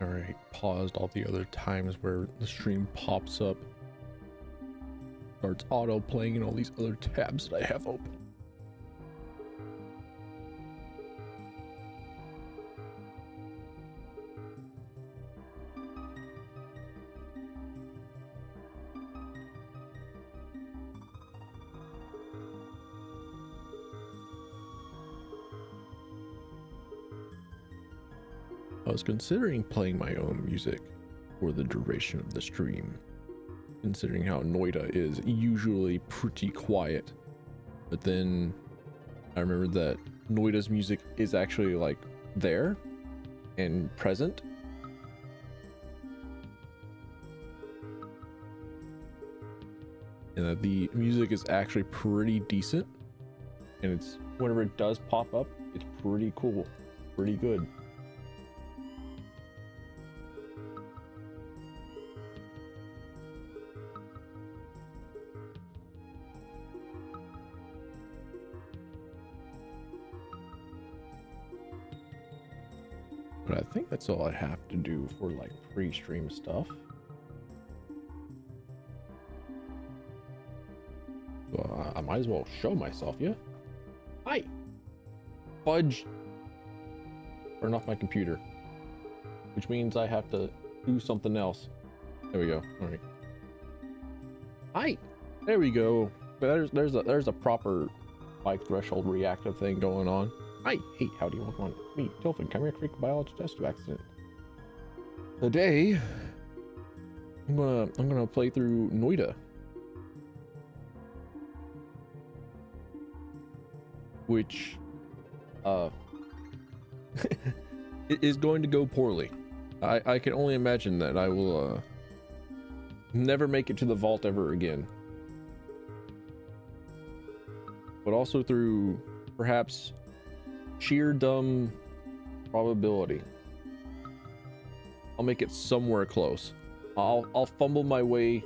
Alright, paused all the other times where the stream pops up, starts auto playing in all these other tabs that I have open. I was considering playing my own music for the duration of the stream, considering how Noita is usually pretty quiet, but then I remember that Noita's music is actually like there and present. And that the music is actually pretty decent, and it's whenever it does pop up, it's pretty cool, pretty good. But I think that's all I have to do for like pre-stream stuff. So I might as well show myself, yeah? Hi! Fudge! Turn off my computer. Which means I have to do something else. There we go. Alright. Hi! There we go. But there's a proper like threshold reactive thing going on. Hi, hey, howdy, welcome on. Me, Dolphin, chimera freak biology test accident. Today, I'm gonna play through Noita, which it is going to go poorly. I can only imagine that I will never make it to the vault ever again. But also through perhaps sheer dumb probability, I'll make it somewhere close. I'll fumble my way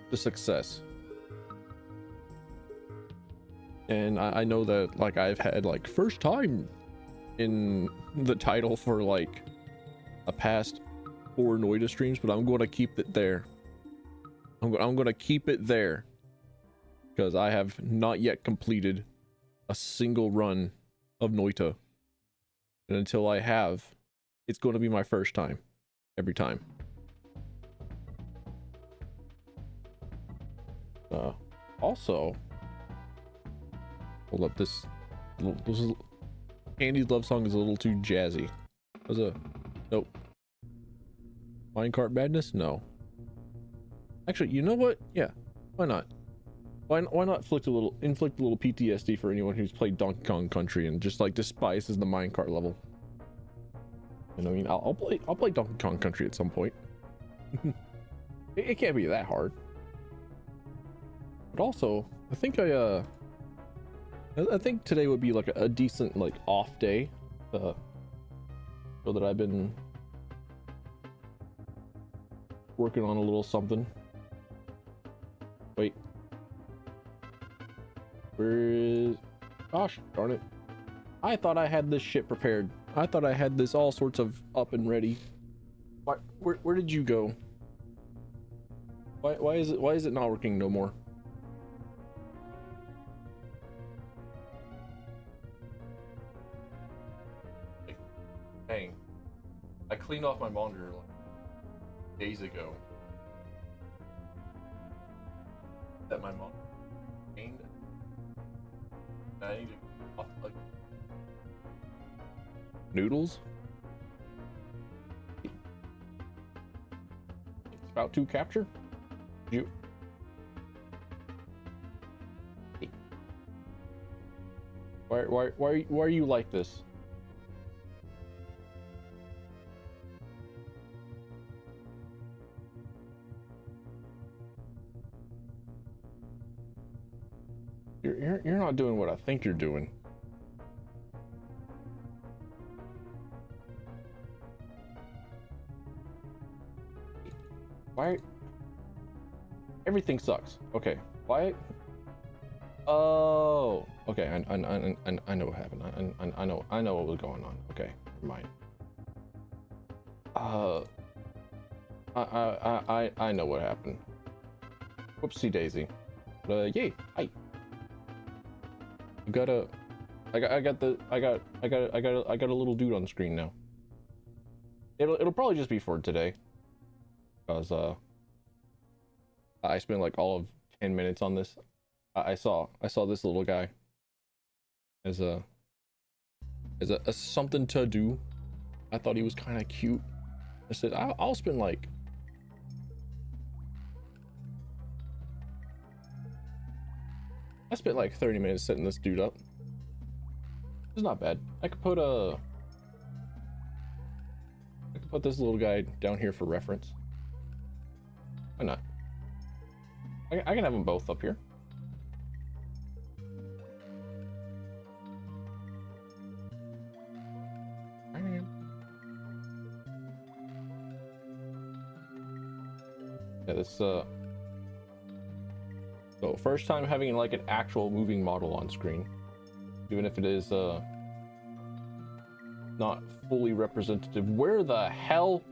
to success. And I know that like I've had like first time in the title for like a past 4 Noita streams, but I'm going to keep it there. I'm going to keep it there because I have not yet completed a single run of Noita, and until I have, it's going to be my first time every time. Also, hold up, this Candy's love song is a little too jazzy. Nope. Minecart madness? No. Actually, you know what? Yeah, why not? Why not inflict a little PTSD for anyone who's played Donkey Kong Country and just like despises the minecart level? You know, I mean, I'll play Donkey Kong Country at some point. it can't be that hard. But also, I think I think today would be like a decent like off day, so that I've been working on a little something. Wait. Where is... Gosh darn it. I thought I had this shit prepared. I thought I had this all sorts of up and ready. Where did you go? Why is it not working no more? Dang. I cleaned off my monitor like days ago. That my monitor gained. I need to off like noodles. Spout 2 capture. You. Why are you like this? You're not doing what I think you're doing. Why? Everything sucks. Okay. Why? Oh. Okay. I know what happened. I know what was going on. Okay. Never mind. I know what happened. Whoopsie daisy. Yay! Hi. I got a little dude on screen now. It'll probably just be for today, because I spent like all of 10 minutes on this. I saw this little guy as a something to do. I thought he was kind of cute. I said I'll spend like I spent like 30 minutes setting this dude up. It's not bad. I could put this little guy down here for reference. Why not? I can have them both up here. Yeah, this so first time having like an actual moving model on screen, even if it is not fully representative. Where the hell?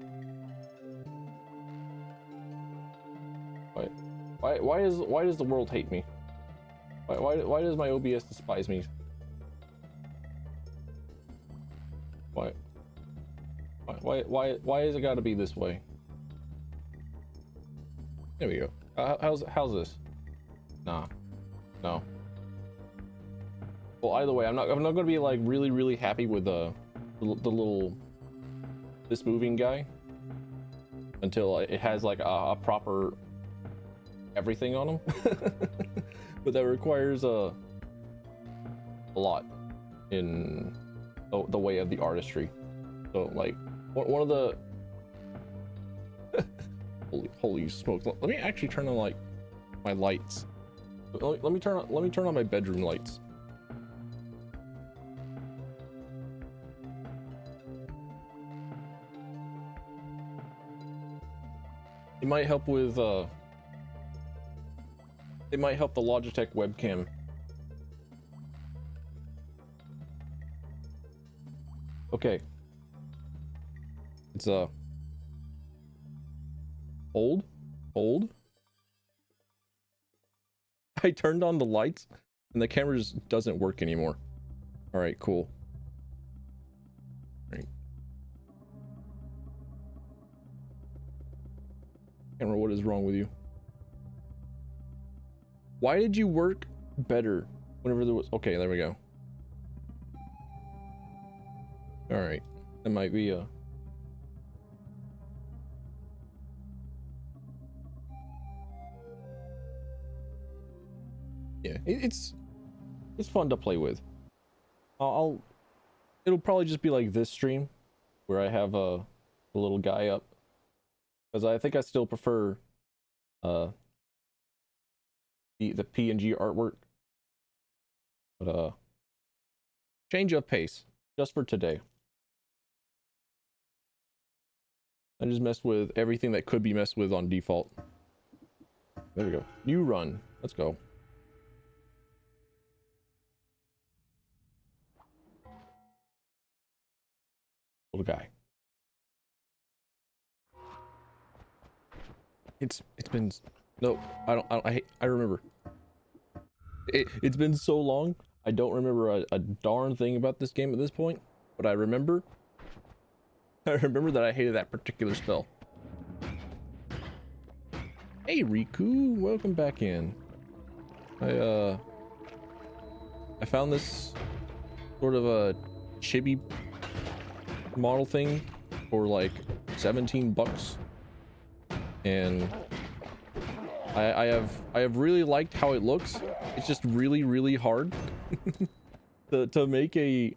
Why does the world hate me? Why does my OBS despise me? Why has it got to be this way? There we go. How's this? Nah, no. Well, either way, I'm not gonna be like really happy with the little this moving guy until it has like a proper everything on him. But that requires a lot in the way of the artistry. So like one of the holy smokes, let me actually turn on like my lights. Let me turn on my bedroom lights. It might help with it might help the Logitech webcam. Okay. It's hold. I turned on the lights and the camera just doesn't work anymore. All right, cool. All right. Camera, what is wrong with you? Why did you work better whenever there was... Okay, there we go. All right. That might be a... Yeah, it's fun to play with. It'll probably just be like this stream where I have the little guy up, because I think I still prefer the PNG artwork, but change of pace just for today. I just messed with everything that could be messed with on default. There we go. New run. Let's go. Little guy. It's been no, I remember. It's been so long. I don't remember a darn thing about this game at this point, but I remember that I hated that particular spell. Hey Riku, welcome back in. I found this sort of a chibi model thing for like 17 bucks, and I have really liked how it looks. It's just really hard to make a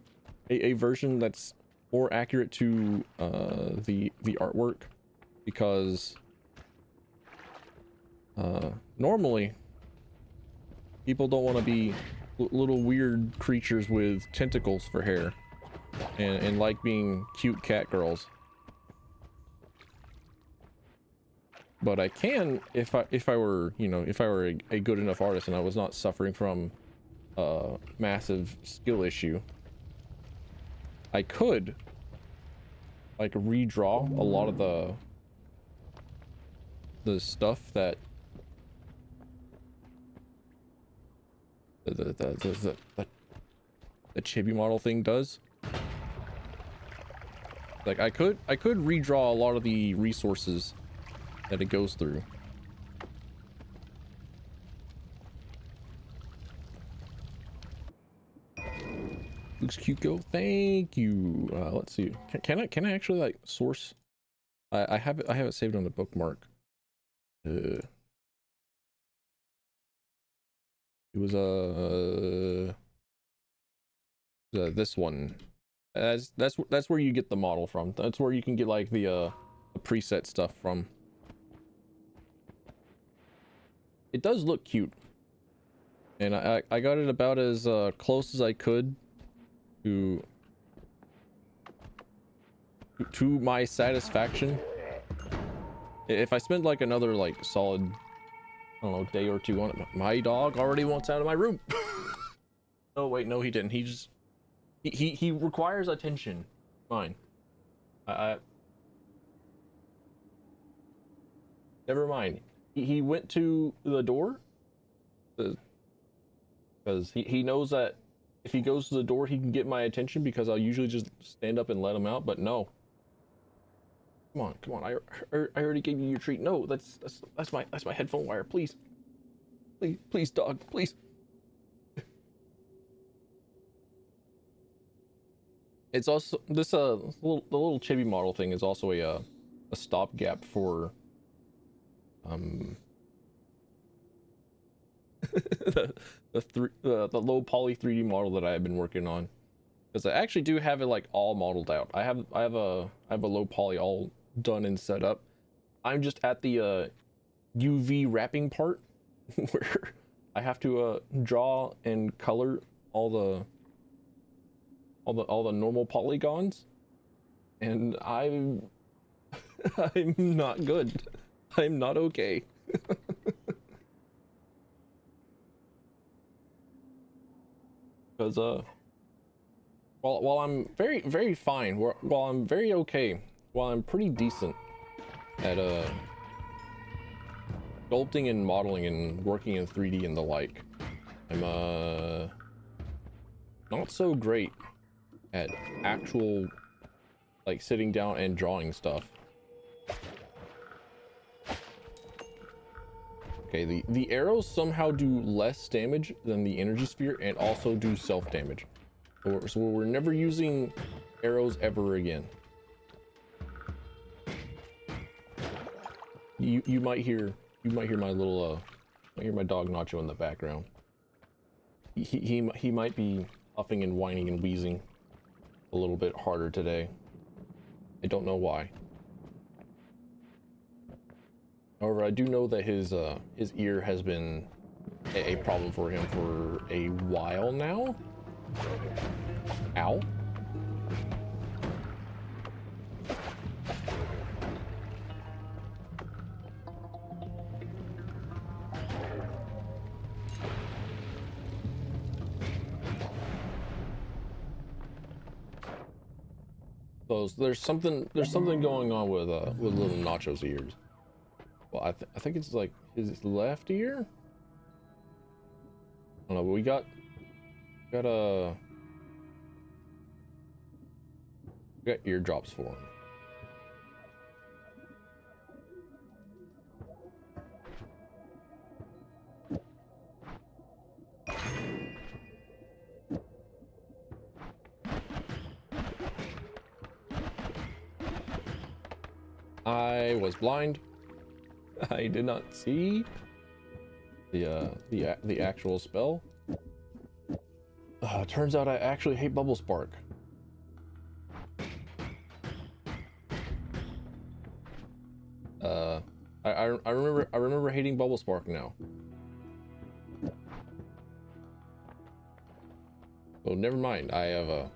version that's more accurate to the artwork, because normally people don't want to be little weird creatures with tentacles for hair and like being cute cat girls. But I can, if I were, you know, if I were a good enough artist and I was not suffering from a massive skill issue, I could like redraw a lot of the stuff that the chibi model thing does. Like I could redraw a lot of the resources that it goes through. Looks cute, go. Thank you. Let's see. Can I actually like source? I have it saved on the bookmark. It was this one. That's where you get the model from. That's where you can get like the preset stuff from. It does look cute, and I got it about as close as I could to my satisfaction. If I spend like another like solid, I don't know, day or two on it, my dog already wants out of my room. Oh wait, no he didn't. He just he requires attention. Fine. I never mind. He went to the door because he knows that if he goes to the door he can get my attention, because I'll usually just stand up and let him out, but no. Come on, I already gave you your treat. No, that's my headphone wire. Please dog, please. It's also this the little chibi model thing is also a stopgap for the low poly 3D model that I've been working on, because I actually do have it like all modeled out. I have a low poly all done and set up. I'm just at the UV wrapping part where I have to draw and color all the normal polygons, and I'm not good. I'm not okay. Because while I'm very fine, while I'm very okay, while I'm pretty decent at sculpting and modeling and working in 3D and the like, I'm not so great at actual like sitting down and drawing stuff. Okay, the arrows somehow do less damage than the energy sphere and also do self damage. So we're never using arrows ever again. You might hear my little might hear my dog Nacho in the background. He might be huffing and whining and wheezing a little bit harder today. I don't know why. However, I do know that his ear has been a problem for him for a while now. Ow. So there's something going on with little Nacho's ears. Well, I think it's like his left ear. I don't know, but we got eardrops for him. I was blind. I did not see the actual spell. Turns out I actually hate Bubble Spark. I remember hating Bubble Spark now. Oh, never mind. I have a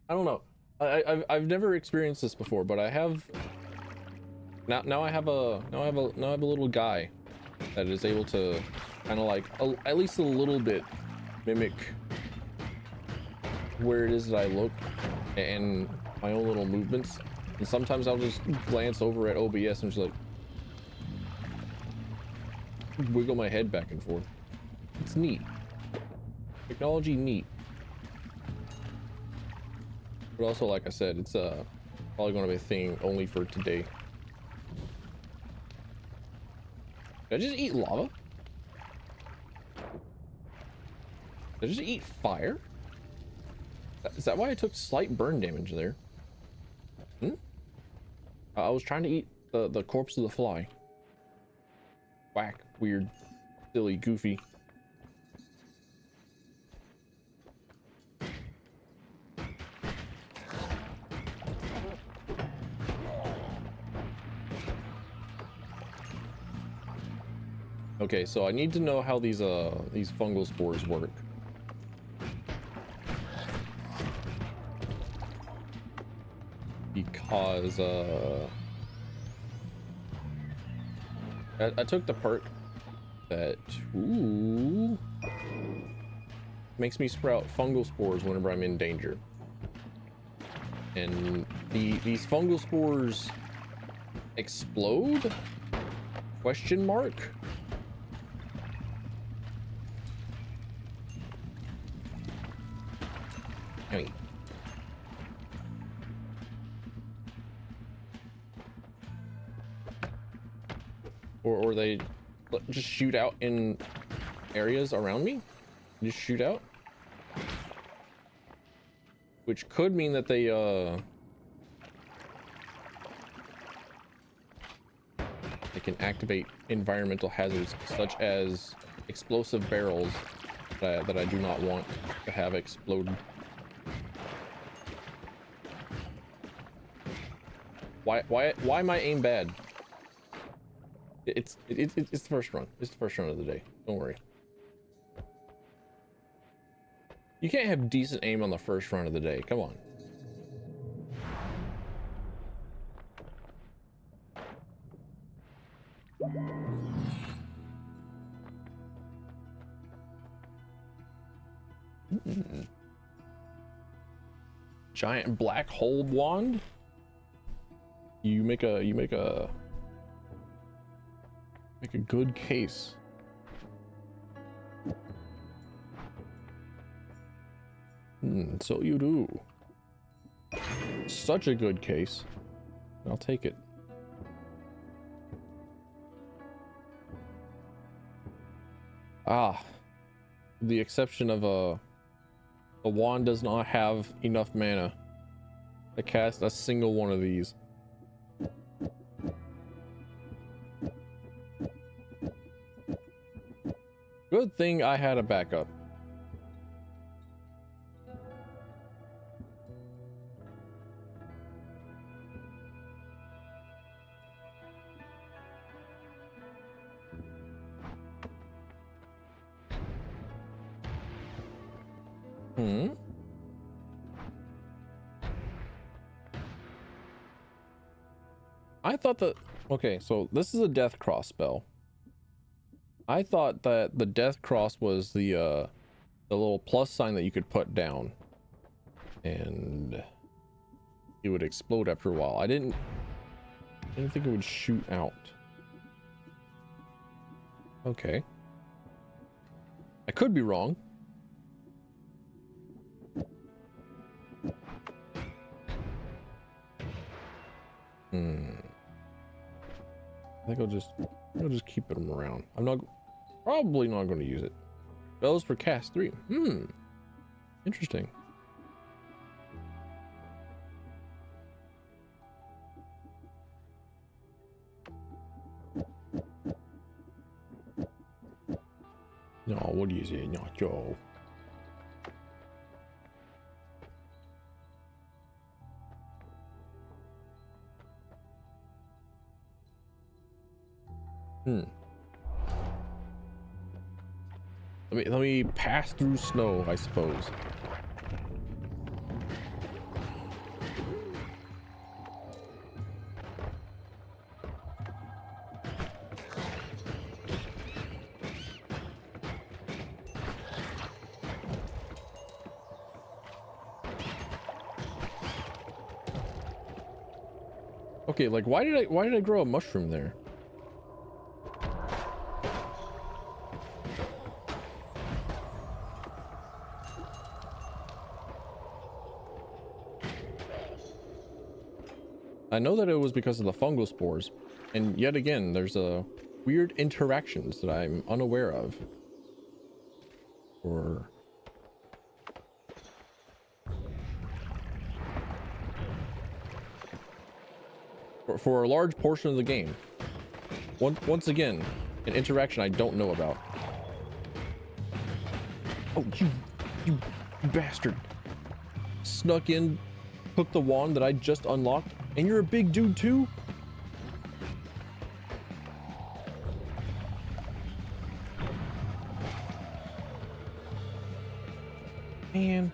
I don't know. I've never experienced this before, but I have now I have a little guy that is able to kind of like at least a little bit mimic where it is that I look and my own little movements. And sometimes I'll just glance over at OBS and just like wiggle my head back and forth. It's neat. Technology neat. But also, like I said, it's probably going to be a thing only for today. Did I just eat lava? Did I just eat fire? Is that why I took slight burn damage there? I was trying to eat the corpse of the fly. Whack. Weird. Silly. Goofy. Okay, so I need to know how these fungal spores work. Because I took the perk that makes me sprout fungal spores whenever I'm in danger, and these fungal spores explode? Question mark? I mean, or they just shoot out in areas around me? Just shoot out? Which could mean that they can activate environmental hazards such as explosive barrels that I do not want to have explode. Why my aim bad? It's the first run. It's the first run of the day. Don't worry. You can't have decent aim on the first run of the day. Come on. Giant black hole wand. You make a good case. So you do. Such a good case. I'll take it. The exception of the wand does not have enough mana to cast a single one of these. Good thing I had a backup. I thought that, okay, so this is a death cross spell. I thought that the death cross was the little plus sign that you could put down and it would explode after a while. I didn't think it would shoot out. Okay. I could be wrong. I think I'll just keep them around. I'm probably not going to use it. Those for cast 3. Interesting. No, what is it? Not Joe. Let me pass through snow, I suppose. Okay, like why did I grow a mushroom there? I know that it was because of the fungal spores, and yet again, there's weird interactions that I'm unaware of. Or for a large portion of the game. Once again, an interaction I don't know about. Oh, you bastard! Snuck in, took the wand that I just unlocked, and you're a big dude too? Man.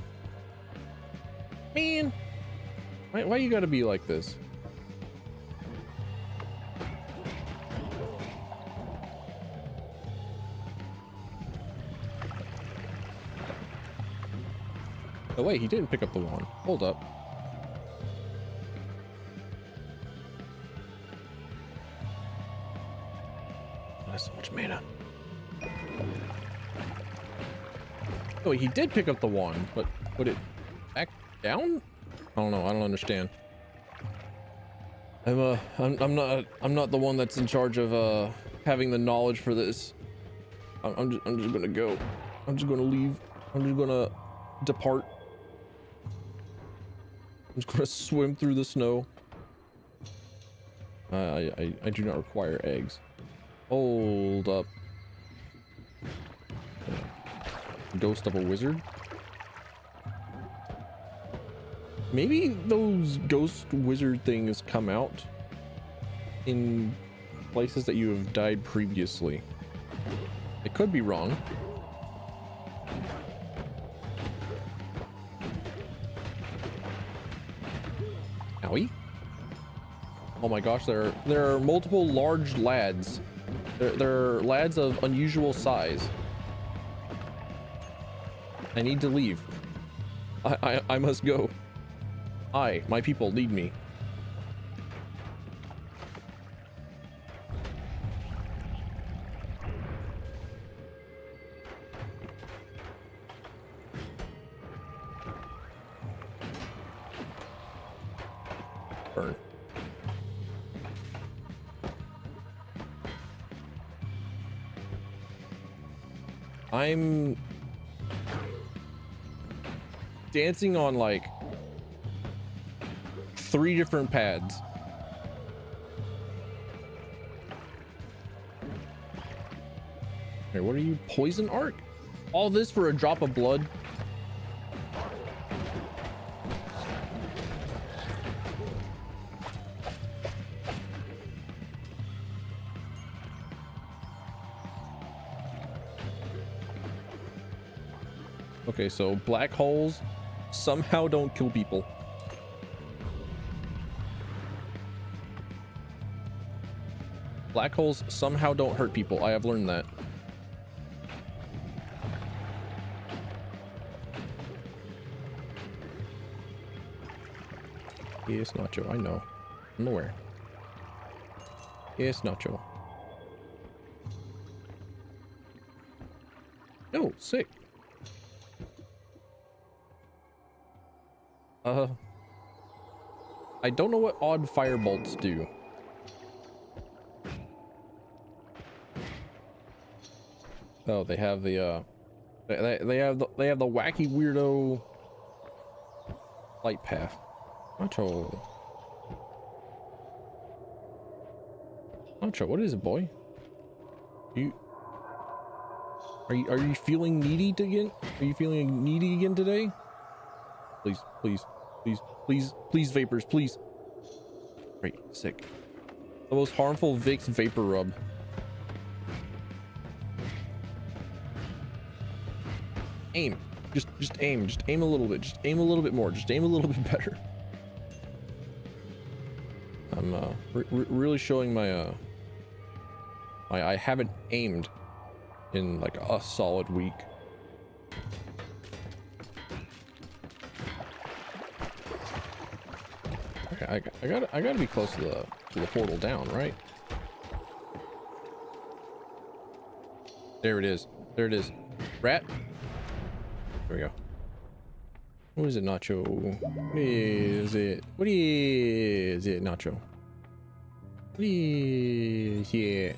Why you gotta be like this? Oh wait, he didn't pick up the wand. Hold up. That's so much mana. Oh wait, he did pick up the wand, but put it back down? I don't know. I don't understand. I'm not the one that's in charge of having the knowledge for this. I'm just gonna go. I'm just gonna leave. I'm just gonna depart. I'm just gonna swim through the snow. I do not require eggs. Hold up. Ghost of a wizard. Maybe those ghost wizard things come out in places that you have died previously. I could be wrong. Owie. Oh my gosh, there are multiple large lads. There are lads of unusual size. I need to leave. I must go. My people need me. Burn. I'm dancing on like 3 different pads. Here, what are you? Poison arc? All this for a drop of blood? Okay, so black holes somehow don't kill people. Black holes somehow don't hurt people. I have learned that. Yes, Nacho, I know. I'm aware. Yes, Nacho. Oh, sick. I don't know what odd firebolts do. Oh, they have the they have the wacky weirdo light path. Nacho, what is it, boy? Are you feeling needy again? Are you feeling needy again today? Please, vapors, please. Great, sick. The most harmful Vicks vapor rub. Aim. Just aim. Just aim a little bit. Just aim a little bit more. Just aim a little bit better. I'm really showing my I haven't aimed in like a solid week. Okay, I gotta be close to the portal down, right? There it is. There it is. Rat. There we go. What is it, Nacho? What is it? What is it, Nacho? What is it?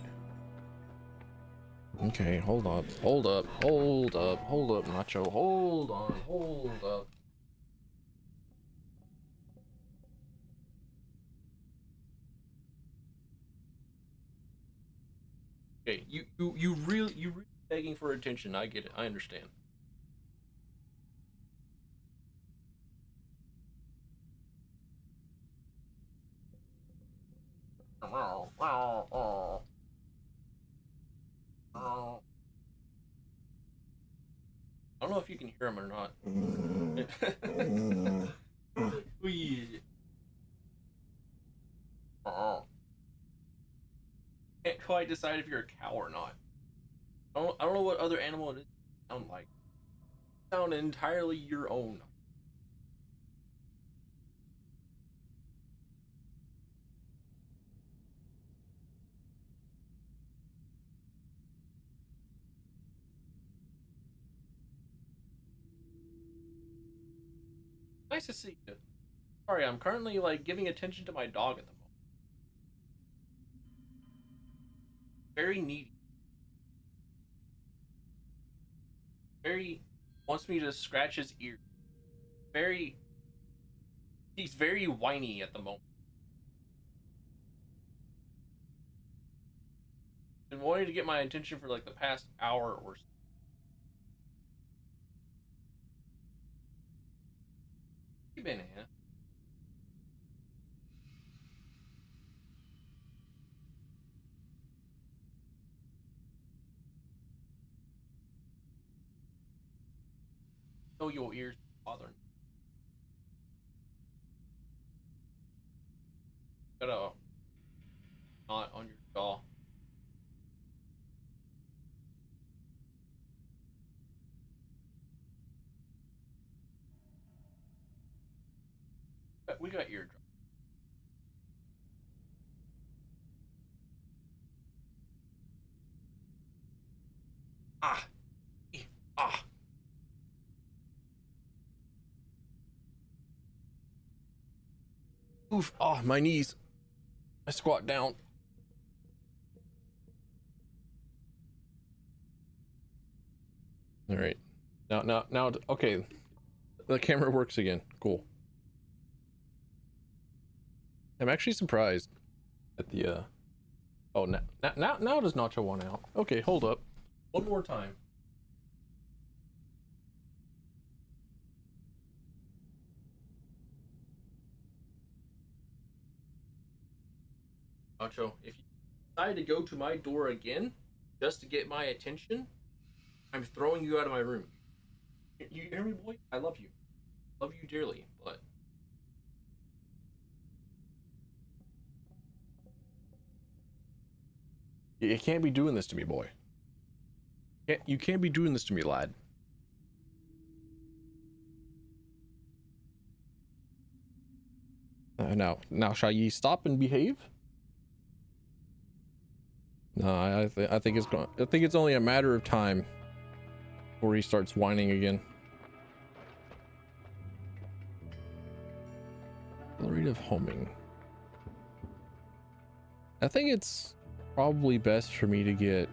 Okay, hold up, hold up, hold up, hold up, Nacho. Hold on, hold up. Okay, you really begging for attention. I get it. I understand. I don't know if you can hear him or not. Can't quite decide if you're a cow or not. I don't know what other animal it is sound like. Sound entirely your own. Nice to see you. Sorry, I'm currently like giving attention to my dog at the moment. Very needy. Very wants me to scratch his ear. Very He's very whiny at the moment. Been wanting to get my attention for like the past hour or so. You been, Anna? Oh, your ears bothering. Got a knot on your jaw. We got eardrum. Ah, ah. Oof. Ah, my knees. I squat down. All right. Now. Okay. The camera works again. Cool. I'm actually surprised at the. Oh, now does Nacho want out? Okay, hold up. One more time. Nacho, if you decide to go to my door again just to get my attention, I'm throwing you out of my room. You hear me, boy? I love you. Love you dearly, but you can't be doing this to me, boy. You can't be doing this to me, lad. Now, shall ye stop and behave? No, I think it's going. I think it's only a matter of time before he starts whining again. The rate of homing. I think it's probably best for me to get.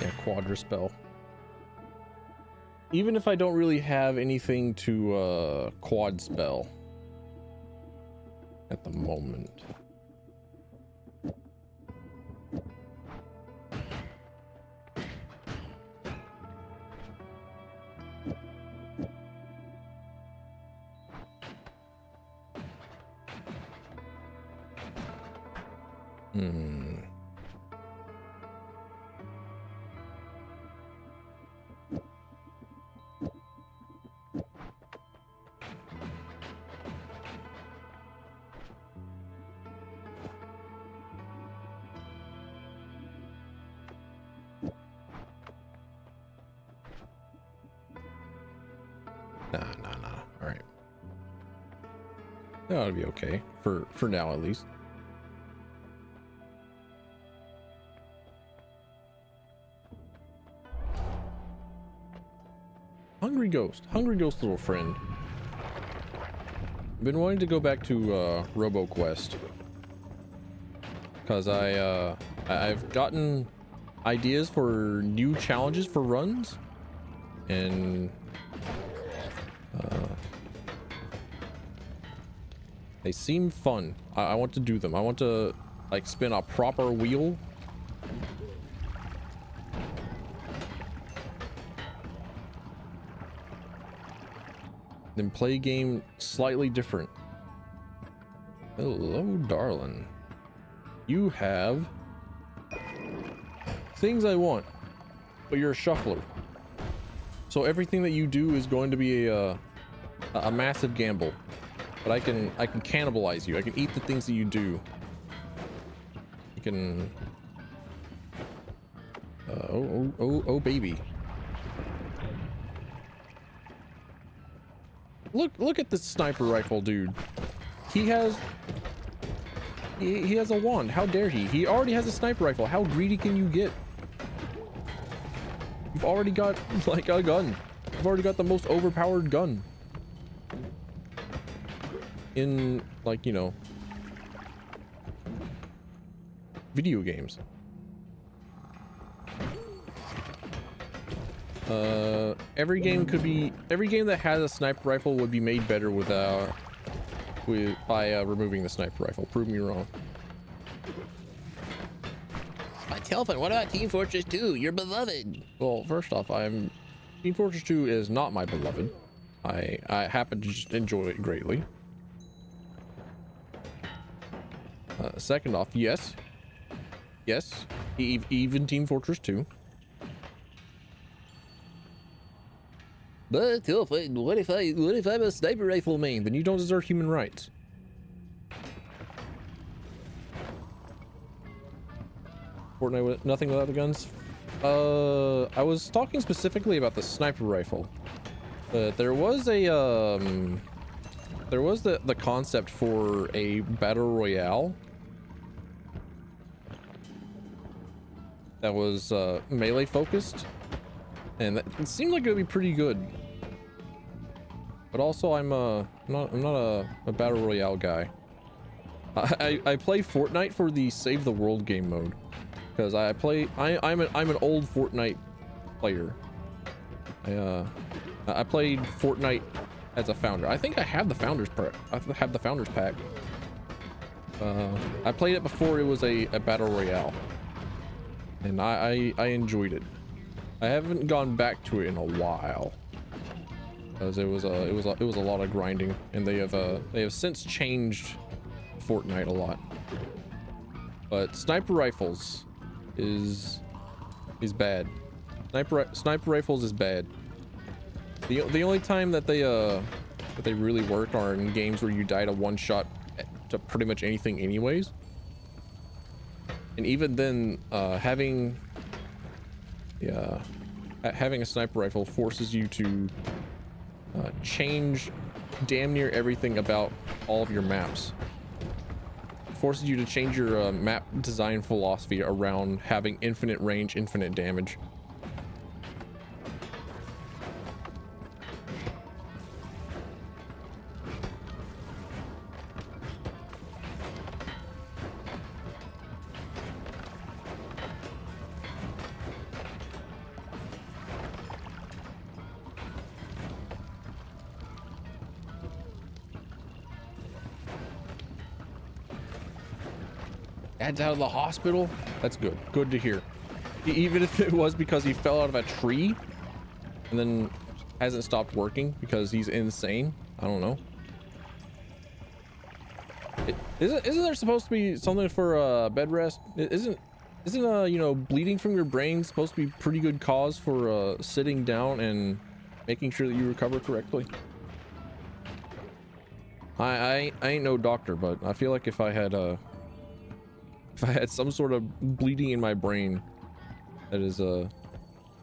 Yeah, quadra spell. Even if I don't really have anything to quad spell at the moment. Hmm. Nah. All right. That ought to be okay for now at least. Hungry Ghost, little friend. I've been wanting to go back to RoboQuest because I've gotten ideas for new challenges for runs, and they seem fun. I want to do them. I want to like spin a proper wheel. Then play a game slightly different. Hello, darling. You have things I want, but you're a shuffler. So everything that you do is going to be a massive gamble. But I can cannibalize you. I can eat the things that you do. You can. Oh, baby. Look at this sniper rifle, dude. He has a wand. How dare he? He already has a sniper rifle. How greedy can you get? You've already got like a gun. You've already got the most overpowered gun in, like, you know, video games. Every game that has a sniper rifle would be made better by removing the sniper rifle. Prove me wrong. But Telfin, what about Team Fortress 2? You're beloved. Well, first off, Team Fortress 2 is not my beloved. I happen to just enjoy it greatly. Second off, yes, even Team Fortress 2. But Telfin, what if I'm a sniper rifle main? Then you don't deserve human rights. Fortnite with nothing without the guns. I was talking specifically about the sniper rifle. There was the concept for a battle royale that was melee focused, and it seemed like it would be pretty good. But also, I'm not a battle royale guy. I play Fortnite for the save the world game mode, because I'm an old Fortnite player. I played Fortnite as a founder. I think I have the founders pack. I played it before it was a battle royale, and I enjoyed it. I haven't gone back to it in a while, because it was a lot of grinding, and they have since changed Fortnite a lot. But sniper rifles is bad. Sniper rifles is bad. The only time that they really work are in games where you die to one shot to pretty much anything anyways. And even then, having a sniper rifle forces you to change damn near everything about all of your maps. It forces you to change your map design philosophy around having infinite range, infinite damage. Dad's out of the hospital. That's good. Good to hear. Even if it was because he fell out of a tree and then hasn't stopped working because he's insane. I don't know. Isn't there supposed to be something for bed rest? Isn't you know, bleeding from your brain supposed to be pretty good cause for sitting down and making sure that you recover correctly? I ain't no doctor, but I feel like if I had some sort of bleeding in my brain that is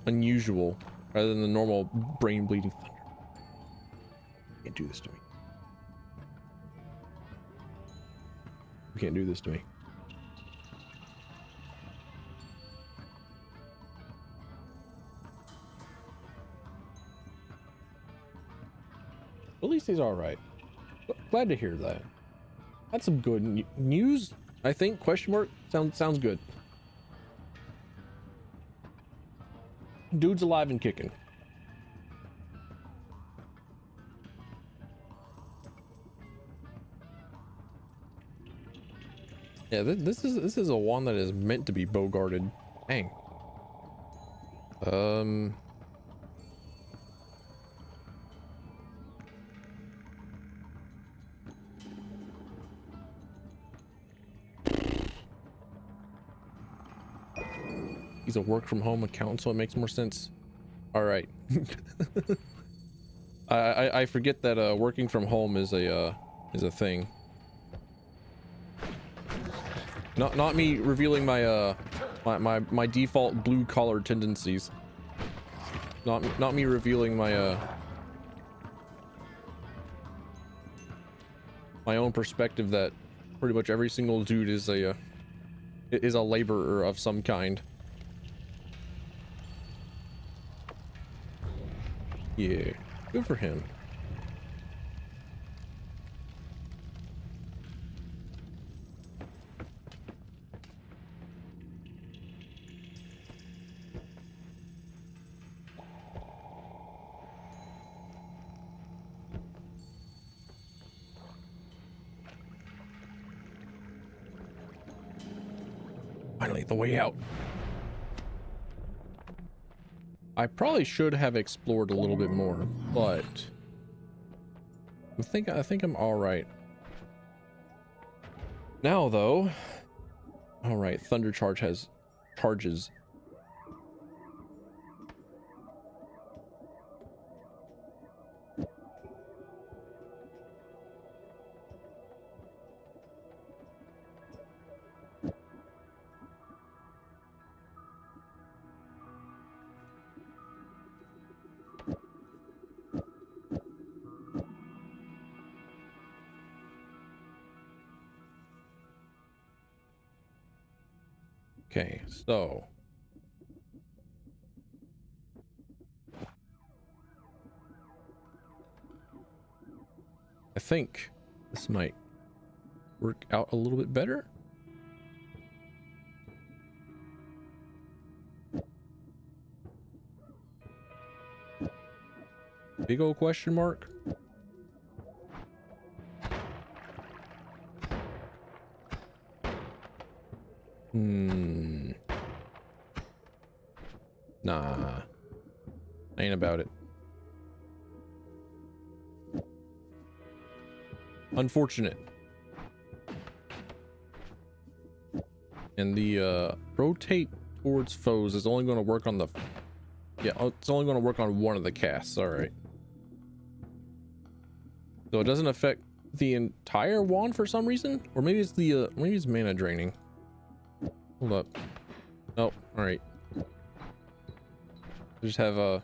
unusual rather than the normal brain bleeding. Can't do this to me. You can't do this to me. At least he's all right. Glad to hear that. That's some good news, I think. Question mark. Sounds good. Dude's alive and kicking. Yeah, this is a one that is meant to be bow-guarded. Dang. He's a work from home account, so it makes more sense. All right. I forget that working from home is a thing. Not me revealing my my default blue collar tendencies. Not me revealing my my own perspective that pretty much every single dude is a laborer of some kind. Yeah, good for him. Finally, the way out. I probably should have explored a little bit more, but I think I'm all right. Now though, all right, Thunder Charge has charges. Okay, so I think this might work out a little bit better. Big old question mark. Nah, ain't about it. Unfortunate. And the rotate towards foes is only going to work on the, yeah, it's only going to work on one of the casts. All right. So it doesn't affect the entire wand for some reason, or maybe it's the maybe it's mana draining. Hold up. Oh, all right. Just have a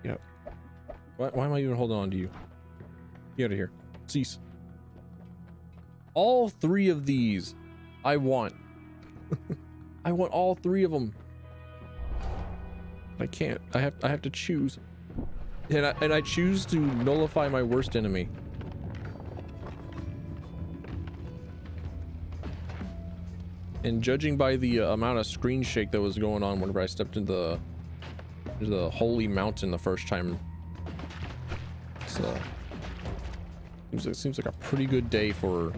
yeah. Why am I even holding on to you? Get out of here. Cease. All three of these I want. I want all three of them. I can't. I have to choose. And I choose to nullify my worst enemy. And judging by the amount of screen shake that was going on whenever I stepped into the holy mountain the first time, it seems like a pretty good day for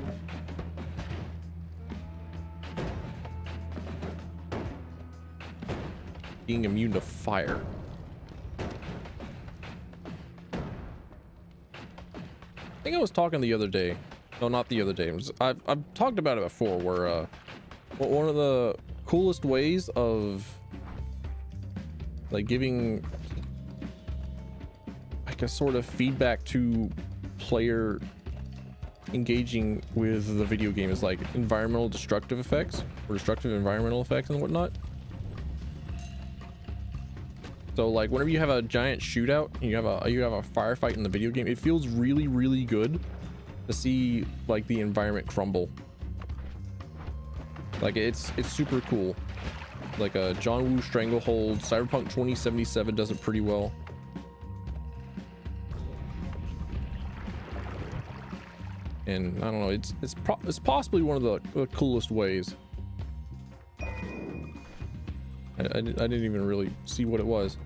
being immune to fire. I think I was talking the other day. No, not the other day. I've talked about it before, where one of the coolest ways of like giving like a sort of feedback to player engaging with the video game is like environmental destructive effects, or destructive environmental effects and whatnot. So like whenever you have a giant shootout and you have a firefight in the video game, it feels really, really good to see like the environment crumble. Like it's super cool. Like a John Woo Stranglehold, Cyberpunk 2077 does it pretty well. And I don't know, it's possibly one of the coolest ways. I didn't even really see what it was.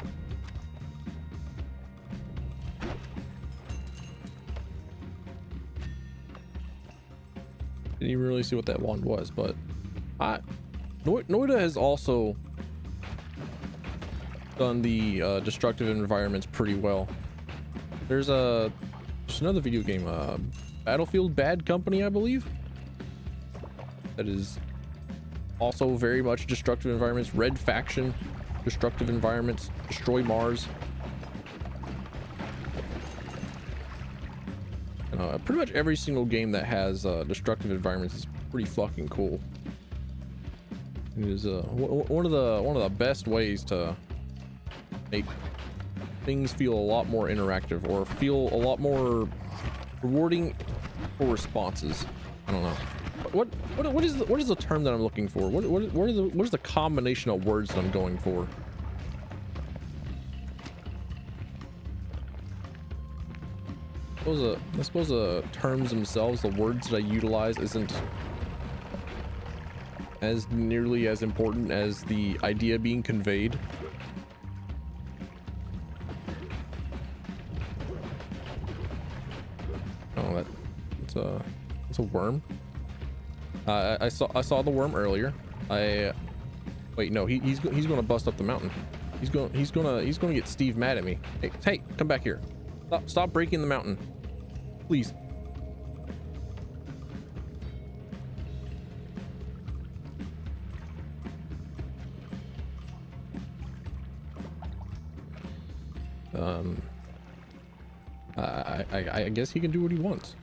Didn't even really see what that wand was, but Noita has also done the destructive environments pretty well. There's another video game, Battlefield Bad Company, I believe, that is also very much destructive environments. Red Faction, destructive environments. Destroy Mars. Pretty much every single game that has destructive environments is pretty fucking cool. It is one of the best ways to make things feel a lot more interactive or feel a lot more rewarding for responses. I don't know. What is the term that I'm looking for? What is the combination of words that I'm going for? I suppose the terms themselves, the words that I utilize, isn't as nearly as important as the idea being conveyed. Oh, it's a worm. I saw the worm earlier. Wait, no, he's gonna bust up the mountain. He's gonna get Steve mad at me. Hey, come back here. Stop breaking the mountain, please. I guess he can do what he wants.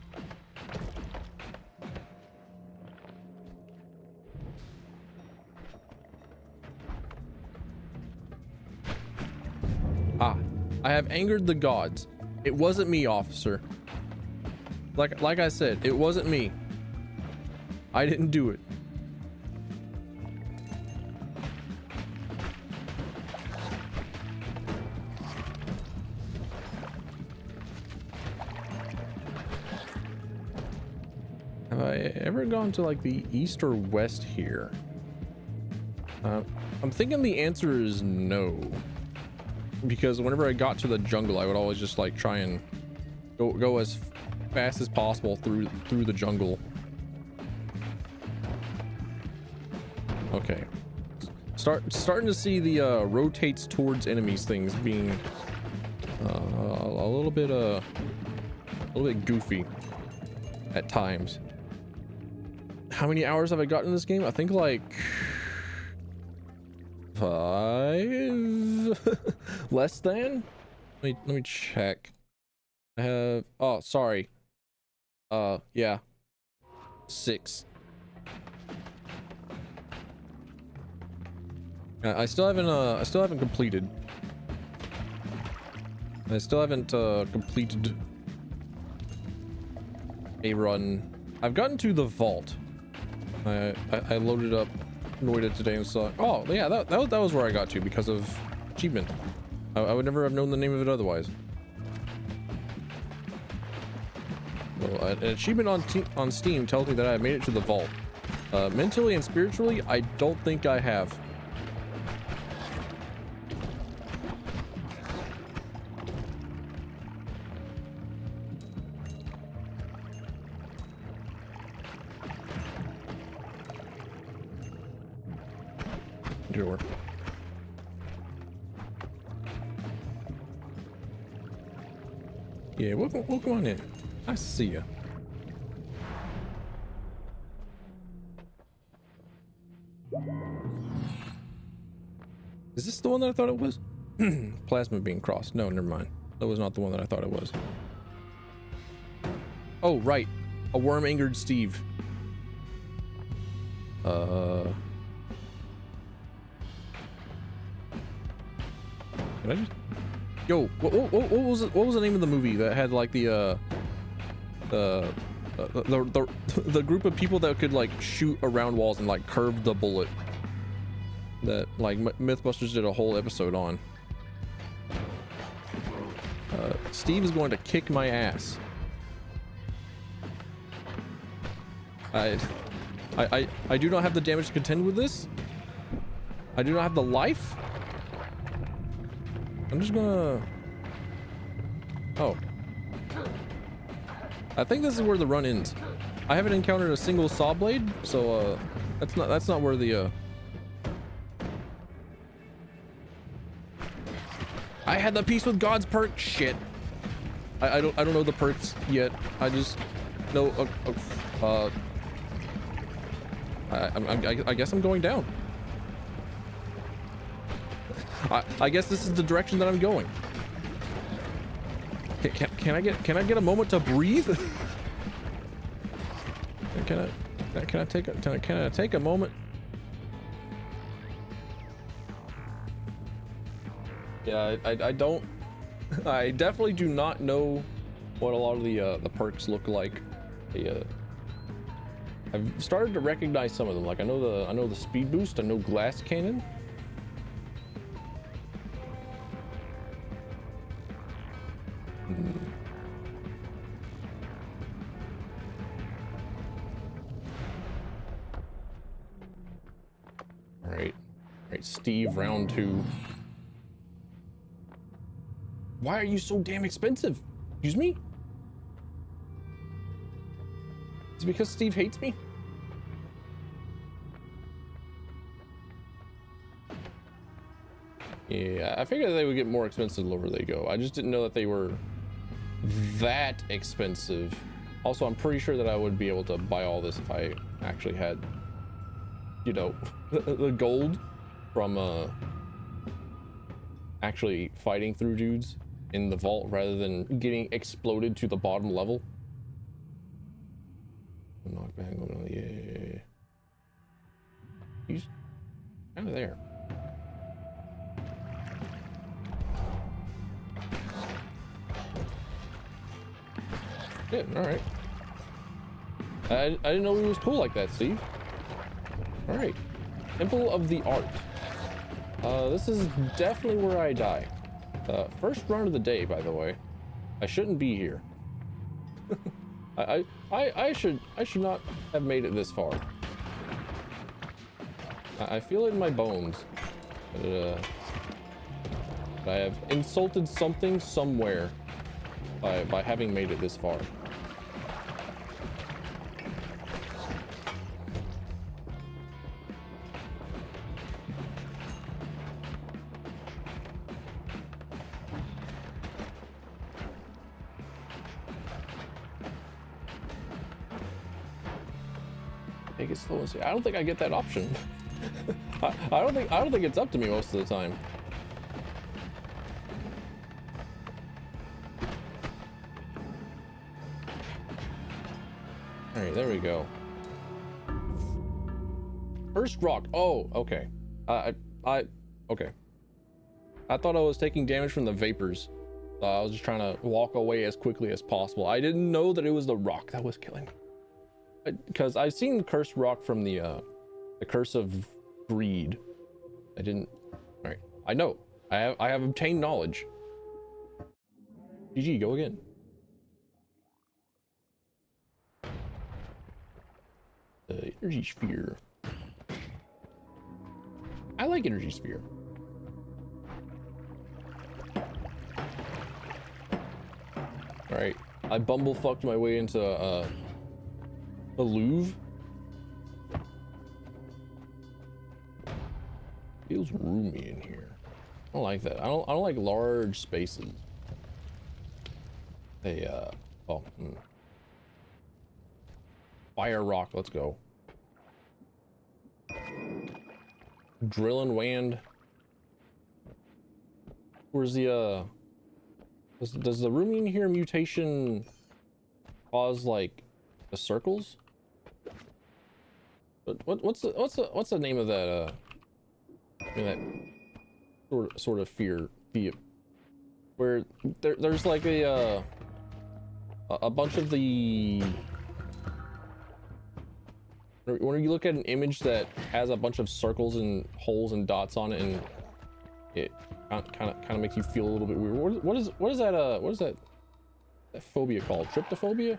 I have angered the gods. It wasn't me, officer. Like I said, it wasn't me. I didn't do it. Have I ever gone to like the east or west here? I'm thinking the answer is no. Because whenever I got to the jungle, I would always just like try and go as fast as possible through the jungle. Okay, starting to see the rotates towards enemies things being a little bit goofy at times. How many hours have I gotten in this game? I think like 5. Less than. Let me check. I have, oh sorry, yeah, 6. I still haven't completed. I still haven't completed a run. I've gotten to the vault. I loaded up Noita today and saw, oh yeah, that was where I got to because of achievement. I would never have known the name of it otherwise. Well, an achievement on Steam tells me that I made it to the vault. Mentally and spiritually, I don't think I have. Door. Yeah, welcome on in. Nice to see you. Is this the one that I thought it was? Plasma being crossed. No, never mind. That was not the one that I thought it was. Oh, right. A worm angered Steve. Can I just... Yo, what was it? What was the name of the movie that had like the group of people that could like shoot around walls and like curve the bullet? That like Mythbusters did a whole episode on. Steve is going to kick my ass. I do not have the damage to contend with this. I do not have the life. I'm just gonna... Oh. I think this is where the run ends. I haven't encountered a single saw blade, so that's not where the I had the peace with God's perk. Shit. I don't know the perks yet. I just know I guess I'm going down. I guess this is the direction that I'm going. Can I get a moment to breathe? Can I take a moment? Yeah, I definitely do not know what a lot of the perks look like. I've started to recognize some of them. Like I know the speed boost. I know glass cannon. All right, Steve, round 2. Why are you so damn expensive? Excuse me? Is it because Steve hates me? Yeah, I figured they would get more expensive the lower they go. I just didn't know that they were that expensive. Also, I'm pretty sure that I would be able to buy all this if I actually had, you know, the gold from actually fighting through dudes in the vault rather than getting exploded to the bottom level. Knockback, yeah. He's kind of there. Yeah, all right. I didn't know he was cool like that, Steve. All right. Temple of the Art. This is definitely where I die. First run of the day, by the way. I shouldn't be here. I should not have made it this far. I feel it in my bones that I have insulted something somewhere by having made it this far. Take it slow and see. I don't think I get that option. I don't think it's up to me most of the time. All right, there we go. First rock. Oh, okay. Okay. I thought I was taking damage from the vapors. I was just trying to walk away as quickly as possible. I didn't know that it was the rock that was killing me. Because I've seen cursed rock from the curse of greed. I didn't. All right, I know. I have obtained knowledge. GG, go again. The energy sphere. I like energy sphere. All right, I bumblefucked my way into the Louvre. Feels roomy in here. I don't like that. I don't like large spaces. Hey, fire rock, let's go. Drillin' wand. Where's the does the rooming in here mutation cause like the circles? But what's the name of that that sort of fear the where there's like a bunch of the, when you look at an image that has a bunch of circles and holes and dots on it, and it kind of makes you feel a little bit weird. What is that phobia called? Tryptophobia?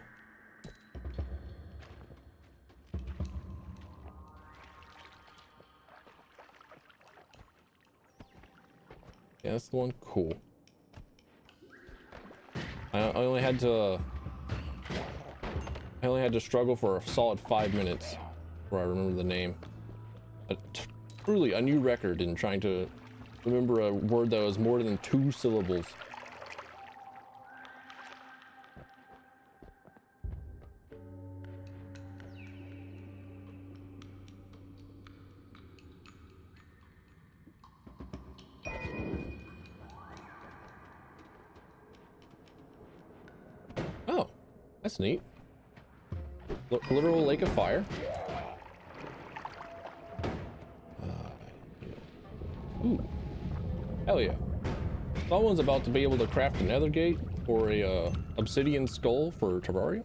Yeah, that's the one. Cool. I only had to struggle for a solid 5 minutes before I remember the name. Truly a new record in trying to remember a word that was more than 2 syllables. Oh, that's neat. Literal lake of fire. Ooh, hell yeah. Someone's about to be able to craft a nether gate or a obsidian skull for Terraria.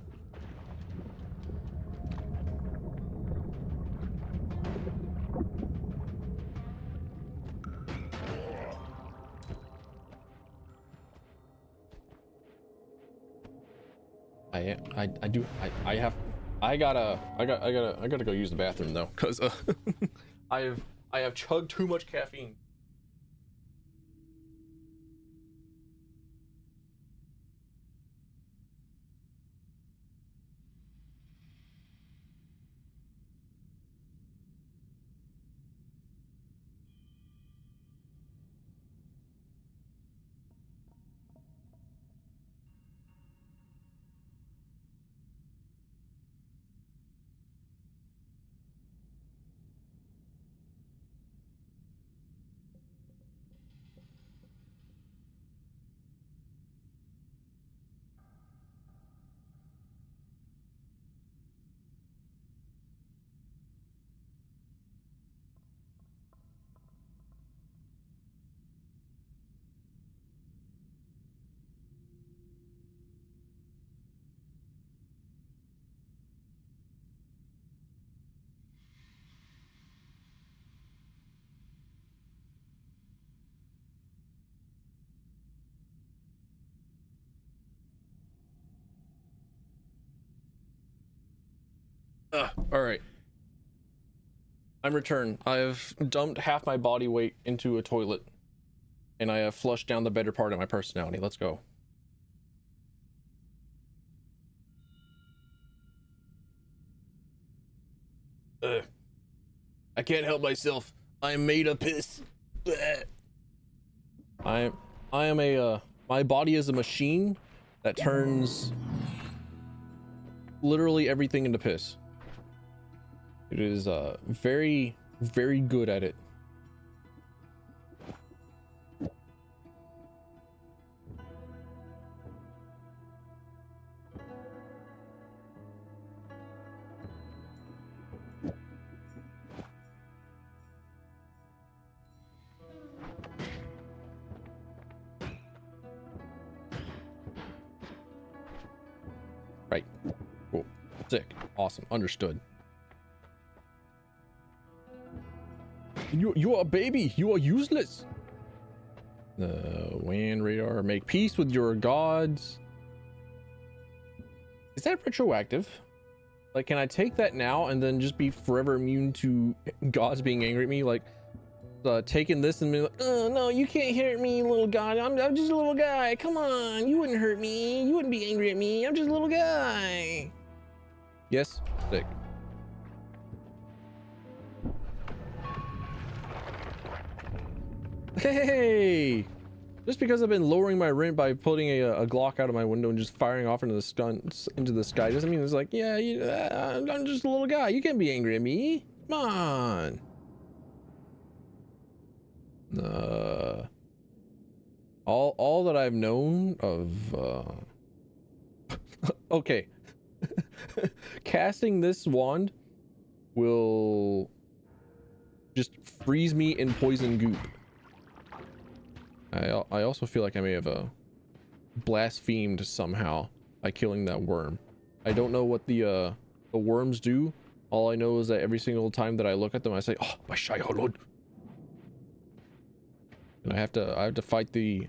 I gotta go use the bathroom though, because I have chugged too much caffeine. All right. I'm returned. I have dumped half my body weight into a toilet, and I have flushed down the better part of my personality. Let's go. I can't help myself. I'm made of piss. I am a my body is a machine that turns literally everything into piss. It is very, very good at it. Right. Cool. Sick. Awesome. Understood. You are a baby. You are useless. The WAN radar. Make peace with your gods. Is that retroactive? Like, can I take that now and then just be forever immune to gods being angry at me? Like, taking this and being like, oh no, you can't hurt me, little god. I'm just a little guy. Come on, you wouldn't hurt me. You wouldn't be angry at me. I'm just a little guy. Yes, sick. Hey, just because I've been lowering my rent by putting a Glock out of my window and just firing off into the sky doesn't mean it's like, yeah, I'm just a little guy. You can't be angry at me. Come on. All that I've known of okay. Casting this wand will just freeze me in poison goop. I also feel like I may have blasphemed somehow by killing that worm. I don't know what the worms do. All I know is that every single time that I look at them, I say, "Oh, my childhood." And I have to fight the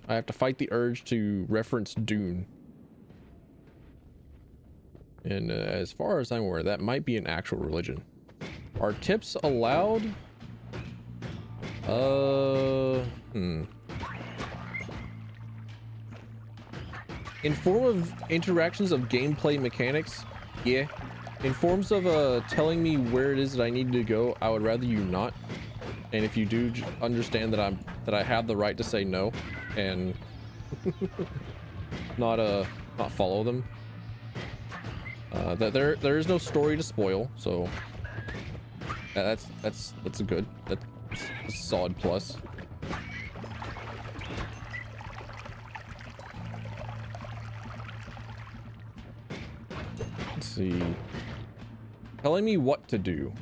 urge to reference Dune. And as far as I'm aware, that might be an actual religion. Are tips allowed? In form of interactions of gameplay mechanics, yeah. In forms of telling me where it is that I need to go, I would rather you not. And if you do, understand that I have the right to say no and not follow them. That there is no story to spoil, so that's a good, that's a solid plus. Let's see. Telling me what to do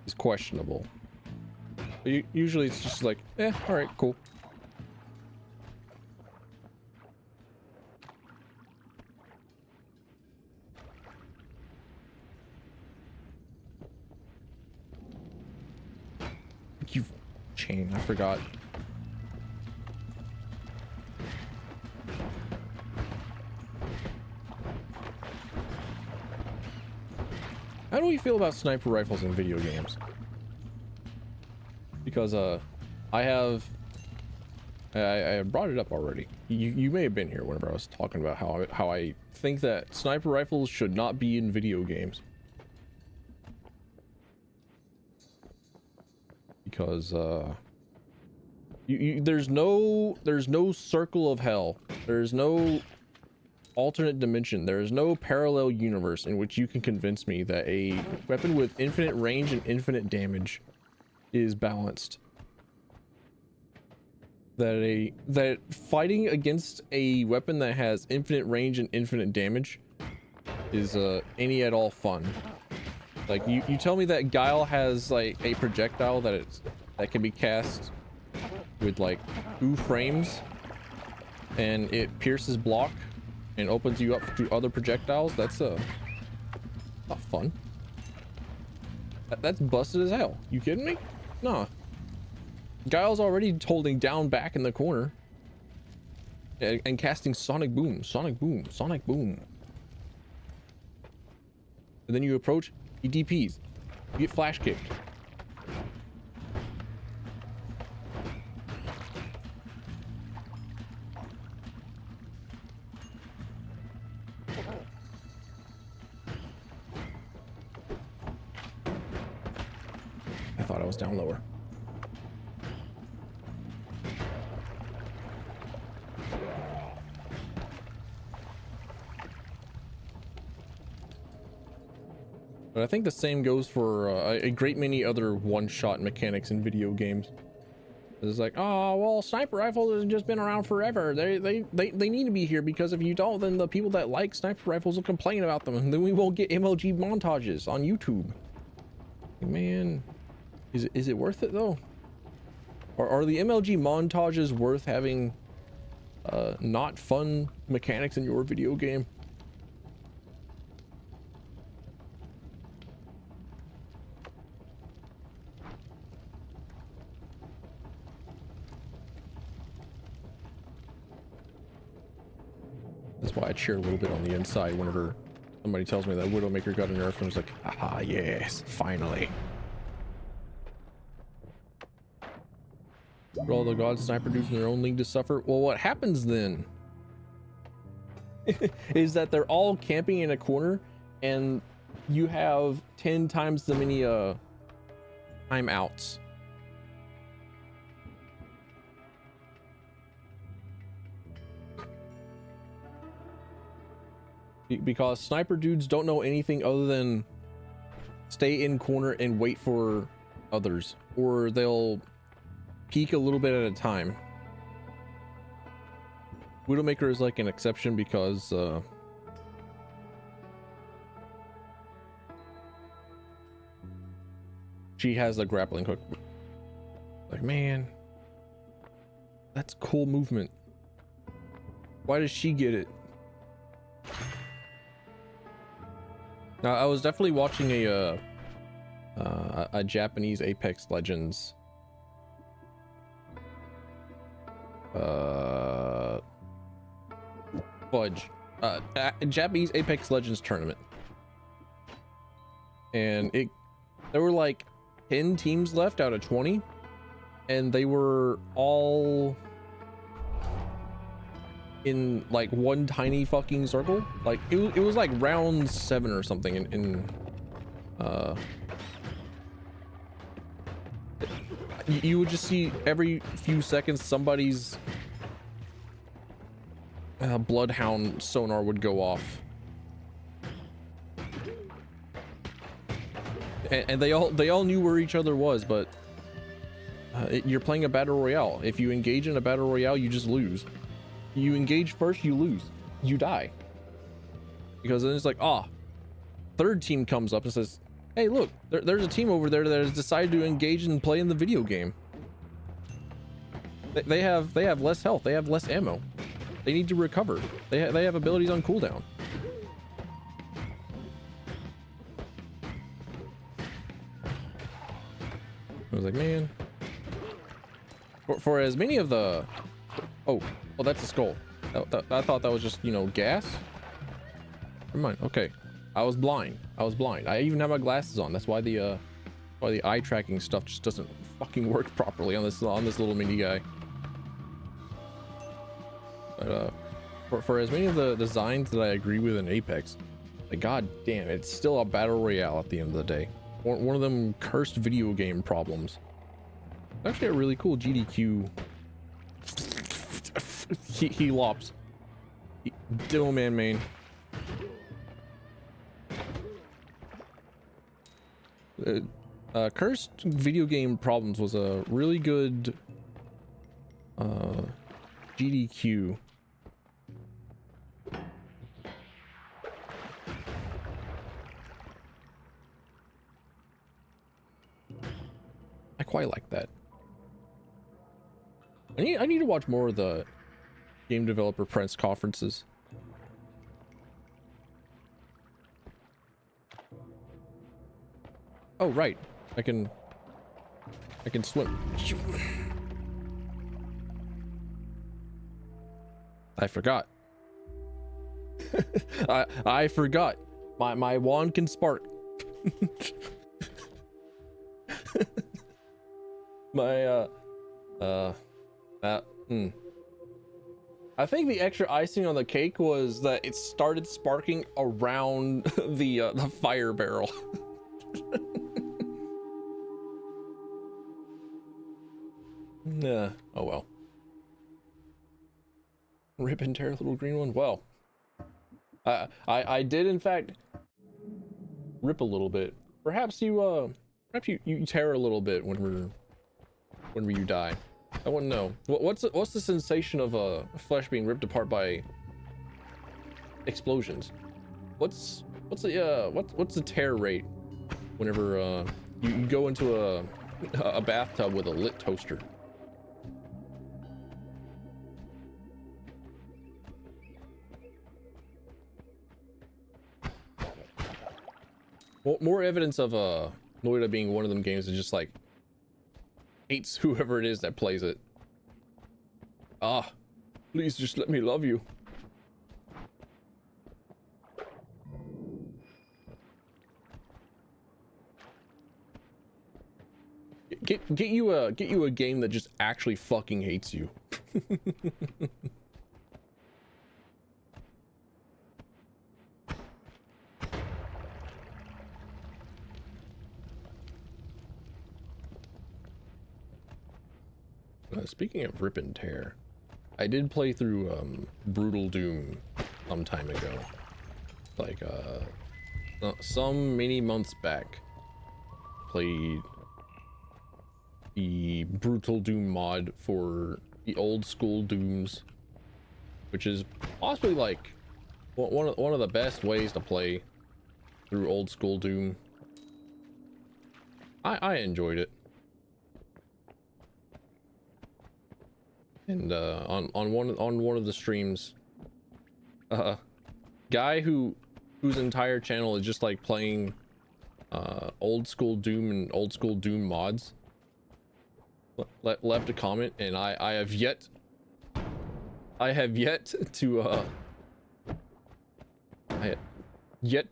is questionable. Usually it's just like, all right, cool. You chain, I forgot. How do we feel about sniper rifles in video games? Because I brought it up already. You may have been here whenever I was talking about how I think that sniper rifles should not be in video games. Because there's no circle of hell. There's no alternate dimension. There is no parallel universe in which you can convince me that a weapon with infinite range and infinite damage is balanced. That fighting against a weapon that has infinite range and infinite damage is any at all fun. Like you tell me that Guile has like a projectile that can be cast with like 2 frames and it pierces block and opens you up to other projectiles. That's not fun. That's busted as hell. You kidding me? Nah. Guile's already holding down back in the corner and casting sonic boom, sonic boom, sonic boom. And then you approach, he DPs, you get flash kicked. I thought I was down lower. But I think the same goes for a great many other one-shot mechanics in video games. It's like, oh, well, sniper rifles have just been around forever. They need to be here because if you don't, then the people that like sniper rifles will complain about them, and then we won't get MLG montages on YouTube. Man, is it worth it though? Or are the MLG montages worth having not fun mechanics in your video game? That's why I cheer a little bit on the inside whenever somebody tells me that Widowmaker got a nerf, and I was like, aha, yes, finally. Put all the god sniper dudes in their own league to suffer. Well, what happens then is that they're all camping in a corner and you have 10 times the many timeouts. Because sniper dudes don't know anything other than stay in corner and wait for others, or they'll peek a little bit at a time. Widowmaker is like an exception because she has a grappling hook. Like, man, That's cool movement. Why does she get it? Now, I was definitely watching a Japanese Apex Legends Japanese Apex Legends tournament, and there were like 10 teams left out of 20, and they were all in like one tiny fucking circle. Like it was like round 7 or something in you would just see every few seconds somebody's bloodhound sonar would go off, and they all knew where each other was, but you're playing a battle royale. If you engage in a battle royale, you just lose. You engage first, you lose, you die, because then it's like, third team comes up and says, hey, look, there's a team over there that has decided to engage and play in the video game. They have less health, they have less ammo, they need to recover, they have abilities on cooldown. I was like, man, for as many of the oh, that's a skull. I thought that was just, you know, gas. Never mind. Okay, I was blind. I even have my glasses on. That's why the eye tracking stuff just doesn't fucking work properly on this little mini guy. But for as many of the designs that I agree with in Apex, like, god damn, it's still a battle royale at the end of the day. One of them cursed video game problems. It's actually a really cool GDQ. He lops. Diddle man main. Cursed video game problems was a really good GDQ. I quite like that. I need to watch more of the game developer press conferences. Oh right, I can swim. I forgot. I forgot. My wand can spark. I think the extra icing on the cake was that it started sparking around the fire barrel. Yeah. Oh well. Rip and tear, little green one. Well, I did in fact rip a little bit. Perhaps you tear a little bit when you die. I wouldn't know. What's the sensation of flesh being ripped apart by explosions? What's the tear rate whenever you go into a bathtub with a lit toaster? More evidence of Noita being one of them games that just like hates whoever it is that plays it. Please just let me love you. Get you a game that just actually fucking hates you. Speaking of rip and tear, I did play through Brutal Doom some time ago, like some many months back. Played the Brutal Doom mod for the old school Dooms, which is possibly like one of the best ways to play through old school Doom. I enjoyed it. and on one of the streams, guy whose entire channel is just like playing old school Doom and old school Doom mods left a comment, and I have yet to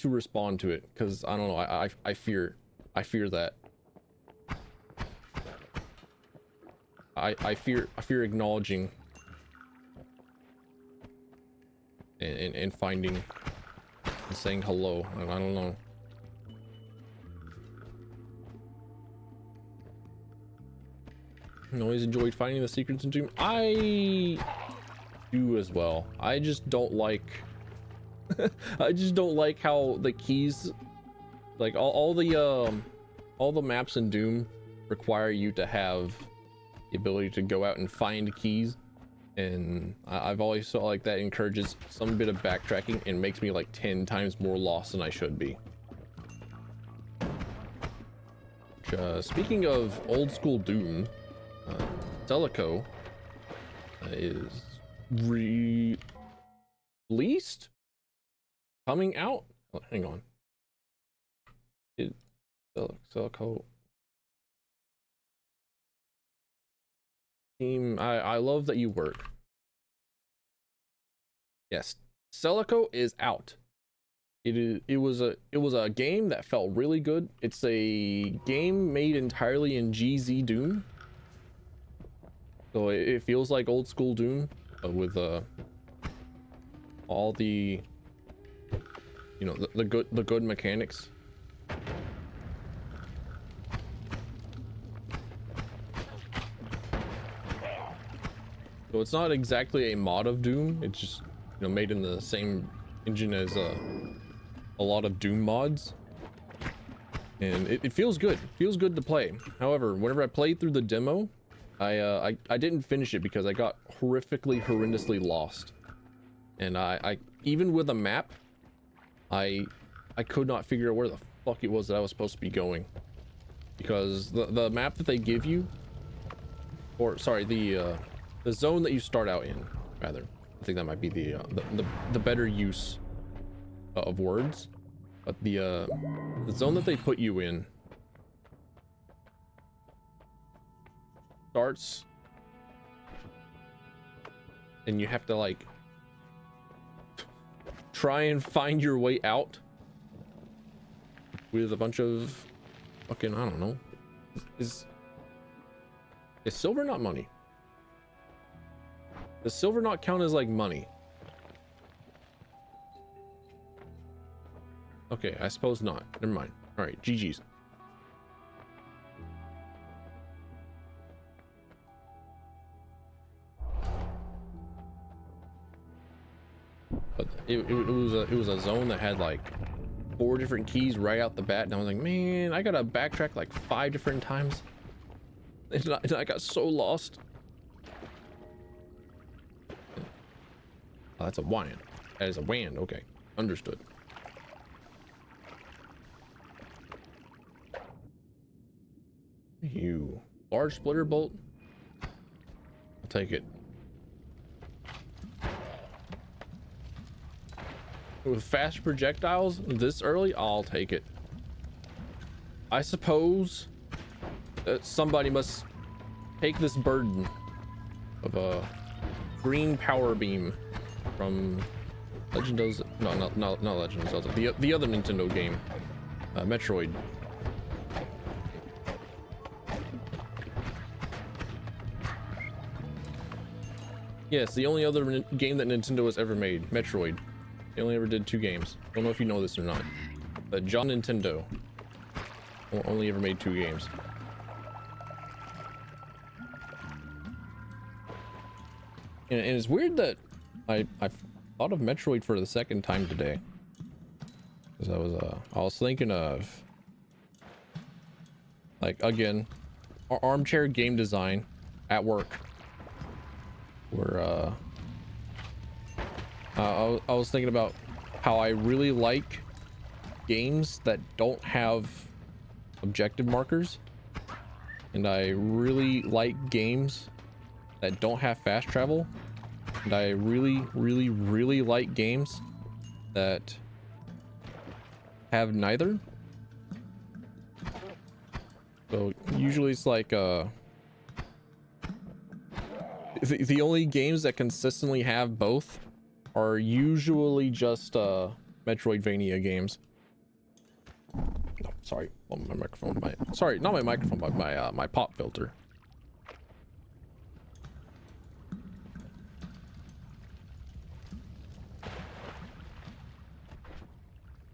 respond to it, because I don't know, I fear that I fear acknowledging and finding and saying hello. I don't know. I always enjoyed finding the secrets in Doom. I do as well. I just don't like I just don't like how the keys, like all the maps in Doom require you to have the ability to go out and find keys, and I've always felt like that encourages some bit of backtracking and makes me like 10 times more lost than I should be. Speaking of old school Doom, Celico is released, coming out. Oh, hang on. Celico team. I love that you work. Yes, Celico is out. It was a game that felt really good. It's a game made entirely in GZ Doom, so it feels like old school Doom, but with all the, you know, the good mechanics. So it's not exactly a mod of Doom. It's just, you know, made in the same engine as a lot of Doom mods, and it feels good. It feels good to play. However, whenever I played through the demo, I didn't finish it because I got horrendously lost, and I even with a map, I could not figure out where the fuck it was that I was supposed to be going, because the map that they give you, or sorry, the zone that you start out in, rather, I think that might be the better use of words, but the zone that they put you in starts, and you have to like try and find your way out with a bunch of fucking, I don't know, is silver not money? Does silver not count as like money? Okay, I suppose not. Never mind. All right, GG's. But it was a zone that had like 4 different keys right out the bat, and I was like, man, I gotta backtrack like 5 different times, and I got so lost. Oh, that's a wand. That is a wand. Okay, understood. You large splitter bolt. I'll take it. With fast projectiles this early, I'll take it. I suppose that somebody must take this burden of a green power beam from Legend of Zelda. No, not Legend of Zelda. The other Nintendo game, Metroid. Yes, the only other game that Nintendo has ever made, Metroid. They only ever did 2 games. I don't know if you know this or not, but John Nintendo only ever made 2 games. And it's weird that I thought of Metroid for the second time today, because I was thinking of, like, again, armchair game design at work, where I was thinking about how I really like games that don't have objective markers, and I really like games that don't have fast travel, and I really like games that have neither. So usually it's like the only games that consistently have both are usually just Metroidvania games. Oh, sorry, oh, my microphone. Sorry, not my microphone, but my pop filter.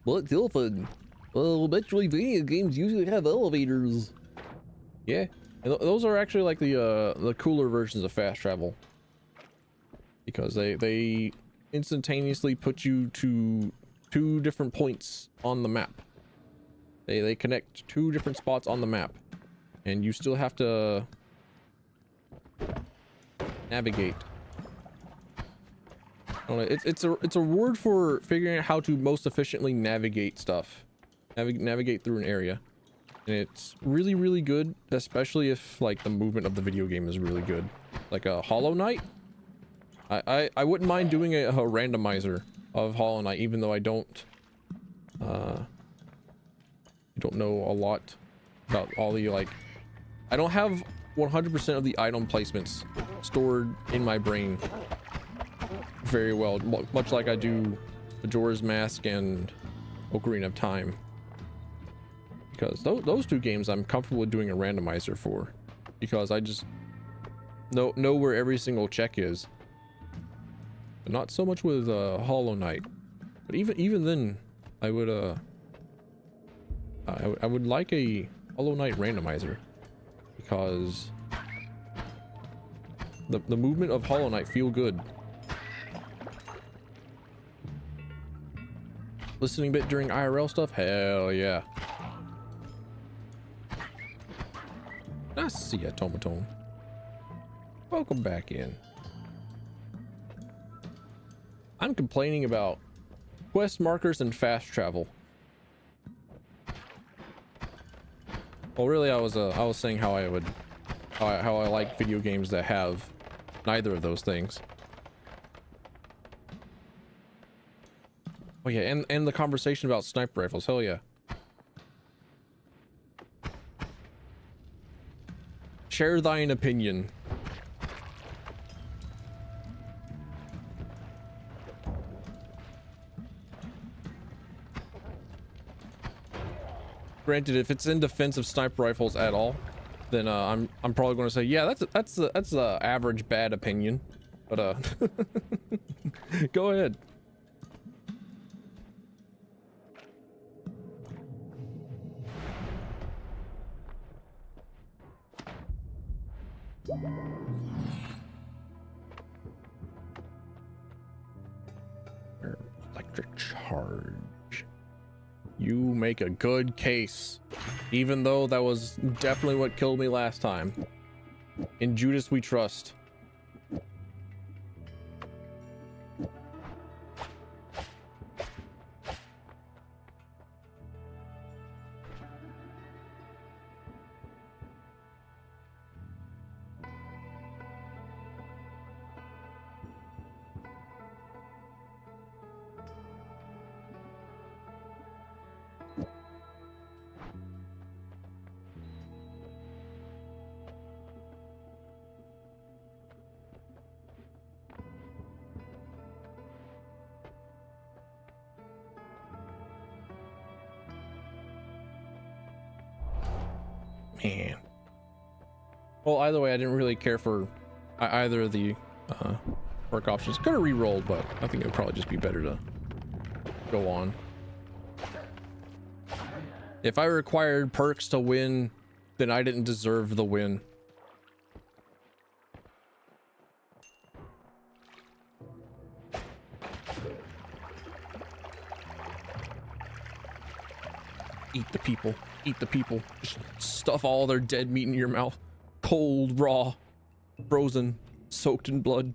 What's elephant? Well, Metroidvania games usually have elevators. Yeah, and those are actually like the cooler versions of fast travel, because they instantaneously put you to 2 different points on the map. They connect 2 different spots on the map, and you still have to navigate. I don't know, it's a word for figuring out how to most efficiently navigate stuff, navigate through an area, and it's really good, especially if like the movement of the video game is really good, like a Hollow Knight. I wouldn't mind doing a randomizer of Hollow Knight, even though I don't know a lot about all the, like, I don't have 100% of the item placements stored in my brain very well, much like I do Majora's Mask and Ocarina of Time, because those 2 games I'm comfortable with doing a randomizer for, because I just know where every single check is. But not so much with Hollow Knight, but even then I would like a Hollow Knight randomizer, because the movement of Hollow Knight feel good. Listening bit during IRL stuff? Hell yeah. I see ya, Tomatone. Welcome back in. I'm complaining about quest markers and fast travel. Well, really, I was saying how I like video games that have neither of those things. Oh yeah, and the conversation about sniper rifles. Hell yeah. Share thine opinion. Granted, if it's in defense of sniper rifles at all, then I'm probably going to say, yeah, that's the average bad opinion. But go ahead. Electric charge. You make a good case, even though that was definitely what killed me last time. In Judas we trust. Man. Well, either way, I didn't really care for either of the work options. Could have re-rolled, but I think it would probably just be better to go on. If I required perks to win, then I didn't deserve the win. Eat the people. Eat the people. Just stuff all their dead meat in your mouth. Cold, raw, frozen, soaked in blood.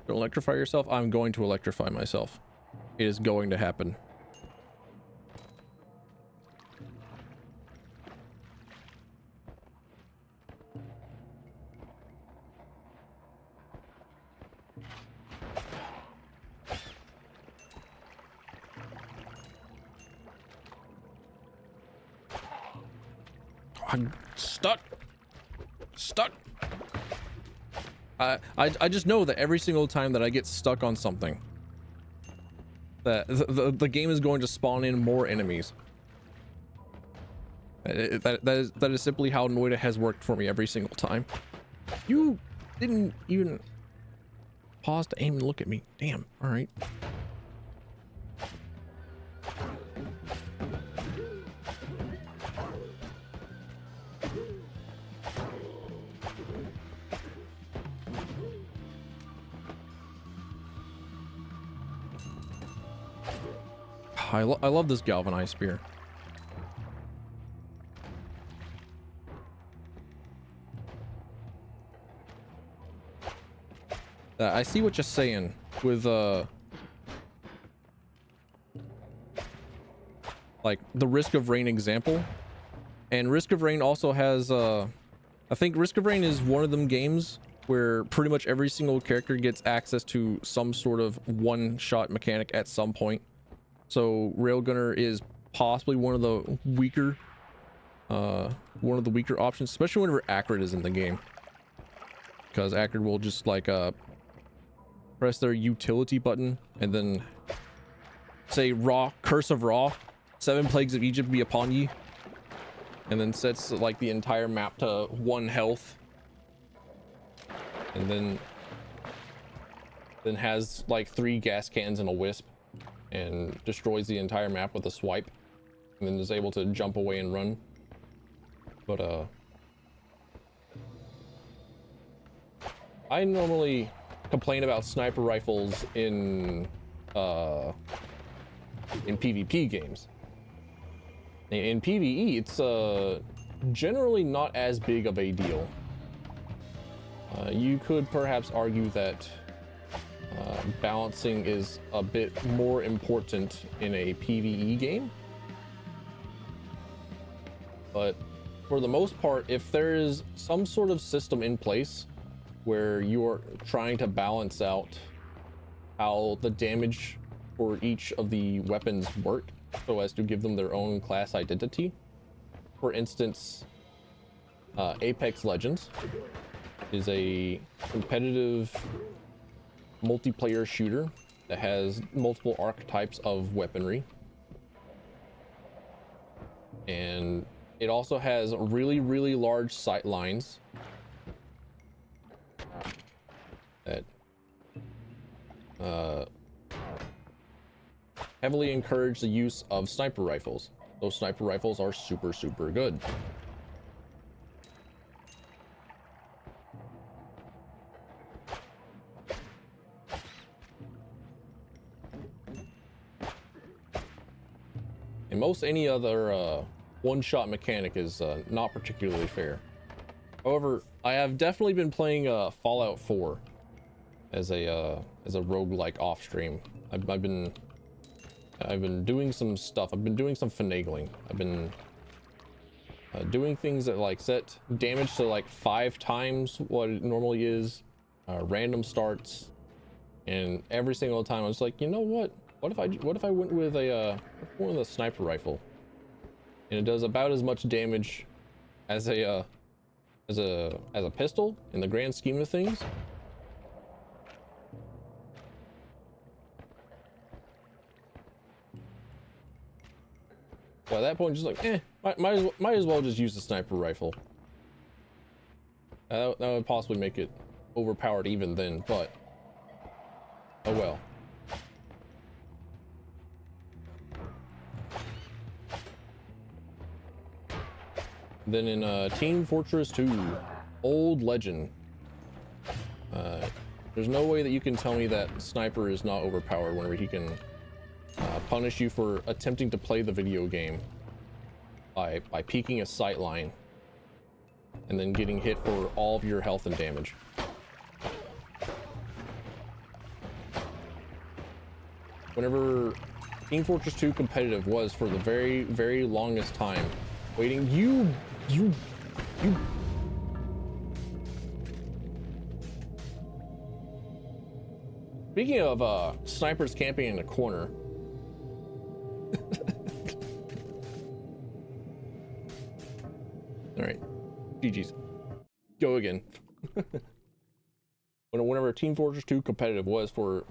Don't electrify yourself? I'm going to electrify myself. It is going to happen. I'm stuck. Stuck. I just know that every single time that I get stuck on something, that the game is going to spawn in more enemies. That is simply how Noita has worked for me every single time. You didn't even pause to aim and look at me. Damn. All right. I love this galvanized spear. I see what you're saying with like the Risk of Rain example, and Risk of Rain also has I think Risk of Rain is one of them games where pretty much every single character gets access to some sort of one-shot mechanic at some point. So Railgunner is possibly one of the weaker options, especially whenever Acrid is in the game, because Acrid will just like press their utility button and then say Ra, Curse of Ra, 7 plagues of Egypt be upon ye, and then sets like the entire map to 1 health, and then has like 3 gas cans and a wisp and destroys the entire map with a swipe, and then is able to jump away and run. But I normally complain about sniper rifles in PvP games. In PvE, it's generally not as big of a deal. You could perhaps argue that balancing is a bit more important in a PvE game, but for the most part, if there is some sort of system in place where you're trying to balance out how the damage for each of the weapons work so as to give them their own class identity. For instance, Apex Legends is a competitive multiplayer shooter that has multiple archetypes of weaponry, and it also has really large sight lines that heavily encourage the use of sniper rifles. Those sniper rifles are super good. And most any other one-shot mechanic is not particularly fair. However, I have definitely been playing Fallout 4 as a roguelike off stream. I've been doing some stuff. I've been doing some finagling. I've been doing things that like set damage to like 5 times what it normally is, random starts, and every single time I was like, you know what? What if I went with a sniper rifle, and it does about as much damage as a pistol in the grand scheme of things. So at that point, just like, might as well just use the sniper rifle. That would possibly make it overpowered even then, but oh well. Then in Team Fortress 2, Old Legend, there's no way that you can tell me that Sniper is not overpowered whenever he can punish you for attempting to play the video game by peeking a sight line and then getting hit for all of your health and damage. Whenever Team Fortress 2 competitive was for the very longest time, waiting, you speaking of snipers camping in a corner, all GG's. Go again. Whenever Team Fortress 2 competitive was for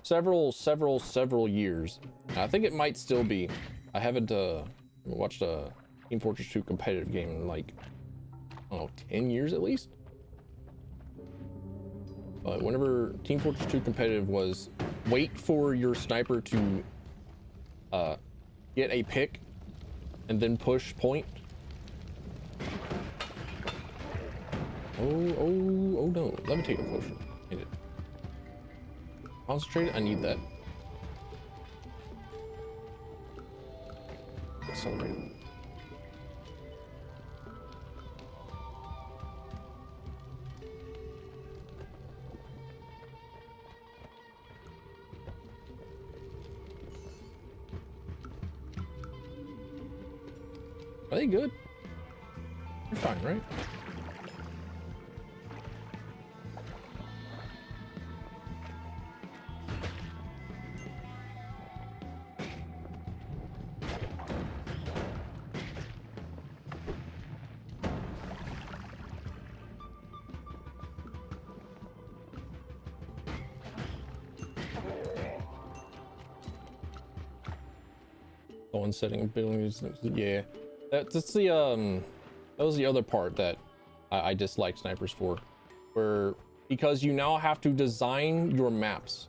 several years. I think it might still be. I haven't watched a Team Fortress 2 competitive game in like, I don't know, 10 years at least. But whenever Team Fortress 2 competitive was, wait for your sniper to get a pick and then push point. Oh no, levitator potion. Need it. Concentrated, I need that. Accelerate. Are they good? You're fine, right? Someone setting buildings. Yeah, that's the that was the other part that I dislike snipers for, where because you now have to design your maps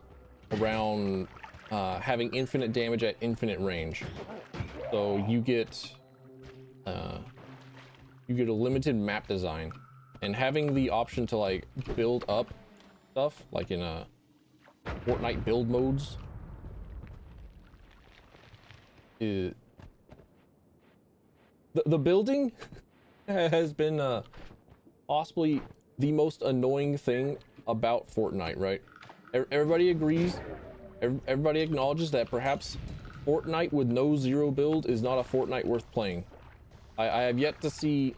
around having infinite damage at infinite range, so you get a limited map design, and having the option to like build up stuff like in a Fortnite build modes. The building has been possibly the most annoying thing about Fortnite, right? Everybody agrees, everybody acknowledges that perhaps Fortnite with no zero build is not a Fortnite worth playing. I have yet to see,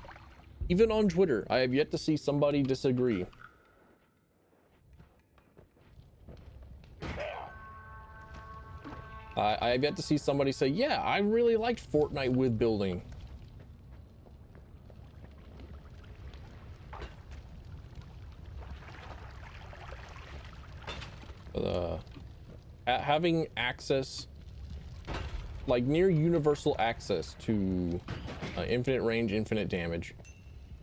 even on Twitter, I have yet to see somebody disagree. I have yet to see somebody say, yeah, I really liked Fortnite with building. Having access, like near universal access to infinite range, infinite damage,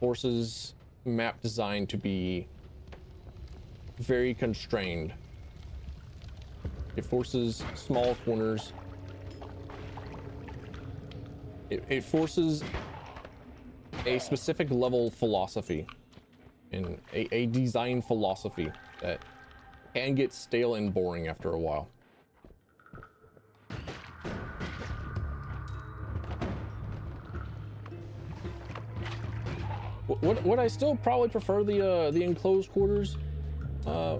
forces map design to be very constrained. It forces small corners. It forces a specific level philosophy and a design philosophy that can get stale and boring after a while. Would I still probably prefer the enclosed quarters?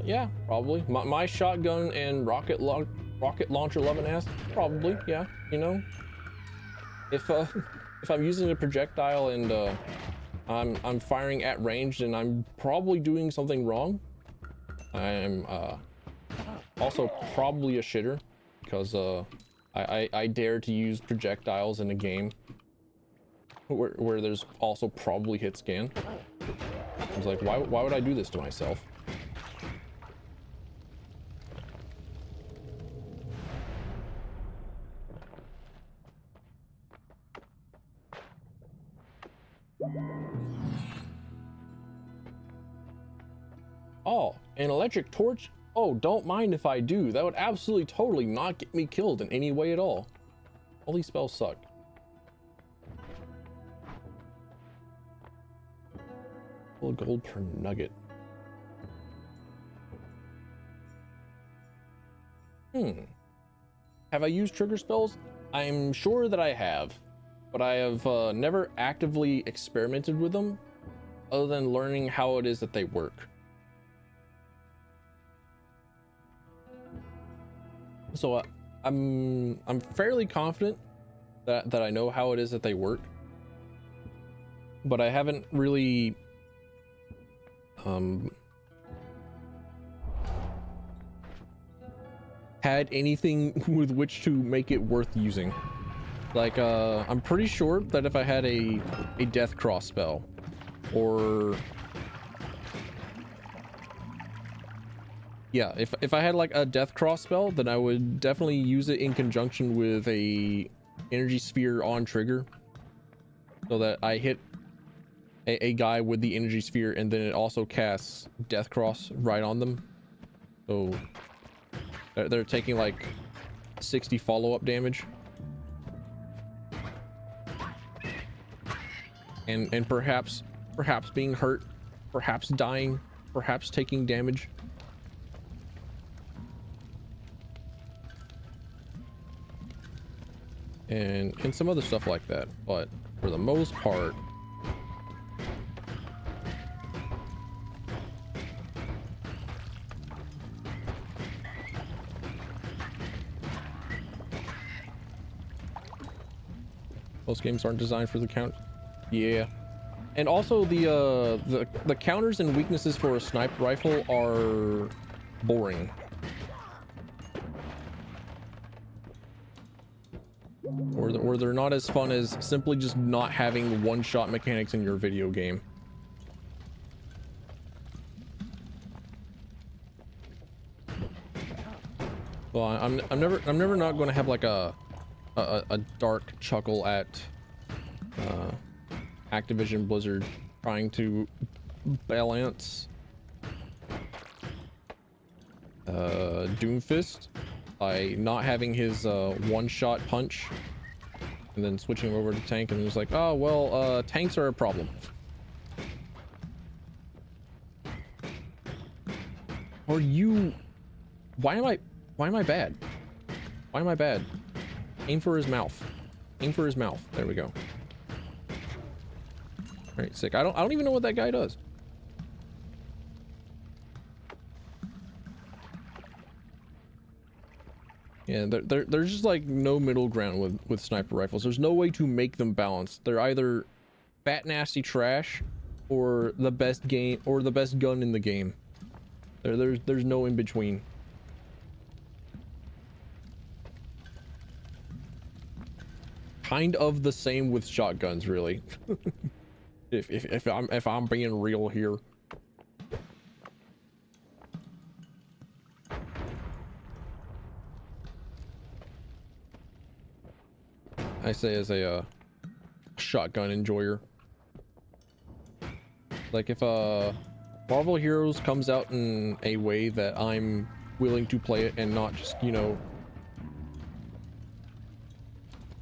Yeah, probably. My shotgun and rocket launcher 11S, probably. Yeah, you know, if I'm using a projectile and I'm firing at range, then I'm probably doing something wrong. I'm also probably a shitter because I dare to use projectiles in a game where there's also probably hit scan. I was like, why would I do this to myself? Oh, an electric torch? Oh, don't mind if I do. That would absolutely totally not get me killed in any way at all. All these spells suck. Full gold per nugget. Have I used trigger spells? I'm sure that I have, but I have never actively experimented with them other than learning how it is that they work. So I'm fairly confident that I know how it is that they work, but I haven't really had anything with which to make it worth using. Like I'm pretty sure that if I had a death cross spell or yeah, if I had like a death cross spell, then I would definitely use it in conjunction with a energy sphere on trigger, so that I hit a guy with the energy sphere and then it also casts death cross right on them, so they're taking like 60 follow-up damage. And perhaps being hurt, perhaps dying, perhaps taking damage. And some other stuff like that, but for the most part, most games aren't designed for the count. Yeah. And also the counters and weaknesses for a sniper rifle are boring. Or they're not as fun as simply just not having one-shot mechanics in your video game. Well, I'm never not going to have like a dark chuckle at Activision Blizzard trying to balance Doomfist by not having his one-shot punch and then switching over to tank, and it's like, oh well, tanks are a problem. Or you, why am I bad? Why am I bad? Aim for his mouth. Aim for his mouth. There we go. All right, sick. I don't even know what that guy does. Yeah, there's just like no middle ground with sniper rifles. There's no way to make them balanced. They're either fat nasty trash or the best game or the best gun in the game. There's no in between. Kind of the same with shotguns, really. if I'm being real here. I say as a shotgun enjoyer. Like if Marvel Heroes comes out in a way that I'm willing to play it and not just, you know,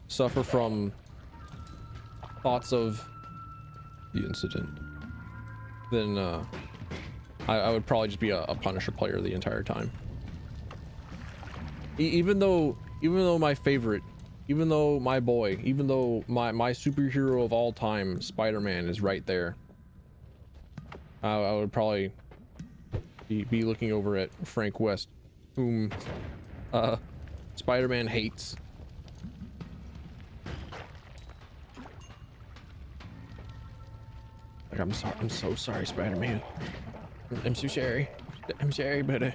suffer from thoughts of the incident, then I would probably just be a Punisher player the entire time. Even though my favorite, even though my boy, even though my superhero of all time, Spider-Man, is right there, I would probably be looking over at Frank West, whom Spider-Man hates. Like, I'm so sorry, Spider-Man. I'm so sorry. I'm sorry, but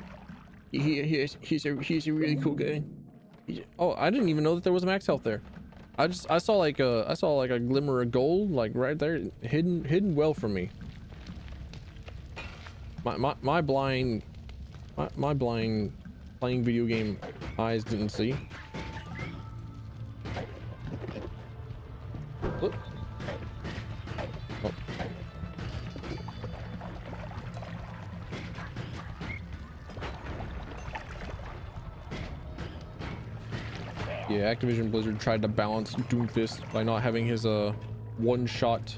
he's a really cool guy. Oh, I didn't even know that there was max health there. I saw like a glimmer of gold, like right there, hidden well from me. My blind playing video game eyes didn't see. Look. Oh. Yeah, Activision Blizzard tried to balance Doomfist by not having his one-shot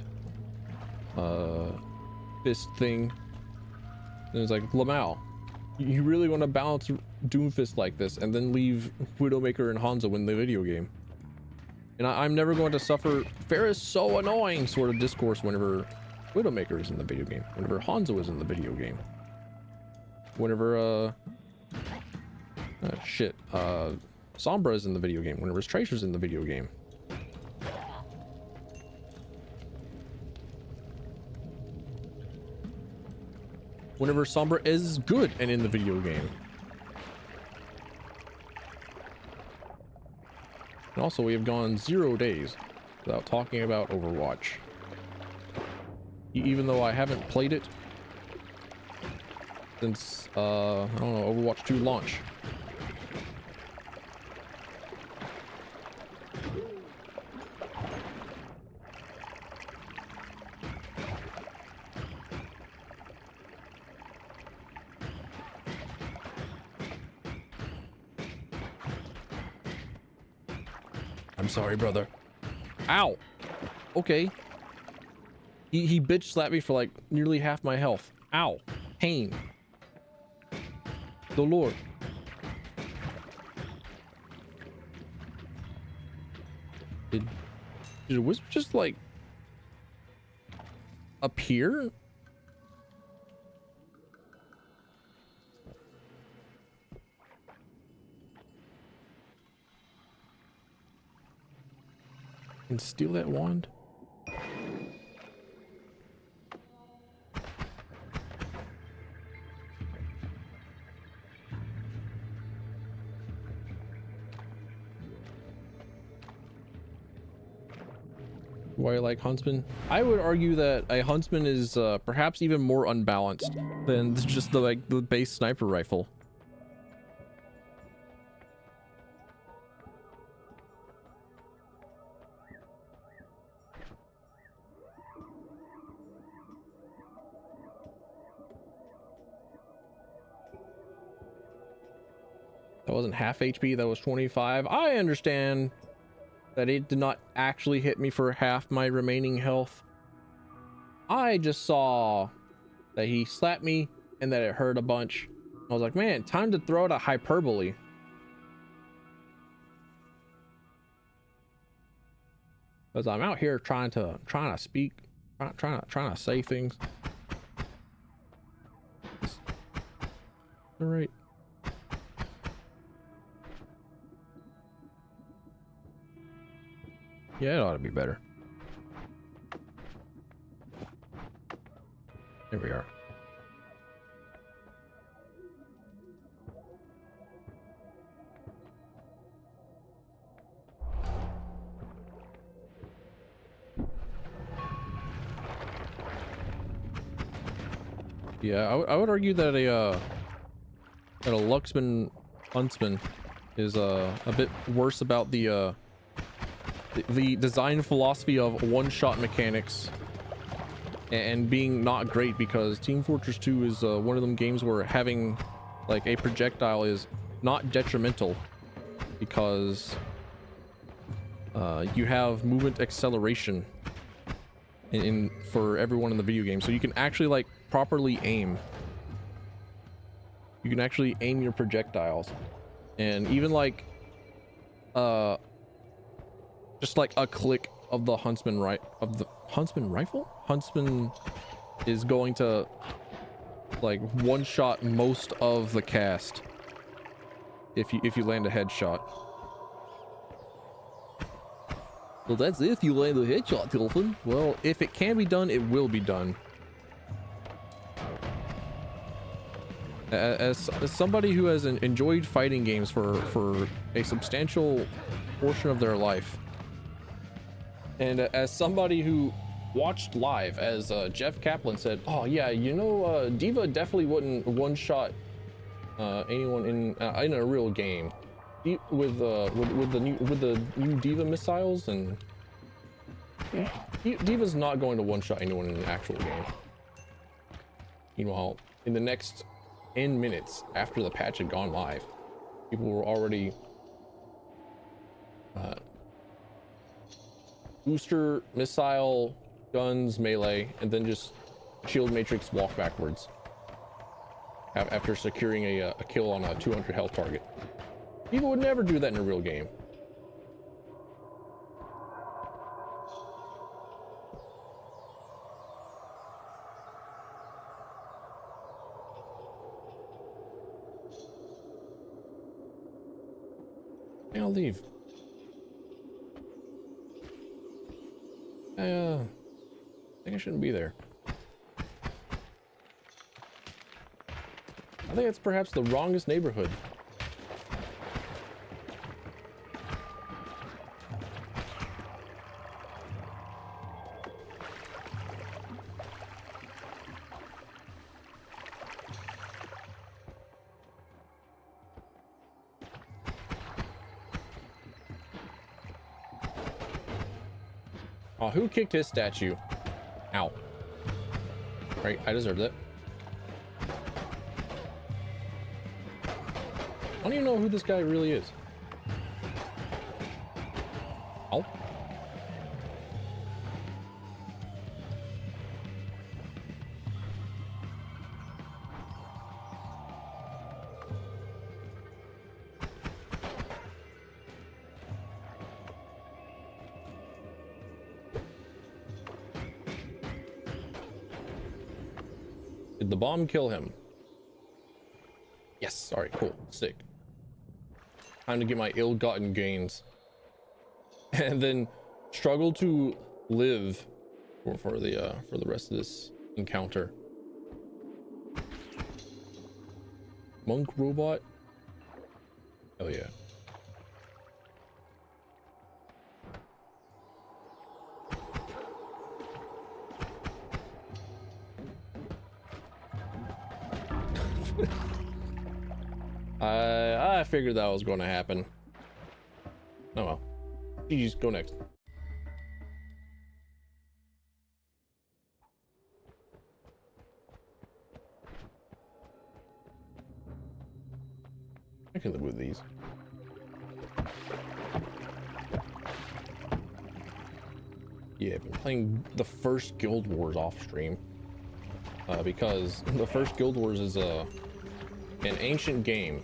fist thing. And it's like, Lamau, you really want to balance Doomfist like this and then leave Widowmaker and Hanzo in the video game? And I'm never going to suffer "Fair is so annoying" sort of discourse whenever Widowmaker is in the video game, whenever Hanzo is in the video game, whenever Sombra is in the video game, whenever Tracer's in the video game. Whenever Sombra is good and in the video game. And also, we have gone 0 days without talking about Overwatch. even though I haven't played it since I don't know, Overwatch 2 launch. I'm sorry, brother. Ow. Okay. He bitch slapped me for like nearly half my health. Ow. Pain. The Lord. Did a wizard just like appear? And steal that wand? Why I like huntsman? I would argue that a huntsman is perhaps even more unbalanced than just the base sniper rifle. That wasn't half HP, that was 25. I understand that it did not actually hit me for half my remaining health. I just saw that he slapped me and that it hurt a bunch. I was like, man, time to throw out a hyperbole. Because I'm out here trying to speak, trying to say things. All right. Yeah, it ought to be better. There we are. Yeah, I would argue that a Luxman Huntsman is a bit worse about the design philosophy of one-shot mechanics and being not great, because Team Fortress 2 is one of them games where having like a projectile is not detrimental, because you have movement acceleration for everyone in the video game, so you can actually like properly aim. You can actually aim your projectiles, and even like just like a click of the huntsman rifle. Huntsman is going to like one shot most of the cast if you land a headshot. Well, that's if you land a headshot, Tilfin. Well, if it can be done, it will be done. As somebody who has enjoyed fighting games for a substantial portion of their life, and as somebody who watched live, as Jeff Kaplan said, oh yeah, you know, Diva definitely wouldn't one-shot anyone in a real game with the new Diva missiles, and Diva's not going to one-shot anyone in an actual game. Meanwhile, in the next 10 minutes after the patch had gone live, people were already booster, missile, guns, melee, and then just shield matrix walk backwards after securing a kill on a 200 health target. People would never do that in a real game. I'll leave. I think I shouldn't be there. I think it's perhaps the wrongest neighborhood. Oh, who kicked his statue? Ow. Right, I deserved it. I don't even know who this guy really is. Oh. Did the bomb kill him? Yes. All right, cool. Sick. Time to get my ill-gotten gains. And then struggle to live for the rest of this encounter. Monk robot? Hell yeah. I figured that was going to happen. Oh well. GG's, go next. I can live with these. Yeah, I've been playing the first Guild Wars off stream. Because the first Guild Wars is an ancient game.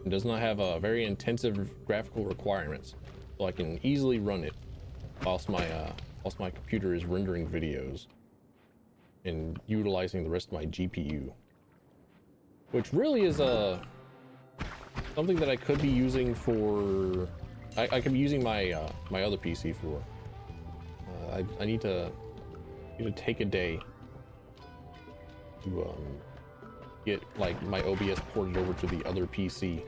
It does not have a very intensive graphical requirements, so I can easily run it whilst my computer is rendering videos and utilizing the rest of my GPU, which really is something that I could be using for. I could be using my my other PC for. I need to take a day to get like my OBS ported over to the other PC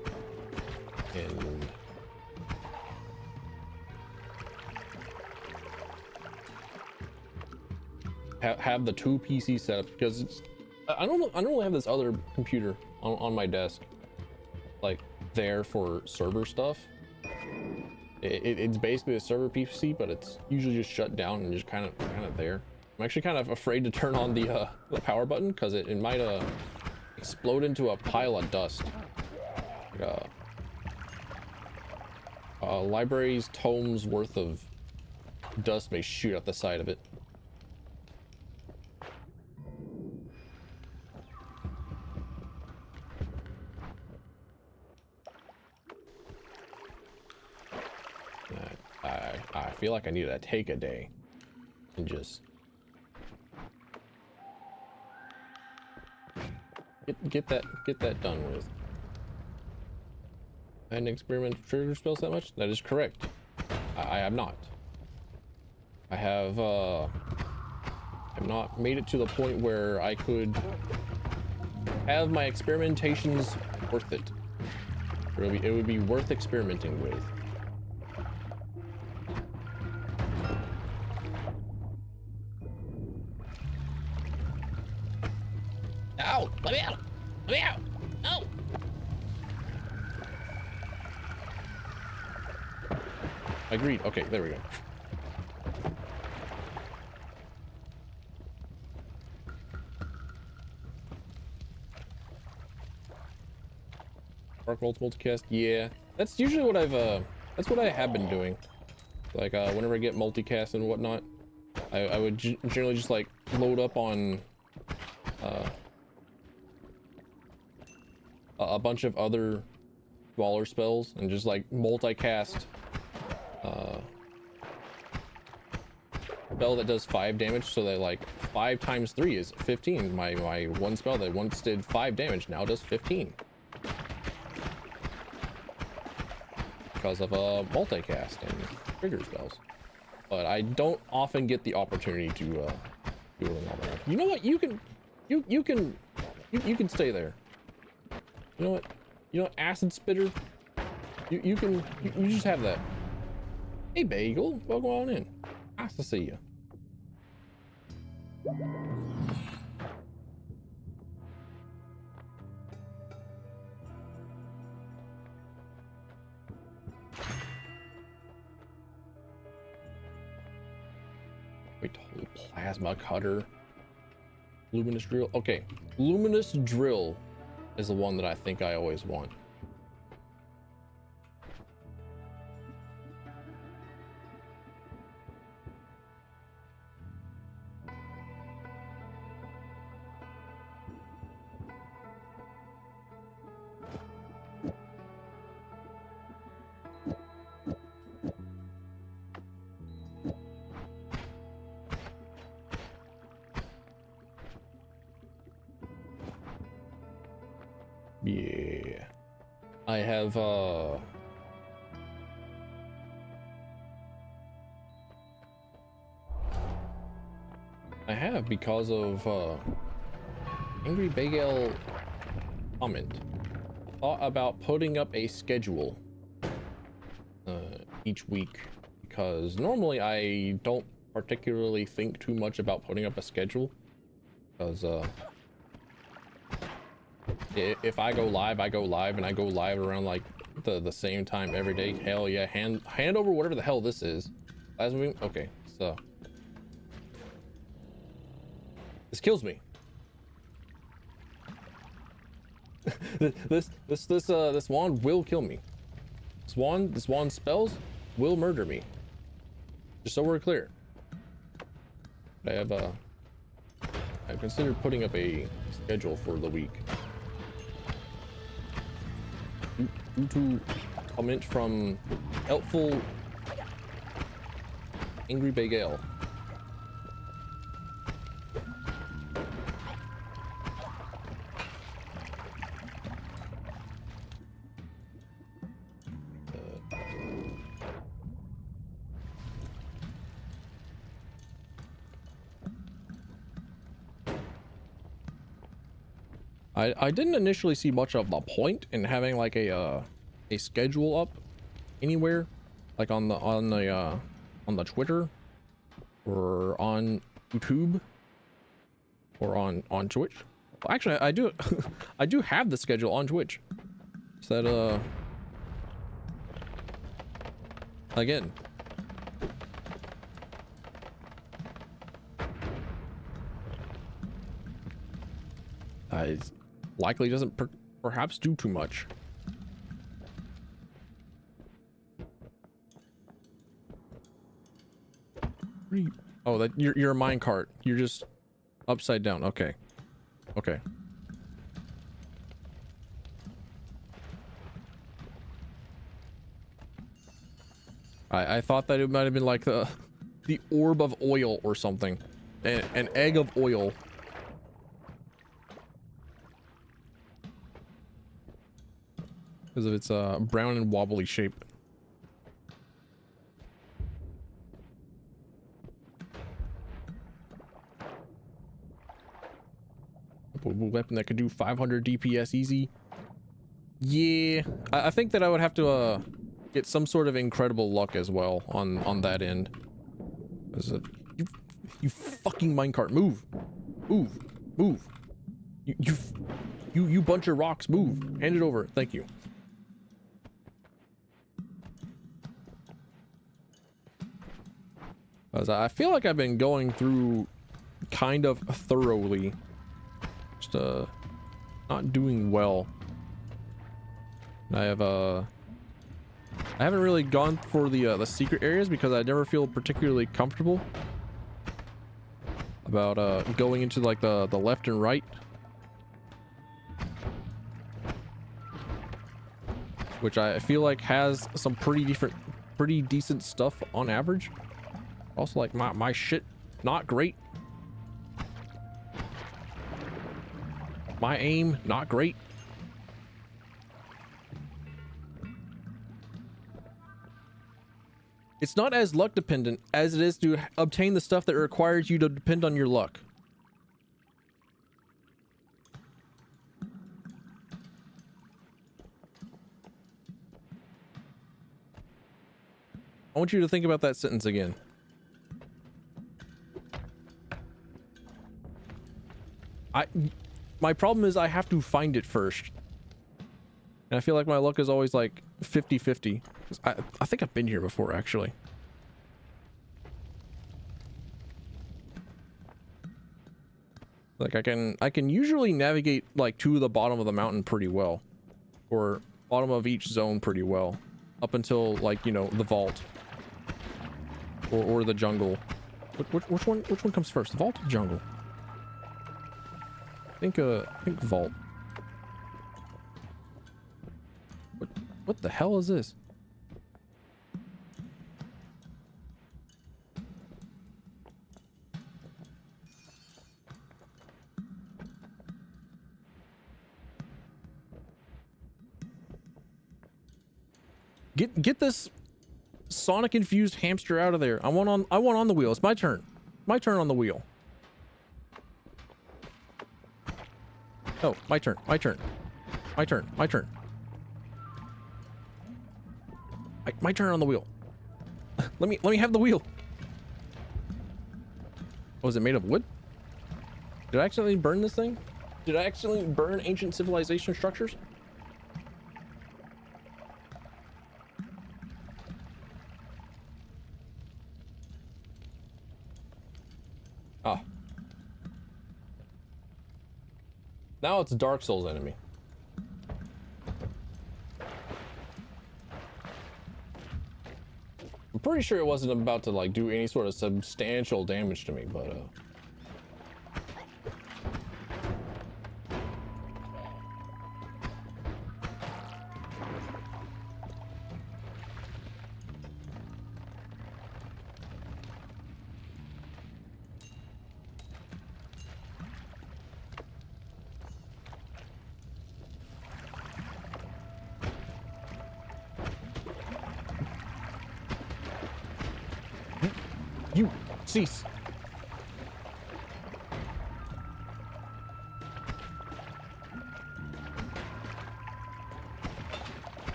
and have the two PC setup, because it's, I don't really have this other computer on my desk like there for server stuff. It's basically a server PC, but it's usually just shut down and just kind of there. I'm actually kind of afraid to turn on the power button because it might explode into a pile of dust. Like a library's tomes worth of dust may shoot out the side of it. I feel like I need to take a day and just get that done with. I hadn't experimented with trigger spells that much. That is correct. I have not. I have not made it to the point where I could have my experimentations worth it. It would be worth experimenting with. Ow! Let me out! Let me out! No! Agreed. Okay, there we go. Dark Vault multicast. Yeah, that's usually what that's what I have been doing. Like whenever I get multicast and whatnot, I would generally just like load up on a bunch of other smaller spells and just like multicast spell that does 5 damage, so that like 5 times 3 is 15. My one spell that once did 5 damage now does 15 because of a multicast and trigger spells. But I don't often get the opportunity to do it all that. You know what? You can stay there. You know what? You know, acid spitter. You just have that. Hey, Bagel, welcome on in. Nice to see you. Wait, plasma cutter. Luminous drill. Okay, luminous drill is the one that I think I always want. Yeah, I have because of Angry Bagel comment, thought about putting up a schedule each week, because normally I don't particularly think too much about putting up a schedule, because if I go live, I go live, and I go live around like the same time every day. Hell yeah, hand over whatever the hell this is. Okay, so this kills me. this wand will kill me. This wand spells will murder me. Just so we're clear. But I've considered putting up a schedule for the week. Due to comment from helpful Angry Bagel. I didn't initially see much of the point in having like a schedule up anywhere, like on the Twitter or on YouTube or on Twitch. Well, actually, I do I do have the schedule on Twitch. So that again. It likely doesn't perhaps do too much. Oh, that you're a minecart. You're just upside down. Okay. Okay. I thought that it might have been like the orb of oil or something. An egg of oil. Because of its brown and wobbly shape. A weapon that could do 500 DPS easy. Yeah, I think that I would have to get some sort of incredible luck as well on that end. You fucking minecart, move, move, move. You bunch of rocks, move. Hand it over. Thank you. As I feel like I've been going through kind of thoroughly, just not doing well. I haven't really gone for the secret areas because I never feel particularly comfortable about going into like the left and right, which I feel like has some pretty decent stuff on average. Also, like my shit, not great. My aim, not great. It's not as luck dependent as it is to obtain the stuff that requires you to depend on your luck. I want you to think about that sentence again. My problem is I have to find it first. And I feel like my luck is always like 50-50. I think I've been here before, actually. Like I can usually navigate like to the bottom of the mountain pretty well, or bottom of each zone pretty well, up until like, you know, the vault or the jungle. Which one comes first, the vault or the jungle? I think vault. What the hell is this? Get this Sonic infused hamster out of there. I want on the wheel. It's my turn. My turn on the wheel. Oh, my turn. My turn. My turn. My turn. My turn on the wheel. Let me have the wheel. Oh, is it made of wood? Did I accidentally burn this thing? Did I accidentally burn ancient civilization structures? Ah. Now it's a Dark Souls enemy. I'm pretty sure it wasn't about to like do any sort of substantial damage to me, but you cease.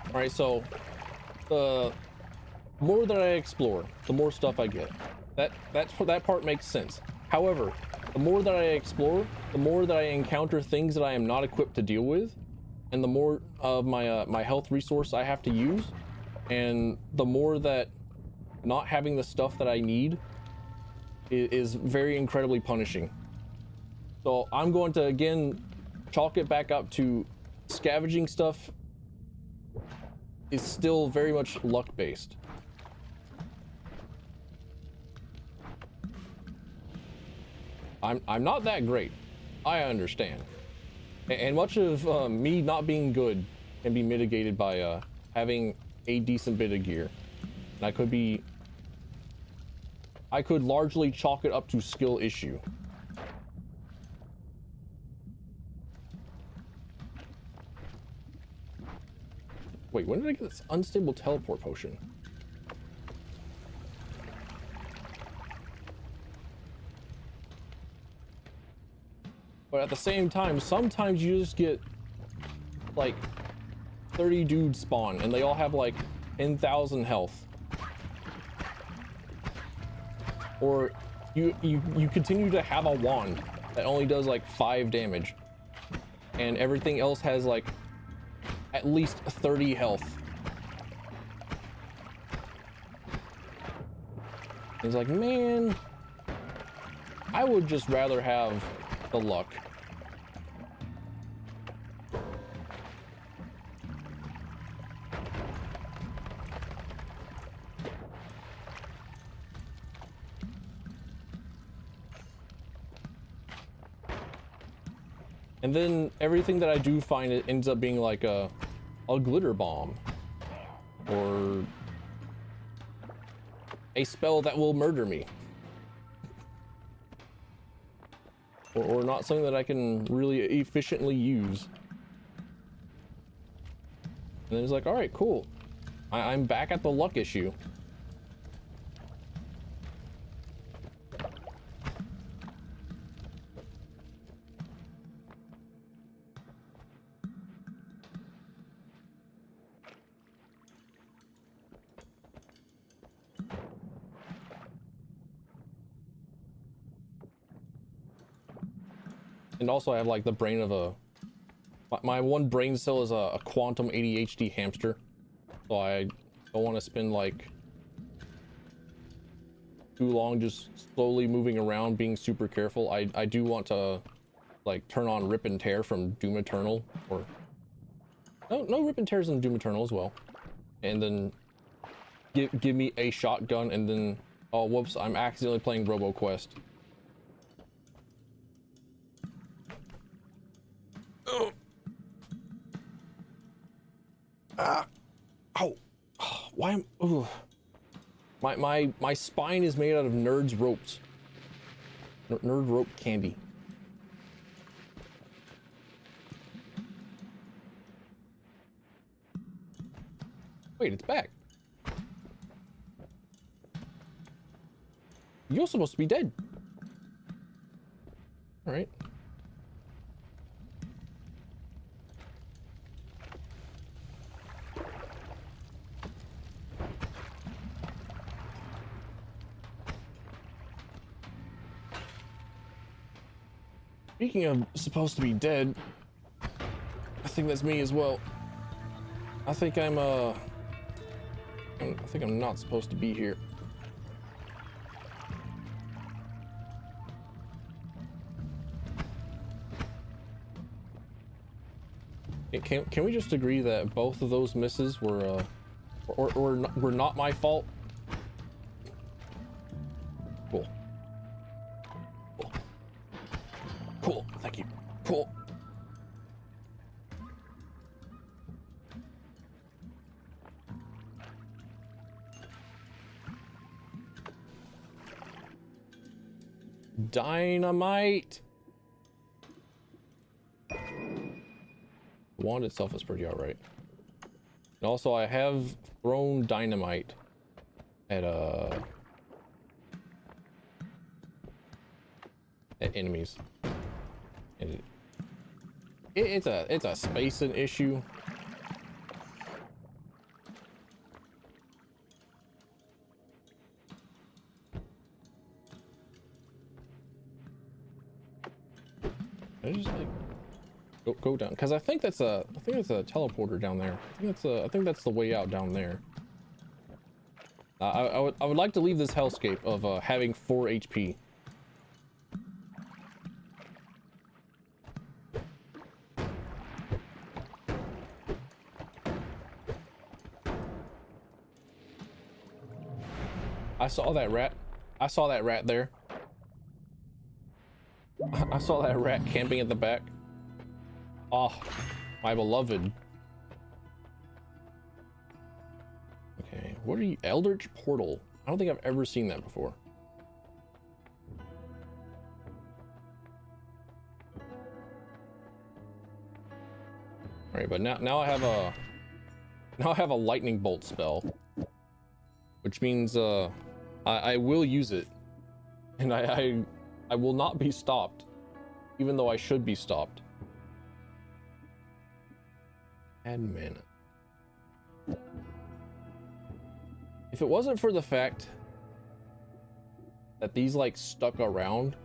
All right, so the more that I explore, the more stuff I get. That part makes sense. However, the more that I explore, the more that I encounter things that I am not equipped to deal with, and the more of my my health resource I have to use, and the more that not having the stuff that I need is very incredibly punishing. So I'm going to again chalk it back up to scavenging stuff is still very much luck based. I'm not that great, I understand. And much of me not being good can be mitigated by having a decent bit of gear. And I could largely chalk it up to skill issue. Wait, when did I get this unstable teleport potion? But at the same time, sometimes you just get like 30 dudes spawn and they all have like 10,000 health. Or you continue to have a wand that only does like 5 damage and everything else has like at least 30 health. It's like, man, I would just rather have the luck. And then everything that I do find, it ends up being like a glitter bomb or a spell that will murder me, or not something that I can really efficiently use. And then it's like, all right, cool, I'm back at the luck issue. And also I have like the brain of my one brain cell is a quantum ADHD hamster. So I don't want to spend like too long just slowly moving around, being super careful. I do want to like turn on rip and tear from Doom Eternal, or no rip and tears in Doom Eternal as well, and then give me a shotgun, and then oh whoops, I'm accidentally playing RoboQuest. Oh. Ah. Oh. Why am ooh. My spine is made out of nerds ropes. Nerd rope candy. Wait, it's back. You're supposed to be dead. All right. Speaking of supposed to be dead, I think that's me as well. I think I'm not supposed to be here. Can we just agree that both of those misses were were not my fault? Cool. Cool. Cool. Thank you. Cool. Dynamite. The wand itself is pretty alright. And also, I have thrown dynamite at enemies. And it's a spacing issue. I just like go down, because I think that's a teleporter down there. I think that's the way out down there. I would like to leave this hellscape of having 4 HP. I saw that rat. I saw that rat there. I saw that rat camping at the back. Oh, my beloved. Okay, what are you? Eldritch Portal. I don't think I've ever seen that before. All right, but now I have a lightning bolt spell, which means I will use it, and I will not be stopped, even though I should be stopped. Add mana. If it wasn't for the fact that these like stuck around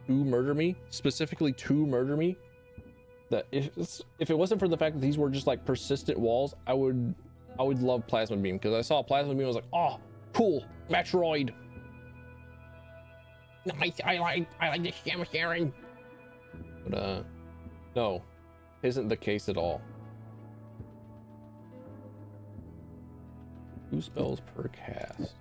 to murder me, specifically to murder me, that if it wasn't for the fact that these were just like persistent walls, I would love Plasma Beam, because I saw Plasma Beam, I was like, oh, cool, Metroid. Nice, I like the Sharon. But no, isn't the case at all. 2 spells per cast.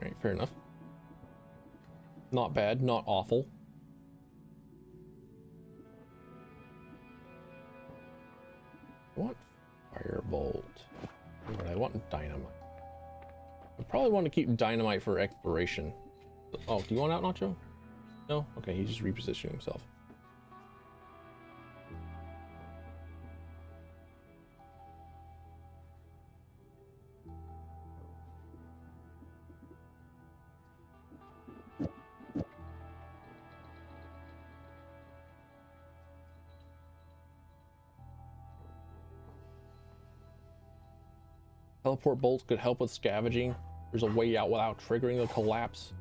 Alright, fair enough. Not bad, not awful. I want Firebolt, but I want Dynamite. I probably want to keep Dynamite for exploration. Oh, do you want out, Nacho? No? Okay, he's just repositioning himself. Teleport bolts could help with scavenging. There's a way out without triggering the collapse.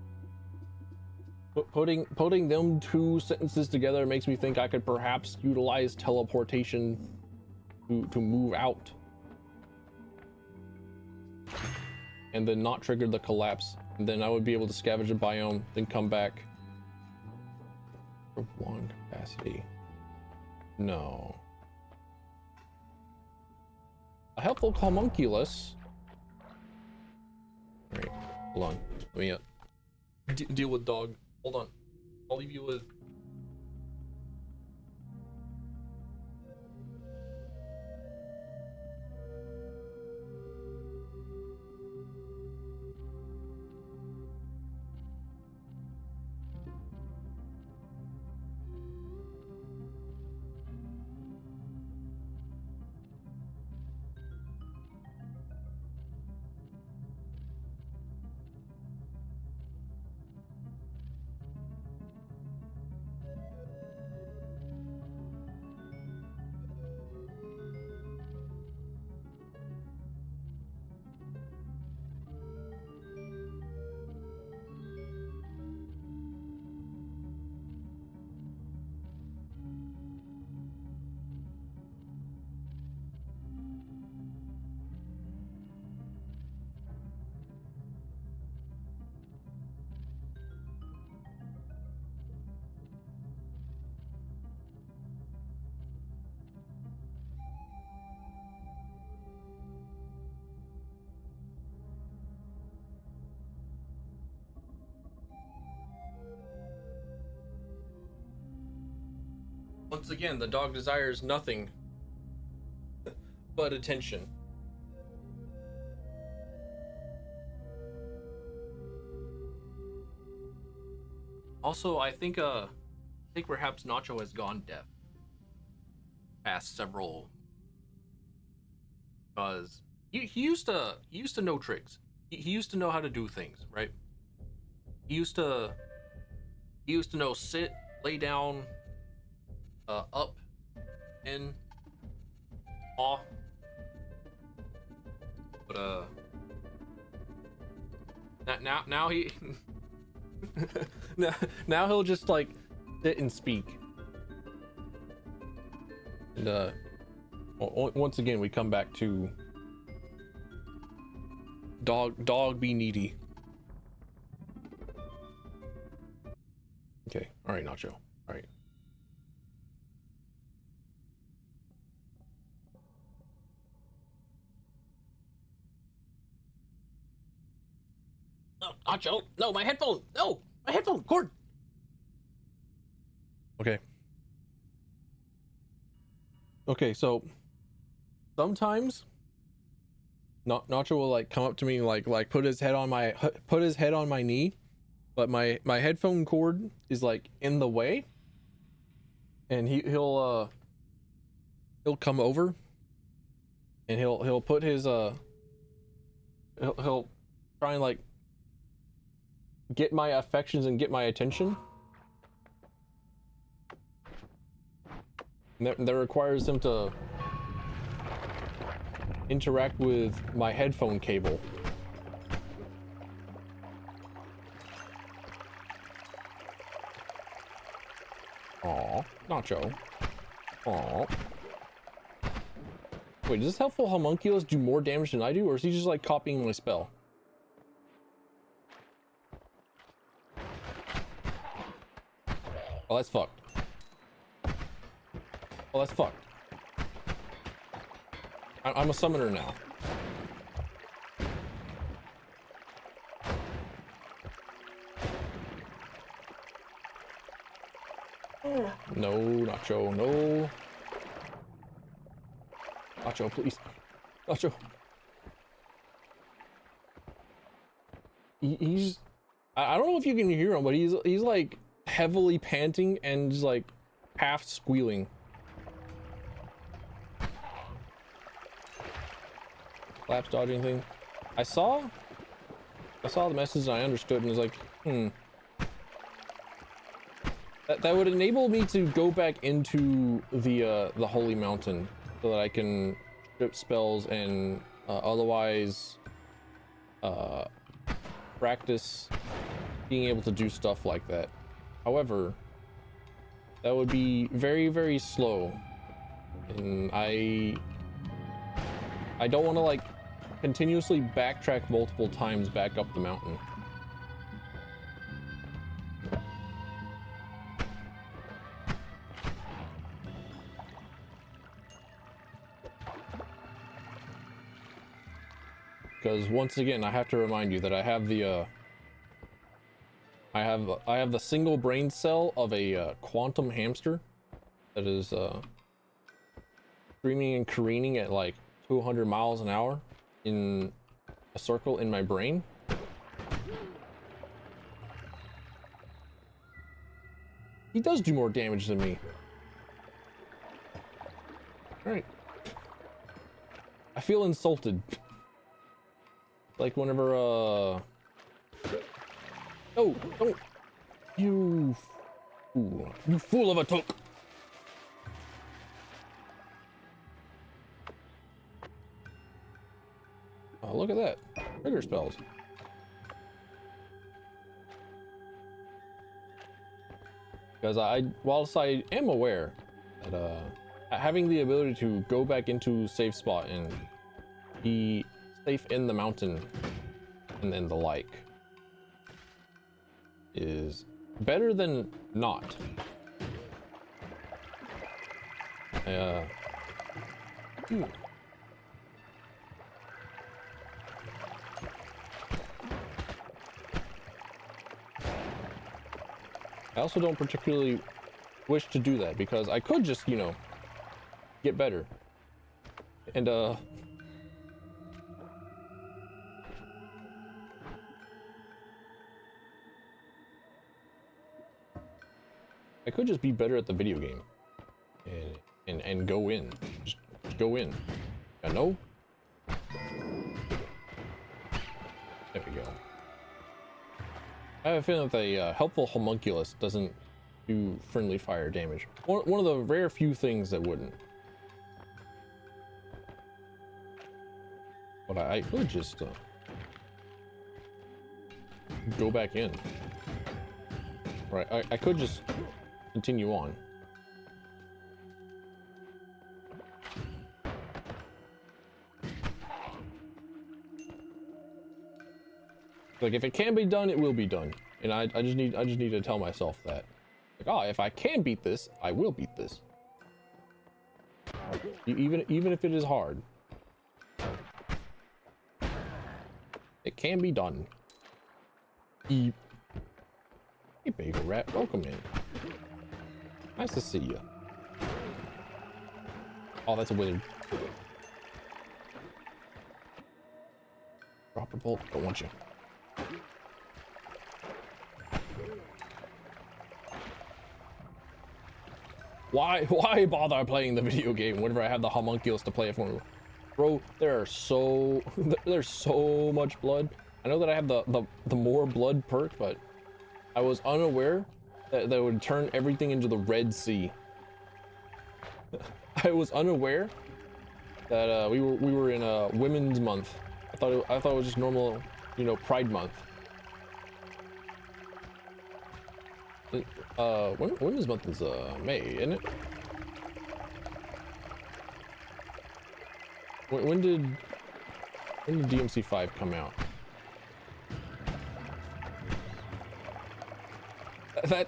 Putting them two sentences together makes me think I could perhaps utilize teleportation to move out. And then not trigger the collapse. And then I would be able to scavenge a biome, then come back. For one capacity. No. A helpful homunculus. Alright, hold on. Let me deal with dog. Hold on. I'll leave you with. Once again, the dog desires nothing but attention. Also, I think perhaps Nacho has gone deaf past several, because he used to know tricks. He used to know how to do things, right? He used to know sit, lay down, up, in, off. But now he now he'll just like sit and speak. And once again we come back to dog be needy. Okay, all right, Nacho, all right. No, Nacho, no, my headphone, no, my headphone cord. Okay, so sometimes Nacho will like come up to me and like put his head on my knee, but my headphone cord is like in the way, and he'll come over and he'll put his he'll try and like get my affections and get my attention. And that requires him to interact with my headphone cable. Aw, Nacho. Aw. Wait, does this helpful homunculus do more damage than I do, or is he just like copying my spell? Oh, that's fucked. Oh, that's fucked. I'm a summoner now. No, Nacho, no. Nacho, please. Nacho. He's... I don't know if you can hear him, but he's like heavily panting and just like half squealing. Collapse dodging thing. I saw the message and I understood and was like, That would enable me to go back into the holy mountain so that I can strip spells and Otherwise, practice being able to do stuff like that. However, that would be very, very slow, and I don't want to like continuously backtrack multiple times back up the mountain. Because once again, I have to remind you that I have the I have the single brain cell of a quantum hamster that is screaming and careening at like 200 miles an hour in a circle in my brain. He does do more damage than me. All right. I feel insulted. Like whenever no, don't, you fool, you fool of a took. Oh, look at that, trigger spells. Because whilst I am aware that having the ability to go back into safe spot and be safe in the mountain and then the like is better than not. I also don't particularly wish to do that because I could just, you know, get better and I could just be better at the video game and go in. Just go in. I know. There we go. I have a feeling that a helpful homunculus doesn't do friendly fire damage. One of the rare few things that wouldn't. But I could just go back in. Right, I could just continue on. Like if it can be done, it will be done, and I just need to tell myself that. Like, oh, if I can beat this, I will beat this. Even if it is hard, it can be done. Hey, bagel rat, welcome in. Nice to see you. Oh, that's a wizard. Drop a bolt. Don't want you. Why bother playing the video game whenever I have the homunculus to play it for me? Bro, there's so much blood. I know that I have the more blood perk, but I was unaware that would turn everything into the Red Sea. I was unaware that we were in a women's month. I thought it was just normal, you know, Pride Month. Women's month is May, isn't it? When did DMC5 come out?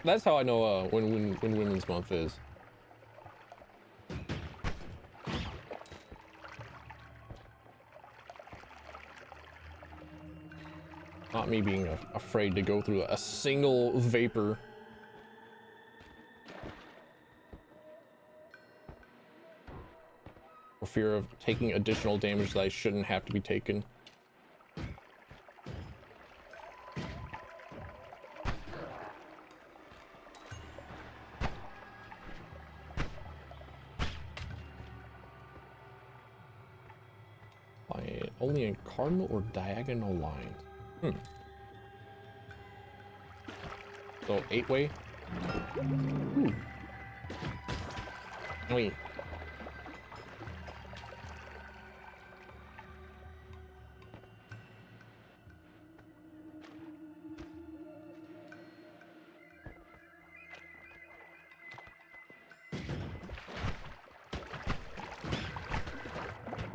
That's how I know when Women's Month is. Not me being afraid to go through a single vapor. For fear of taking additional damage that I shouldn't have to be taken. Only in cardinal or diagonal lines. So 8-way. Ooh. Wait.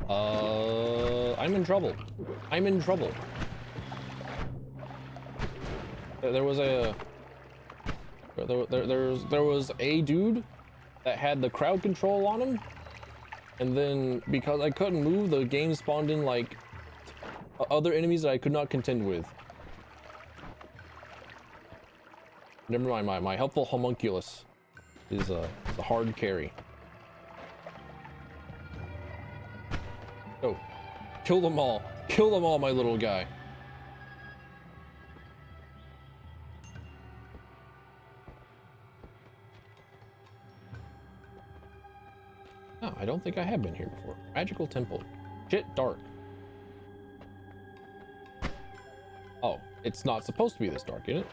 I'm in trouble. I'm in trouble. There was a dude that had the crowd control on him, and then because I couldn't move, the game spawned in like other enemies that I could not contend with. Never mind, my helpful homunculus is a hard carry. Oh, kill them all. Kill them all, my little guy. Oh, I don't think I have been here before. Magical temple. Shit, dark. Oh, it's not supposed to be this dark, is it?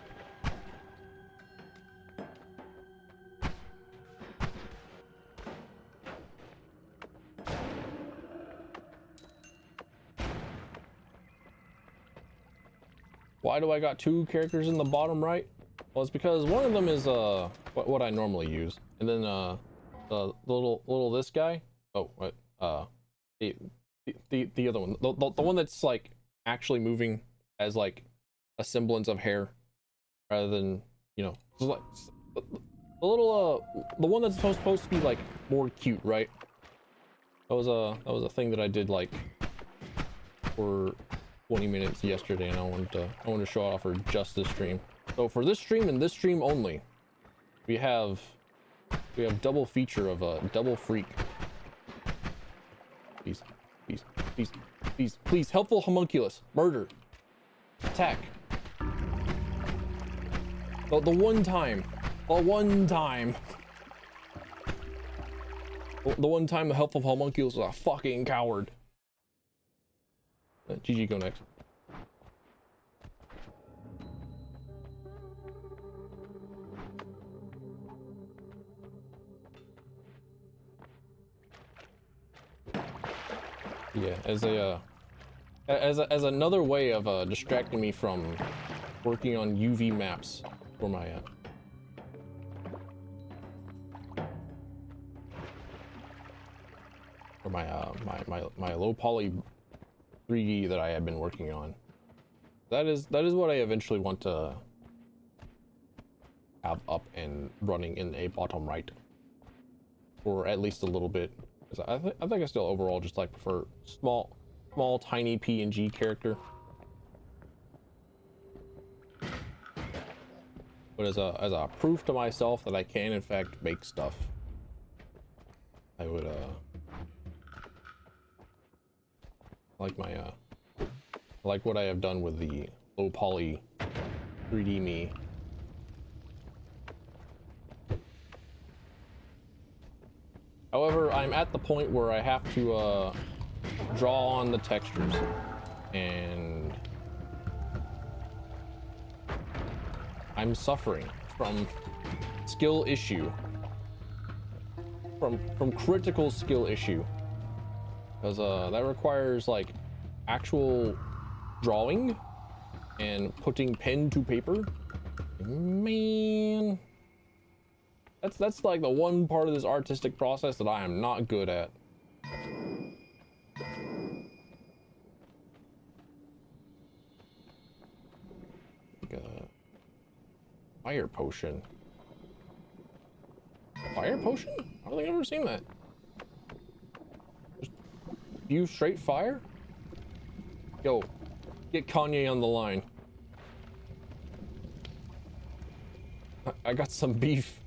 Why do I got two characters in the bottom right? Well, it's because one of them is what I normally use, and then the little this guy. Oh, what? The other one, the one that's like actually moving as like a semblance of hair, rather than, you know, like the little the one that's supposed to be like more cute, right? That was a thing that I did like for 20 minutes yesterday, and I wanted to show it off for just this stream. So for this stream and this stream only, we have double feature of a double freak. Please, helpful homunculus, murder, attack. The one time the helpful homunculus was a fucking coward. GG, go next. Yeah, as another way of distracting me from working on UV maps for my my low poly 3D that I have been working on. That is what I eventually want to have up and running in a bottom right, for at least a little bit. I think I still overall just like prefer small tiny PNG character. But as a proof to myself that I can in fact make stuff, I would like what I have done with the low poly 3D me. However, I'm at the point where I have to draw on the textures, and I'm suffering from skill issue, from critical skill issue, because that requires like actual drawing and putting pen to paper. Man, that's like the one part of this artistic process that I am not good at. Like a fire potion. Fire potion? I don't think I've ever seen that. Just use straight fire? Yo, get Kanye on the line. I got some beef.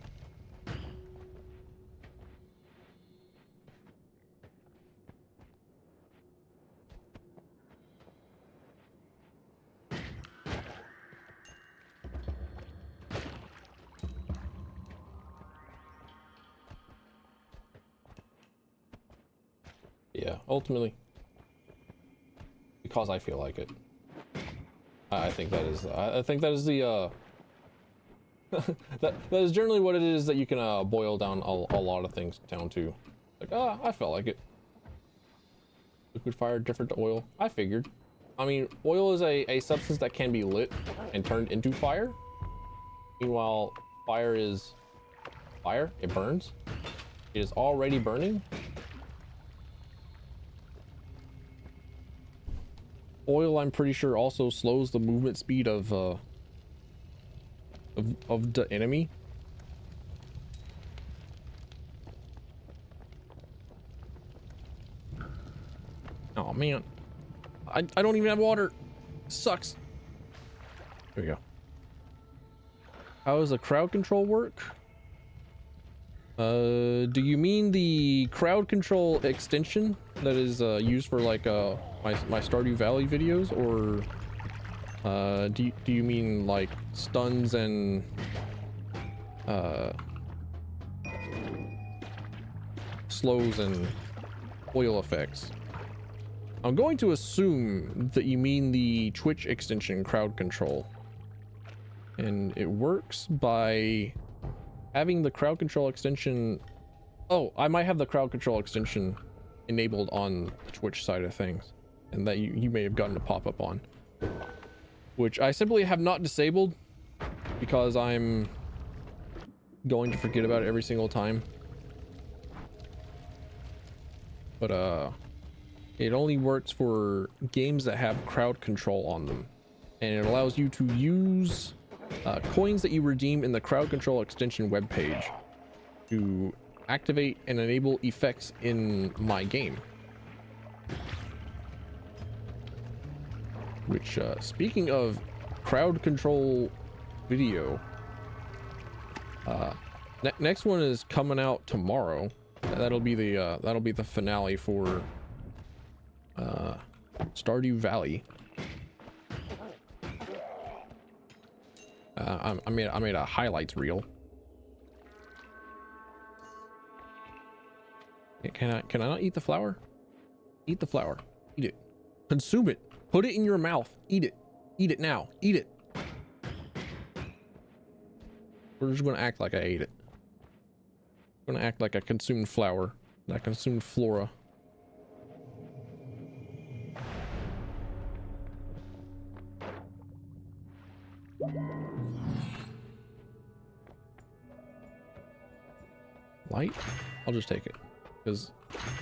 Yeah, ultimately, because I feel like it. I think that is the that is generally what it is that you can boil down a lot of things down to. Like, I felt like it. Liquid fire different to oil. I figured. I mean, oil is a substance that can be lit and turned into fire. Meanwhile, fire is fire. It burns. It is already burning. Oil, I'm pretty sure, also slows the movement speed of the enemy. Oh man, I don't even have water. Sucks. There we go. How does the crowd control work? Do you mean the crowd control extension that is used for like my Stardew Valley videos, or do you mean like stuns and slows and oil effects? I'm going to assume that you mean the Twitch extension crowd control, and it works by having the crowd control extension. Oh, I might have the crowd control extension enabled on the Twitch side of things, and that you may have gotten a pop-up on, which I simply have not disabled because I'm going to forget about it every single time. But it only works for games that have crowd control on them, and it allows you to use coins that you redeem in the crowd control extension webpage to activate and enable effects in my game. Which, speaking of crowd control video, next one is coming out tomorrow. That'll be the finale for Stardew Valley. I made a highlights reel. Can I not eat the flower? Eat the flower. Eat it. Consume it. Put it in your mouth. Eat it. Eat it now. Eat it. We're just gonna act like I ate it. I'm gonna act like I consumed flower. I consumed flora. Light? I'll just take it, because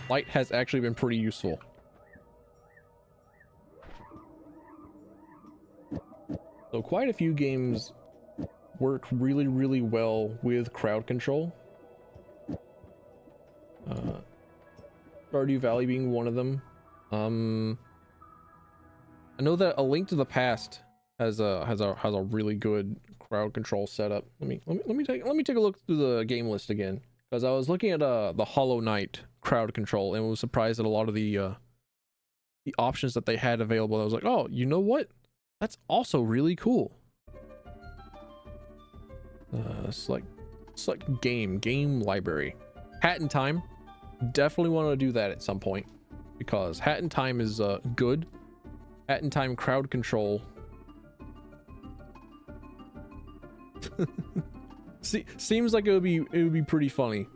light has actually been pretty useful. So quite a few games work really, really well with crowd control. Stardew Valley being one of them. I know that A Link to the Past has a really good crowd control setup. Let me take a look through the game list again, because I was looking at the Hollow Knight crowd control and was surprised at a lot of the options that they had available. I was like, oh, you know what? That's also really cool. Select game library. Hat in Time. Definitely want to do that at some point, because Hat in Time is good. Hat in Time crowd control. Seems like it would be pretty funny.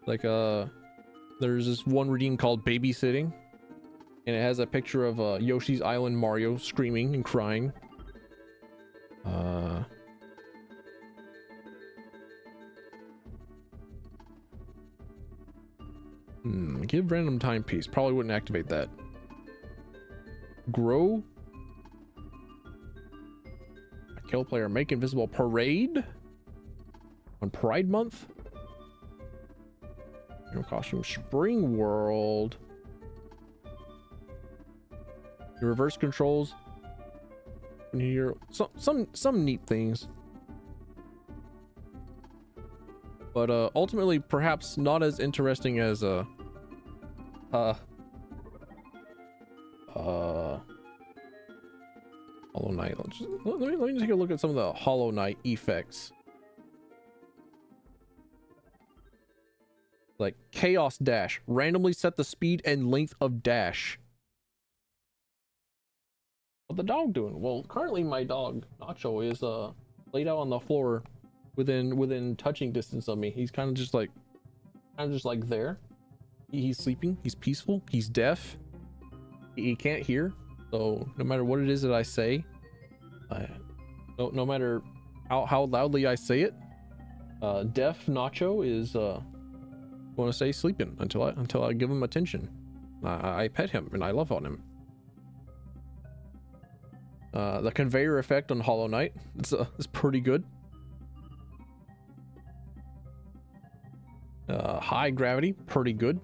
Like there's this one redeem called Babysitting, and it has a picture of Yoshi's Island Mario screaming and crying. Give random timepiece. Probably wouldn't activate that. Grow. Kill player. Make invisible. Parade. On Pride Month. Your costume. Spring World. Your reverse controls. Here. Some neat things. But ultimately, perhaps not as interesting as Hollow Knight. Let me take a look at some of the Hollow Knight effects. Like Chaos Dash. Randomly set the speed and length of dash. What the dog doing? Well, currently my dog Nacho is laid out on the floor within touching distance of me. He's kind of just like there. He's sleeping. He's peaceful. He's deaf. He can't hear. So no matter what it is that I say, no matter how loudly I say it, deaf Nacho is want to stay sleeping until I give him attention. I pet him and I love on him. The conveyor effect on Hollow Knight, it's pretty good. High gravity, pretty good.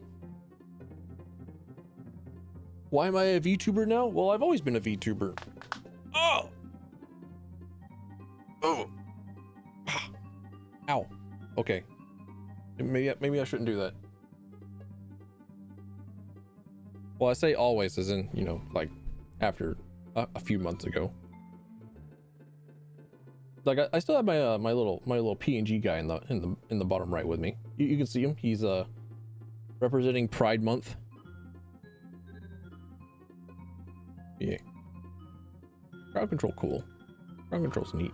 Why am I a VTuber now? Well, I've always been a VTuber. Oh! Oh! Ow. Okay. Maybe I shouldn't do that. Well, I say always as in, you know, like after a few months ago. Like I still have my my little PNG guy in the bottom right with me. You can see him. He's representing Pride Month. Yeah. Crowd control cool. Crowd control's neat.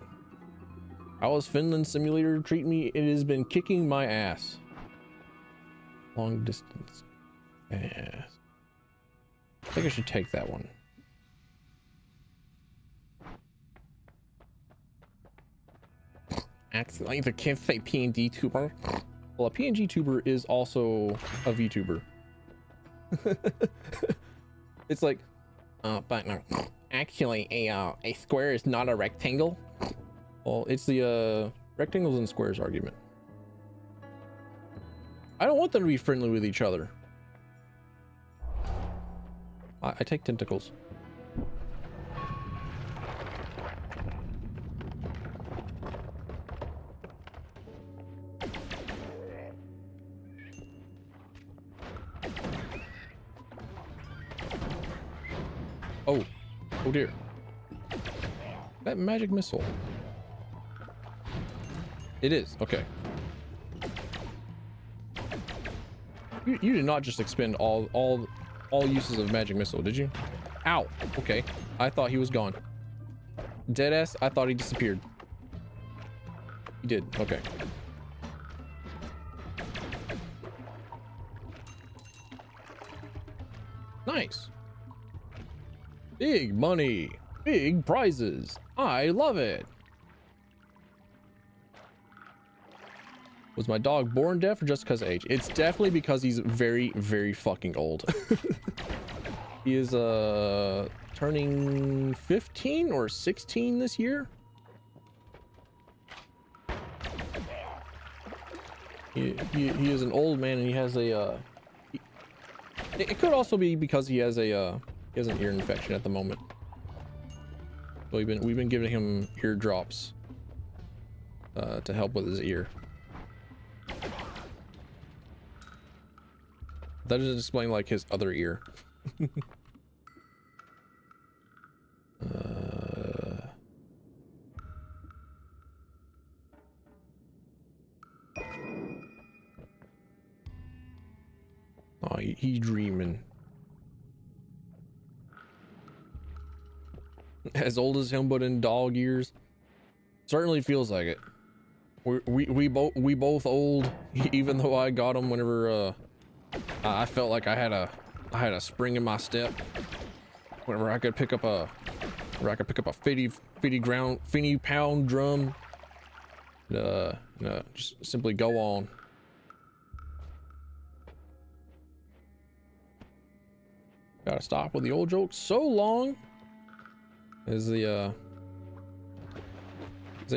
How is Finland Simulator treat me? It has been kicking my ass. Long distance. Ass. I think I should take that one. Accidentally, the kids say PNG tuber. Well, a PNG tuber is also a VTuber. It's like, but no. Actually, a square is not a rectangle. Well, it's the rectangles and squares argument. I don't want them to be friendly with each other. I take tentacles. Oh, oh dear. That magic missile. It is, okay. You did not just expend all uses of magic missile, did you? Ow, okay. I thought he was gone. Deadass, I thought he disappeared. He did, okay. Nice. Big money, big prizes. I love it. Was my dog born deaf or just because of age? It's definitely because he's very, very fucking old. He is turning 15 or 16 this year. He is an old man and he has a it could also be because he has an ear infection at the moment. So we've been giving him ear drops to help with his ear. That doesn't explain like his other ear. Oh, he dreaming. As old as him, but in dog years. Certainly feels like it. We both old. Even though I got him whenever I felt like I had a spring in my step. Whenever I could pick up a 50 pound drum. No, just simply go on. Gotta stop with the old jokes so long as they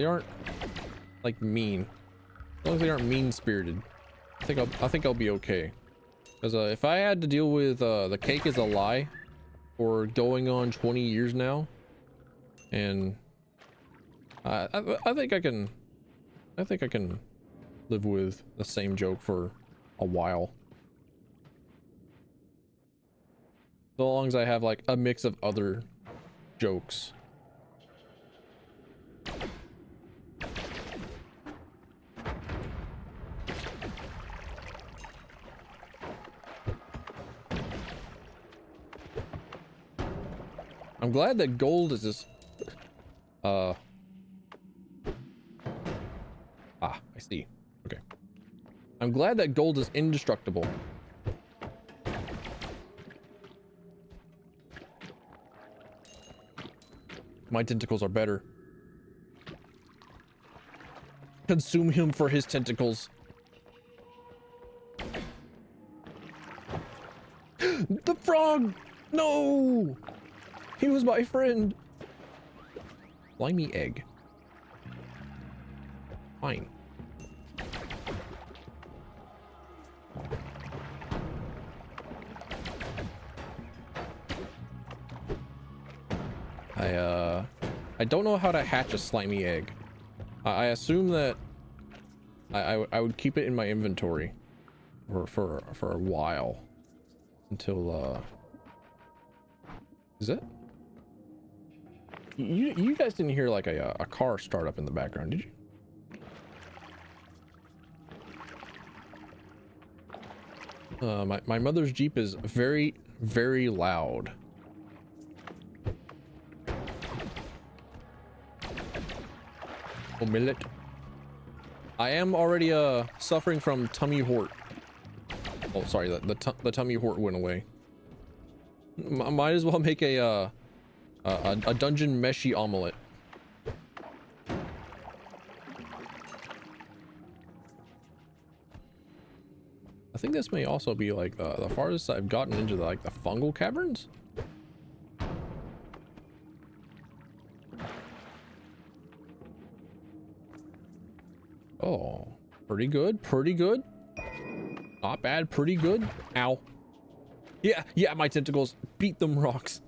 aren't like mean. As long as they aren't mean spirited, I think I'll be okay. Because if I had to deal with the cake is a lie for going on 20 years now, and I think I can live with the same joke for a while. So long as I have like a mix of other jokes. I'm glad that gold is this I see. Okay. I'm glad that gold is indestructible. My tentacles are better. Consume him for his tentacles. The frog! No! He was my friend. Slimy egg. Fine. I don't know how to hatch a slimy egg. I assume that I would keep it in my inventory for a while until is it? You guys didn't hear like a car start up in the background, did you? My mother's Jeep is very, very loud. Oh, millet. I am already suffering from tummy hort. Oh, sorry, the tummy hort went away. Might as well make a dungeon meshy omelet. I think this may also be like the farthest I've gotten into the fungal caverns. Oh, pretty good, pretty good. Not bad, pretty good. Ow. Yeah, my tentacles beat them rocks.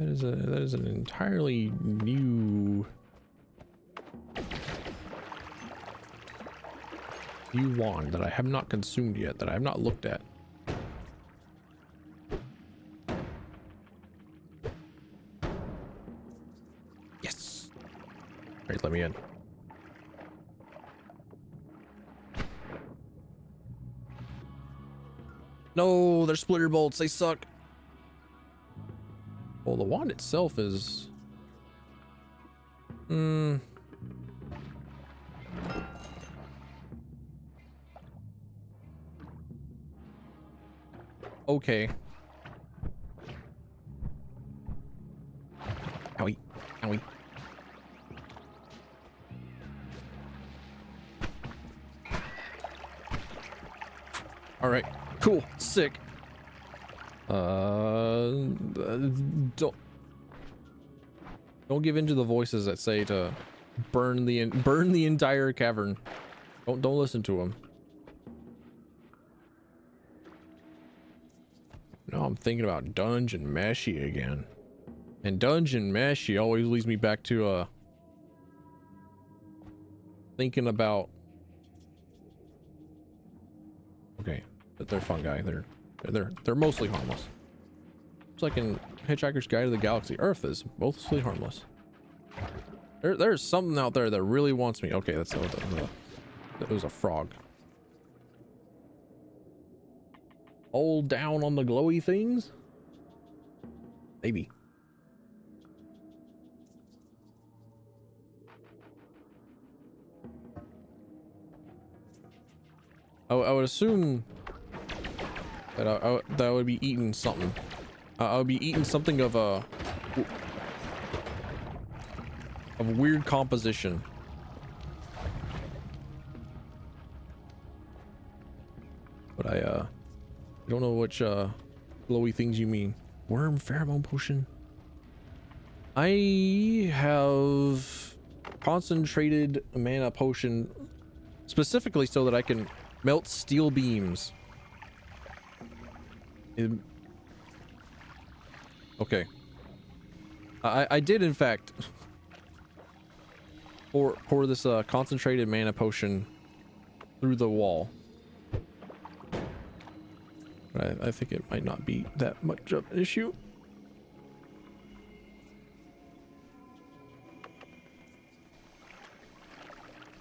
That is an entirely new wand that I have not consumed yet, that I have not looked at. Yes. Great, let me in. No, they're splitter bolts. They suck. Well, the wand itself is... okay. Owie. Owie. All right. Cool. Sick. Don't give in to the voices that say to burn the entire cavern. Don't listen to them. No, I'm thinking about Dungeon Meshy again, and Dungeon Meshy always leads me back to thinking about. Okay, but they're fungi. They're mostly harmless. It's like in Hitchhiker's Guide to the Galaxy. Earth is mostly harmless. There's something out there that really wants me. Okay, that was a frog. Hold down on the glowy things? Maybe. I would assume that I would be eating something. I would be eating something of weird composition. But I don't know which glowy things you mean. Worm pheromone potion. I have concentrated mana potion specifically so that I can melt steel beams. Okay. I did in fact pour this concentrated mana potion through the wall. But I think it might not be that much of an issue.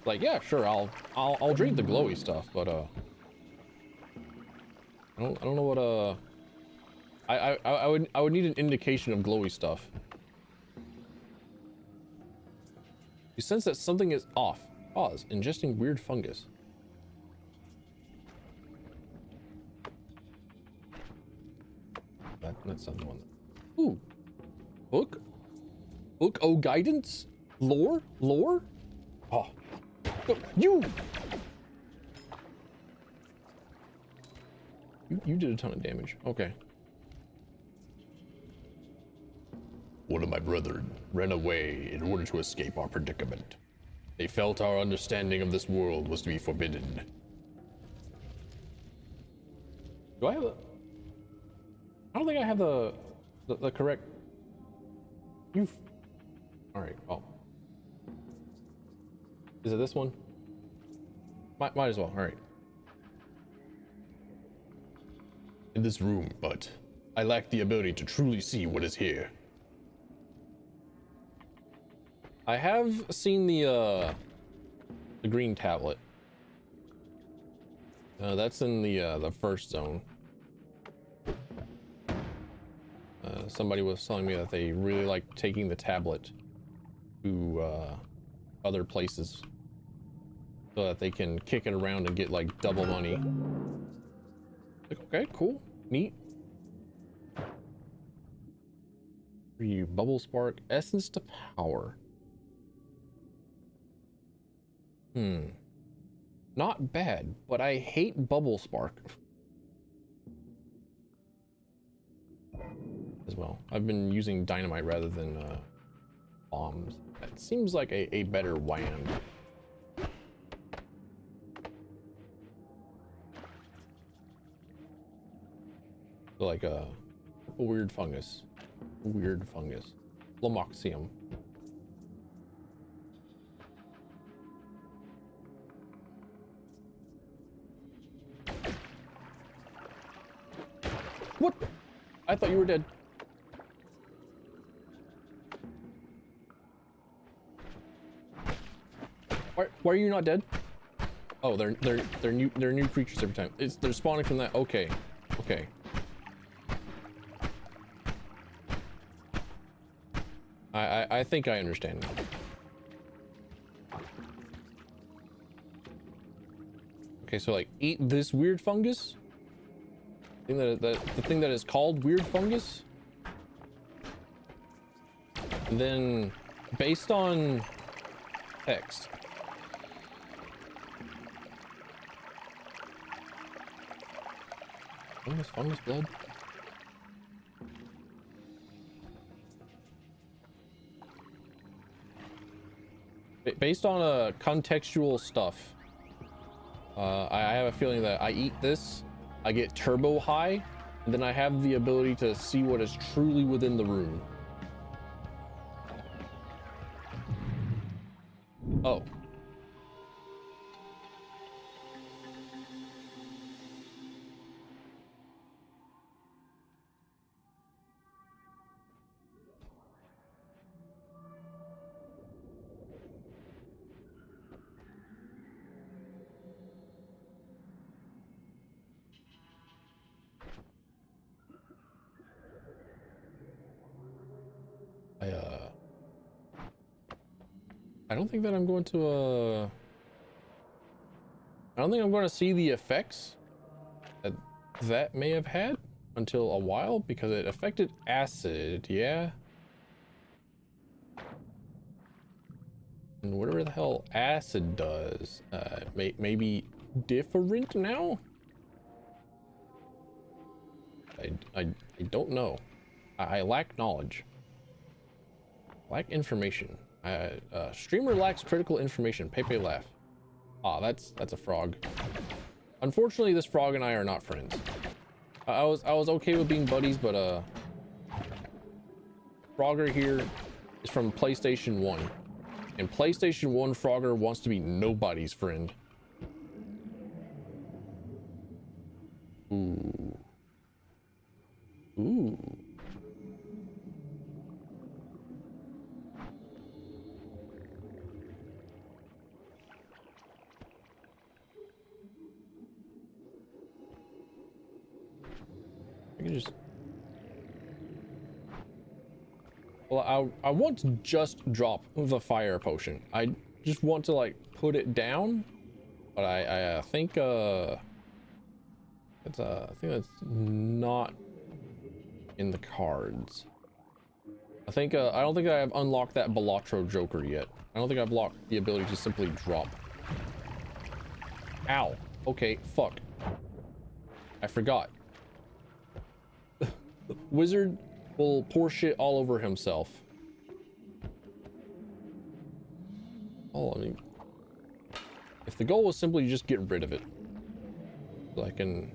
Like, yeah, sure, I'll drink the glowy stuff, but I don't know what I would need an indication of glowy stuff. You sense that something is off. Pause. Ingesting weird fungus. That's not the one. Ooh. Book? Book o' guidance? Lore? Lore? Oh. You! You did a ton of damage. Okay. One of my brethren ran away in order to escape our predicament. They felt our understanding of this world was to be forbidden. Do I have a... I don't think I have the correct... You've... Alright, oh. Is it this one? Might as well, alright. In this room, but I lack the ability to truly see what is here. I have seen the green tablet. That's in the first zone. Somebody was telling me that they really like taking the tablet to other places so that they can kick it around and get like double money. Like, okay, cool, neat. For you, bubble spark, essence to power. Not bad, but I hate bubble spark as well. I've been using dynamite rather than bombs. That seems like a better wham. So like a weird fungus. Lamoxium. What? I thought you were dead. Why are you not dead? Oh, they're new creatures every time. They're spawning from that. Okay. Okay. I think I understand now. Okay, so like eat this weird fungus. The thing that is called weird fungus. And then based on text. Fungus blood. Based on contextual stuff, I have a feeling that I eat this, I get turbo high, and then I have the ability to see what is truly within the room. Oh. I don't think that I'm going to I don't think I'm going to see the effects that may have had until a while, because it affected acid, yeah. And whatever the hell acid does, maybe different now. I don't know. I lack knowledge. Lack information. Streamer lacks critical information. Pepe laugh. Ah, that's a frog. Unfortunately, this frog and I are not friends. I was okay with being buddies, but Frogger here is from PlayStation 1, and PlayStation 1 Frogger wants to be nobody's friend. Ooh. Ooh. I can just... Well, I want to just drop the fire potion. I just want to like put it down, but I think I think that's not in the cards. I think I don't think I have unlocked that Balatro Joker yet. I don't think I've locked the ability to simply drop. Ow. Okay, fuck. I forgot. Wizard will pour shit all over himself. Oh, I mean, if the goal was simply just get rid of it, so I can.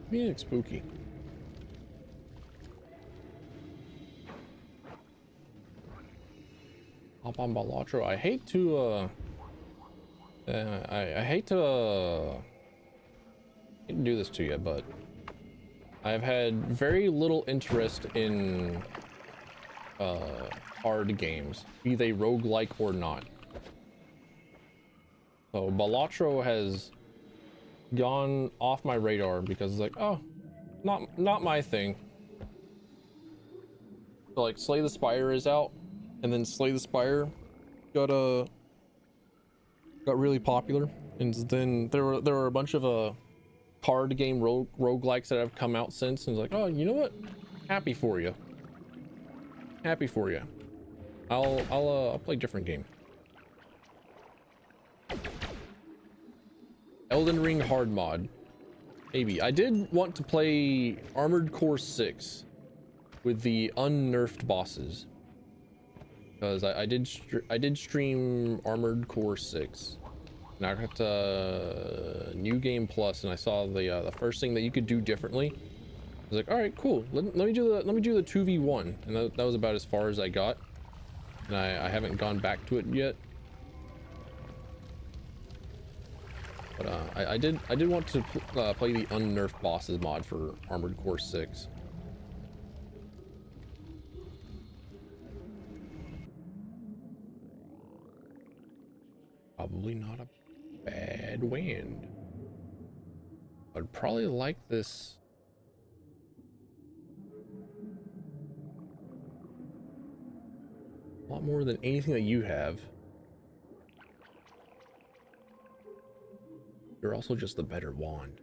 Being spooky. Hop on Balatro. I hate to I hate to do this to you, but I've had very little interest in hard games, be they roguelike or not. So Balatro has gone off my radar because it's like, oh, not my thing. So like Slay the Spire is out, and then Slay the Spire got really popular, and then there were a bunch of card game roguelikes that have come out since, and it's like, oh, you know what? Happy for you. Happy for you. I'll play a different game. Elden Ring hard mod. Maybe. I did want to play Armored Core 6 with the unnerfed bosses. Because I did stream Armored Core 6. And I got New Game Plus, and I saw the first thing that you could do differently. I was like, all right, cool. Let me do the 2v1, and that was about as far as I got. And I haven't gone back to it yet. But I did want to play the unnerfed bosses mod for Armored Core 6. Probably not a bad wind. I'd probably like this. A lot more than anything that you have. You're also just the better wand.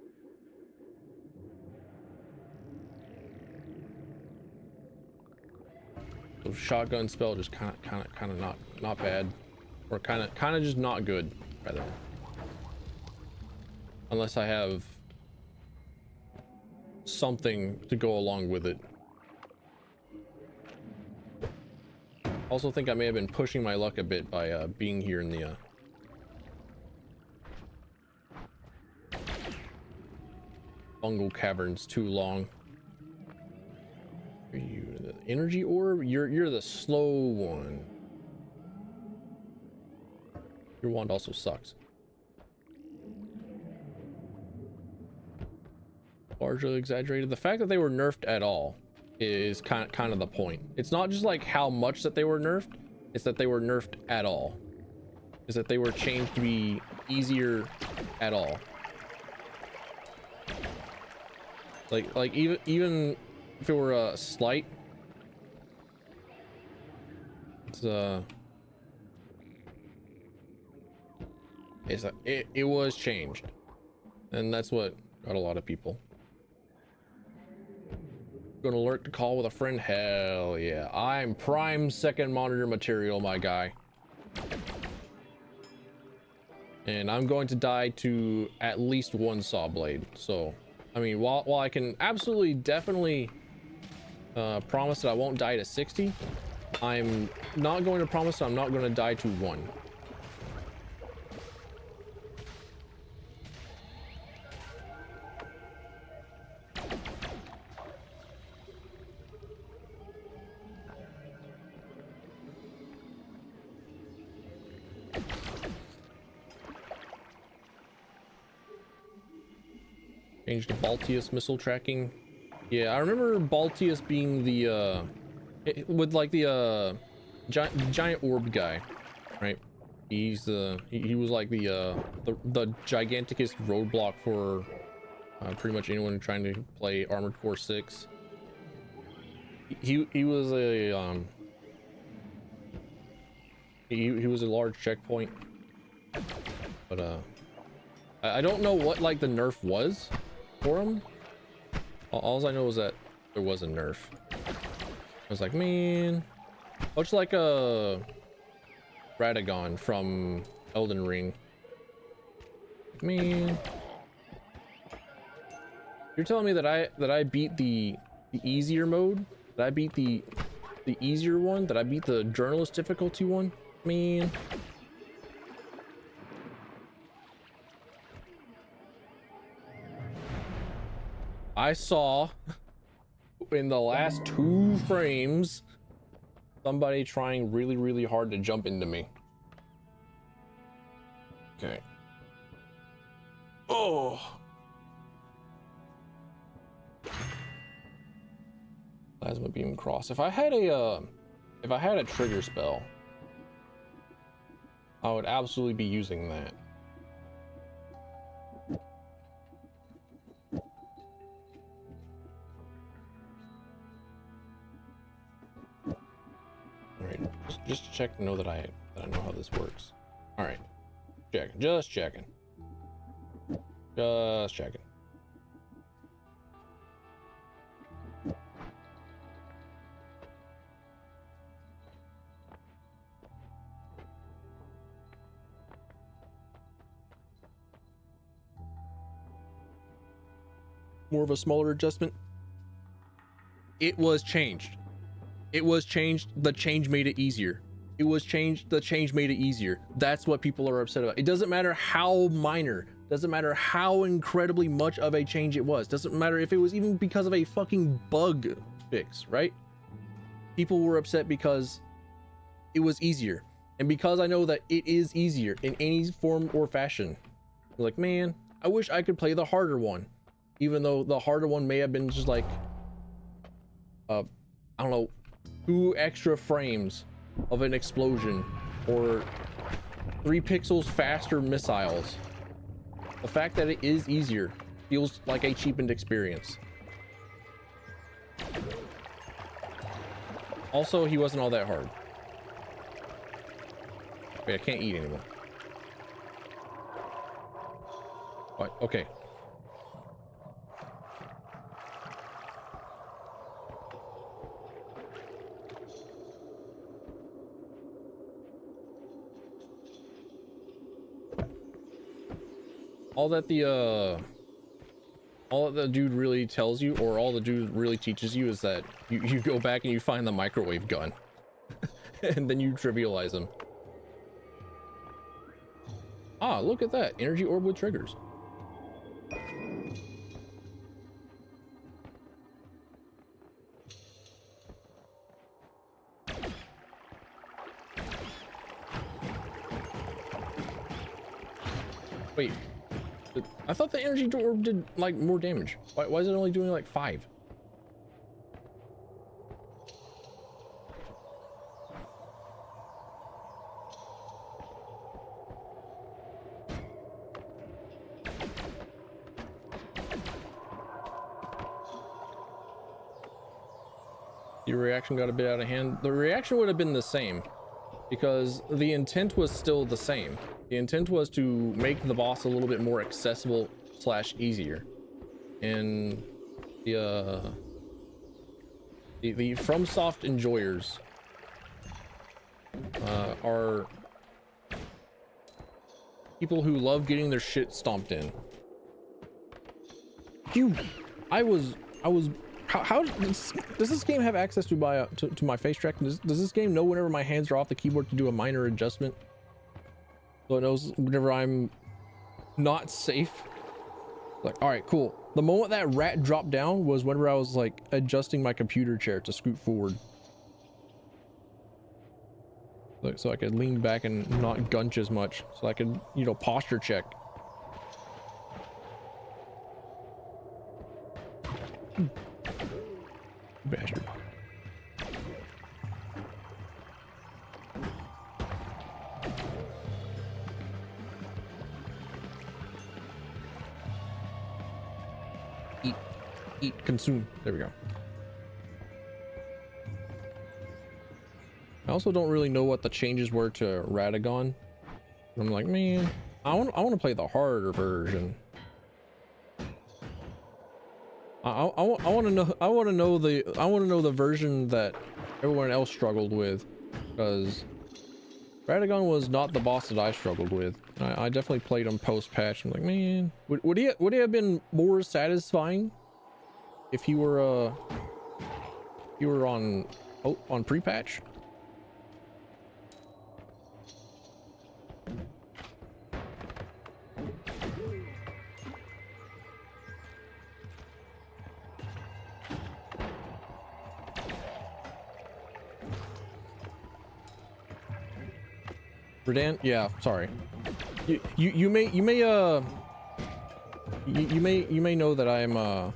So shotgun spell just kind of not bad, or kind of just not good, rather. Unless I have something to go along with it. Also think I may have been pushing my luck a bit by being here in the fungal caverns too long. Are you the energy orb? You're the slow one. Your wand also sucks. Largely exaggerated. The fact that they were nerfed at all is kind of the point. It's not just like how much that they were nerfed, it's that they were nerfed at all. Is that they were changed to be easier at all. Like even if it were a slight, it was changed, and that's what got a lot of people. Gonna lurk to call with a friend? Hell yeah. I'm prime second monitor material, my guy. And I'm going to die to at least one saw blade. So, I mean, while I can absolutely definitely promise that I won't die to 60, I'm not going to promise that I'm not going to die to 1. Changed to Baltius missile tracking. Yeah, I remember Baltius being the with like the giant orb guy, right? He's he was like the giganticest roadblock for pretty much anyone trying to play Armored Core 6. He was a he was a large checkpoint, but I don't know what like the nerf was. for him. All I know is that there was a nerf. I was like, man, much like a Radagon from Elden Ring. Man, you're telling me that I beat the easier mode? That I beat the easier one? That I beat the journalist difficulty one? Man. I saw in the last 2 frames somebody trying really hard to jump into me. Okay. Oh. Plasma beam cross. If I had a trigger spell, I would absolutely be using that. All right, just to check to know that I know how this works. All right, just checking. More of a smaller adjustment. It was changed. It was changed. The change made it easier. It was changed. The change made it easier. That's what people are upset about. It doesn't matter how minor. Doesn't matter how incredibly much of a change it was. Doesn't matter if it was even because of a fucking bug fix, right? People were upset because it was easier. And because I know that it is easier in any form or fashion. You're like, man, I wish I could play the harder one. Even though the harder one may have been just like, I don't know, 2 extra frames of an explosion or 3 pixels faster missiles. The fact that it is easier feels like a cheapened experience. Also, he wasn't all that hard. Wait, I can't eat anymore. What? Okay. All that the dude really tells you, or all the dude really teaches you, is that you go back and you find the microwave gun and then you trivialize them. Ah, look at that energy orb with triggers. Wait, I thought the energy orb did like more damage. Why is it only doing like 5? Your reaction got a bit out of hand. The reaction would have been the same because the intent was still the same. The intent was to make the boss a little bit more accessible / easier. And the FromSoft enjoyers are people who love getting their shit stomped in. How does this game have access to my face tracking? Does this game know whenever my hands are off the keyboard to do a minor adjustment? So it knows whenever I'm not safe. Like, all right, cool. The moment that rat dropped down was whenever I was like adjusting my computer chair to scoot forward. Like, so I could lean back and not gunch as much. So I could, you know, posture check. Bastard. Eat, consume. There we go. I also don't really know what the changes were to Radagon. I'm like, man, I want to play the harder version. I want to know. I want to know the version that everyone else struggled with, because Radagon was not the boss that I struggled with. I definitely played him post patch. I'm like, man, would he have been more satisfying if he were on pre patch? Redan, yeah, sorry. You may know that I am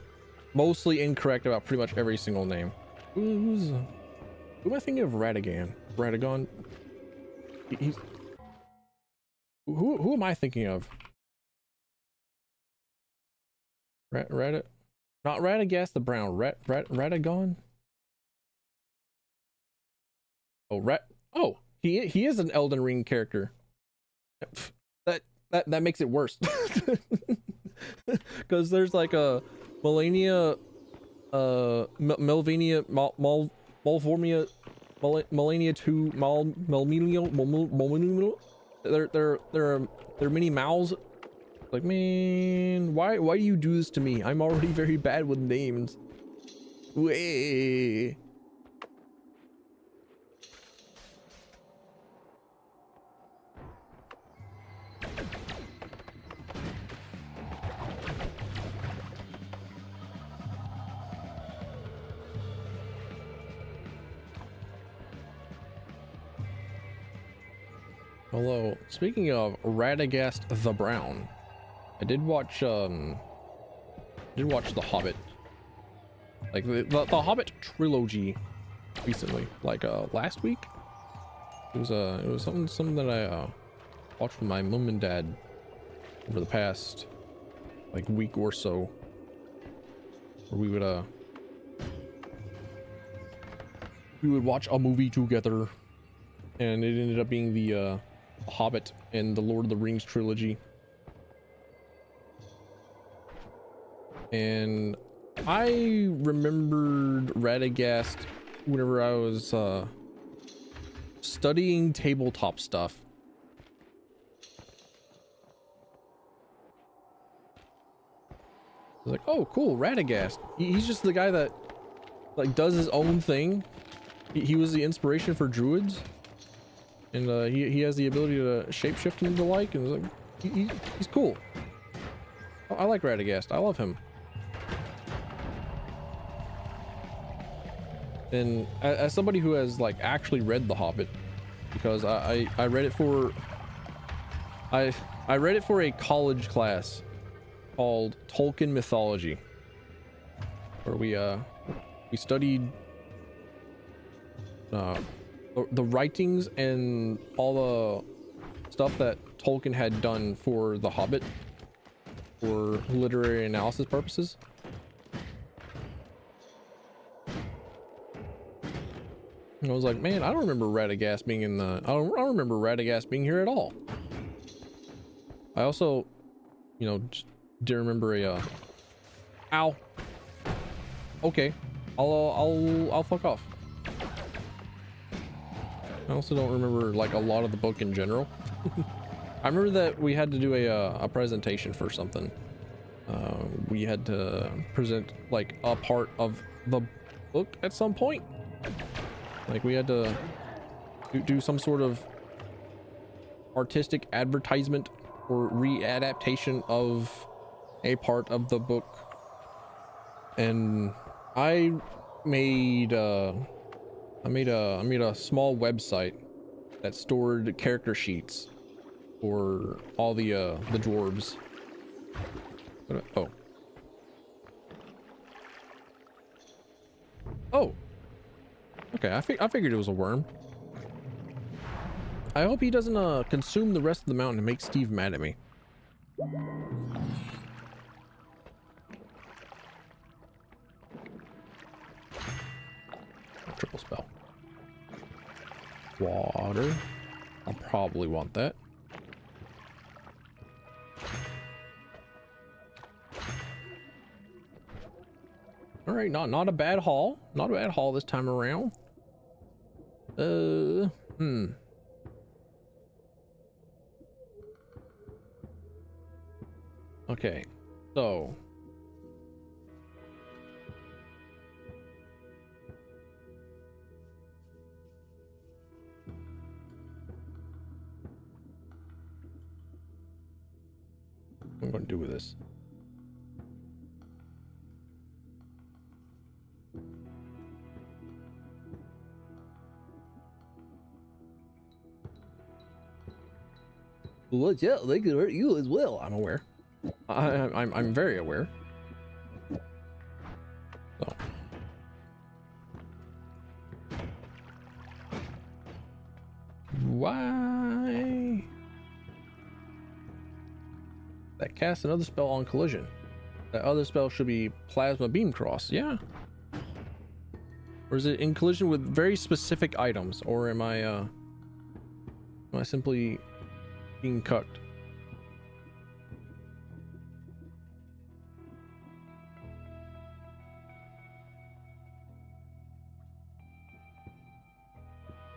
mostly incorrect about pretty much every single name. Who am I thinking of? Radagon. He's who am I thinking of? Not Radagast the Brown. Radagon. Oh, he is an Elden Ring character. That makes it worse. Because there's like a Melania, Melvania, Malformia, Melania 2, Melmenio. They're mini mouths. Like, man, why do you do this to me? I'm already very bad with names. Way. Although, speaking of Radagast the Brown, I did watch The Hobbit, like the Hobbit trilogy recently, like last week. It was something that I watched with my mom and dad over the past like week or so, where we would watch a movie together, and it ended up being the Hobbit and the Lord of the Rings trilogy. And I remembered Radagast whenever I was studying tabletop stuff. I was like, oh cool, Radagast. He's just the guy that like does his own thing. He was the inspiration for druids. And he has the ability to shapeshift and the like, and like he's cool. I like Radagast. I love him. And as somebody who has like actually read The Hobbit, because I read it for I read it for a college class called Tolkien Mythology, where we studied the writings and all the stuff that Tolkien had done for The Hobbit for literary analysis purposes. And I was like, man, I don't remember Radagast being in the. I don't remember Radagast being here at all. I also, you know, did remember a. Ow. Okay, I'll fuck off. I also don't remember like a lot of the book in general. I remember that we had to do a presentation for something. We had to present like a part of the book at some point. Like we had to do some sort of artistic advertisement or readaptation of a part of the book, and I made a small website that stored character sheets for all the dwarves. Oh. Okay, I figured it was a worm. I hope he doesn't consume the rest of the mountain and make Steve mad at me. Triple spell. Water. I'll probably want that. All right, not a bad haul. Not a bad haul this time around. Okay, so what I'm going to do with this. Well, yeah, they could hurt you as well. I'm aware. I'm very aware. So. Why? That casts another spell on collision. That other spell should be plasma beam cross. Yeah. Or is it in collision with very specific items? Or am I simply being cucked?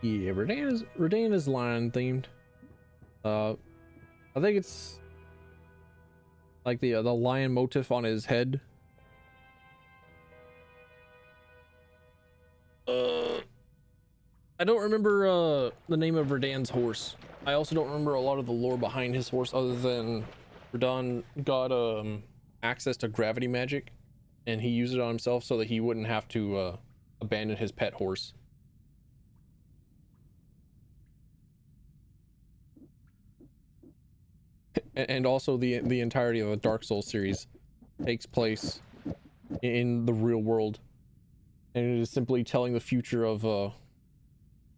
Yeah, Redan is lion themed. I think it's like the lion motif on his head. I don't remember the name of Redan's horse. I also don't remember a lot of the lore behind his horse, other than Redan got access to gravity magic, and he used it on himself so that he wouldn't have to abandon his pet horse. And also the entirety of the Dark Souls series takes place in the real world, and it is simply telling the future of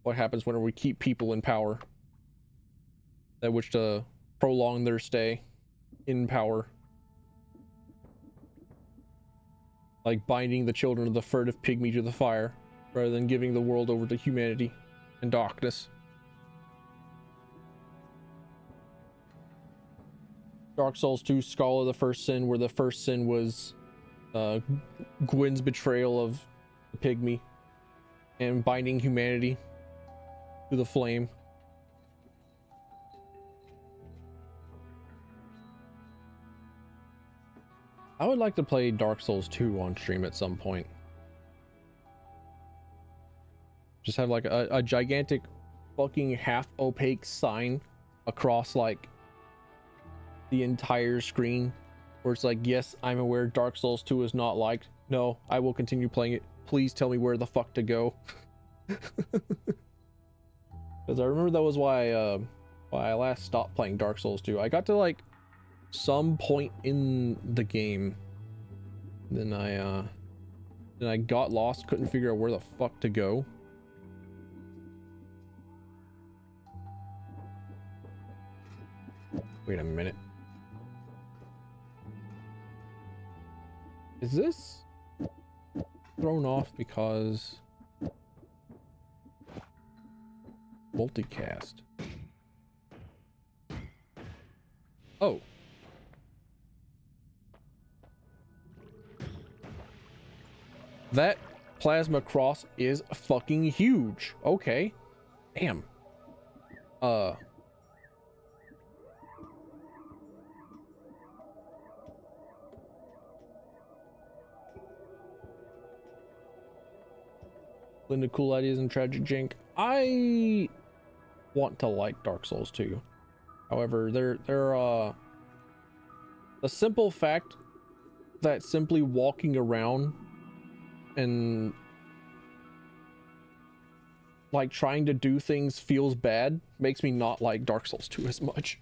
what happens whenever we keep people in power that wish to prolong their stay in power, like binding the children of the furtive pygmy to the fire rather than giving the world over to humanity and darkness. Dark Souls 2 Skull of the First Sin, where the first sin was Gwyn's betrayal of the pygmy and binding humanity to the flame. I would like to play Dark Souls 2 on stream at some point. Just have like a gigantic fucking half opaque sign across like the entire screen where it's like, yes, I'm aware Dark Souls 2 is not liked. No, I will continue playing it. Please tell me where the fuck to go. Because I remember that was why I last stopped playing Dark Souls 2. I got to like some point in the game, then I got lost, couldn't figure out where the fuck to go. Wait a minute. Is this thrown off because multicast? Oh. That plasma cross is fucking huge. Okay. Damn. Linda Cool Ideas and Tragic Jink. I want to like Dark Souls 2. However, they're the simple fact that simply walking around and like trying to do things feels bad makes me not like Dark Souls 2 as much.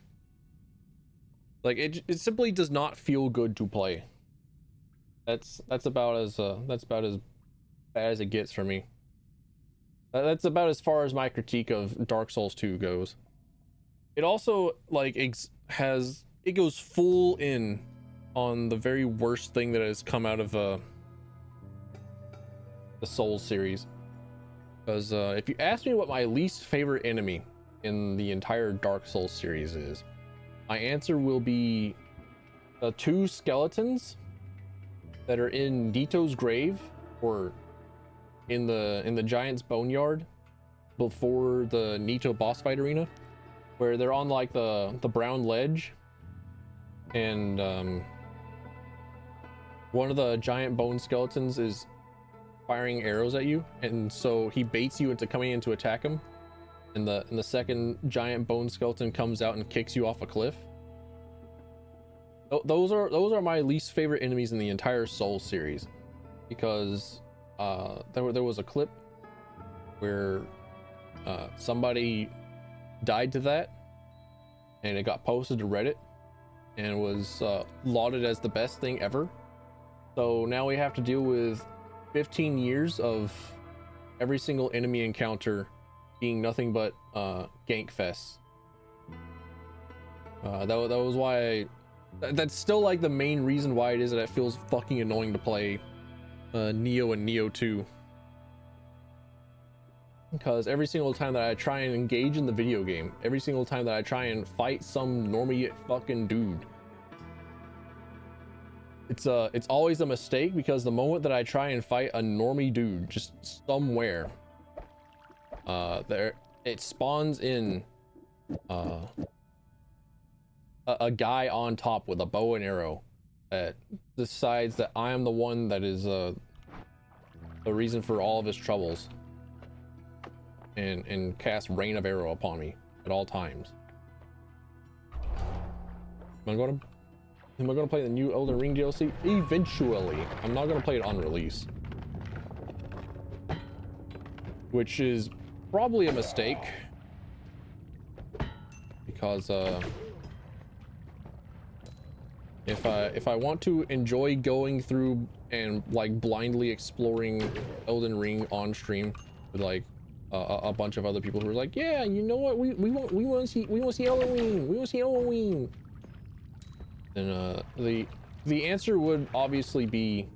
Like it simply does not feel good to play. That's about as bad as it gets for me. That's about as far as my critique of Dark Souls 2 goes. It also like it goes full in on the very worst thing that has come out of the Souls series. Because if you ask me what my least favorite enemy in the entire Dark Souls series is, my answer will be the two skeletons that are in Nito's grave, or in the giant's boneyard before the Nito boss fight arena, where they're on like the brown ledge, and one of the giant bone skeletons is firing arrows at you, and so he baits you into coming in to attack him, and the second giant bone skeleton comes out and kicks you off a cliff. Those are my least favorite enemies in the entire Souls series, because there was a clip where somebody died to that, and it got posted to Reddit and was lauded as the best thing ever. So now we have to deal with 15 years of every single enemy encounter being nothing but gank fests. That was why that's still like the main reason why it is that it feels fucking annoying to play Neo and Neo 2. Because every single time that I try and engage in the video game, every single time that I try and fight some normie fucking dude, it's always a mistake, because the moment that I try and fight a normie dude just somewhere, there it spawns in a guy on top with a bow and arrow that decides that I am the one that is the reason for all of his troubles, and casts rain of arrow upon me at all times. Am I going to play the new Elden Ring DLC? Eventually. I'm not going to play it on release, which is probably a mistake, because if I want to enjoy going through and like blindly exploring Elden Ring on stream with like a bunch of other people who are like, yeah, you know what, we want to see Elden Ring, we want to see Elden Ring, then the answer would obviously be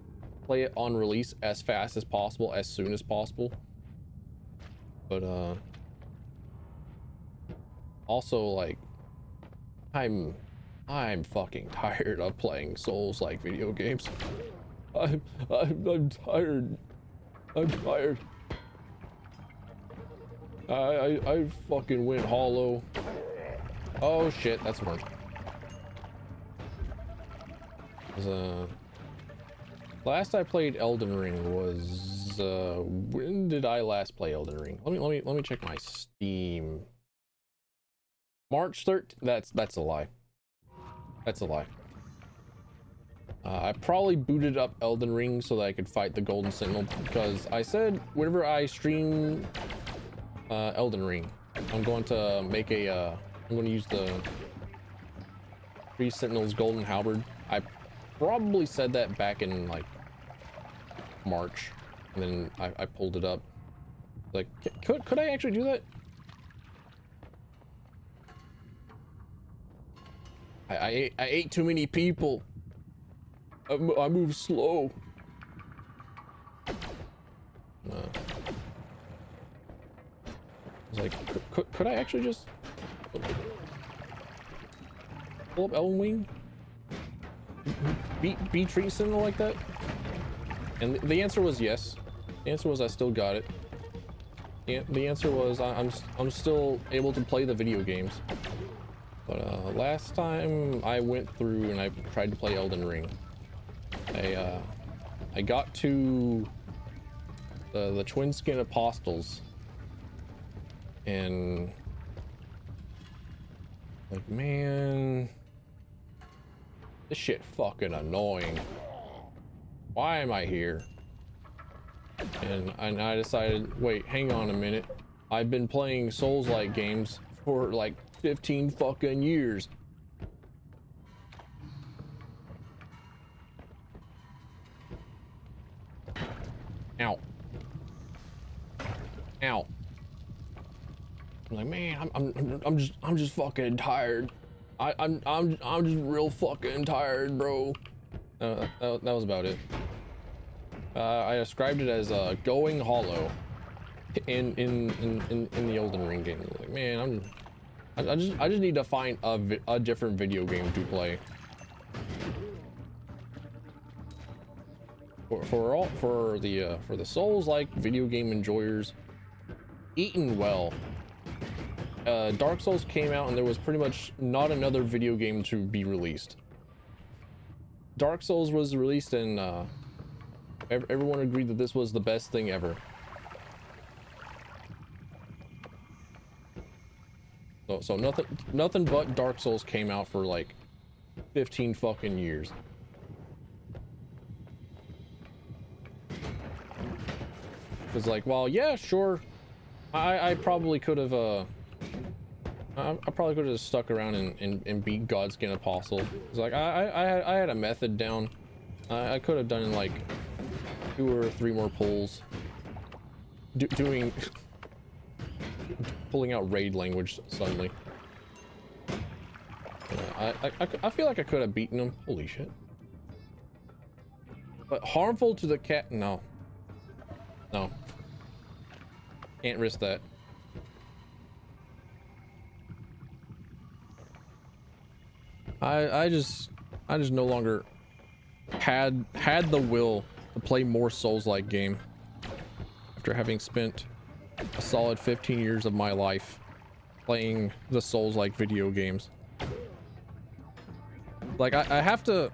play it on release as fast as possible, as soon as possible. But also, like, I'm fucking tired of playing Souls like video games. I'm tired. I'm tired. I fucking went hollow. Oh shit, that's worse. Last I played Elden Ring was when did I last play Elden Ring? Let me check my Steam. March 13th. That's a lie. That's a lie. I probably booted up Elden Ring so that I could fight the Golden Sentinel, because I said whenever I stream Elden Ring, I'm going to make a I'm going to use the Three Sentinels Golden Halberd. I probably said that back in like March, and then I pulled it up. Like, could I actually do that? I ate too many people. I move slow. I was like, could I actually just pull up Elden Ring? Beat Tree Sentinel like that? And the answer was yes. The answer was I still got it. The answer was I'm still able to play the video games. But last time I went through and I tried to play Elden Ring, I got to the Twin Skin Apostles, and like, man, this shit fucking annoying. Why am I here? And I decided, wait, hang on a minute. I've been playing Souls-like games for like 15 fucking years. Ow. Ow. I'm like, man, I'm just fucking tired. I'm just real fucking tired, bro. That was about it. I described it as going hollow in the Elden Ring game. Like, man, I just need to find a different video game to play. for the Souls-like video game enjoyers, eaten well. Dark Souls came out and there was pretty much not another video game to be released. Dark Souls was released and everyone agreed that this was the best thing ever. So nothing but Dark Souls came out for like 15 fucking years. It's like, well, yeah, sure. I probably could have I probably could have stuck around and beat Godskin Apostle. It's like I had a method down. I could have done like 2 or 3 more pulls. Doing pulling out raid language suddenly. I feel like I could have beaten him. Holy shit. But harmful to the cat? No. No. Can't risk that. I just no longer had the will to play more Souls-like game after having spent a solid 15 years of my life playing the Souls-like video games. Like I have to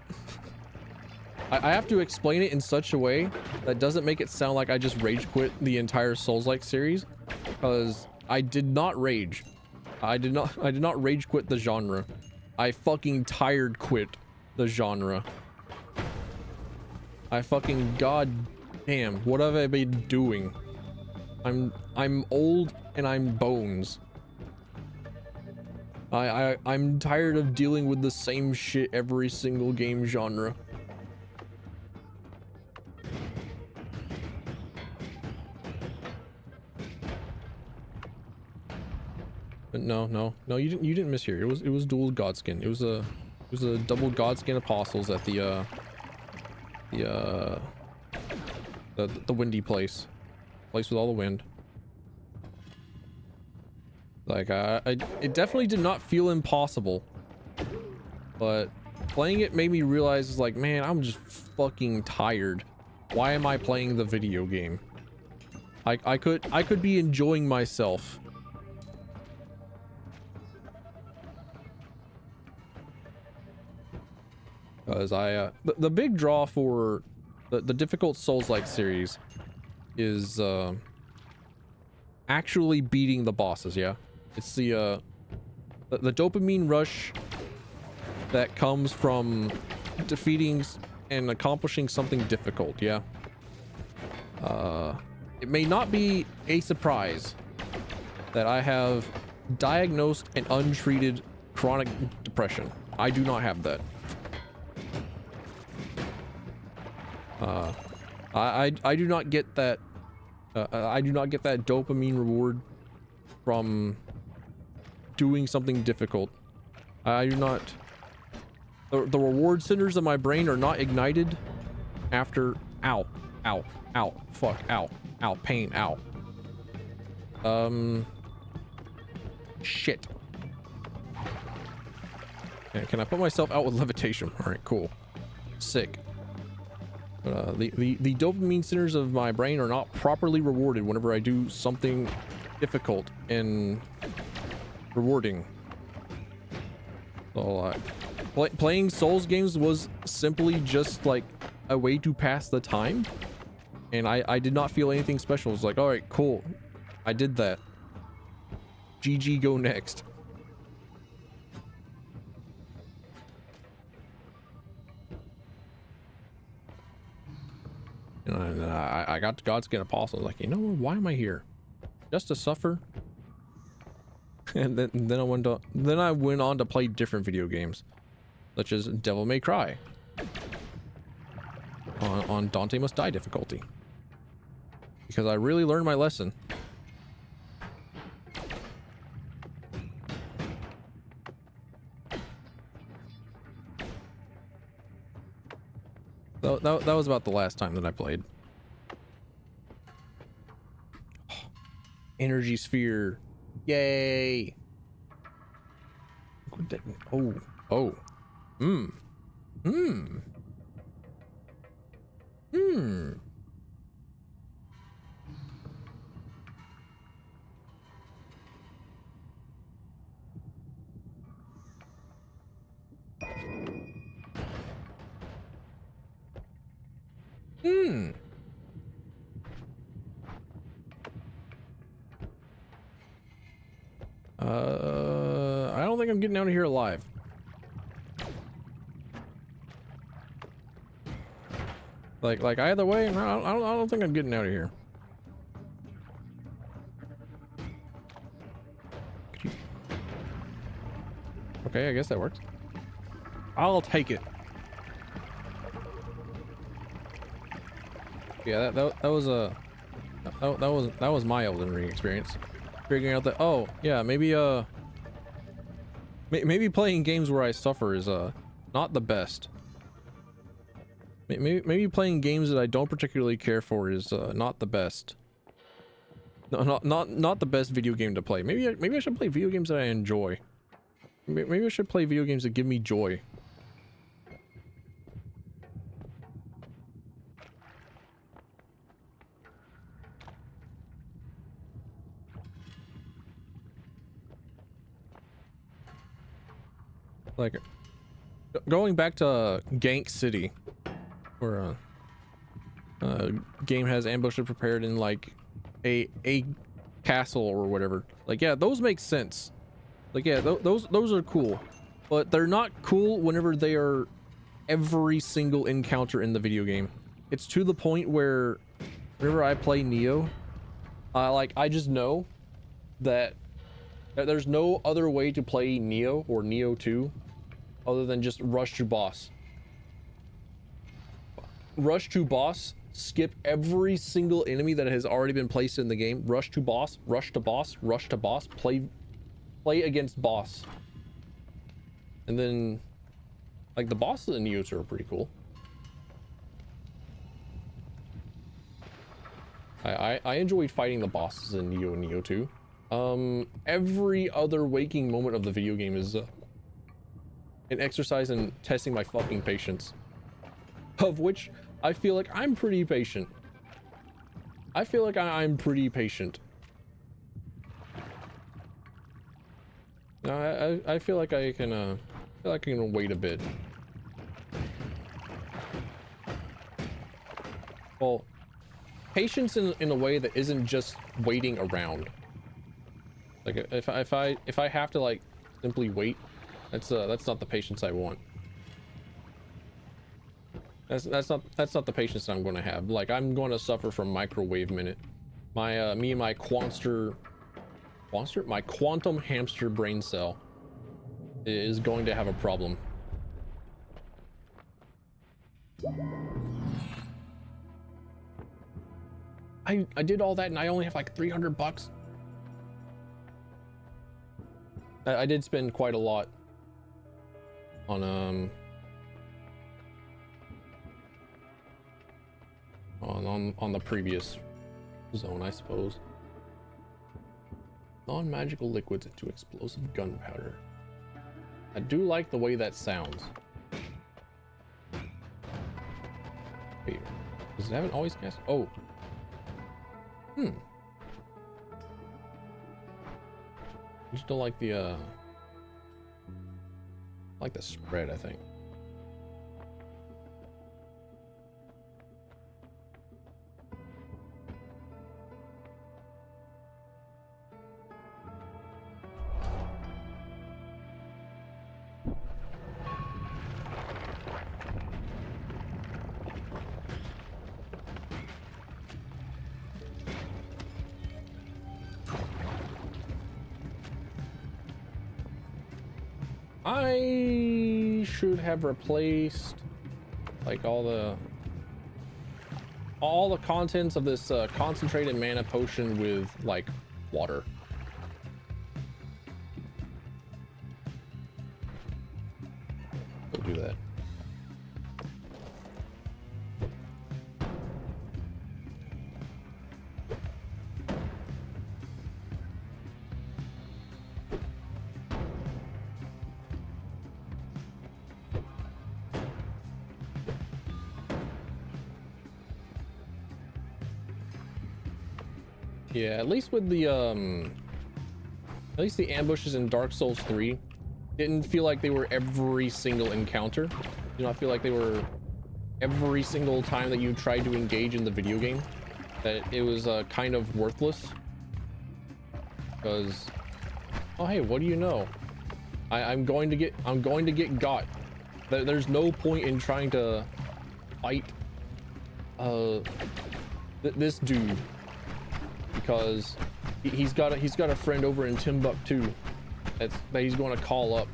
explain it in such a way that doesn't make it sound like I just rage quit the entire Souls-like series, because I did not rage. I did not rage quit the genre. I fucking tired quit the genre. I fucking goddamn, what have I been doing? I'm old and I'm bones. I'm tired of dealing with the same shit every single game genre. But no, you didn't miss here. It was dual Godskin. It was a double Godskin Apostles at the windy place with all the wind. Like it definitely did not feel impossible, but playing it made me realize, like, man, I'm just fucking tired. Why am I playing the video game? I could be enjoying myself. Because the big draw for the difficult Souls-like series is actually beating the bosses. Yeah, it's the dopamine rush that comes from defeating and accomplishing something difficult. Yeah, it may not be a surprise that I have diagnosed and untreated chronic depression. I do not have that. I do not get that. I do not get that dopamine reward from doing something difficult. I do not. The reward centers of my brain are not ignited after ow, fuck, ow, pain, ow. Shit. Okay, can I put myself out with levitation? All right, cool, sick. The dopamine centers of my brain are not properly rewarded whenever I do something difficult and rewarding. So playing Souls games was simply just like a way to pass the time, and I did not feel anything special. It's like, all right, cool, I did that. GG, go next. And I got to Godskin Apostle. Like, you know what? Why am I here? Just to suffer? And then I went on to play different video games, such as Devil May Cry on Dante Must Die difficulty, because I really learned my lesson. That was about the last time that I played. Oh, energy sphere. Yay. Oh. Hmm. Hmm. I don't think I'm getting out of here alive. Like either way, I don't think I'm getting out of here. Okay, I guess that works. I'll take it. Yeah, that was a that was my Elden Ring experience. Figuring out that, oh yeah, maybe maybe playing games where I suffer is not the best. Maybe playing games that I don't particularly care for is not the best. No, not the best video game to play. Maybe I should play video games that I enjoy. Maybe I should play video games that give me joy. Like going back to Gank City, where game has ambushes prepared in like a castle or whatever. Like, yeah, those make sense. Like, yeah, those are cool, but they're not cool whenever they are every single encounter in the video game. It's to the point where whenever I play Neo, I just know that there's no other way to play Neo or Neo 2 other than just rush to boss. Rush to boss, skip every single enemy that has already been placed in the game. Rush to boss, rush to boss, rush to boss, play against boss. And then, like, the bosses in Neo 2 are pretty cool. I enjoyed fighting the bosses in Neo and Neo 2. Every other waking moment of the video game is an exercise in testing my fucking patience. Of which I feel like I'm pretty patient. I feel like I'm pretty patient. I feel like I can wait a bit. Well, patience in a way that isn't just waiting around. Like if I have to like simply wait, that's not the patience I want. That's not the patience that I'm going to have. Like, I'm going to suffer from microwave minute. Me and my my quantum hamster brain cell is going to have a problem. I did all that and I only have like 300 bucks. I did spend quite a lot on on the previous zone, I suppose. Non-magical liquids into explosive gunpowder. I do like the way that sounds. Wait, does it have an always cast? Oh. I just don't like the spread, I think. I should have replaced like all the contents of this concentrated mana potion with like water. Go do that. Yeah, at least with the ambushes in Dark Souls 3 didn't feel like they were every single encounter. Do not feel like they were every single time that you tried to engage in the video game, that it was kind of worthless. Because, oh hey, what do you know? I'm going to get got. There's no point in trying to fight this dude, because he's got a friend over in Timbuktu that he's going to call up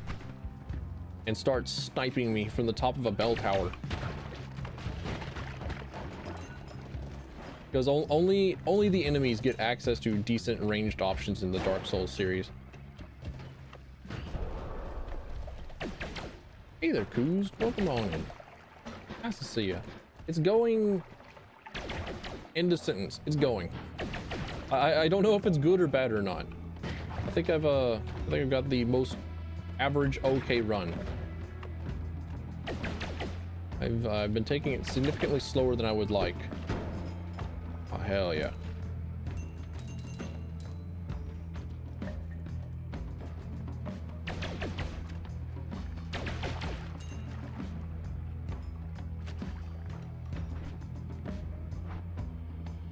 and start sniping me from the top of a bell tower. Because only the enemies get access to decent ranged options in the Dark Souls series. Hey there, Coos. Welcome on in. Nice to see you. It's going... End of sentence. It's going. I don't know if it's good or bad or not. I think I've got the most average okay run. I've been taking it significantly slower than I would like. Oh, hell yeah.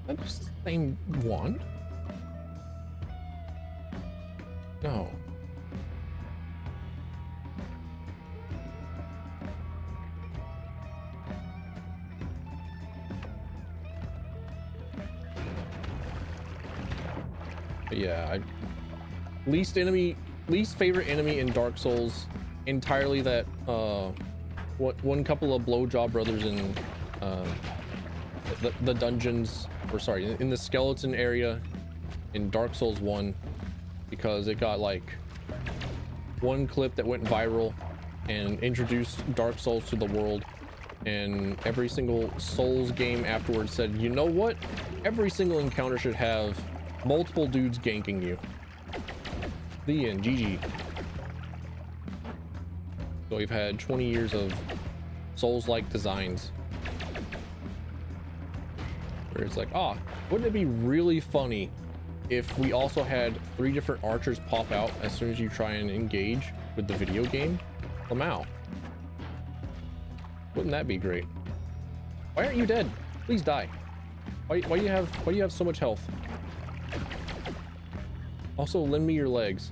That's just the same one? No. But yeah, least favorite enemy in Dark Souls, entirely that one couple of blowjob brothers in the dungeons, or sorry, in the skeleton area in Dark Souls 1, because it got like one clip that went viral and introduced Dark Souls to the world, and every single Souls game afterwards said, you know what, every single encounter should have multiple dudes ganking you. The end. GG. So we've had 20 years of Souls-like designs where it's like, wouldn't it be really funny if we also had 3 different archers pop out as soon as you try and engage with the video game? Lamau. Wouldn't that be great? Why aren't you dead? Please die. Why do you have so much health? Also, lend me your legs.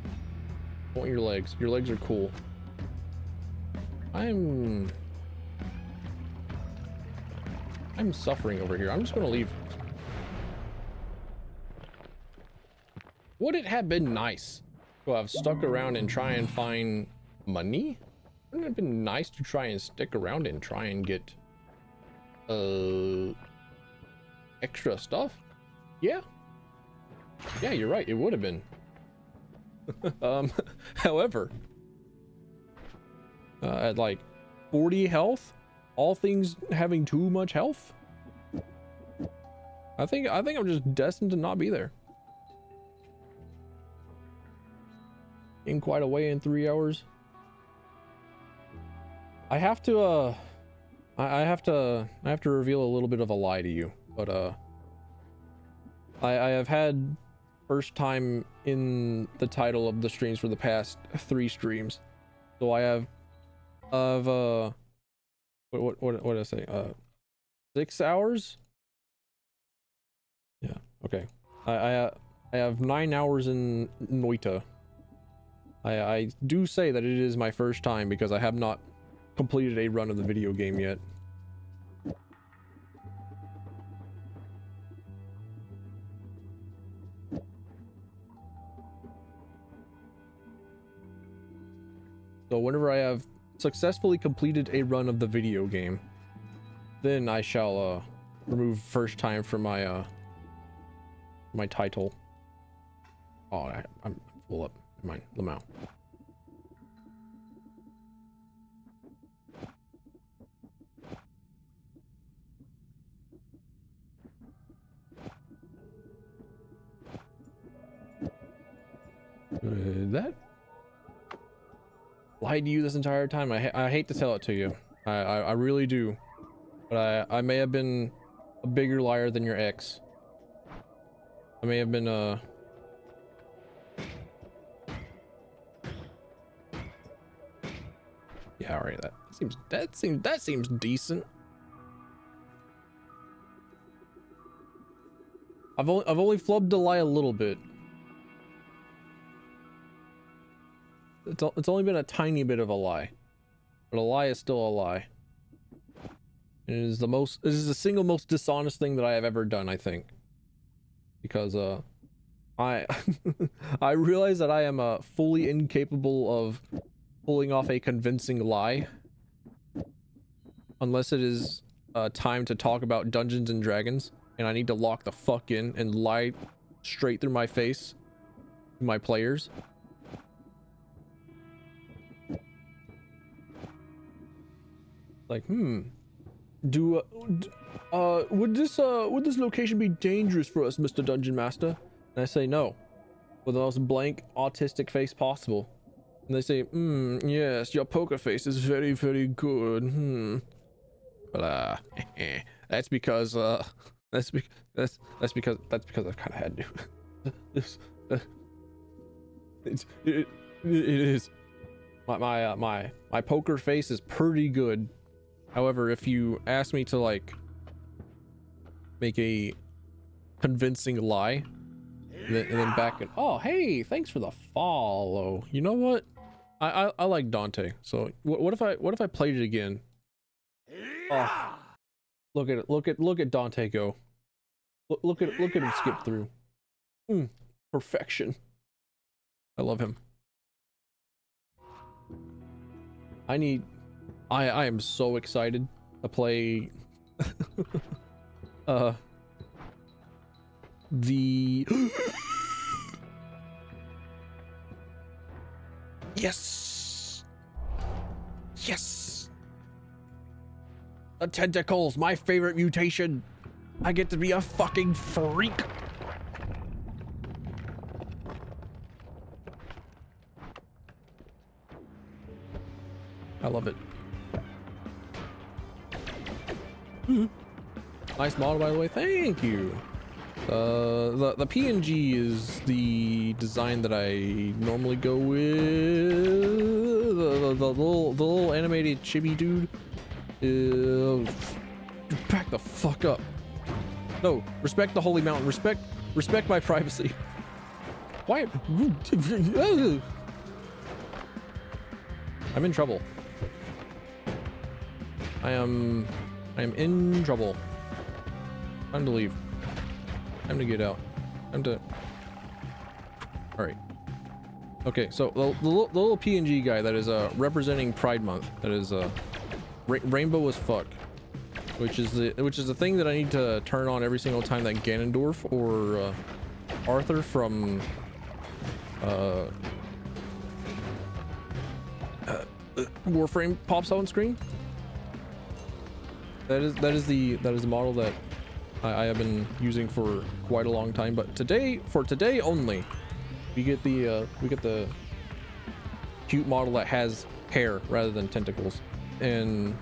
I want your legs. Your legs are cool. I'm suffering over here. I'm just gonna leave. Would it have been nice to have stuck around and try and find money? Wouldn't it have been nice to try and stick around and try and get extra stuff? Yeah, you're right, it would have been. However, at like 40 health, all things having too much health, I think I'm just destined to not be there. In quite a way in 3 hours. I have to I have to reveal a little bit of a lie to you, but I have had first time in the title of the streams for the past 3 streams. So I have what did I say? 6 hours? Yeah, okay. I have 9 hours in Noita. I do say that it is my first time because I have not completed a run of the video game yet. So whenever I have successfully completed a run of the video game, then I shall remove first time from my my title. Oh, I'm full up. Never mind. Lamau. That lied to you this entire time. I hate to tell it to you. I really do. But I may have been a bigger liar than your ex. I may have been yeah, all right, that seems decent. I've only flubbed a lie a little bit. It's only been a tiny bit of a lie, but a lie is still a lie. It is the single most dishonest thing that I have ever done, I think, because I I realize that I am fully incapable of pulling off a convincing lie unless it is time to talk about Dungeons and Dragons and I need to lock the fuck in and lie straight through my face to my players. Like, would this location be dangerous for us, Mr. Dungeon Master? And I say no, with the most blank autistic face possible. And they say, yes, your poker face is very, very good. But that's because that's because I've kind of had to. It is my poker face is pretty good. However, if you ask me to like make a convincing lie and then back it, oh hey, thanks for the follow. You know what? I like Dante. So what if I played it again? Oh, look at it. Look at Dante go. Look at him skip through. Perfection. I love him. I am so excited to play the yes, the tentacles, my favorite mutation. I get to be a fucking freak. I love it. Nice model, by the way. Thank you. The PNG is the design that I normally go with. The little animated chibi dude. Back the fuck up. No, respect the holy mountain. Respect my privacy. Why? I'm in trouble. I am in trouble. Time to leave. Time to get out. Time to... Alright. Okay, so the little PNG guy that is representing Pride Month, that is rainbow as fuck, which is the thing that I need to turn on every single time that Ganondorf or Arthur from Warframe pops on screen. That is the model that I have been using for quite a long time, but today only, we get the cute model that has hair rather than tentacles. And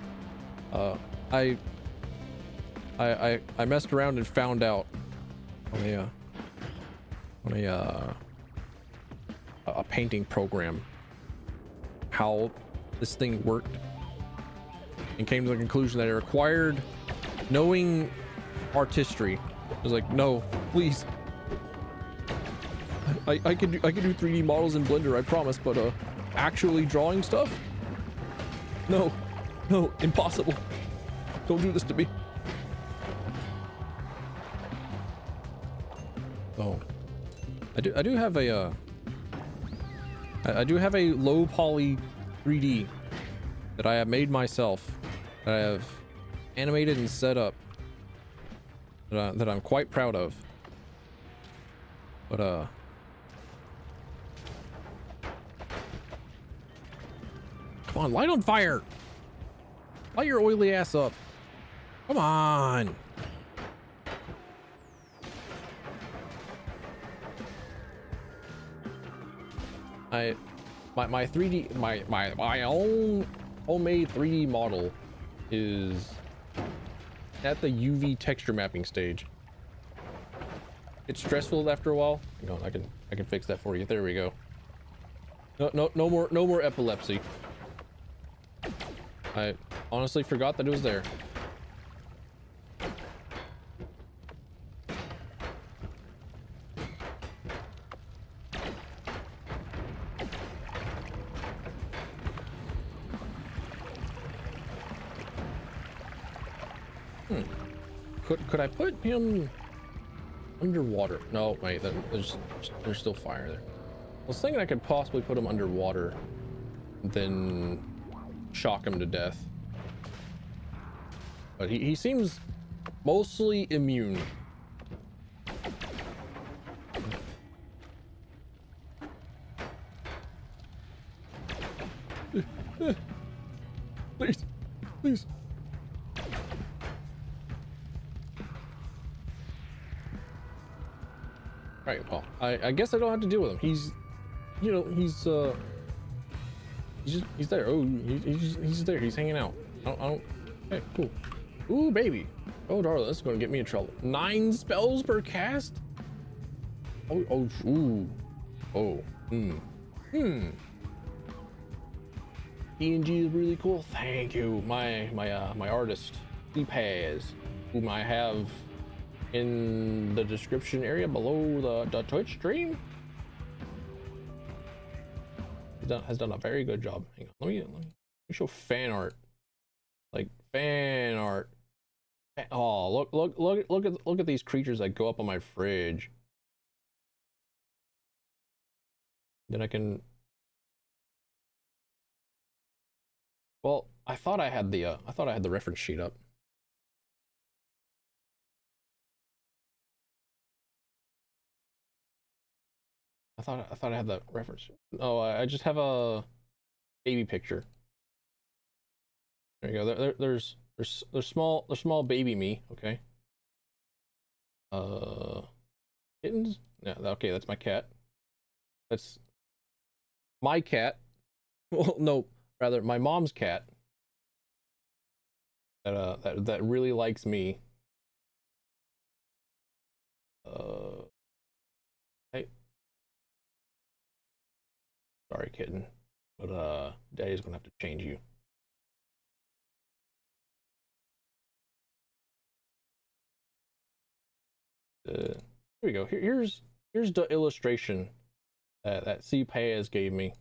I messed around and found out on a painting program how this thing worked, and came to the conclusion that it required knowing artistry. I was like, no, please. I can do 3D models in Blender, I promise, but actually drawing stuff? No, impossible. Don't do this to me. Oh, I do have a low poly 3D that I have made myself, that I have animated and set up, that I'm quite proud of. But come on, light on fire! Light your oily ass up! Come on! My 3D my own homemade 3D model is, at the UV texture mapping stage. it's stressful after a while. Hang on, I can fix that for you. There we go. No more epilepsy. I honestly forgot that it was there. Could I put him underwater? No, wait, there's still fire there. I was thinking I could possibly put him underwater, then shock him to death. But he seems mostly immune. Please, please. Right, well, I guess I don't have to deal with him. He's, you know, he's there. Oh, he's there. He's hanging out. I don't. Okay, cool. Ooh, baby. Oh, darling, this is gonna get me in trouble. 9 spells per cast. Oh, ooh. Oh, PNG is really cool. Thank you, my artist, Paz, whom I have in the description area below the Twitch stream. Has done a very good job. Hang on, let me show fan art, like fan art. Oh, look at these creatures that go up on my fridge. Then I can. Well, I thought I had the reference sheet up. I thought I had the reference. Oh, I just have a baby picture. There you go. There's small baby me. Okay. Kittens. Yeah. Okay, that's my cat. That's my cat. Well, no, rather my mom's cat. That really likes me. Hey. Sorry, kitten, but Daddy's gonna have to change you. Here we go. Here's the illustration that Paz gave me.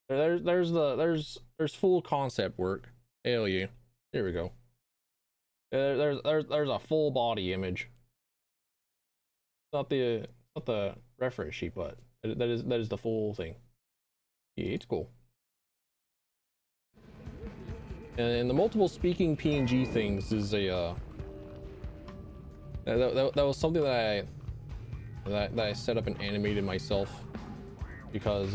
There's full concept work. Hell yeah. Here we go. There's a full body image. Not the reference sheet, but that is the full thing. Yeah, it's cool. And the multiple speaking PNG things is a that was something that I set up and animated myself, because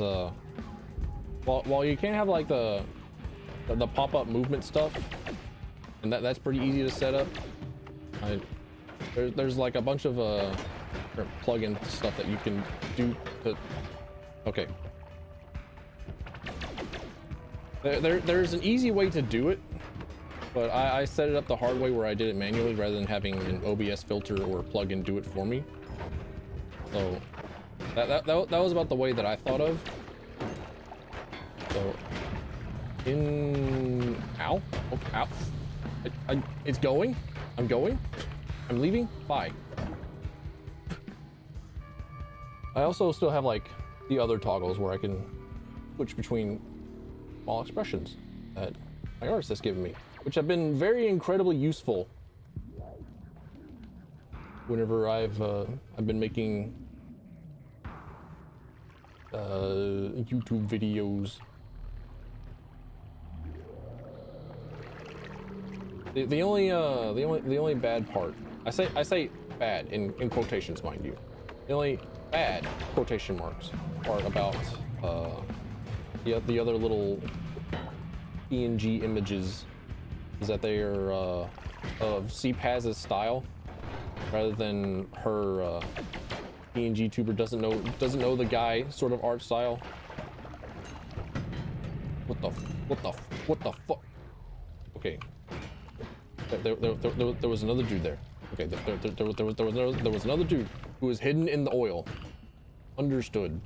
while you can't have like the pop-up movement stuff, and that's pretty easy to set up. There's like a bunch of plug-in stuff that you can do to. Okay. There's an easy way to do it, but I set it up the hard way where I did it manually rather than having an OBS filter or plugin do it for me. So that was about the way that I thought of. So ow, oh, ow. It's going. I'm going. I'm leaving. Bye. I also still have like the other toggles where I can switch between small expressions that my artist has given me, which have been very incredibly useful whenever I've been making YouTube videos. The only bad part, I say bad in quotations, mind you, the only bad quotation marks part about the other little PNG images is that they are of Paz's style, rather than her PNG tuber doesn't know the guy sort of art style. What the fuck? Okay. There was another dude there. Okay, there was another dude. who is hidden in the oil. Understood.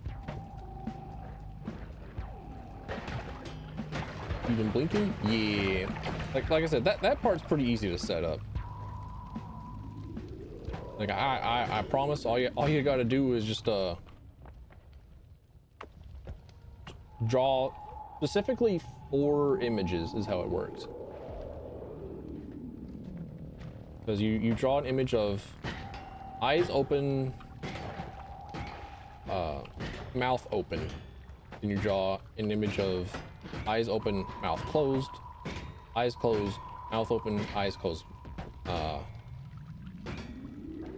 Even blinking? Yeah. Like I said, that part's pretty easy to set up. Like I promise all you gotta do is just draw specifically 4 images is how it works. Because you draw an image of eyes open, mouth open. Then you draw an image of eyes open, mouth closed, eyes closed, mouth open, eyes closed, mouth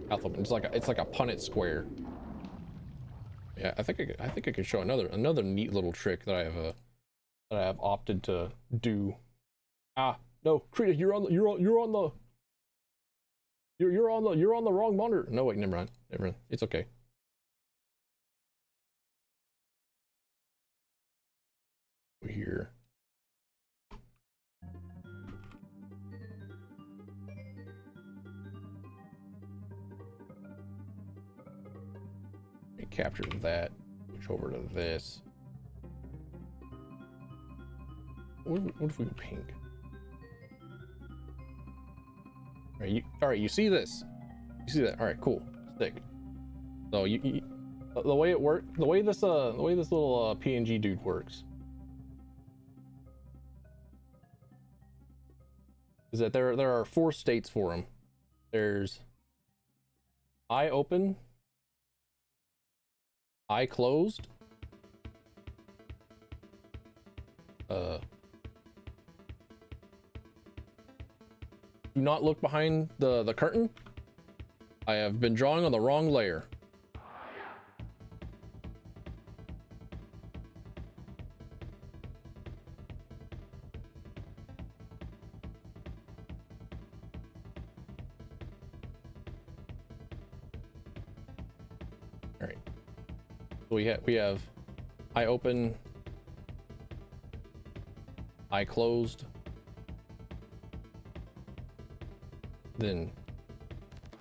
open. It's like a Punnett square. Yeah, I think I could show another neat little trick that I have opted to do. Ah, no, Krita, you're on the wrong monitor. No, wait, never mind. It's okay. Over here. Let me capture that. Switch over to this. What if we go pink? All right, you see this? You see that? All right, cool. Sick. So the way it works, the way this little PNG dude works is that there are 4 states for him. There's eye open, eye closed, do not look behind the curtain. I have been drawing on the wrong layer. All right. So we have eye open, eye closed, then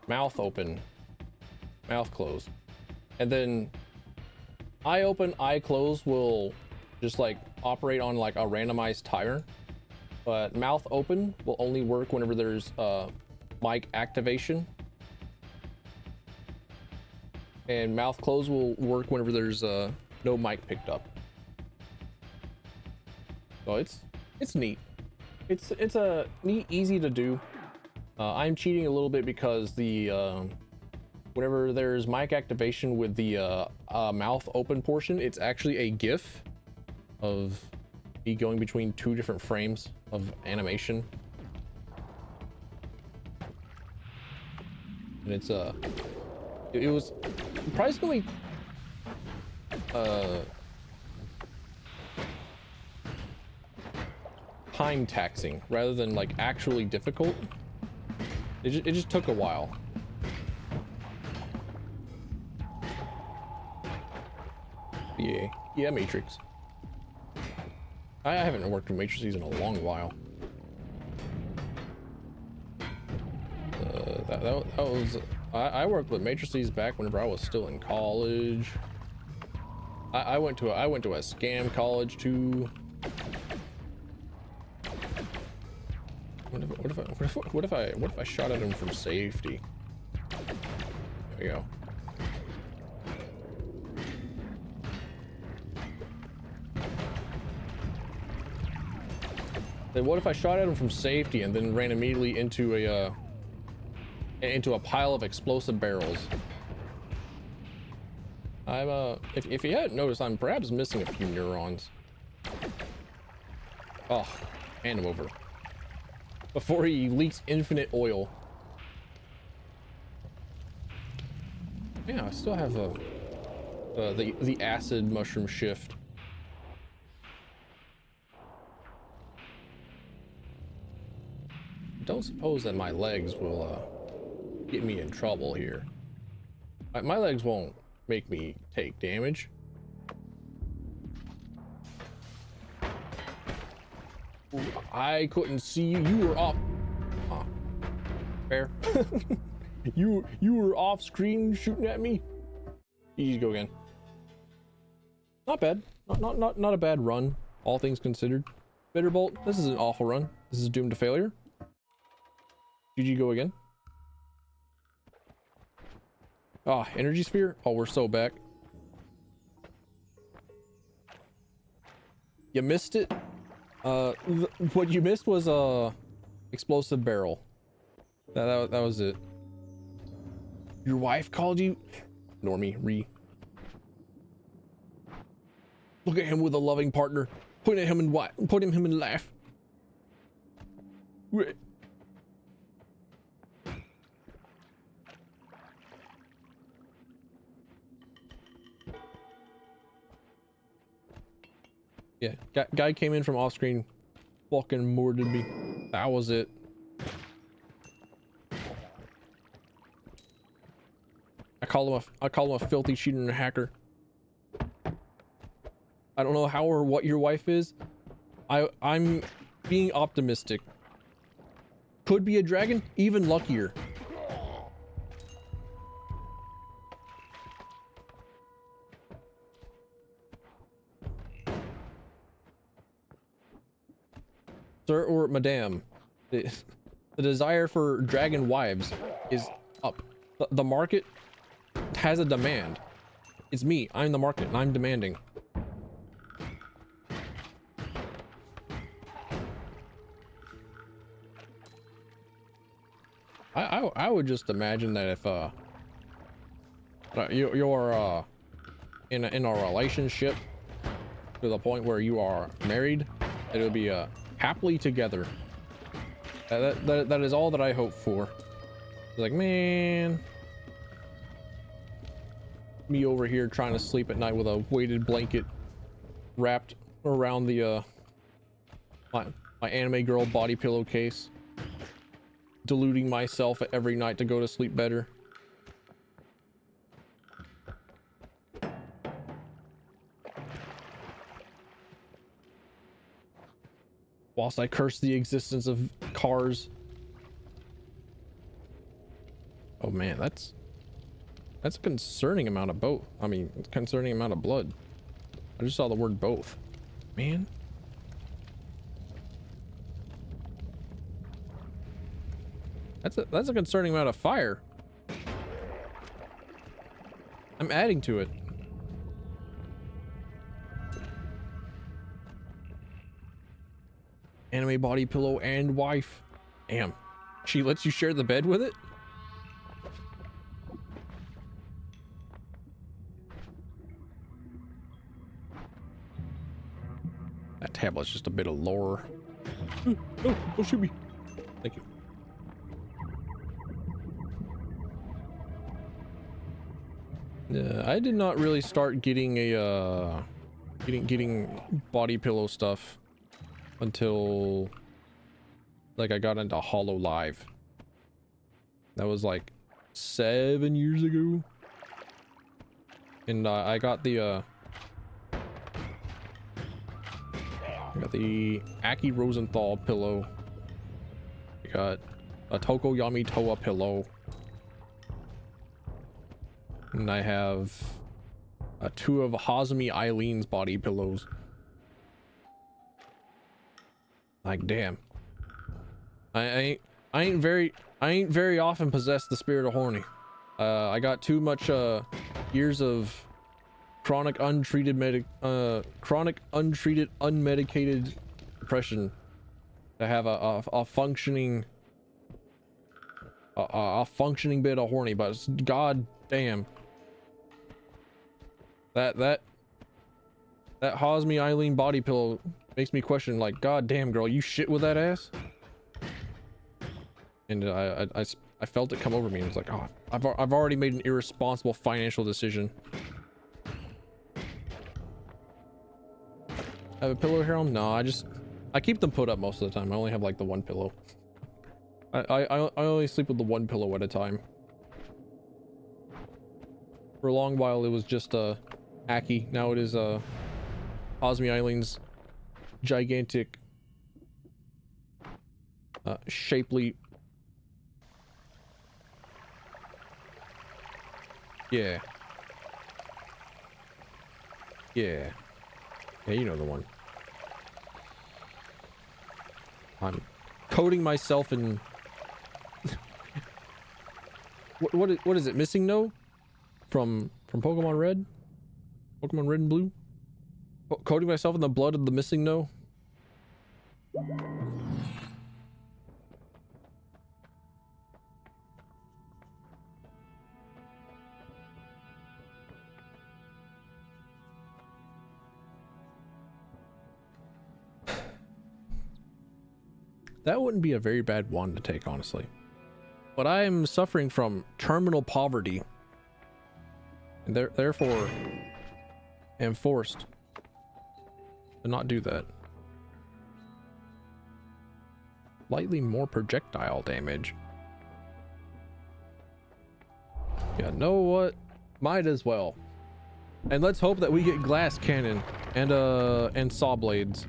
mouth open, mouth closed, and then eye open, eye closed will just like operate on like a randomized timer, but mouth open will only work whenever there's mic activation, and mouth closed will work whenever there's no mic picked up. So it's neat. It's a neat, easy to do. I'm cheating a little bit because the whenever there's mic activation with the mouth open portion, it's actually a GIF of me going between 2 different frames of animation, and it's it was surprisingly time taxing rather than like actually difficult. It just took a while. Yeah, Matrix. I haven't worked with matrices in a long while. That was I worked with matrices back whenever I was still in college. I went to a scam college too. What if I shot at him from safety? There we go. Then what if I shot at him from safety and then ran immediately into a pile of explosive barrels? If you hadn't noticed, I'm perhaps missing a few neurons. Oh, hand him over before he leaks infinite oil. Yeah, I still have the acid mushroom shift. Don't suppose that my legs will get me in trouble here. My legs won't make me take damage. I couldn't see you. You were off. Huh. Fair. You were off screen shooting at me. Easy go again. Not bad. Not a bad run, all things considered. Bitterbolt, this is an awful run. This is doomed to failure. GG go again. Ah, energy sphere. Oh, we're so back. You missed it. What you missed was explosive barrel. That was it. Your wife called you? Normie, Look at him with a loving partner. Put him in laugh. Yeah, guy came in from off screen, fucking murdered me. That was it. I call him a filthy cheater and a hacker. I don't know how or what your wife is. I'm being optimistic. Could be a dragon, even luckier. Sir or madame, the desire for dragon wives is up. The market has a demand. It's me. I'm the market and I'm demanding. I would just imagine that if you're in a relationship to the point where you are married, that it would be happily together. That is all that I hope for. It's like, man, me over here trying to sleep at night with a weighted blanket wrapped around the my anime girl body pillowcase, deluding myself every night to go to sleep better. Whilst I curse the existence of cars. Oh man, that's a concerning amount of both. I mean, concerning amount of blood. I just saw the word both. Man. That's a concerning amount of fire. I'm adding to it. Anime body pillow and wife. Damn. She lets you share the bed with it? That tablet's just a bit of lore. Oh, don't shoot me. Thank you. I did not really start getting a getting body pillow stuff until like I got into Hollow Live. That was like 7 years ago, and I got the Aki Rosenthal pillow. I got a Tokoyami Toa pillow. And I have 2 of Hazumi Eileen's body pillows. Like, damn. I ain't very often possessed the spirit of horny. I got too much years of chronic untreated unmedicated depression to have a functioning bit of horny, but god damn. That Hazumi Eileen body pillow makes me question, like, god damn girl, you shit with that ass? And I felt it come over me and it's like, oh, I've already made an irresponsible financial decision. I have a pillow here? No, I keep them put up most of the time. I only have like the one pillow. I only sleep with the one pillow at a time. For a long while it was just Aki. Now it is Hazumi Eileen's gigantic shapely Yeah. Yeah. Yeah, you know the one. I'm coating myself in... what is it? Missing No? From Pokemon Red? Pokemon Red and Blue? Coating myself in the blood of the Missing No? That wouldn't be a very bad wand to take, honestly. But I am suffering from terminal poverty. And therefore, am forced to not do that. Slightly more projectile damage. Yeah, know what? Might as well. And let's hope that we get glass cannon and saw blades.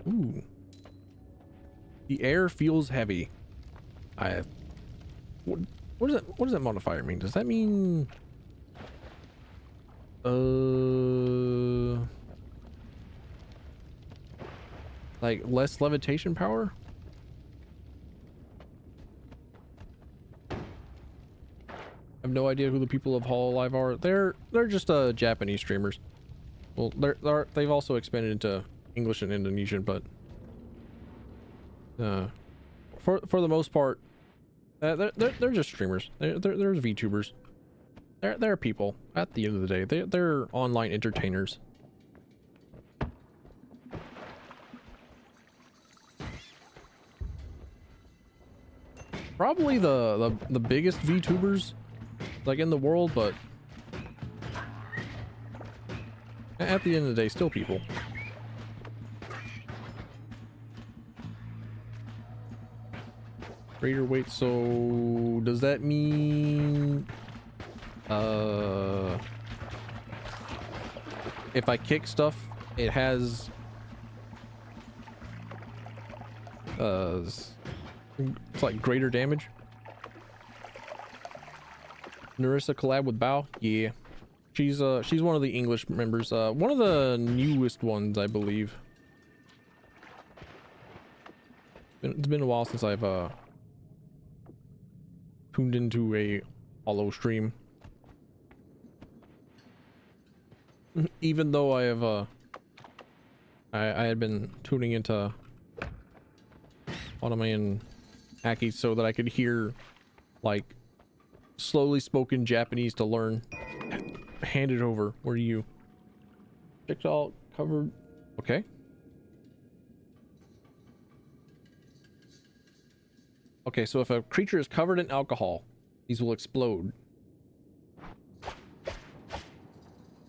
Ooh. The air feels heavy. What does that modifier mean? Does that mean like less levitation power? I have no idea who the people of Hololive are. They're just Japanese streamers. Well, they've also expanded into English and Indonesian, but for the most part, they're just streamers. They're VTubers. They're people. At the end of the day, they're online entertainers. Probably the biggest VTubers like in the world, but at the end of the day, still people. Greater weight, so does that mean if I kick stuff, it has it's like greater damage? Narissa collab with Bao? Yeah. She's one of the English members, one of the newest ones, I believe. It's been a while since I've tuned into a hollow stream. Even though I have I had been tuning into anime and Aki so that I could hear like slowly spoken Japanese to learn. Hand it over. Where are you? Projectile covered. Okay. Okay, so if a creature is covered in alcohol, these will explode.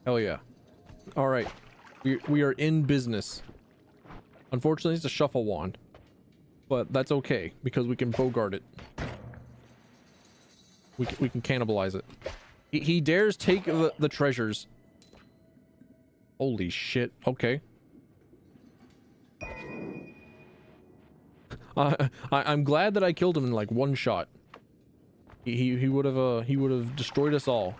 Hell yeah. All right. We are in business. Unfortunately, it's a shuffle wand. But that's okay, because we can bogart it. We can cannibalize it. He dares take the treasures. Holy shit. Okay. I'm glad that I killed him in like one shot. He would have destroyed us all.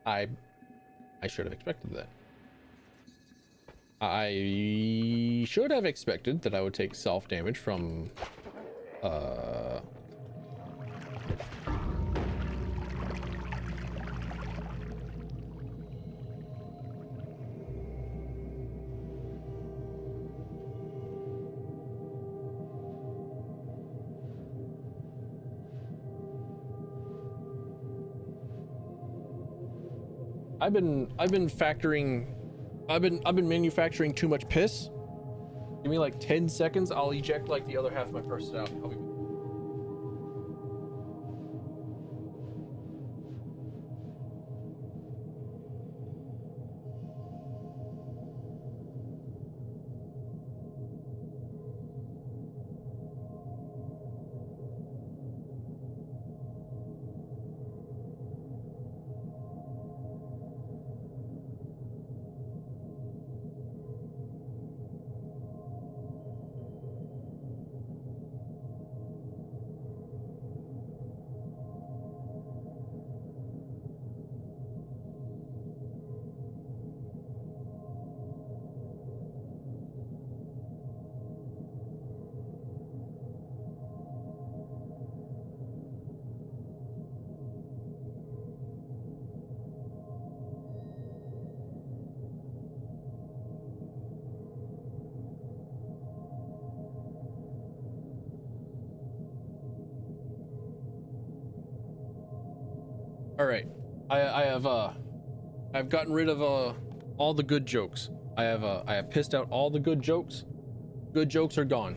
I should have expected that. I should have expected that I would take self damage from I've been manufacturing too much piss. Give me like 10 seconds, I'll eject like the other half of my personality. I'll be... All right, I've gotten rid of all the good jokes. I have pissed out all the good jokes. Good jokes are gone.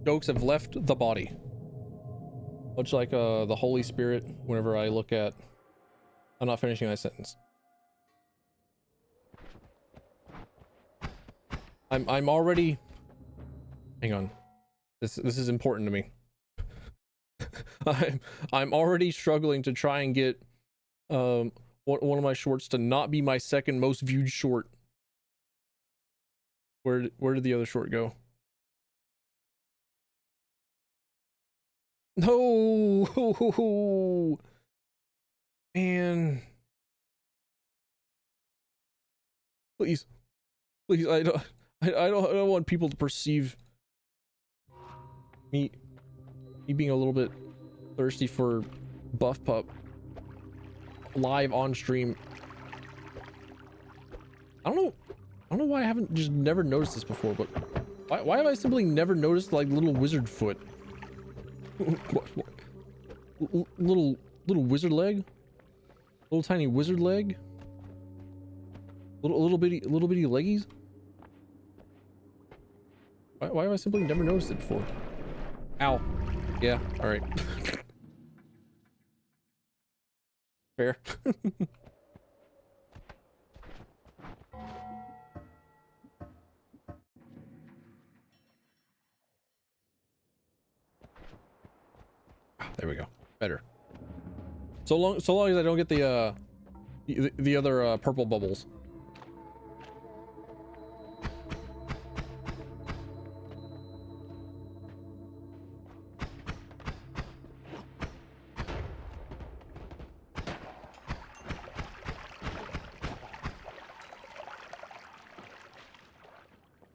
Jokes have left the body. Much like the Holy Spirit. Whenever I look at, I'm not finishing my sentence. I'm already. Hang on. This is important to me. I'm already struggling to try and get one of my shorts to not be my second most viewed short. Where did the other short go? No, man. Please, I don't want people to perceive me being a little bit thirsty for Buff Pup live on stream. I don't know why I haven't just never noticed this before, but why have I simply never noticed like little wizard foot? little wizard leg? Little tiny wizard leg? Little bitty leggies? Why have I simply never noticed it before? Ow. Yeah, alright. Fair. There we go. Better. So long as I don't get the other purple bubbles.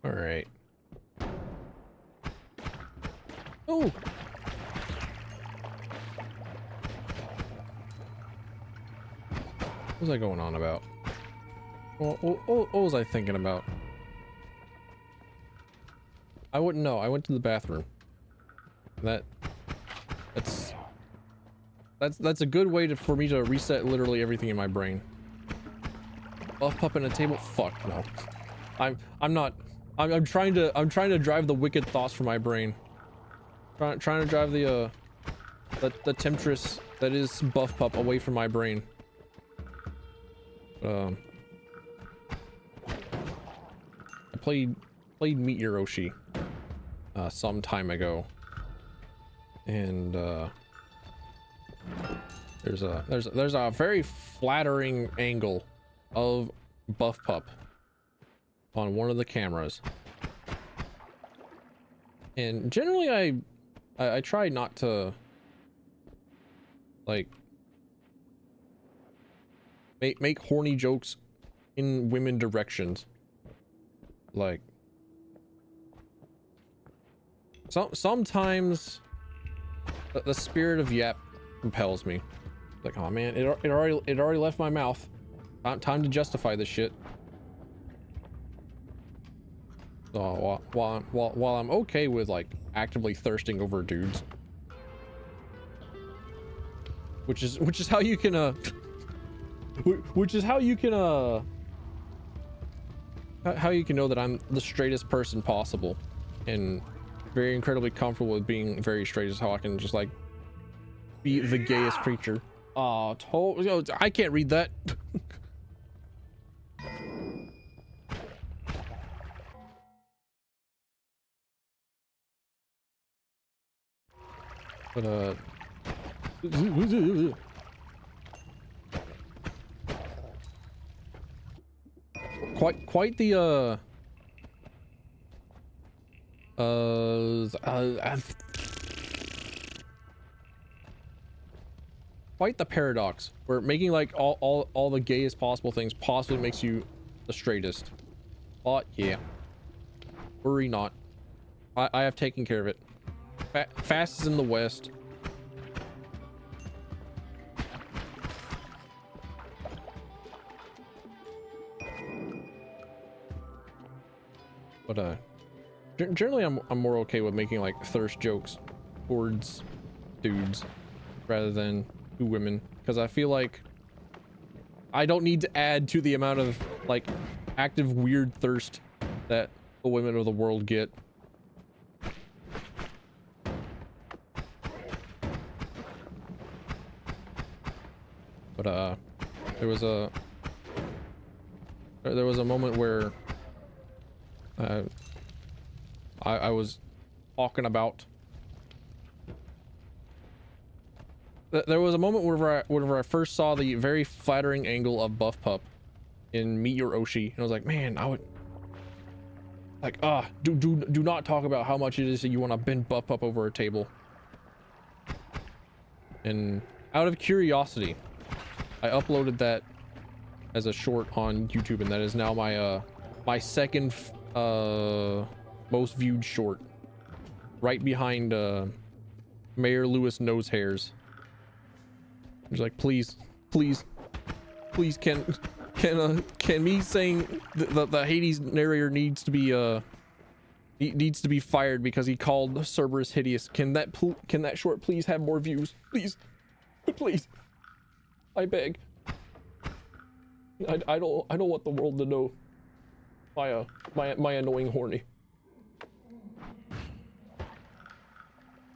All right. Oh. What was I going on about? What was I thinking about? I wouldn't know. I went to the bathroom. That's a good way for me to reset literally everything in my brain. Buff Pup in a table? Fuck no. I'm trying to drive the wicked thoughts from my brain. Trying to drive the temptress that is Buff Pup away from my brain. I played Meet Yoshi some time ago, and there's a very flattering angle of Buff Pup on one of the cameras, and generally I try not to like make horny jokes in women directions. Like sometimes the spirit of yap compels me. Like, oh man, it already left my mouth. Time to justify this shit. So while I'm okay with like actively thirsting over dudes, which is how you can how you can know that I'm the straightest person possible, and very incredibly comfortable with being very straight, is how I can just like be the gayest creature. Oh, I can't read that. But quite the quite the paradox where making like all the gayest possible things possibly makes you the straightest. But yeah, worry not, I have taken care of it. Fast is in the west. But generally I'm more okay with making like thirst jokes towards dudes rather than to women, because I feel like I don't need to add to the amount of like active weird thirst that the women of the world get. But there was a moment where I was talking about. There was a moment whenever I first saw the very flattering angle of Buff Pup in Meet Your Oshi, and I was like, man, I would like, do not talk about how much it is that you want to bend Buff Pup over a table. And out of curiosity, I uploaded that as a short on YouTube, and that is now my my second most viewed short, right behind Mayor Lewis Nose Hairs. He's like, please, can me saying the Hades narrator needs to be fired because he called Cerberus hideous. Can that short please have more views, please, I beg. I don't want the world to know my annoying horny.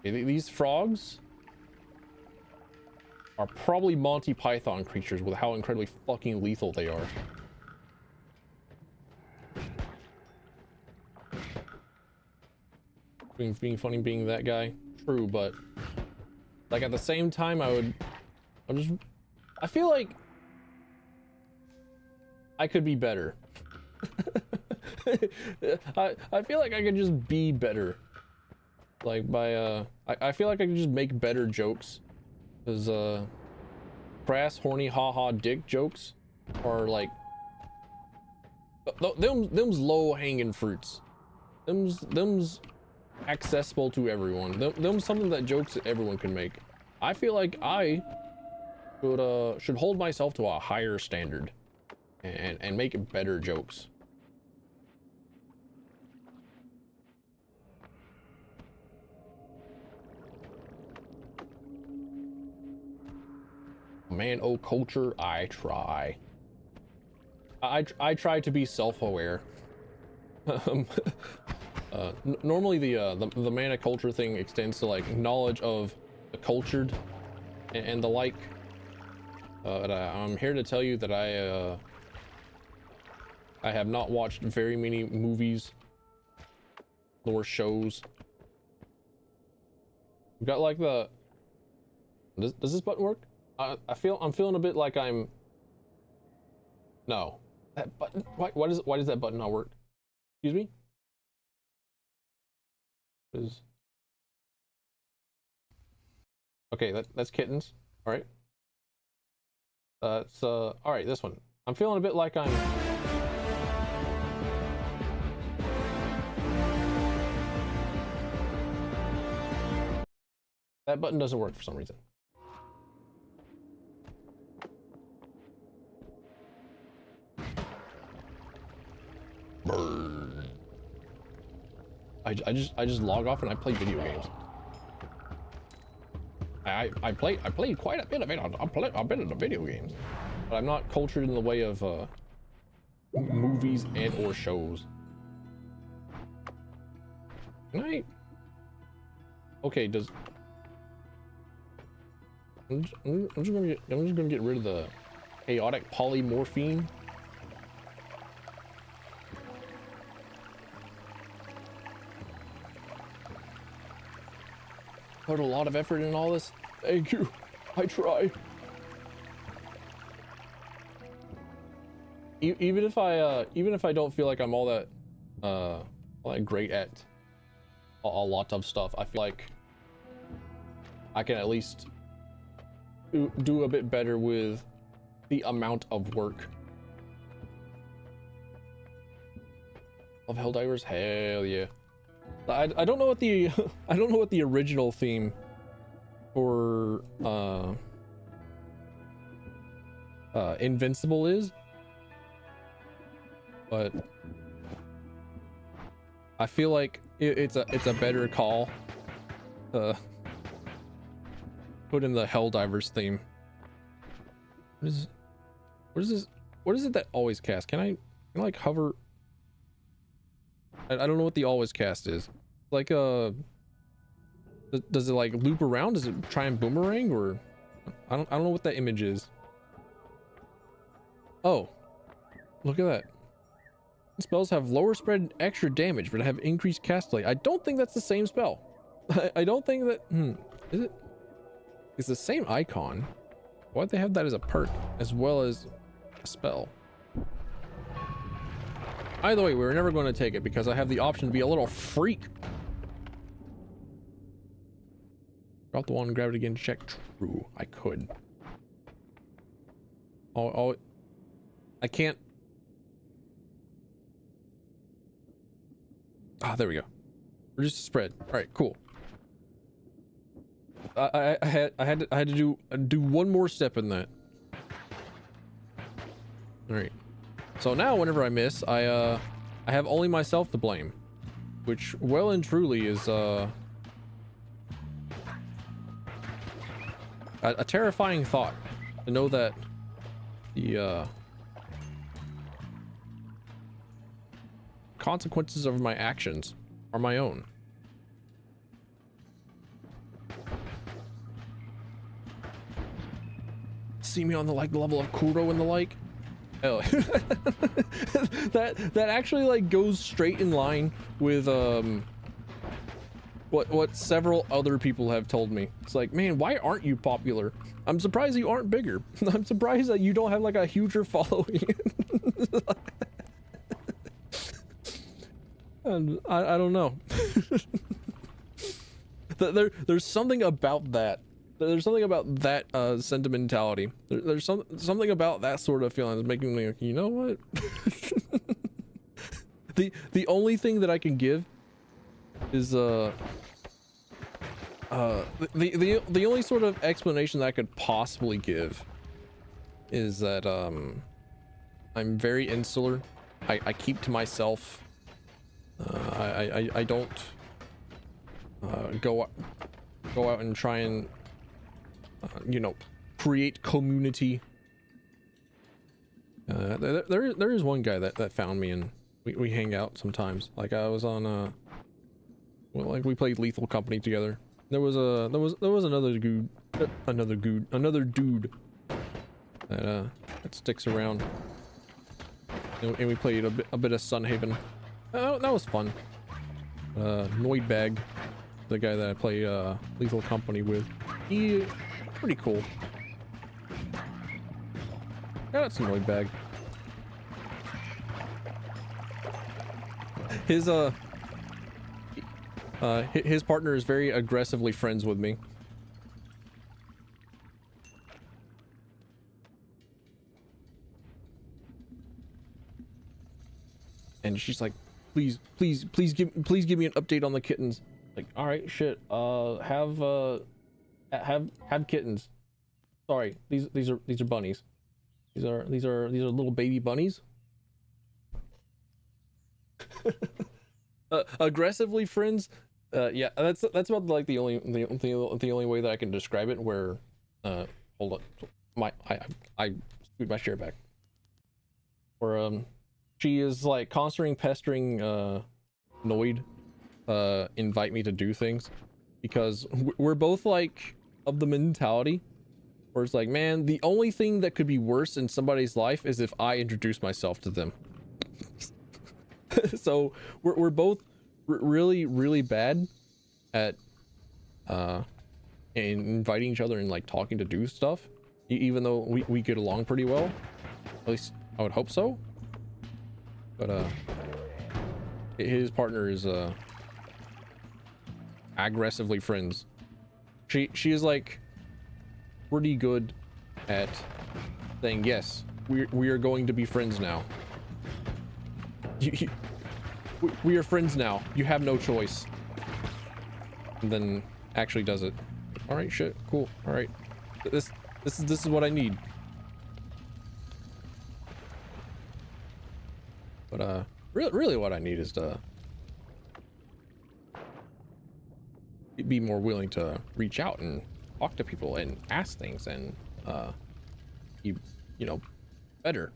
Okay, these frogs are probably Monty Python creatures with how incredibly fucking lethal they are. Being funny being that guy, true, but like at the same time I feel like I could be better. I feel like I could just be better. Like by I feel like I could just make better jokes. Because crass, horny, haha, dick jokes are like them's low hanging fruits. Them's accessible to everyone. Them's something that jokes that everyone can make. I feel like I should hold myself to a higher standard and make better jokes. Man, oh culture, I try. I try to be self-aware. Normally the mana culture thing extends to like knowledge of the cultured and the like. But I'm here to tell you that I have not watched very many movies nor shows. We've got like the. Does this button work? I'm feeling a bit like I'm. No, that button. Why does that button not work? Excuse me. Okay, that's kittens. All right. All right. This one. I'm feeling a bit like I'm. That button doesn't work for some reason. Burn. I just log off and I play video games. I play quite a bit of it. I've been in the video games, but I'm not cultured in the way of movies and or shows. Can I? Okay, I'm just gonna get rid of the chaotic polymorphine. Put a lot of effort in all this. Thank you. I try. Even if I don't feel like I'm all that great at a lot of stuff, I feel like I can at least do a bit better with the amount of work. Of Helldivers, hell yeah. I don't know what the I don't know what the original theme for Invincible is, but I feel like it's a better call to put in the Helldivers theme. What is this? What is it that always cast? Can I like hover? I don't know what the always cast is. Like does it like loop around? Does it try and boomerang, or I don't know what that image is. Oh, look at that. Spells have lower spread and extra damage, but have increased cast delay. I don't think that's the same spell. I don't think that. Is it? It's the same icon. Why'd they have that as a perk as well as a spell? Either way, we're never going to take it because I have the option to be a little freak. Drop the one and grab it again to check. True, I could. Oh, I can't. Ah, there we go. Reduce the spread. All right, cool. I had to do one more step in that. All right. So now whenever I miss, I have only myself to blame, which well and truly is a terrifying thought, to know that the consequences of my actions are my own. See me on the like level of Kuro and the like. Oh, that actually like goes straight in line with what several other people have told me. It's like, man, why aren't you popular? I'm surprised you aren't bigger. I'm surprised that you don't have like a huger following. And I don't know. There's something about that. There's something about that sentimentality. There's something about that sort of feeling that's making me like, you know what? the only thing that I can give is the only sort of explanation that I could possibly give is that I'm very insular. I keep to myself. I don't go out and try and you know, create community. There is one guy that found me, and we hang out sometimes. Like I was on well, like we played Lethal Company together. There was another dude that sticks around, and we played a bit of Sunhaven. That was fun. Noita, the guy that I play Lethal Company with, he pretty cool. Yeah, that's Noita. His partner is very aggressively friends with me. And she's like, please give me an update on the kittens. Like, all right, shit. Have kittens. Sorry, these are bunnies. These are little baby bunnies. Aggressively friends. Yeah, that's about like the only way that I can describe it. Where, hold on, I scoot my chair back. Where she is like constantly pestering Noid, invite me to do things, because we're both like of the mentality where it's like, man, the only thing that could be worse in somebody's life is if I introduce myself to them. So we're both really bad at inviting each other and like talking to do stuff, even though we get along pretty well. At least I would hope so. But his partner is aggressively friends. She is like pretty good at saying, yes, we are going to be friends now. We are friends now. You have no choice. And then actually does it. All right, shit, cool. All right, this is what I need. But really what I need is to be more willing to reach out and talk to people and ask things and you know, better.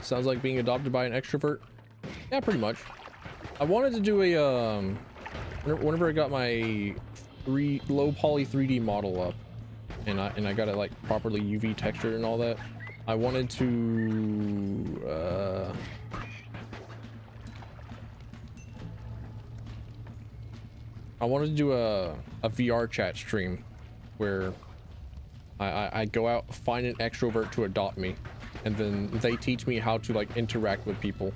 Sounds like being adopted by an extrovert. Yeah, pretty much. I wanted to do a whenever I got my low poly 3D model up, and I got it like properly UV textured and all that. I wanted to do a VR chat stream where I go out, find an extrovert to adopt me, and then they teach me how to like interact with people.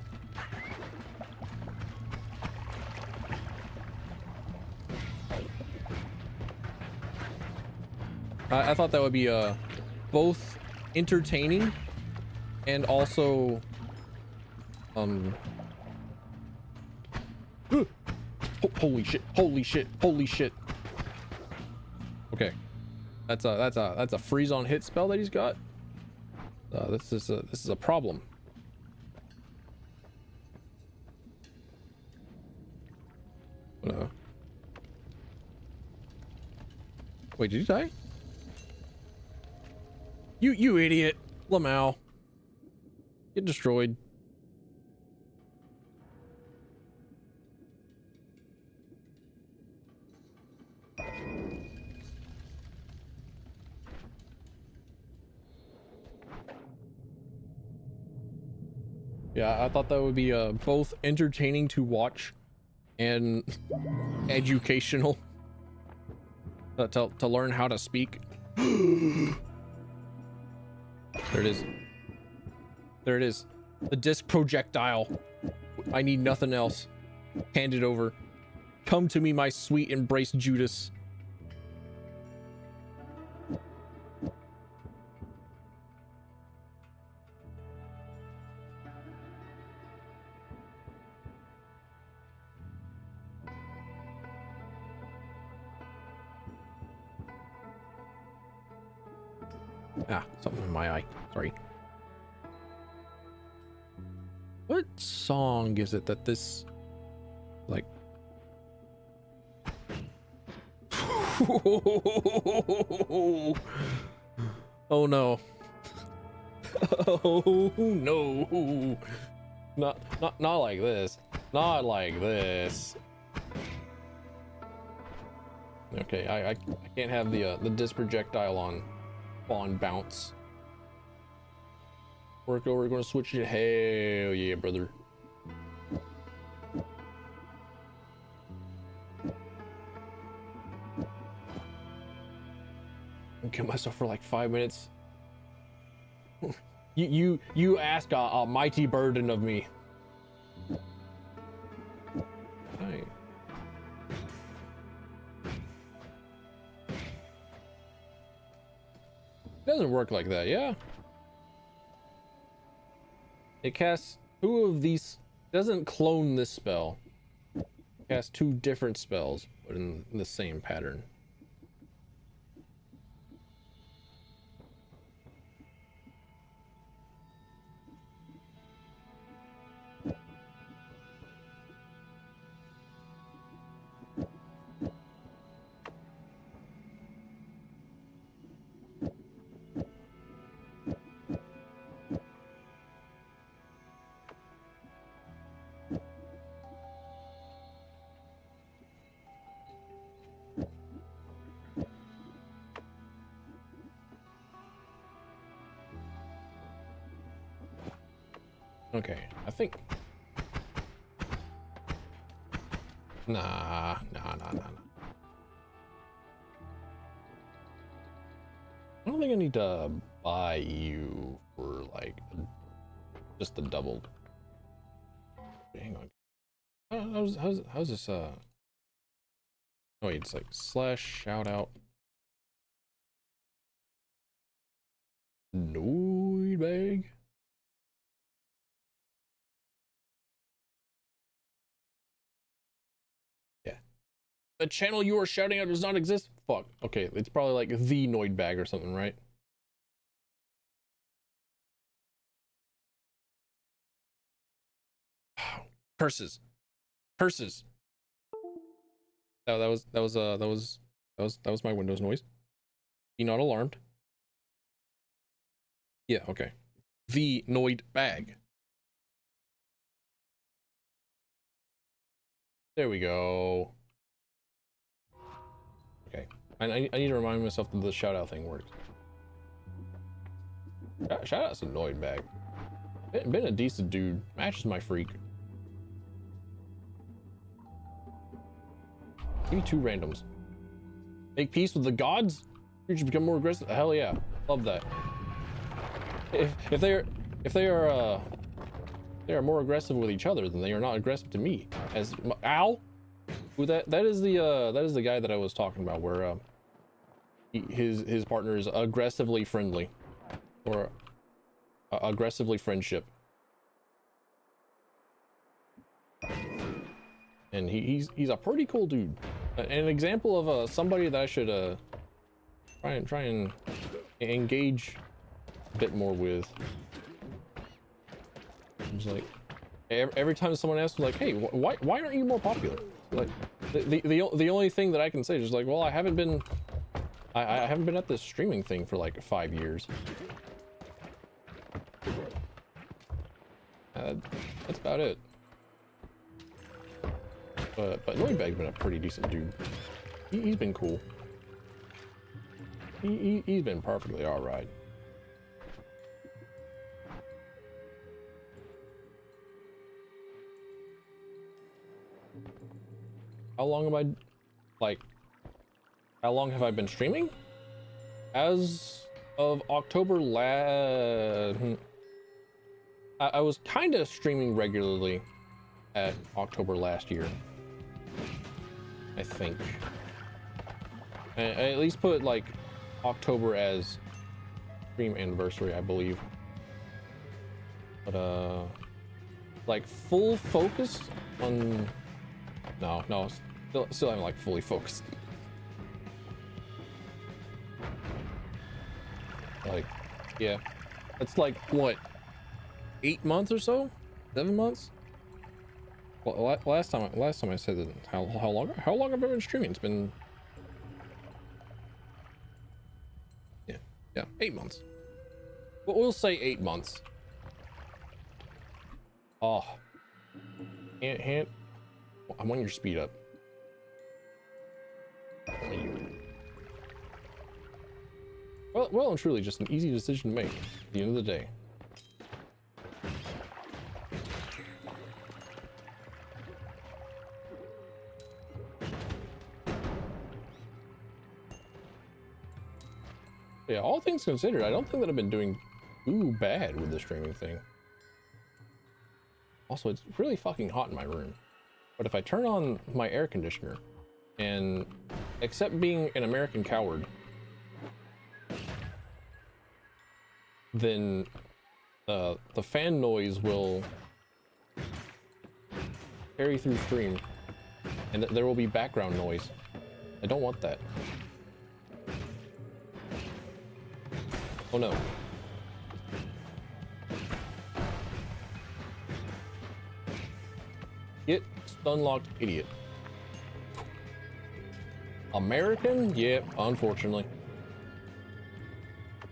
I thought that would be both entertaining and also holy shit. Okay, that's a freeze on hit spell that he's got. This is a problem. Wait, did you die? You idiot, Lamau. Get destroyed. Yeah, I thought that would be both entertaining to watch and educational to learn how to speak. There it is. There it is. The disc projectile. I need nothing else. Hand it over. Come to me, my sweet embraced Judas. Ah, something in my eye. Sorry. What song is it that this, like... Oh no. Oh no. Not like this. Not like this. Okay, I can't have the disc projectile on bounce. We're gonna switch it. Hell yeah, brother. I'll kill myself for like 5 minutes. you ask a mighty burden of me. Right. It doesn't work like that, yeah. It casts 2 of these. Doesn't clone this spell. It casts 2 different spells, but in the same pattern. Okay, I think. Nah. I don't think I need to buy you for like just the double. Hang on. How's this? Oh wait, it's like / shout out. Noid bag. The channel you are shouting out does not exist? Fuck. Okay, it's probably like the Noid bag or something, right? Curses. Curses. That was my Windows noise. Be not alarmed. Yeah, okay. The Noid bag. There we go. Okay. I need to remind myself that the shout out thing works. Shout out's a Noid bag. Been a decent dude. Matches my freak. Give me 2 randoms. Make peace with the gods? You should become more aggressive. Hell yeah. Love that. If they are more aggressive with each other, then they are not aggressive to me. As ow, who that is the guy that I was talking about, where his partner is aggressively friendly, or aggressively friendship, and he's a pretty cool dude. An example of somebody that I should try and engage a bit more with. It's like every time someone asks me, like, hey, why aren't you more popular? Like the only thing that I can say is like, well, I haven't been at this streaming thing for like 5 years. That's about it. But Noibag's been a pretty decent dude. He's been cool. He's been perfectly all right. How long am I, like, how long have I been streaming? As of October I was kind of streaming regularly at October last year, I think. I at least put like October as stream anniversary, I believe. But like full focus on, no, still haven't like fully focused. Like, yeah, it's like what, 8 months or so, 7 months. Well, last time I said that, how long have I been streaming? It's been, yeah, 8 months. But we'll say 8 months. Oh, hand, I want your speed up. Well and truly just an easy decision to make at the end of the day. Yeah, all things considered, I don't think that I've been doing too bad with the streaming thing. Also, it's really fucking hot in my room. But if I turn on my air conditioner, and except being an American coward, then the fan noise will carry through stream, and there will be background noise. I don't want that. Oh no. Get stun-locked, idiot. American? Yep, unfortunately.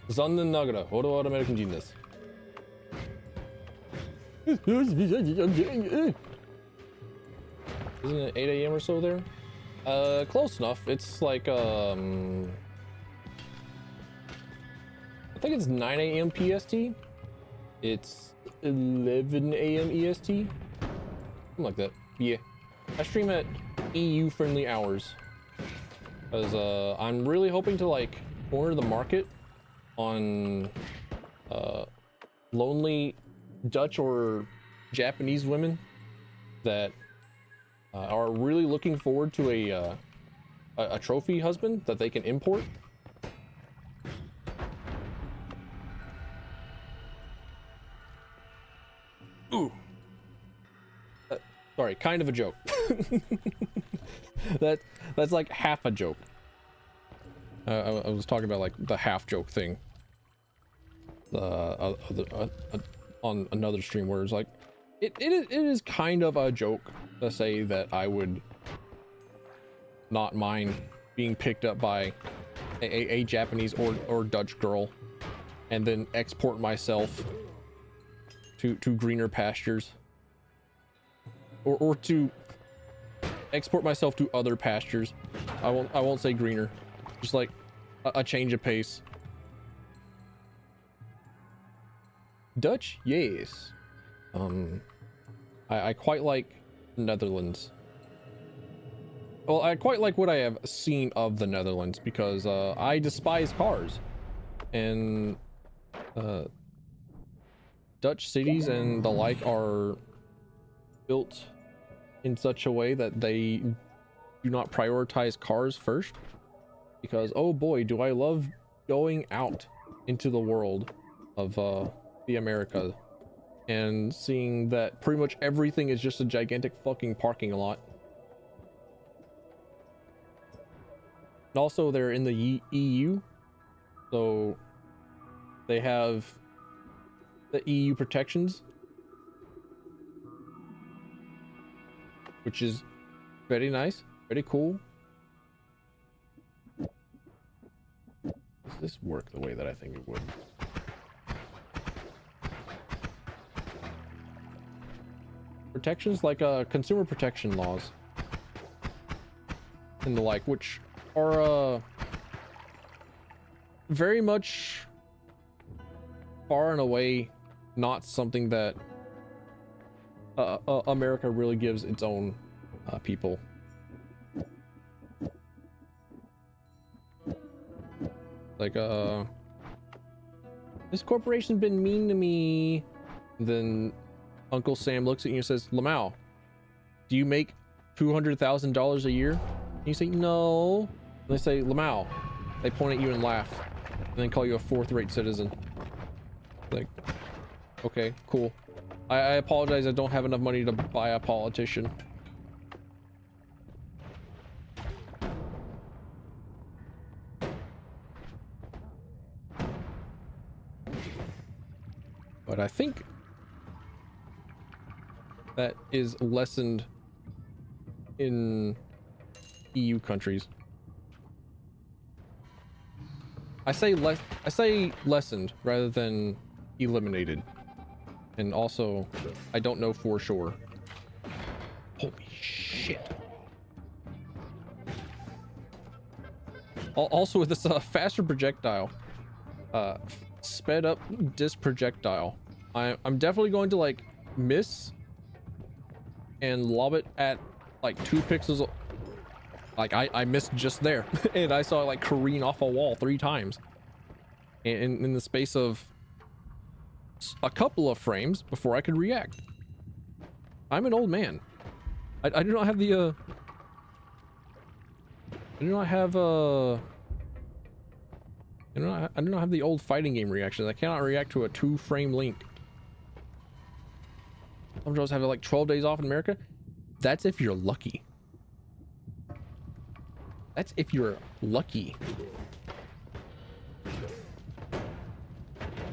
Zannen nagara, oru wa American genius. Isn't it 8 AM or so there? Close enough. It's like, I think it's 9 AM PST. It's 11 AM EST. Something like that. Yeah. I stream at EU-friendly hours. Because, I'm really hoping to, like, corner the market on, lonely Dutch or Japanese women that are really looking forward to a trophy husband that they can import. Ooh. Sorry, kind of a joke. That's like half a joke. I was talking about like the half joke thing. On another stream where it's like, it is kind of a joke to say that I would not mind being picked up by a Japanese or Dutch girl and then export myself to greener pastures, or to export myself to other pastures. I won't say greener, just like a change of pace. Dutch, yes. I quite like Netherlands. Well, I quite like what I have seen of the Netherlands because I despise cars, and Dutch cities and the like are built in such a way that they do not prioritize cars first, because oh boy, do I love going out into the world of the America and seeing that pretty much everything is just a gigantic fucking parking lot. And also they're in the EU, so they have the EU protections, which is very nice, very cool. Does this work the way that I think it would? Protections like consumer protection laws and the like, which are very much far and away not something that America really gives its own people. Like this corporation's been mean to me. Then Uncle Sam looks at you and says, Lamau, do you make $200,000 a year? And you say, no. And they say, Lamau. They point at you and laugh, and then call you a fourth-rate citizen. Like, okay, cool. I apologize, I don't have enough money to buy a politician. But I think that is lessened in EU countries. I say lessened rather than eliminated. And also, I don't know for sure. Holy shit. Also with this faster projectile, sped up disc projectile, I'm definitely going to like miss and lob it at like 2 pixels. Like I missed just there and I saw it like careen off a wall 3 times in the space of a couple of frames before I could react. I'm an old man. I do not have the I do not have I do not have the old fighting game reactions. I cannot react to a 2-frame link. Some jobs have like 12 days off in America. That's if you're lucky. That's if you're lucky.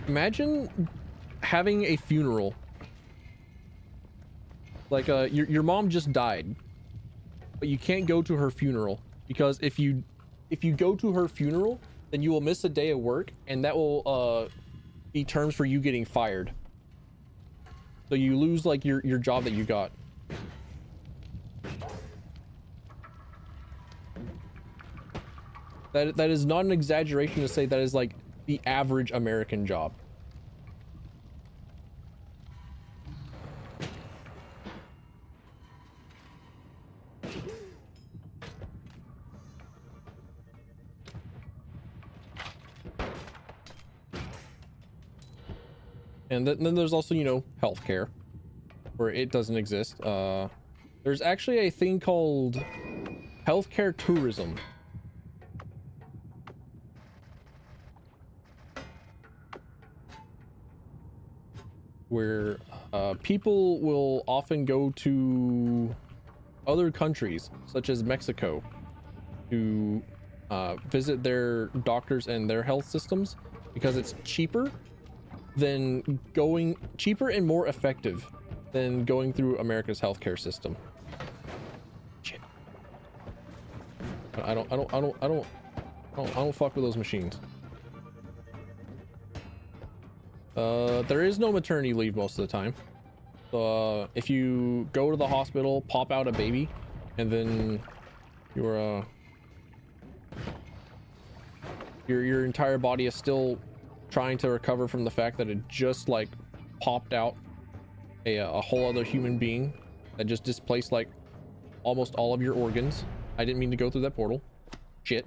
Imagine having a funeral. Like your mom just died, but you can't go to her funeral because if you go to her funeral, then you will miss a day of work, and that will be terms for you getting fired. So you lose like your job that you got. That is not an exaggeration to say that is like the average American job. And then there's also, you know, healthcare, where it doesn't exist. There's actually a thing called healthcare tourism. Where people will often go to other countries, such as Mexico, to visit their doctors and their health systems because it's cheaper and more effective than going through America's healthcare system. Shit. I don't fuck with those machines. There is no maternity leave most of the time. If you go to the hospital, pop out a baby, and then your entire body is still trying to recover from the fact that it just like popped out a whole other human being that just displaced like almost all of your organs. I didn't mean to go through that portal. Shit.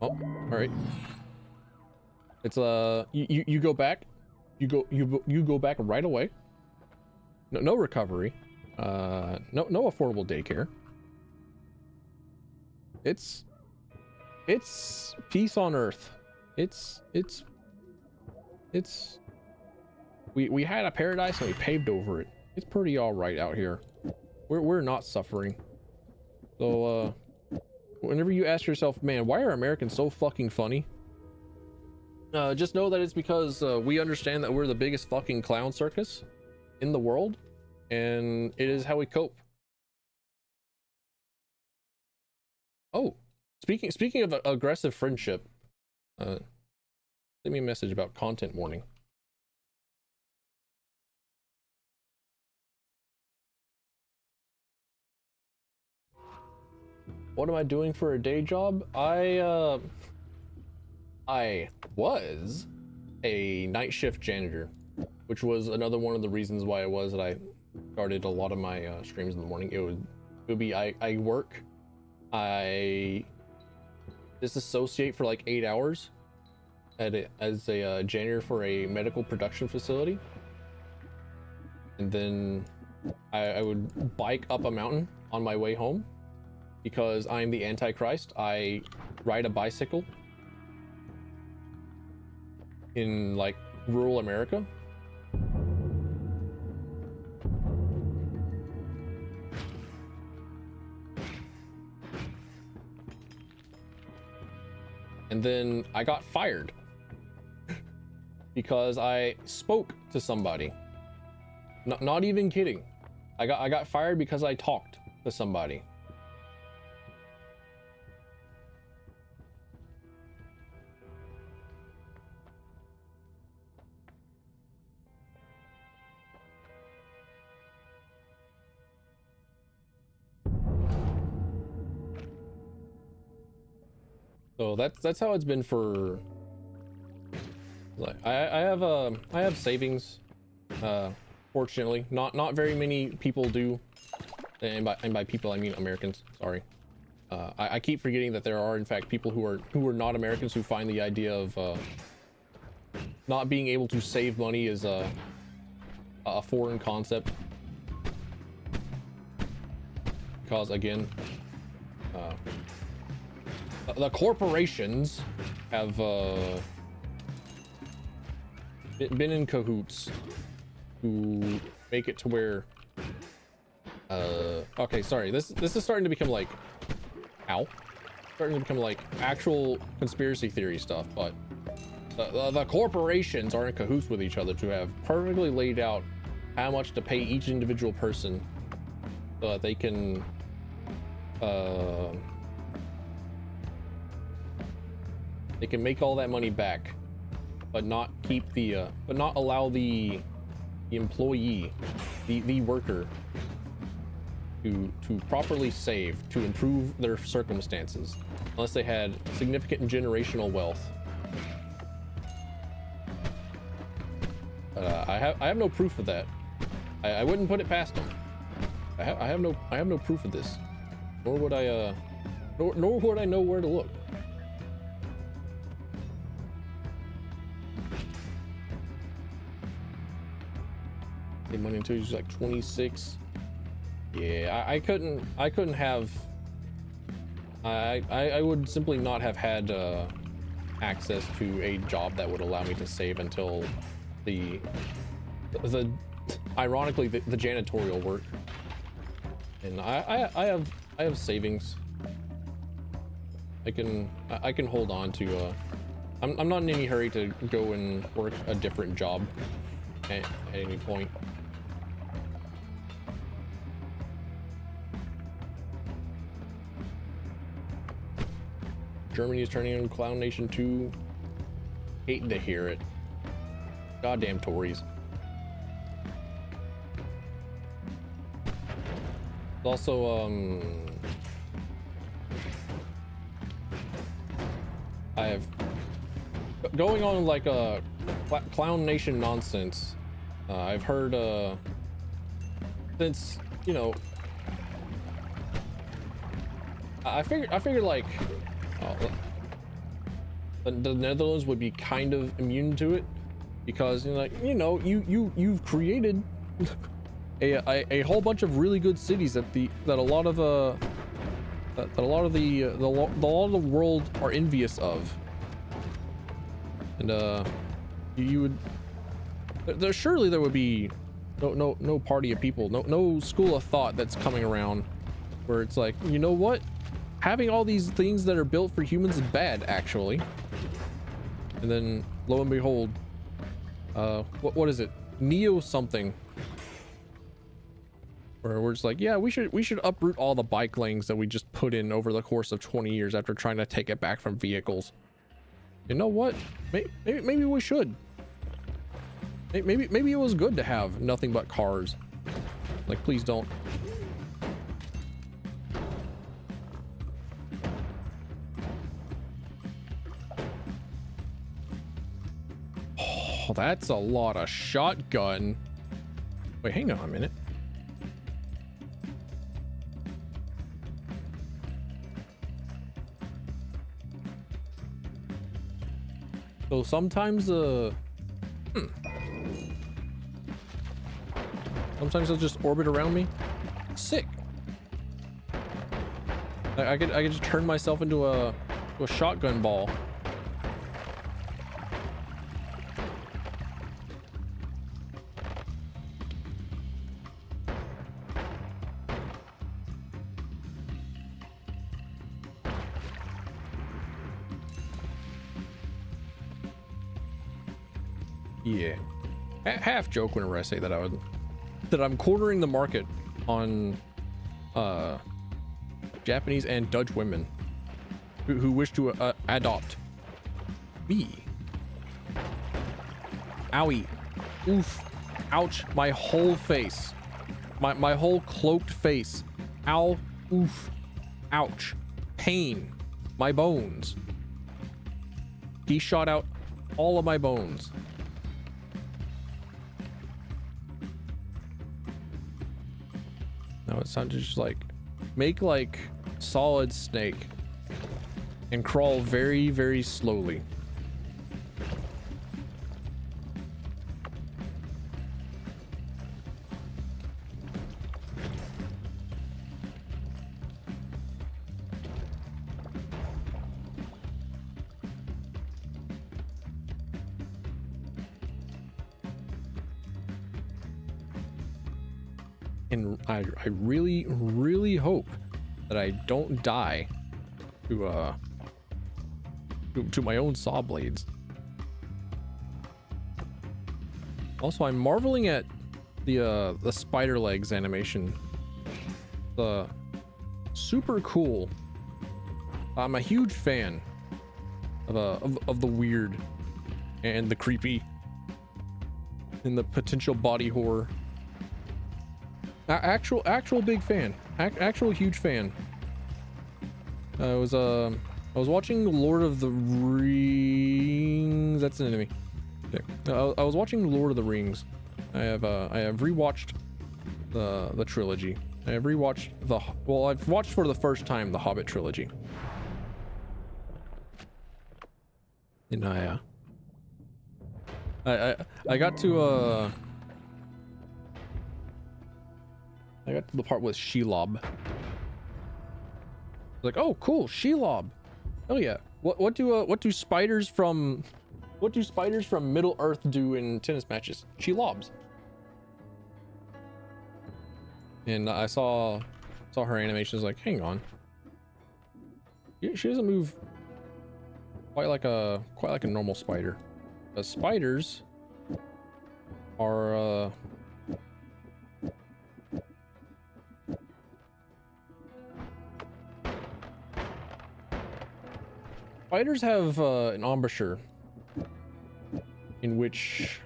Oh, all right. It's you go back. You go back right away. No recovery. No affordable daycare. It's peace on earth. We had a paradise and we paved over it. It's pretty all right out here. We're not suffering. So whenever you ask yourself, man, why are Americans so fucking funny? Just know that it's because we understand that we're the biggest fucking clown circus in the world, and it is how we cope. Oh, speaking of aggressive friendship, send me a message about content warning. What am I doing for a day job? I was a night shift janitor, which was another one of the reasons why it was that I started a lot of my streams in the morning. It would be I work, I disassociate for like 8 hours as a janitor for a medical production facility, and then I would bike up a mountain on my way home because I'm the Antichrist. I ride a bicycle in like rural America. And then I got fired because I spoke to somebody. Not even kidding. I got fired because I talked to somebody. So that's how it's been for, like, I have savings. Fortunately, not very many people do, and by people I mean Americans. Sorry. I keep forgetting that there are in fact people who are not Americans who find the idea of not being able to save money is a foreign concept, because again, the corporations have been in cahoots to make it to where okay, sorry, this is starting to become like starting to become like actual conspiracy theory stuff, but the corporations are in cahoots with each other to have perfectly laid out how much to pay each individual person so that they can make all that money back, but not keep the but not allow the employee, the worker, to properly save to improve their circumstances, unless they had significant generational wealth. I have no proof of that. I wouldn't put it past them. I have no proof of this, nor would I nor would I know where to look. Money until he's like 26. Yeah, I couldn't have. I would simply not have had access to a job that would allow me to save until the ironically the janitorial work. And I have savings. I can hold on to. I'm not in any hurry to go and work a different job at any point. Germany is turning into Clown Nation 2. Hating to hear it. Goddamn Tories. Also, I have going on like a Clown Nation nonsense. I've heard since, you know, I figured like the Netherlands would be kind of immune to it because, you know, like, you know, you've created a whole bunch of really good cities that a lot of the world are envious of, and you would surely there would be no party of people, no school of thought that's coming around where it's like, you know what, having all these things that are built for humans is bad actually. And then lo and behold, what is it, Neo something, where we're just like, yeah, we should uproot all the bike lanes that we just put in over the course of 20 years after trying to take it back from vehicles. You know what, maybe we should. Maybe it was good to have nothing but cars. Like, please don't. Oh, that's a lot of shotgun. Wait, hang on a minute. So sometimes sometimes they'll just orbit around me. Sick. I could just turn myself into a shotgun ball. Yeah, half joke whenever I say that I'm cornering the market on Japanese and Dutch women who wish to adopt me. Owie. Oof. Ouch. My whole face. My whole cloaked face. Ow. Oof. Ouch. Pain. My bones. He shot out all of my bones. No, it sounded just like, make like Solid Snake and crawl very, very slowly. And I really, really hope that I don't die to my own saw blades. Also, I'm marveling at the spider legs animation. Super cool. I'm a huge fan of the weird and the creepy and the potential body horror. Actual big fan. Actual huge fan. I was watching Lord of the Rings. That's an enemy. Okay. I was watching Lord of the Rings. I have rewatched the trilogy. I have rewatched I've watched for the first time the Hobbit trilogy. And I got to the part with Shelob. Like, oh cool, Shelob. Oh yeah. What do spiders from Middle Earth do in tennis matches? Shelobs. And I saw her animations, like, hang on. She doesn't move quite like a normal spider. The spiders are Spiders have an embouchure in which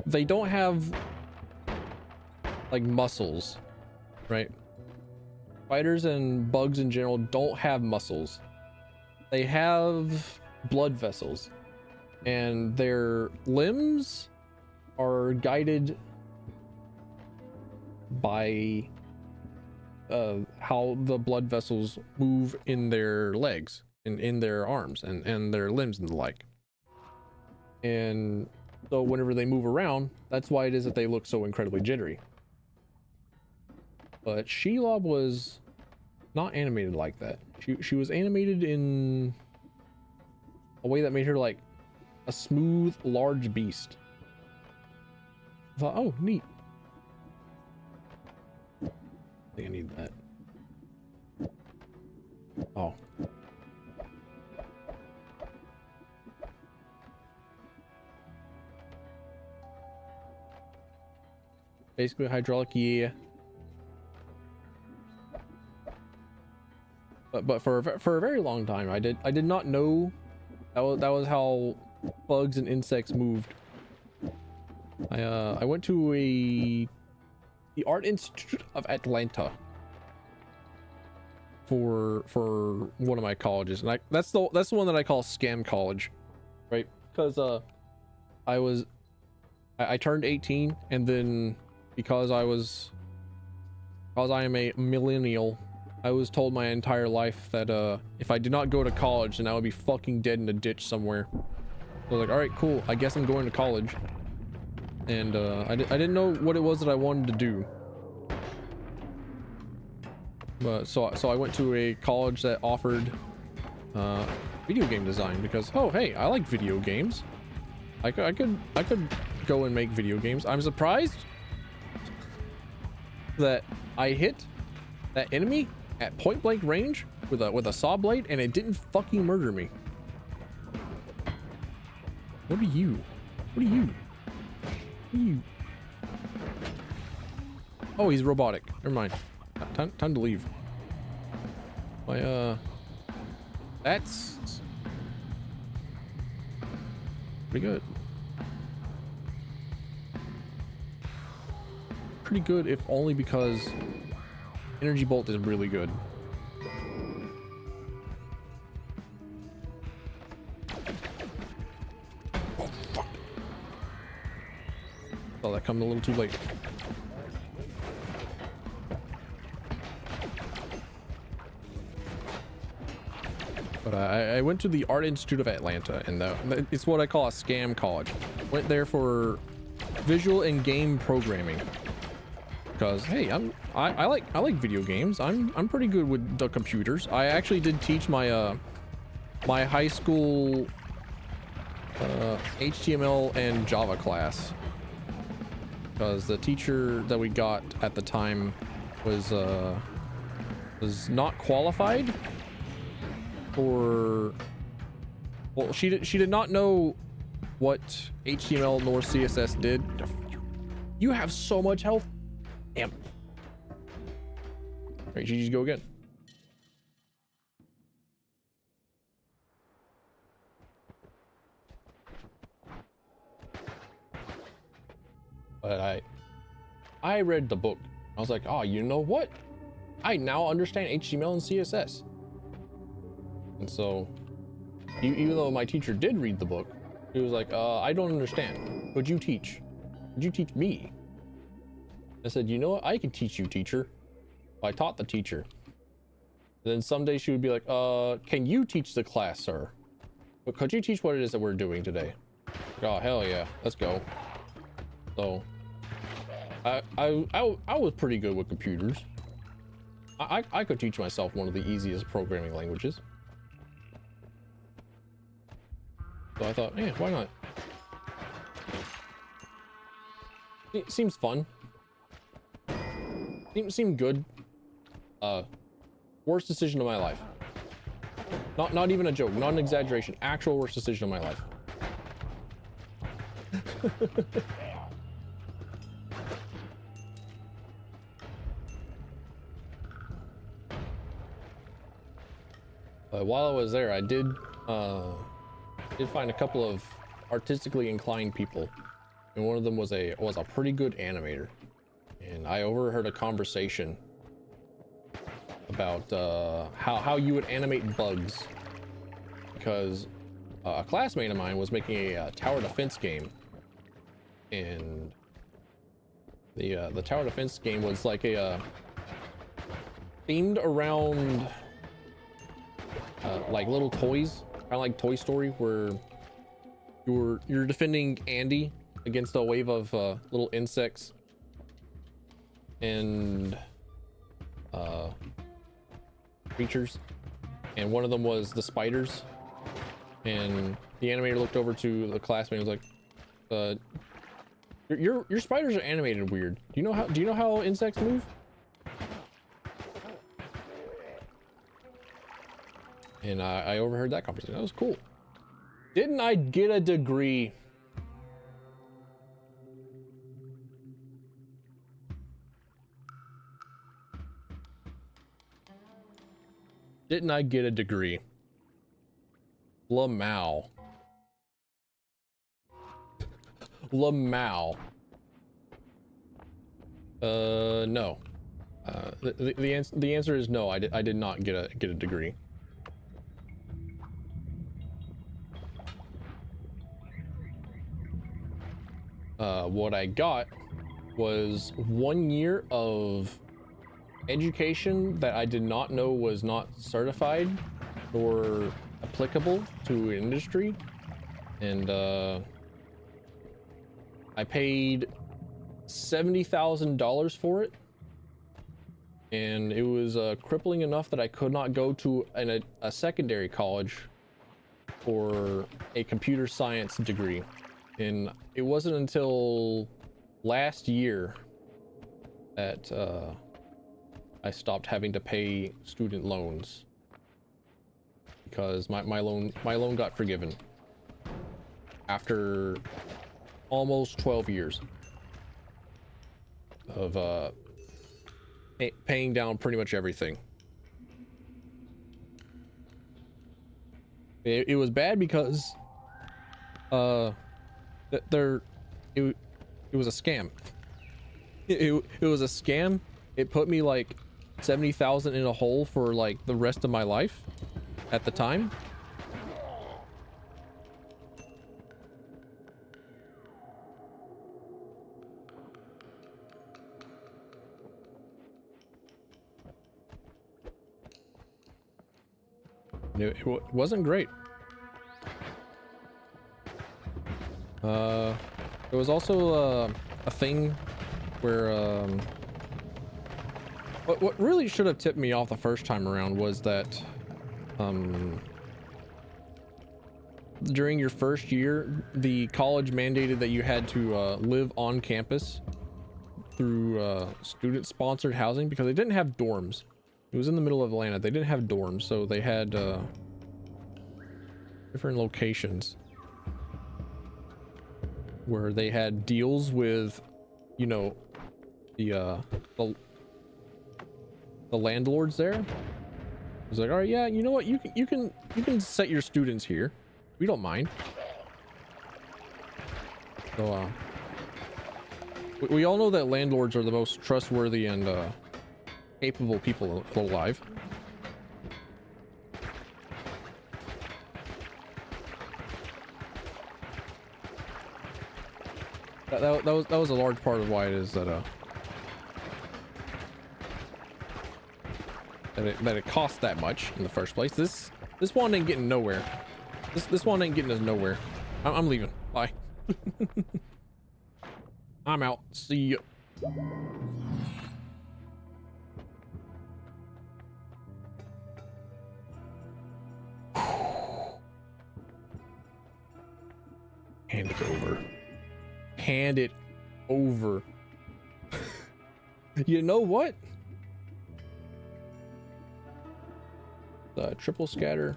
they don't have like muscles, right? Spiders and bugs in general don't have muscles. They have blood vessels, and their limbs are guided by how the blood vessels move in their legs and in their arms and their limbs and the like. And so whenever they move around, that's why it is that they look so incredibly jittery. But Shelob was not animated like that. She was animated in a way that made her like a smooth, large beast. I thought, oh, neat. I think I need that. Oh. Basically hydraulic, yeah. But for a very long time, I did not know that was how bugs and insects moved. I went to the Art Institute of Atlanta for one of my colleges, and that's the one that I call scam college, right? Because I turned 18, and then because I am a millennial, I was told my entire life that if I did not go to college, then I would be fucking dead in a ditch somewhere. So I was like, all right, cool, I guess I'm going to college. And I didn't know what it was that I wanted to do. But so I went to a college that offered video game design, because oh hey, I like video games. I could go and make video games. I'm surprised that I hit that enemy at point blank range with a saw blade and it didn't fucking murder me. What are you? What are you? What are you? Oh, he's robotic. Never mind. Time to leave. That's pretty good. Pretty good, if only because Energy Bolt is really good. Oh, fuck. Saw that coming a little too late. But I went to the Art Institute of Atlanta, and it's what I call a scam college. Went there for visual and game programming. Because hey, I like video games. I'm pretty good with the computers. I actually did teach my my high school HTML and Java class, because the teacher that we got at the time was not qualified for, well, she did not know what HTML nor CSS did. You have so much health. Damn. Right, you just go again. But I read the book. I was like, oh, you know what? I now understand HTML and CSS. And so, even though my teacher did read the book, he was like, I don't understand. Could you teach? Could you teach me? I said, you know what? I can teach you, teacher. I taught the teacher. And then someday she would be like, can you teach the class, sir? But could you teach what it is that we're doing today? Like, oh, hell yeah. Let's go. So, I was pretty good with computers. I could teach myself one of the easiest programming languages. So I thought, yeah, why not? It seems fun. Seemed good. Worst decision of my life. Not even a joke, not an exaggeration. Actual worst decision of my life. while I was there, I did find a couple of artistically inclined people, and one of them was a pretty good animator. And I overheard a conversation about how you would animate bugs, because a classmate of mine was making a tower defense game, and the tower defense game was like a themed around like little toys, kind of like Toy Story, where you're defending Andy against a wave of little insects and creatures, and one of them was the spiders. And the animator looked over to the classmate and was like, your spiders are animated weird. Do you know how insects move? And I overheard that conversation. That was cool. Didn't I get a degree? Didn't I get a degree? Lamau. Lamau. No. The answer is no. I did not get a degree. What I got was 1 year of education that I did not know was not certified or applicable to industry, and I paid $70,000 for it, and it was crippling enough that I could not go to a secondary college for a computer science degree. And it wasn't until last year that I stopped having to pay student loans, because my loan got forgiven after almost 12 years of paying down pretty much everything. It was bad because it was a scam. It was a scam. It put me like 70,000 in a hole for like the rest of my life at the time. It wasn't great. There was also a thing where what really should have tipped me off the first time around was that during your first year, the college mandated that you had to live on campus through student-sponsored housing, because they didn't have dorms. It was in the middle of Atlanta. They didn't have dorms, so they had different locations where they had deals with, you know, the landlords there. It was like, all right, yeah, you know what, you can set your students here. We don't mind. So we all know that landlords are the most trustworthy and capable people alive. That was a large part of why it is that that it costs that much in the first place. This one ain't getting nowhere. This one ain't getting us nowhere. I'm leaving. Bye. I'm out. See you. Hand it over. Hand it over. You know what? The triple scatter.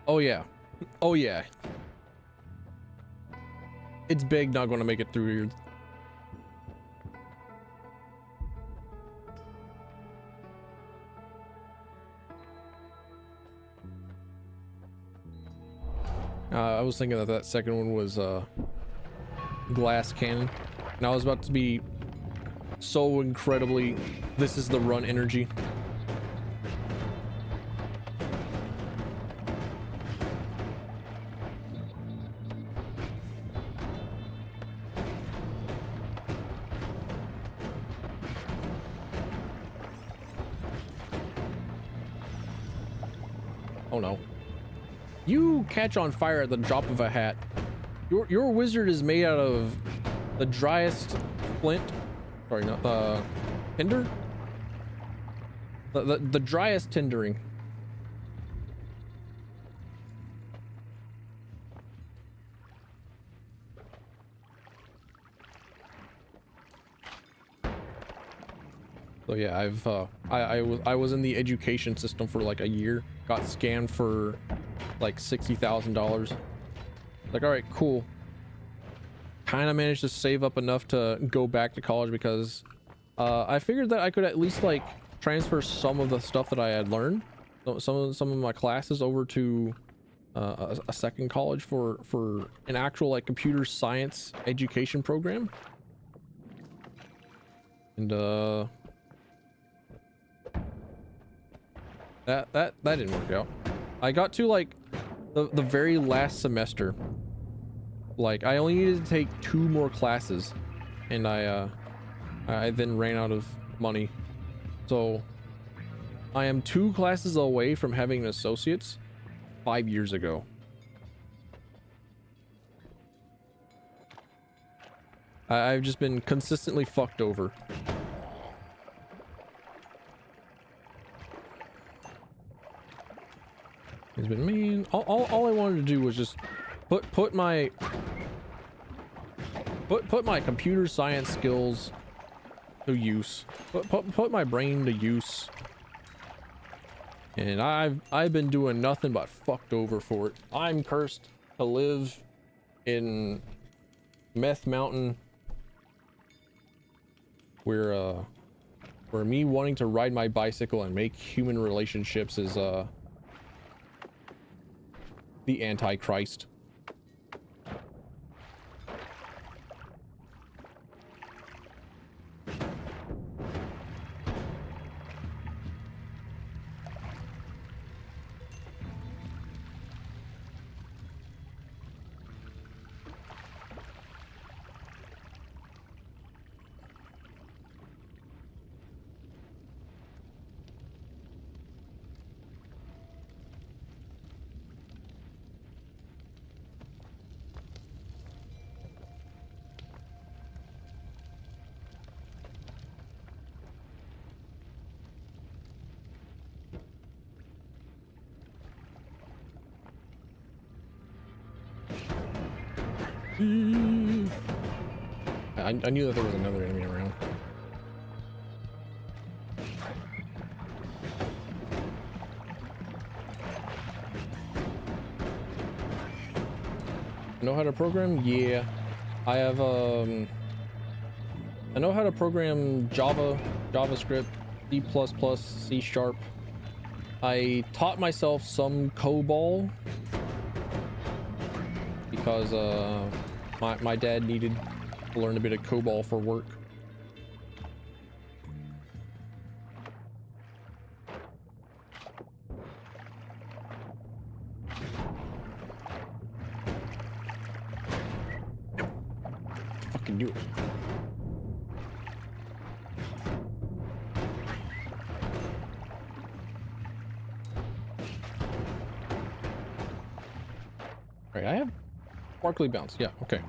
Oh yeah. Oh yeah. It's big, not going to make it through here. I was thinking that that second one was glass cannon, and I was about to be so incredibly this is the run energy. Oh no. You catch on fire at the drop of a hat. Your wizard is made out of the driest flint. Sorry, not the tinder. The driest tindering. So yeah, I was in the education system for like a year. Got scammed for like $60,000. Like, all right, cool. Kind of managed to save up enough to go back to college because I figured that I could at least like transfer some of the stuff that I had learned, some of my classes over to a second college for an actual like computer science education program. And that didn't work out. I got to like the very last semester. Like I only needed to take 2 more classes, and I then ran out of money. So I am 2 classes away from having an associate's 5 years ago. I've just been consistently fucked over. It's been mean. All I wanted to do was just put my computer science skills to use. Put my brain to use. And I've been doing nothing but fucked over for it. I'm cursed to live in Meth Mountain, where me wanting to ride my bicycle and make human relationships is the Antichrist. I knew that there was another enemy around. Know how to program? Yeah. I have I know how to program Java, JavaScript, C++, C#. I taught myself some COBOL because my dad needed to learn a bit of COBOL for work. Fucking do it. All right, I have sparkly bounce. Yeah, okay.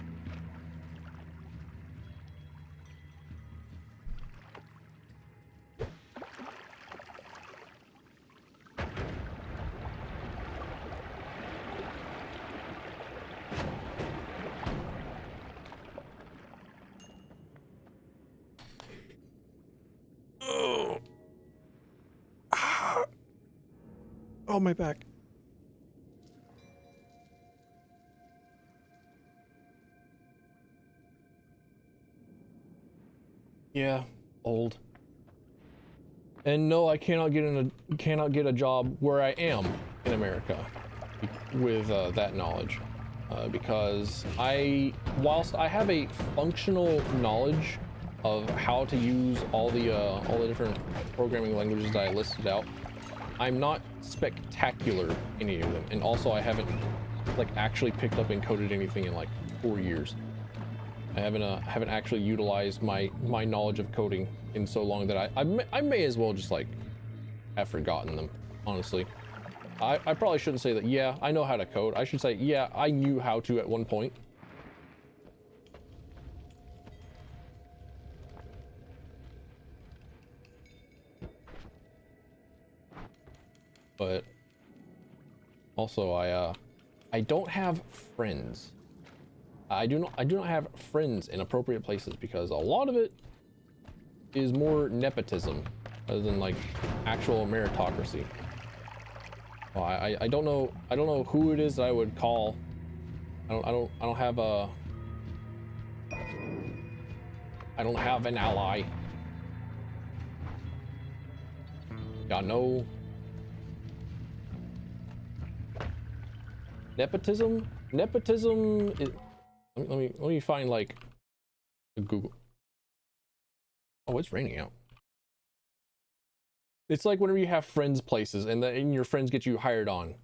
Oh. Ah. Oh, my back. Yeah, old. And no, I cannot get a job where I am in America with that knowledge. because whilst I have a functional knowledge of how to use all the different programming languages that I listed out, I'm not spectacular in any of them. And also I haven't like actually picked up and coded anything in like 4 years. I haven't actually utilized my knowledge of coding in so long that I may as well just like have forgotten them, honestly. I probably shouldn't say that, yeah, I know how to code. I should say, yeah, I knew how to at one point. But also I don't have friends. I do not have friends in appropriate places because a lot of it is more nepotism other than like actual meritocracy. Well, I don't know who it is that I would call. I don't have an ally. Got no nepotism. Nepotism is, let me find like a Google. Oh, it's raining out. It's like whenever you have friends places and your friends get you hired on,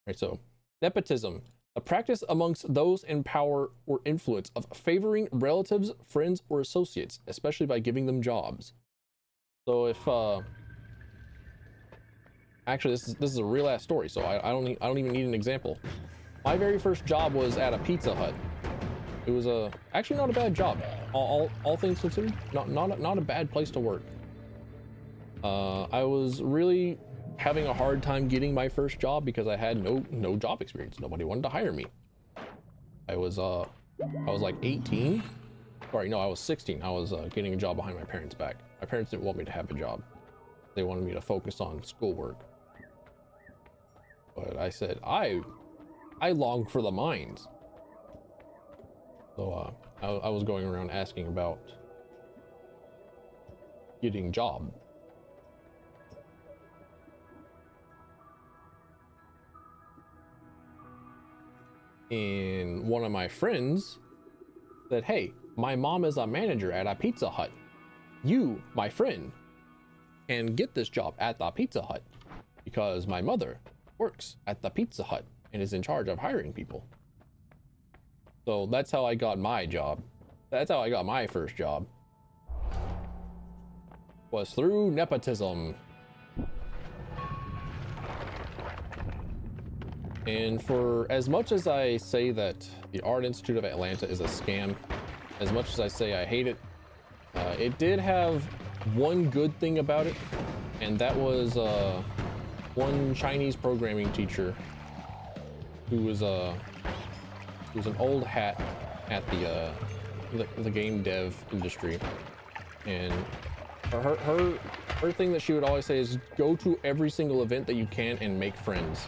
right? So nepotism, a practice amongst those in power or influence of favoring relatives, friends, or associates, especially by giving them jobs. So if actually this is a real ass story, so I don't even need an example. My very first job was at a Pizza Hut. It was actually not a bad job. All things considered, not a bad place to work. I was really having a hard time getting my first job because I had no job experience. Nobody wanted to hire me. I was like 18. Sorry, no, I was 16. I was getting a job behind my parents' back. My parents didn't want me to have a job. They wanted me to focus on schoolwork. But I said I long for the mines. So I was going around asking about getting job. And one of my friends said, hey, my mom is a manager at a Pizza Hut. You, my friend, can get this job at the Pizza Hut because my mother works at the Pizza Hut and is in charge of hiring people. So that's how I got my job. That's how I got my first job. Was through nepotism. And for as much as I say that the Art Institute of Atlanta is a scam, as much as I say I hate it, it did have one good thing about it, and that was one Chinese programming teacher who was an old hat at the game dev industry, and her thing that she would always say is go to every single event that you can and make friends.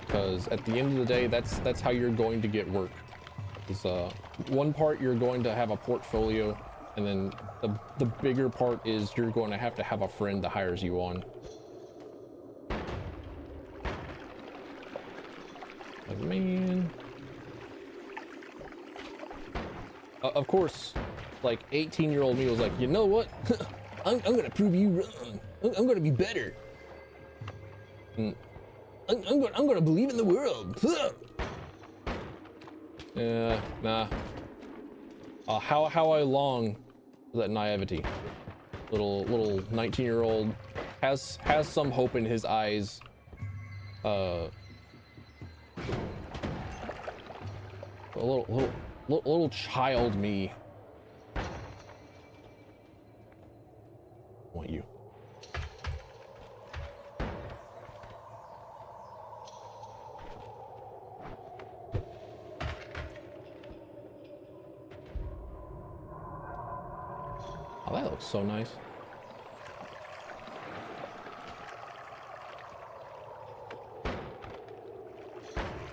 Because at the end of the day, that's how you're going to get work. Is one part you're going to have a portfolio, and then the bigger part is you're going to have a friend that hires you on. Like, man. Of course, like 18-year-old me was like, you know what? I'm gonna prove you wrong. I'm gonna be better. I'm gonna believe in the world. Nah. How I long for that naivety. Little 19-year-old has some hope in his eyes. A little child me. I want you. Oh, that looks so nice.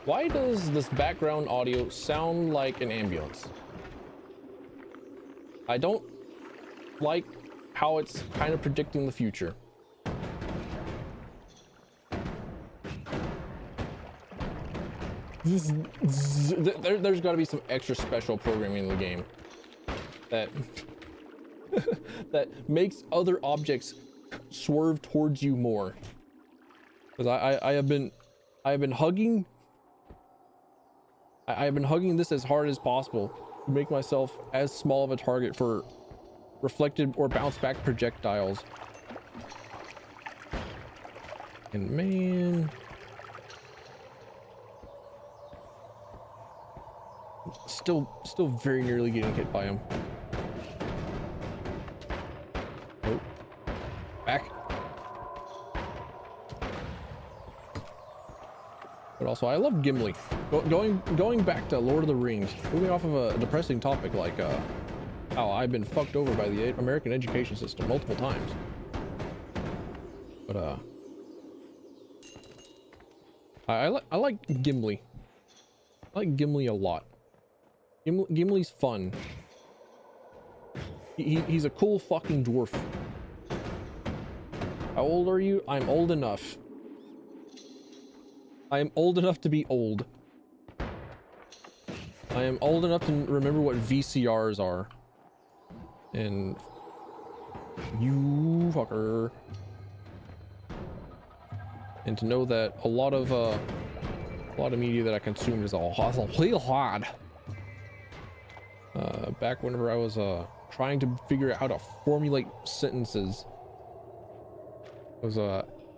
Why does this background audio sound like an ambulance? I don't like how it's kind of predicting the future. There's got to be some extra special programming in the game that that makes other objects swerve towards you more. Because I have been hugging this as hard as possible to make myself as small of a target for reflected or bounce back projectiles. And man, still very nearly getting hit by him. Oh, back. But also, I love Gimli. Going back to Lord of the Rings, moving off of a depressing topic like how I've been fucked over by the American education system multiple times. But I like Gimli. I like Gimli a lot. Gimli's fun. He's a cool fucking dwarf. How old are you? I'm old enough. I am old enough to be old. I am old enough to remember what VCRs are. And you fucker. And to know that a lot of media that I consumed is all real hard. Back whenever I was trying to figure out how to formulate sentences, it was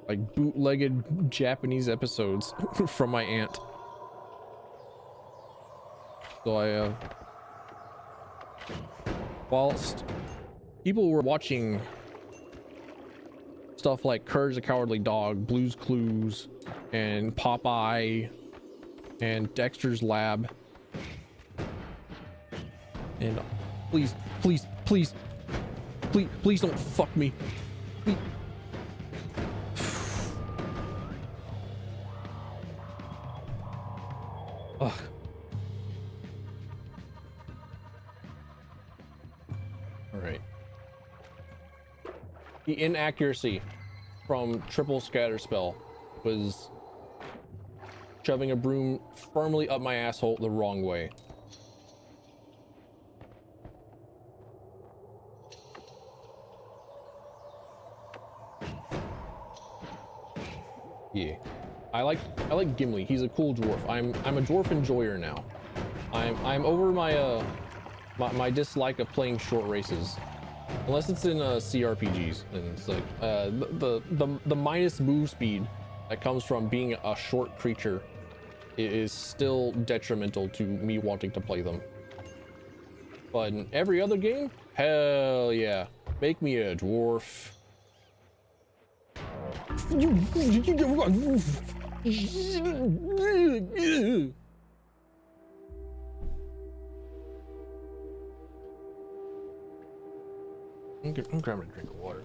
like bootlegged Japanese episodes from my aunt. So I whilst people were watching stuff like Courage the Cowardly Dog, Blue's Clues, and Popeye, and Dexter's Lab, and please don't fuck me. Please. Ugh. All right. The inaccuracy from triple scatter spell was shoving a broom firmly up my asshole the wrong way. Yeah, I like Gimli. He's a cool dwarf. I'm a dwarf enjoyer now. I'm over my my dislike of playing short races, unless it's in CRPGs. And it's like the minus move speed that comes from being a short creature is still detrimental to me wanting to play them. But in every other game, hell yeah, make me a dwarf. I'm grabbing a drink of water.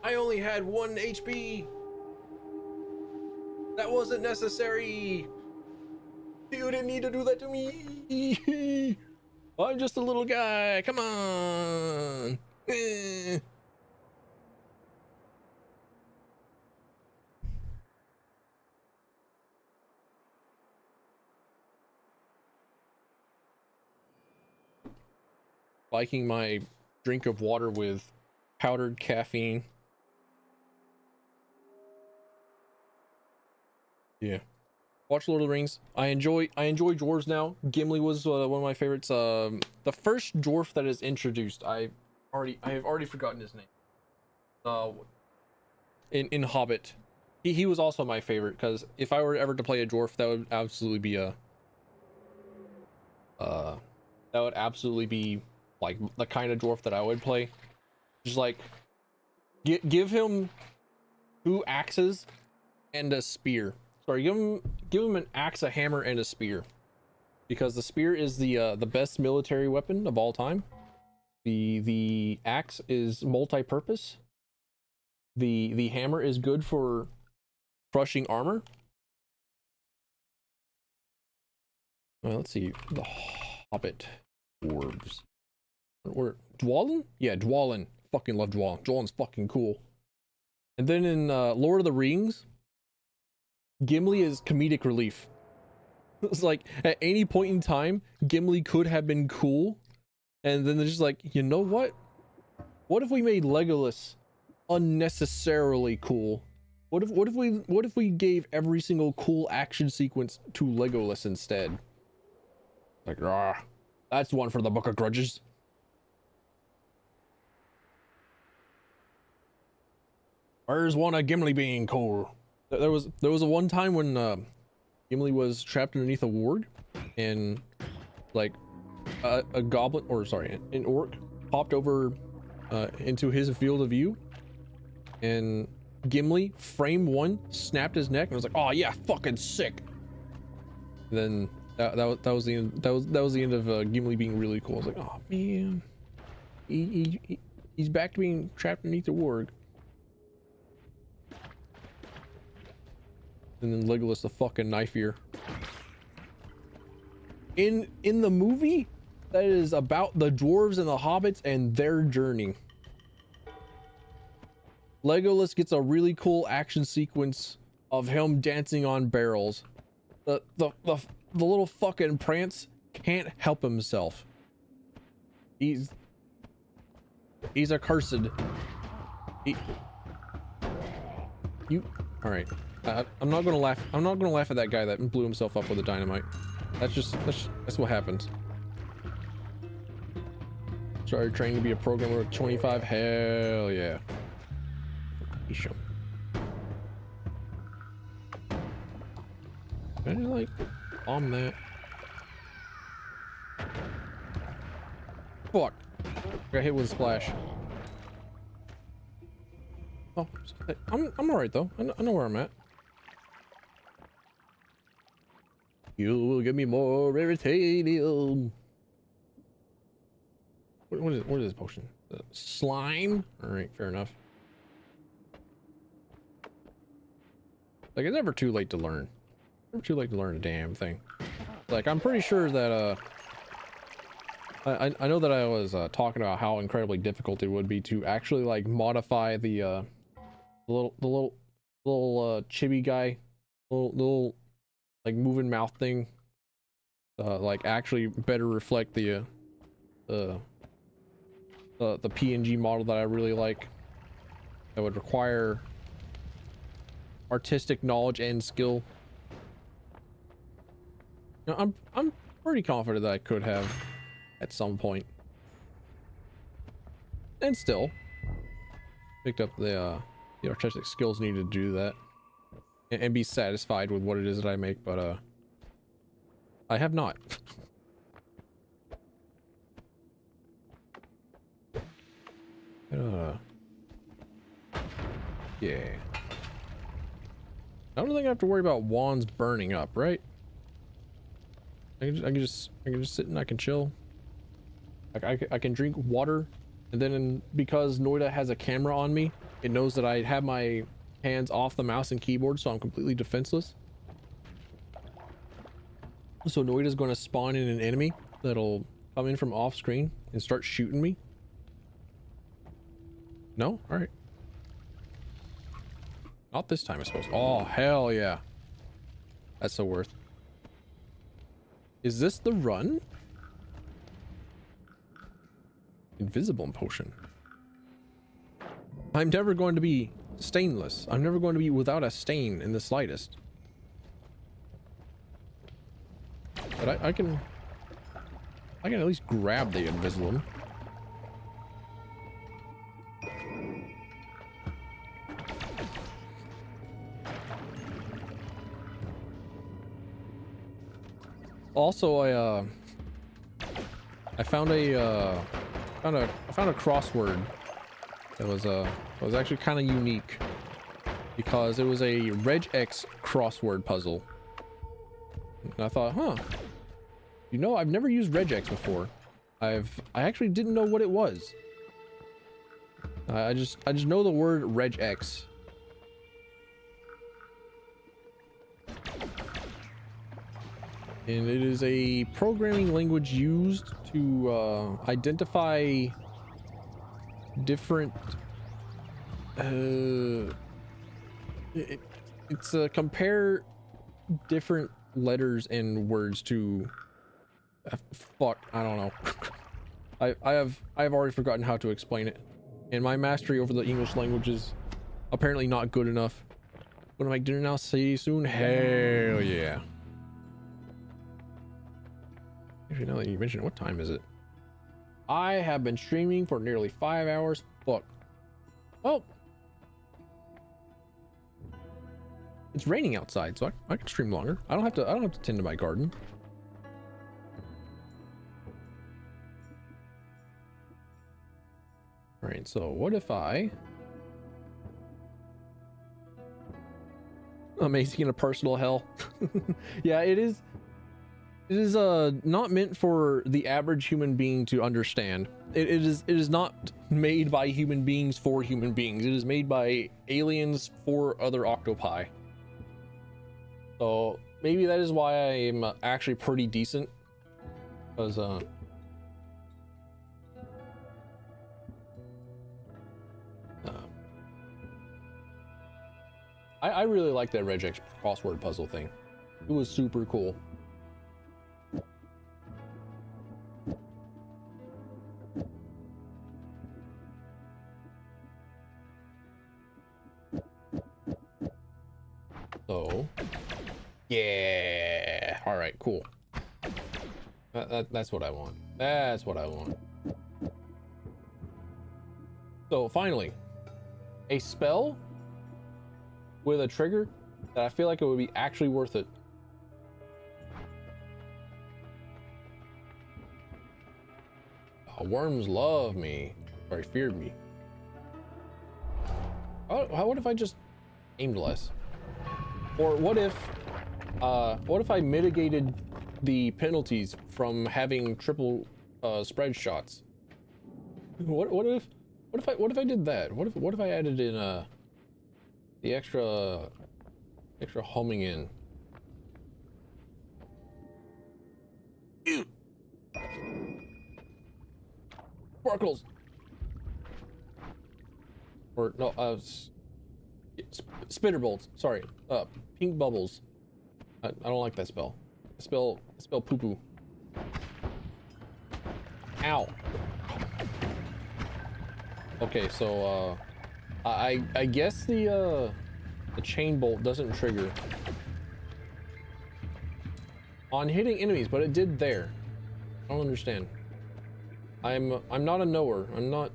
I only had 1 HP. That wasn't necessary. You didn't need to do that to me. I'm just a little guy. Come on. Liking my drink of water with powdered caffeine. Yeah. Watch Lord of the Rings. I enjoy dwarves now. Gimli was one of my favorites. The first dwarf that is introduced, I have already forgotten his name. In Hobbit, he was also my favorite, because if I were ever to play a dwarf, that would absolutely be like the kind of dwarf that I would play. Just like give him 2 axes and a spear. Sorry, give him an axe, a hammer, and a spear, because the spear is the best military weapon of all time. The axe is multi-purpose. The hammer is good for crushing armor. Well, let's see, the Hobbit dwarves. Or Dwalin? Yeah, Dwalin. Fucking love Dwalin. Dwalin's fucking cool. And then in Lord of the Rings, Gimli is comedic relief. It's like at any point in time, Gimli could have been cool, and then they're just like, you know what? What if we made Legolas unnecessarily cool? What if we gave every single cool action sequence to Legolas instead? Like, ah, that's one for the Book of Grudges. Where's one of Gimli being cool? There was a one time when Gimli was trapped underneath a warg, and like a goblin, or sorry, an orc popped over into his field of view, and Gimli, frame one, snapped his neck, and was like, "Oh yeah, fucking sick." Then that was the end. That was the end of Gimli being really cool. I was like, "Oh man, he's back to being trapped underneath a warg." And then Legolas the fucking knife ear. In the movie, that is about the dwarves and the hobbits and their journey. Legolas gets a really cool action sequence of him dancing on barrels. The little fucking prance can't help himself. He's accursed. All right. I'm not gonna laugh. I'm not gonna laugh at that guy that blew himself up with a dynamite. That's what happens. Started training to be a programmer at 25. Hell yeah. Show. Can I like bomb that? Fuck. Got hit with a splash. Oh, I'm alright though. I know where I'm at. You will give me more irritadium. What is this potion? Slime? Alright, fair enough. Like, it's never too late to learn. Never too late to learn a damn thing. Like, I'm pretty sure that, I know that I was talking about how incredibly difficult it would be to actually, like, modify the little chibi guy, little like moving mouth thing, like actually better reflect the PNG model that I really like. That would require artistic knowledge and skill. You know, I'm pretty confident that I could have at some point, and still picked up the artistic skills needed to do that, and be satisfied with what it is that I make, but I have not. Yeah. I don't think I have to worry about wands burning up, right? I can just sit and I can chill. Like I can drink water, and then because Noita has a camera on me, it knows that I have my hands off the mouse and keyboard, so I'm completely defenseless. So Noita's going to spawn in an enemy that'll come in from off screen and start shooting me. No? All right. Not this time, I suppose. Oh, hell yeah. That's so worth. Is this the run? Invisible potion. I'm never going to be stainless. I'm never going to be without a stain in the slightest. But I can at least grab the invisible. Also, I found a crossword that was actually kind of unique, because it was a regex crossword puzzle. And I thought, huh, you know, I've never used regex before. I actually didn't know what it was. I just know the word regex. and it is a programming language used to identify different it's compare different letters and words to fuck, I don't know. I've already forgotten how to explain it, and my mastery over the English language is apparently not good enough. What am I doing now? See you soon. Hell yeah. Actually, now that you mention it, what time is it? I have been streaming for nearly 5 hours. Fuck. Oh, it's raining outside, so I can stream longer. I don't have to tend to my garden. All right, so what if amazing in a personal hell. Yeah, it is not meant for the average human being to understand. It is not made by human beings for human beings. It is made by aliens for other octopi. So maybe that is why I'm actually pretty decent, because I really like that regex crossword puzzle thing. It was super cool. So, yeah. All right, cool. That's what I want. That's what I want. So finally, a spell with a trigger that I feel like it would be actually worth it. Worms love me, or feared me. What if I just aimed less? Or what if I mitigated the penalties from having triple spread shots? What if I did that? What if I added in the extra homing in? Ew. Sparkles. Or no, spitter bolts. Sorry, pink bubbles. I don't like that spell. Spell poo poo. Ow. Okay, so I guess the chain bolt doesn't trigger on hitting enemies, but it did there. I don't understand. I'm not a knower. I'm not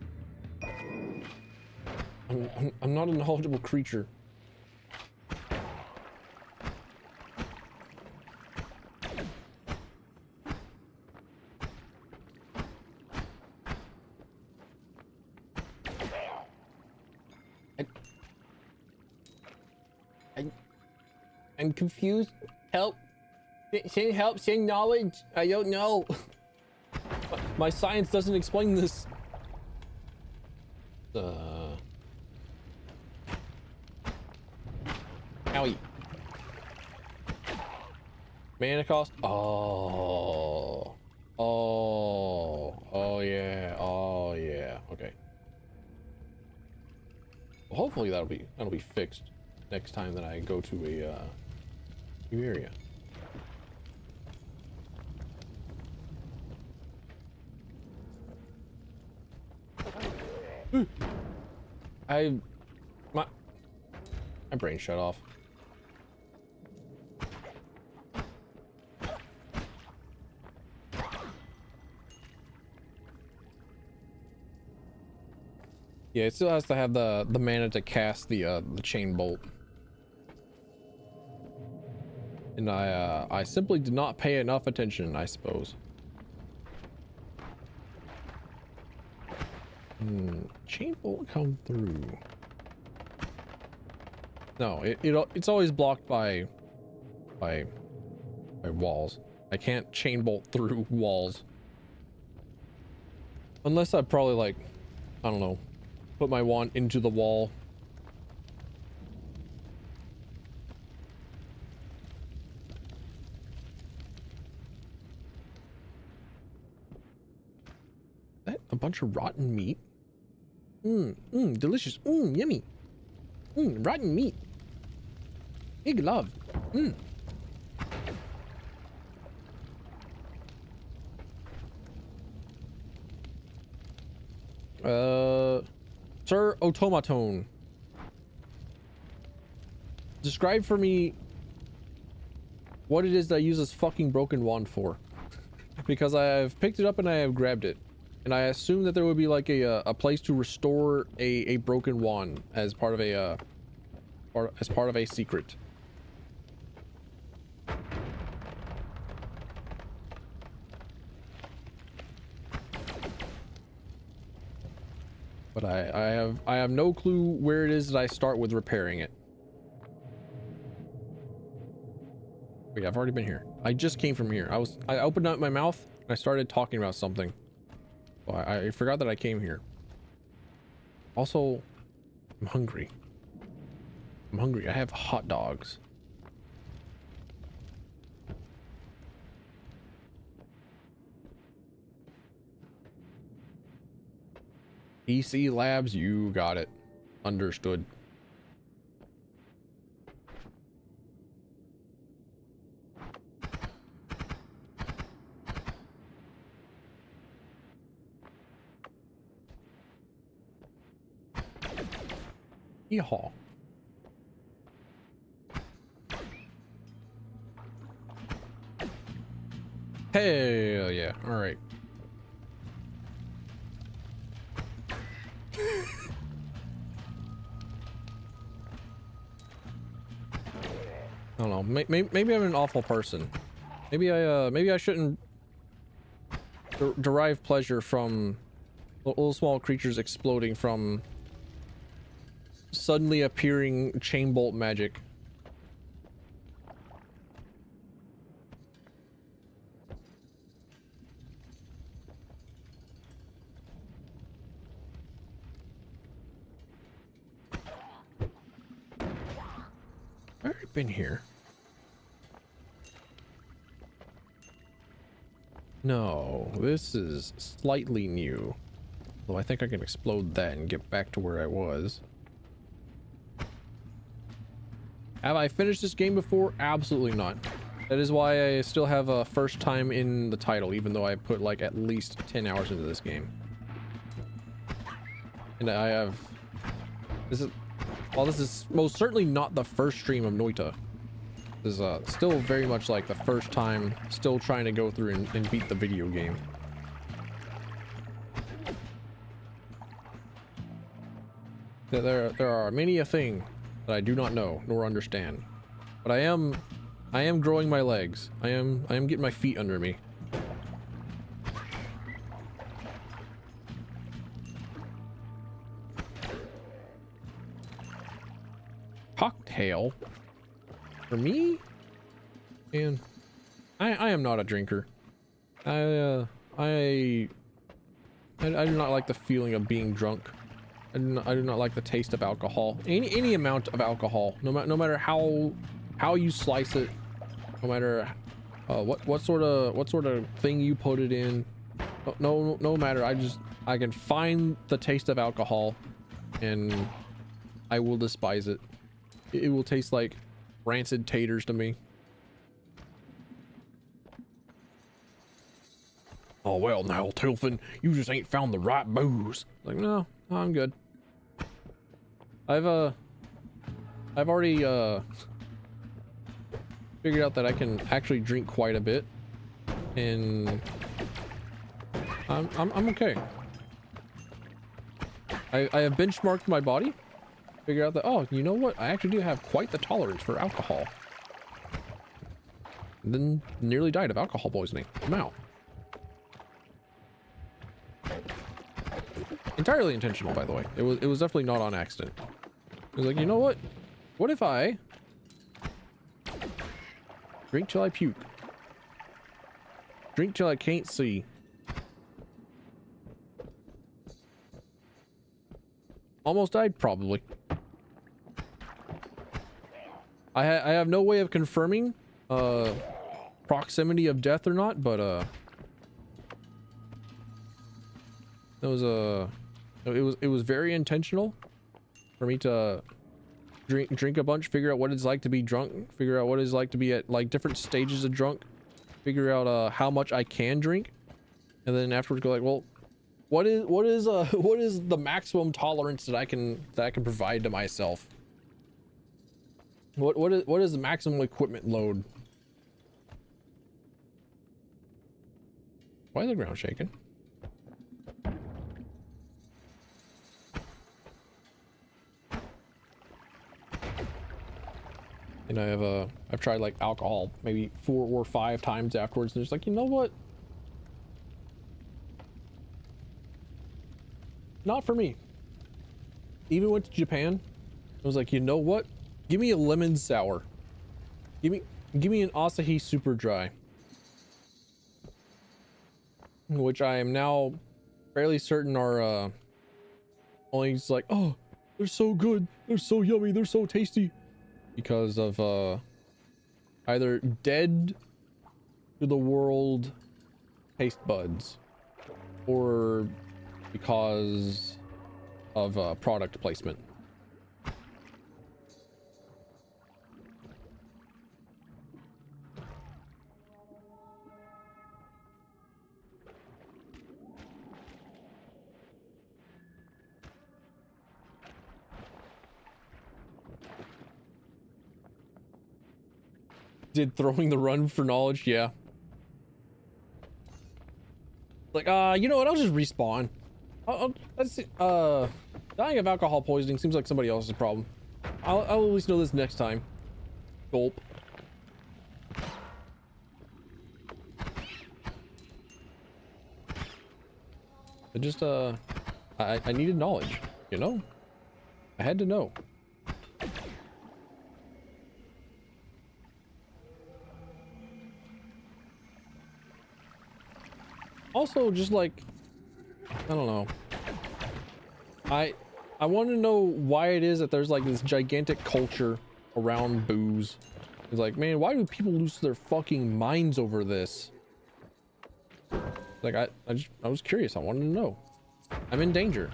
a knowledgeable creature. I'm confused. Help. Send help, send knowledge. I don't know. My science doesn't explain this. Owie. Mana cost. Oh yeah. Oh yeah. Okay. Well, hopefully that'll be fixed next time that I go to a new area. My brain shut off. Yeah, it still has to have the mana to cast the chain bolt. And I simply did not pay enough attention, I suppose. Chain bolt come through. No, it's always blocked by walls. I can't chain bolt through walls. Unless I probably, like, I don't know, put my wand into the wall. bunch of rotten meat. Delicious. Yummy. Rotten meat. Big love. Sir Automaton. Describe for me what it is that I use this fucking broken wand for. Because I have picked it up and I have grabbed it. And I assume that there would be like a place to restore a broken wand as part of a secret. But I have no clue where it is that I start with repairing it. Wait, I've already been here. I just came from here. I opened up my mouth and I started talking about something. Well, I forgot that I came here. Also, I'm hungry. I'm hungry. I have hot dogs. PC Labs, you got it. Understood. Yeehaw. Hell yeah. All right. I don't know. Maybe I'm an awful person. Maybe I shouldn't derive pleasure from little small creatures exploding from suddenly appearing chain bolt magic. I've already been here. No, this is slightly new. Though I think I can explode that and get back to where I was. Have I finished this game before? Absolutely not. That is why I still have a first time in the title, even though I put like at least 10 hours into this game. And I have... While this is most certainly not the first stream of Noita, this is still very much like the first time, still trying to go through and beat the video game. There are many a thing that I do not know nor understand, but I am growing my legs. I am getting my feet under me. Cocktail for me, and I am not a drinker. I do not like the feeling of being drunk. I do not like the taste of alcohol. Any amount of alcohol, no matter how you slice it, no matter what sort of thing you put it in. No matter. I can find the taste of alcohol, and I will despise it. It will taste like rancid taters to me. Oh well, now Tilfin, you just ain't found the right booze. Like, no, I'm good. I've already figured out that I can actually drink quite a bit, and I'm okay. I have benchmarked my body, figured out that, oh, you know what, I actually do have quite the tolerance for alcohol. And then nearly died of alcohol poisoning. I'm out. Entirely intentional, by the way. It was definitely not on accident. I was like, you know what? What if I drink till I puke? Drink till I can't see. Almost died, probably. I have no way of confirming proximity of death or not, but It was it was very intentional for me to drink a bunch, figure out what it's like to be drunk, figure out what it's like to be at like different stages of drunk, figure out how much I can drink, and then afterwards go like, well, what is what is the maximum tolerance that I can provide to myself? What is the maximum equipment load? Why is the ground shaking? And I've tried like alcohol maybe 4 or 5 times afterwards, and it's like, you know what? Not for me. Even went to Japan. I was like, you know what? Give me a lemon sour. Give me an Asahi super dry. Which I am now fairly certain are only like, oh, they're so good, they're so yummy, they're so tasty, because of either dead to the world taste buds, or because of product placement. Did throwing the run for knowledge? Yeah. Like, you know what? I'll just respawn. Let's see. Dying of alcohol poisoning seems like somebody else's problem. I'll at least know this next time. Gulp. I just, I needed knowledge, you know? I had to know. Also, just like, I don't know. I want to know why it is that there's like this gigantic culture around booze. It's like, man, why do people lose their fucking minds over this? Like, I was curious. I wanted to know. I'm in danger.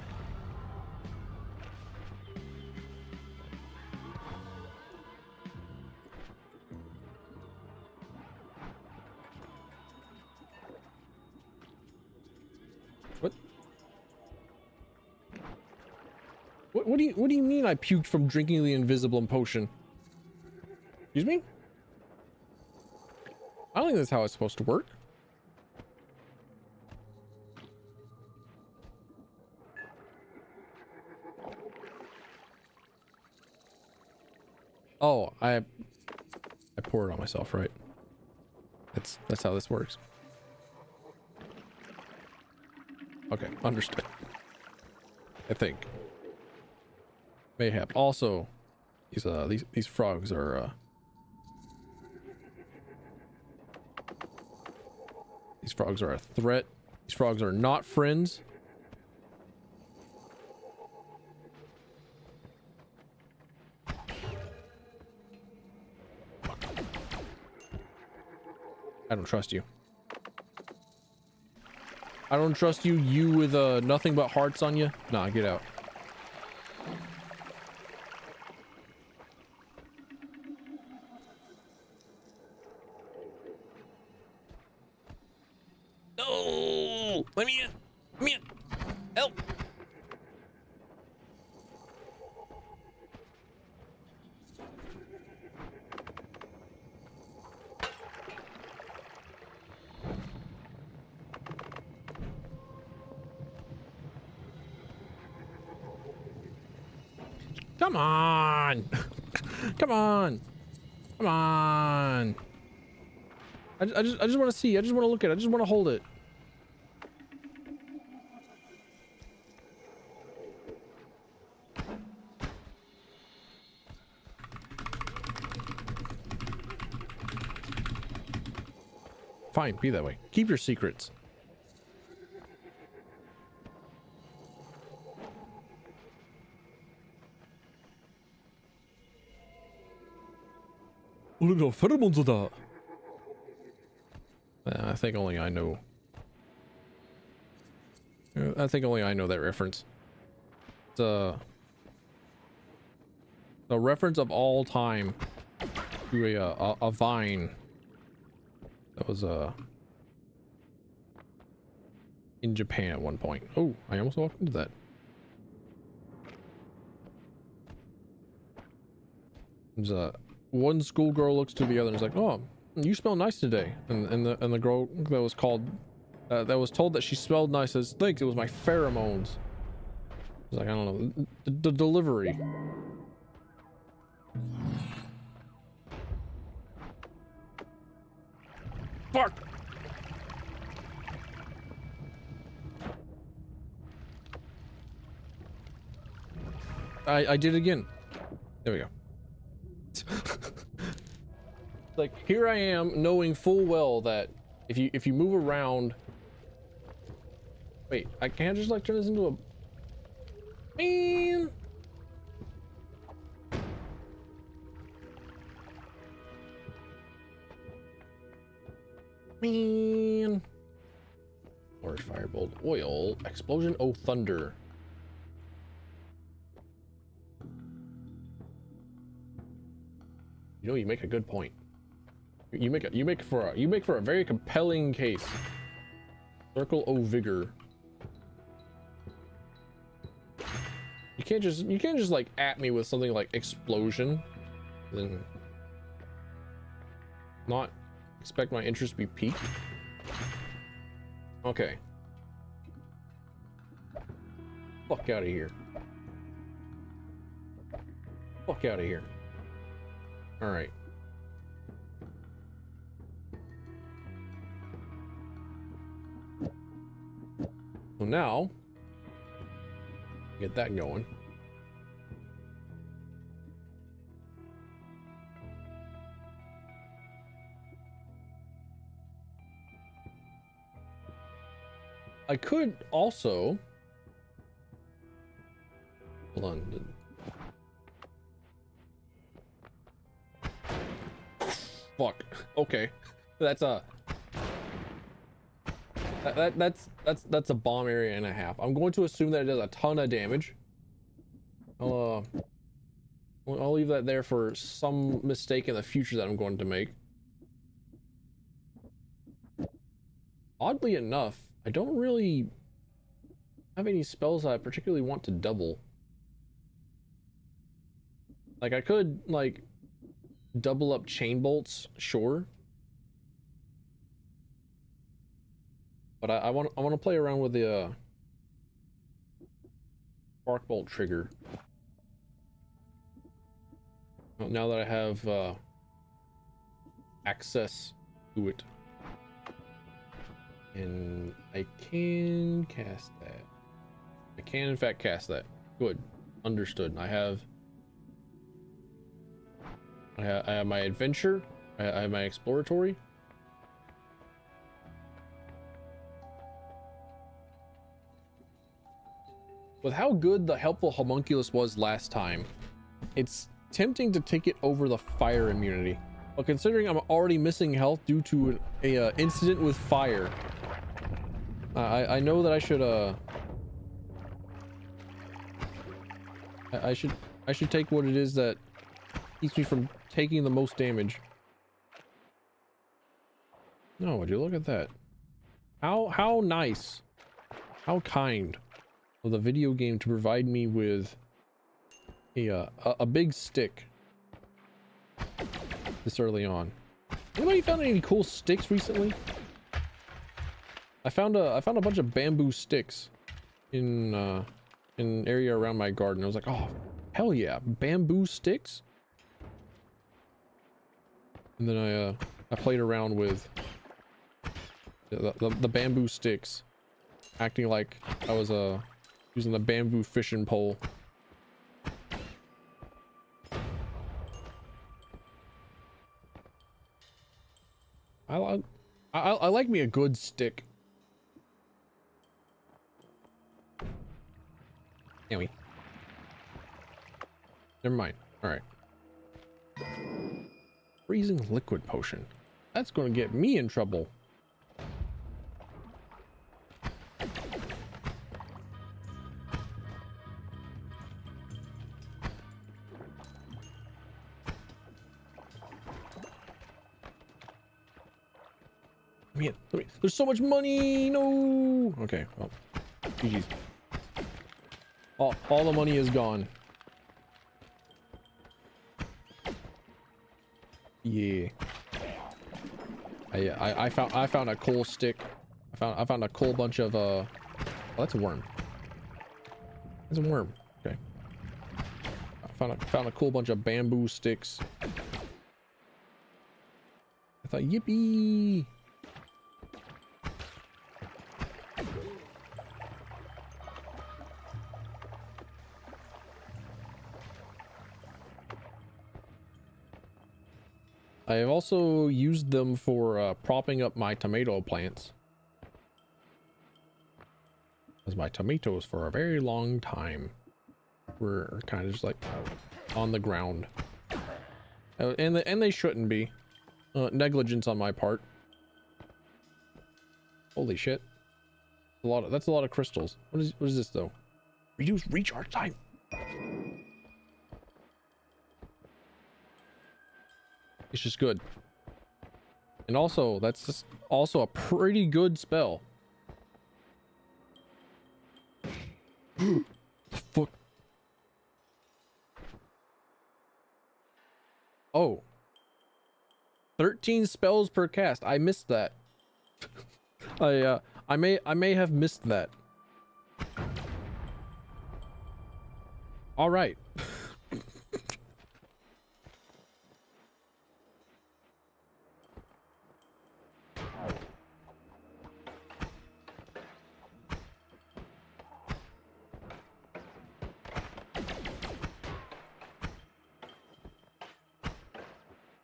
What do you mean I puked from drinking the invisible potion? Excuse me? I don't think that's how it's supposed to work. Oh, I pour it on myself, right? That's how this works. Okay, understood. I think. Mayhap. Also, these frogs are these frogs are a threat. These frogs are not friends. I don't trust you. I don't trust you. You with nothing but hearts on you. Nah, get out. No! Let me in! Let me in! Help! Come on! Come on! Come on! I just want to see. I just want to look at it. I just want to hold it. Fine, be that way. Keep your secrets. I think only I know. I think only I know that reference. It's a reference of all time to a vine that was in Japan at one point. Oh, I almost walked into that. There's one schoolgirl looks to the other and is like, "Oh, you smell nice today." And the girl that was called that was told that she smelled nice says, "Thanks, it was my pheromones." It's like, I don't know, the delivery. Fuck. I did it again. There we go. Like, here I am knowing full well that if you move around. Wait, I can't just like turn this into a man. Man. Large firebolt, oil, explosion, oh thunder. You know, you make a good point. You make for a very compelling case. Circle O vigor. You can't just like at me with something like explosion, then not expect my interest to be piqued. Okay. Fuck out of here. Fuck out of here. All right. So now, get that going. I could also, hold on. Fuck. Okay. That's that's a bomb area and a half. I'm going to assume that it does a ton of damage. I'll leave that there for some mistake in the future that I'm going to make. Oddly enough, I don't really have any spells that I particularly want to double. Like, I could like double up chain bolts, sure. But I want to play around with the spark bolt trigger. Now that I have access to it. And I can cast that. I can in fact cast that. Good. Understood. I have my adventure. I have my exploratory. With how good the helpful homunculus was last time, it's tempting to take it over the fire immunity. But considering I'm already missing health due to a incident with fire, I know that I should I should take what it is that keeps me from taking the most damage. No, would you look at that? How nice, how kind of the video game to provide me with a big stick this early on. Anybody found any cool sticks recently? I found a bunch of bamboo sticks in an area around my garden. I was like, oh hell yeah, bamboo sticks. And then I played around with the bamboo sticks, acting like I was using the bamboo fishing pole. I like me a good stick. Anyway, never mind. All right. Freezing liquid potion. That's going to get me in trouble. Man, there's so much money. No. Okay. Well, GG's. All the money is gone. Yeah. I found a coal stick. I found a coal bunch of oh, that's a worm. That's a worm. Okay. I found a cool bunch of bamboo sticks. I thought, yippee. I have also used them for propping up my tomato plants. Because my tomatoes for a very long time were kind of just like on the ground. And they shouldn't be. Negligence on my part. Holy shit. That's a lot of crystals. What is this though? Reduce recharge time. It's just good. And also, that's just also a pretty good spell. Fuck. Oh. 13 spells per cast. I missed that. I may have missed that. All right.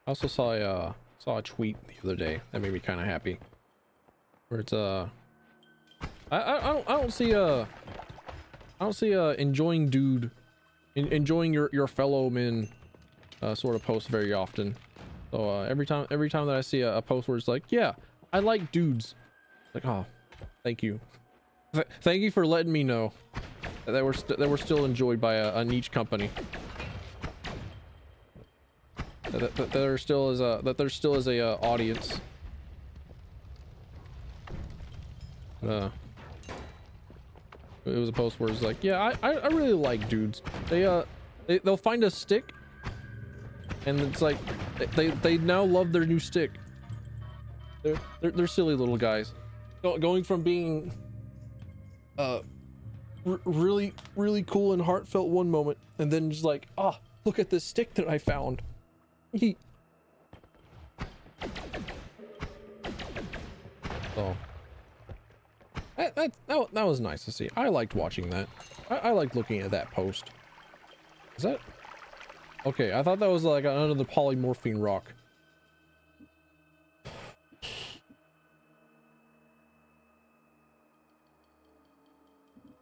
I also saw a tweet the other day that made me kind of happy, where it's I don't see enjoying dude, enjoying your fellow men sort of post very often. So every time that I see a post where it's like, yeah, I like dudes, like, oh, thank you, thank you for letting me know that we're still enjoyed by a niche company. That there still is a audience. It was a post where it's like, yeah, I really like dudes. They'll find a stick, and it's like they now love their new stick. They're silly little guys, going from being really cool and heartfelt one moment, and then just like, ah, look at this stick that I found. So that was nice to see. I liked watching that. I liked looking at that post. Is that okay? I thought that was like another polymorphine rock.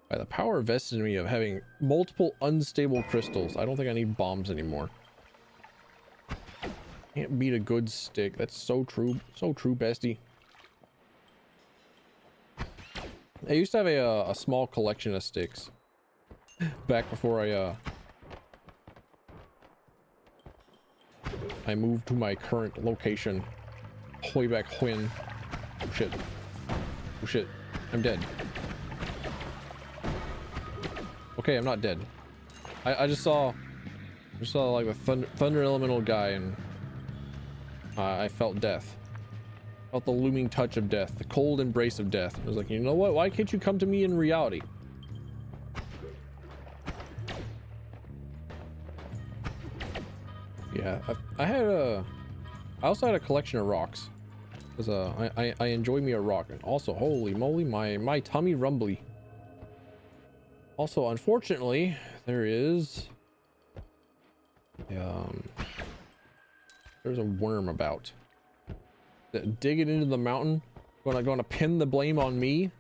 By the power vested in me of having multiple unstable crystals, I don't think I need bombs anymore. Can't beat a good stick. That's so true. So true, bestie. I used to have a small collection of sticks back before I moved to my current location way back when. Oh shit. Oh shit. I'm dead. Okay, I'm not dead. I just saw like the thunder elemental guy, and I felt death. Felt the looming touch of death, the cold embrace of death. I was like, you know what? Why can't you come to me in reality? Yeah, I also had a collection of rocks, because I enjoy me a rock. And also, holy moly, my tummy rumbly. Also, unfortunately, there is there's a worm about. Dig it into the mountain. Gonna pin the blame on me.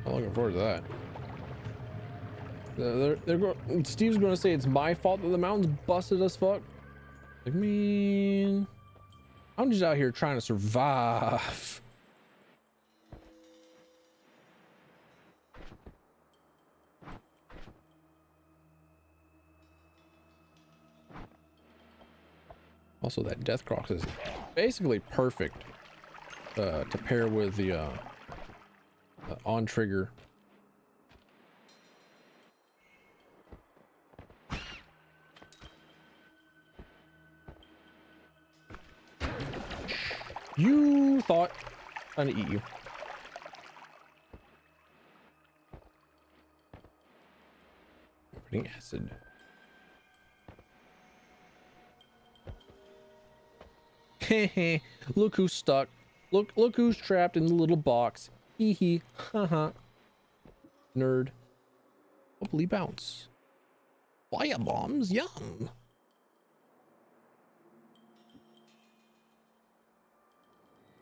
I'm looking forward to that. Steve's gonna say it's my fault that the mountain's busted as fuck. Like, man, I'm just out here trying to survive. Also, that Death Crocs is basically perfect to pair with the on trigger. You thought I'm trying to eat you. Putting acid. Hehe. Look who's stuck. Look who's trapped in the little box. Hee hee. Haha. Nerd. Hopefully bounce. Fire bombs, yum.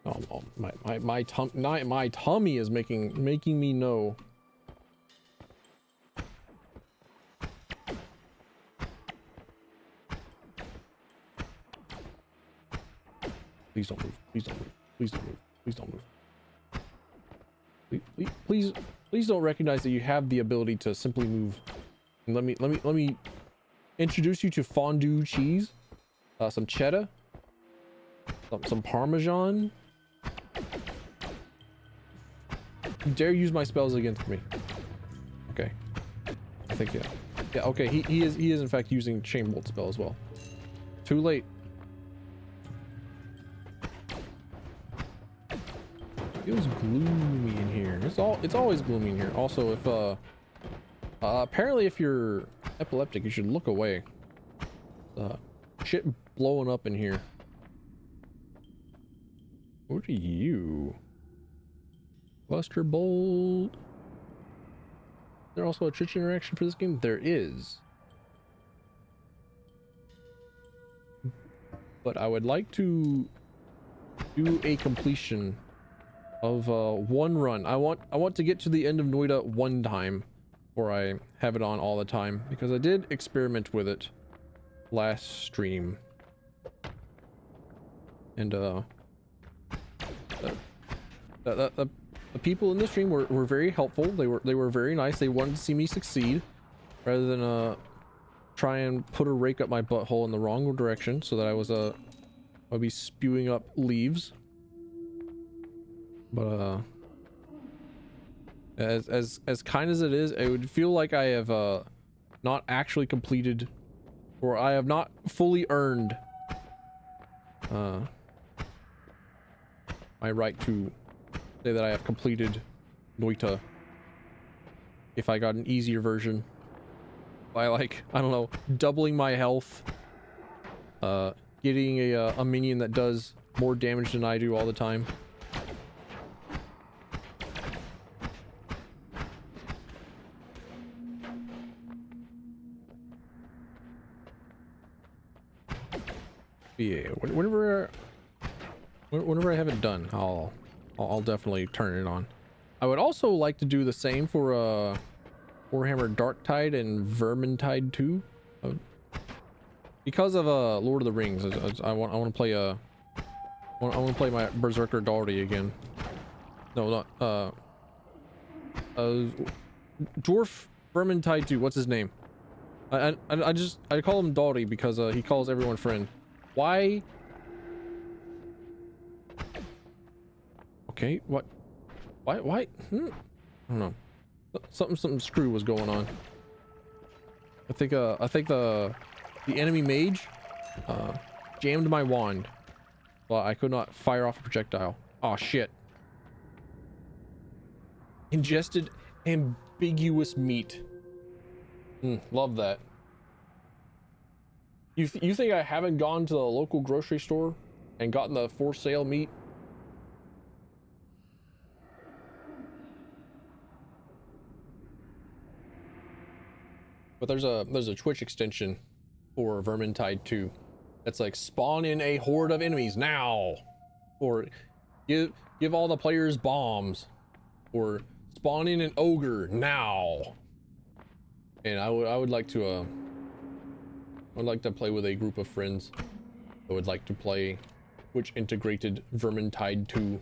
Oh, my tummy is making me know. Please don't move. Please don't move. Please don't move. Please don't move. Please don't recognize that you have the ability to simply move. And let me introduce you to fondue cheese, some cheddar, some parmesan. You dare use my spells against me? Okay, I think yeah. Okay, he is in fact using chain bolt spell as well. Too late. Feels gloomy in here. It's always gloomy in here. Also, if apparently if you're epileptic, you should look away. Shit blowing up in here. What are you? Cluster bolt. Is there also a Twitch interaction for this game? There is. But I would like to do a completion of one run. I want to get to the end of Noita one time, or I have it on all the time, because I did experiment with it last stream, and the people in the stream were very helpful. They were very nice. They wanted to see me succeed rather than try and put a rake up my butthole in the wrong direction so that I'd be spewing up leaves. But as kind as it is, it would feel like I have not actually completed, or I have not fully earned my right to say that I have completed Noita if I got an easier version by, like, I don't know, doubling my health, getting a minion that does more damage than I do all the time. Yeah, whenever I have it done, I'll definitely turn it on. I would also like to do the same for Warhammer Darktide and Vermintide 2. Because of Lord of the Rings, I want to play I want to play my Berserker Daugherty again. No, not Dwarf Vermintide 2. What's his name? I call him Daugherty because he calls everyone friend. Why? Okay, what? Why? I don't know. Something screw was going on. I think the enemy mage jammed my wand, but I could not fire off a projectile. Oh shit. Ingested ambiguous meat. Love that. You think I haven't gone to the local grocery store and gotten the for sale meat? But there's a Twitch extension for Vermintide 2 that's like, spawn in a horde of enemies now, or give all the players bombs, or spawn in an ogre now. And I would like to play with a group of friends. I would like to play Twitch integrated Vermintide 2.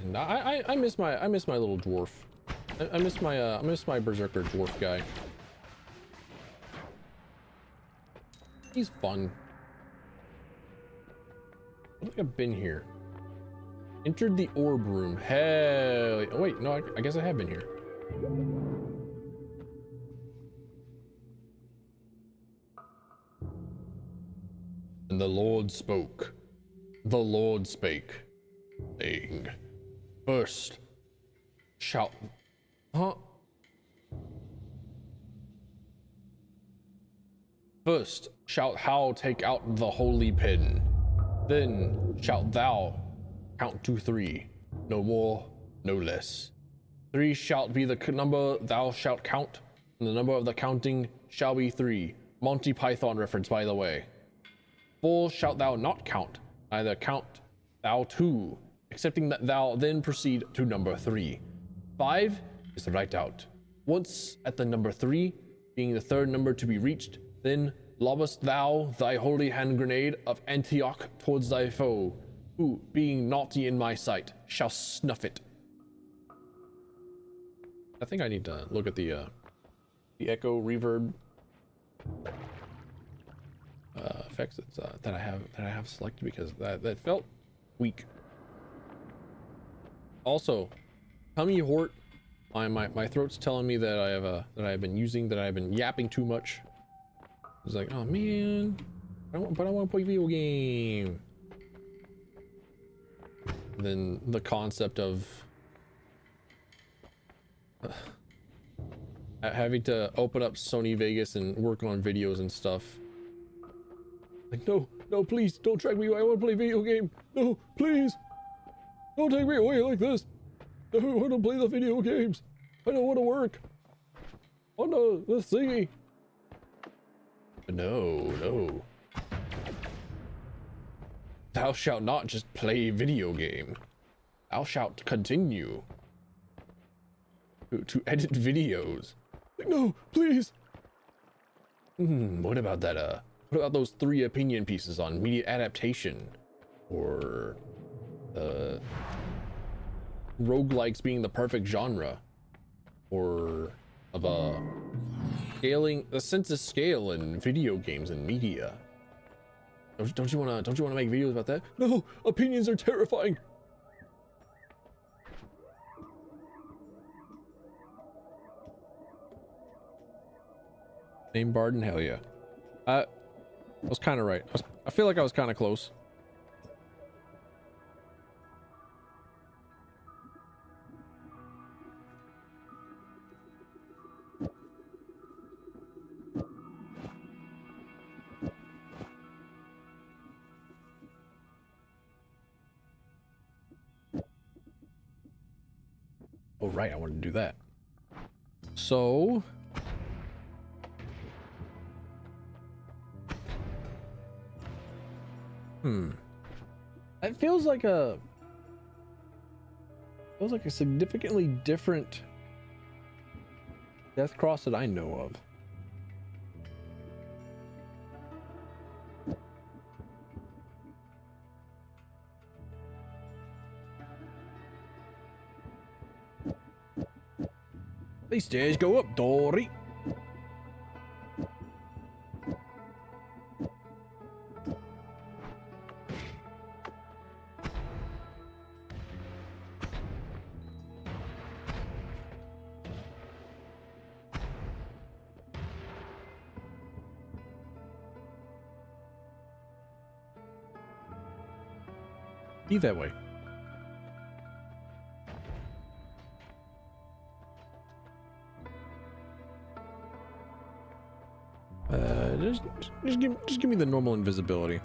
And I miss my little dwarf. I miss my Berserker dwarf guy. He's fun. I don't think I've been here. Entered the orb room. Hell. Oh, wait, no, I guess I have been here. And the Lord spoke. The Lord spake, saying, first shalt... Huh? First shalt thou take out the holy pin. Then shalt thou count to 3. No more, no less. 3 shalt be the number thou shalt count, and the number of the counting shall be 3. Monty Python reference, by the way. 4 shalt thou not count, neither count thou 2, excepting that thou then proceed to number 3. 5 is the right out. Once at the number 3, being the third number to be reached, then lobest thou thy holy hand grenade of Antioch towards thy foe, who, being naughty in my sight, shall snuff it. I think I need to look at the echo reverb effects that I have selected, because that felt weak. Also, tummy hort. My throat's telling me that I've been yapping too much. It's like, oh man, I want to play a video game. And then the concept of having to open up Sony Vegas and work on videos and stuff. Like, no, please don't track me away. I want to play a video game. No, please, don't take me away like this. I want to play the video games. I don't want to work on the thingy. No. Thou shalt not just play video game. Thou shalt continue to edit videos. No, please. What about that? What about those 3 opinion pieces on media adaptation, or roguelikes being the perfect genre, or of scaling, the sense of scale in video games and media? Don't you wanna make videos about that? No, opinions are terrifying. Name Barden, hell yeah. I was kind of right. I feel like I was kind of close. Oh, right, I wanted to do that. So... That feels like a significantly different death cross that I know of. These stairs go up, Dory. Be that way. Just give me the normal invisibility.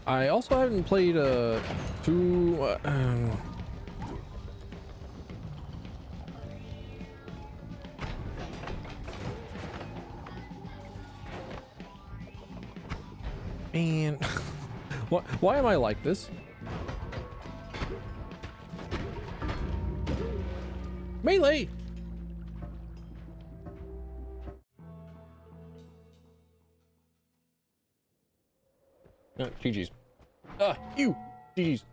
I also haven't played man, why am I like this? Melee! GG's. You! GG's.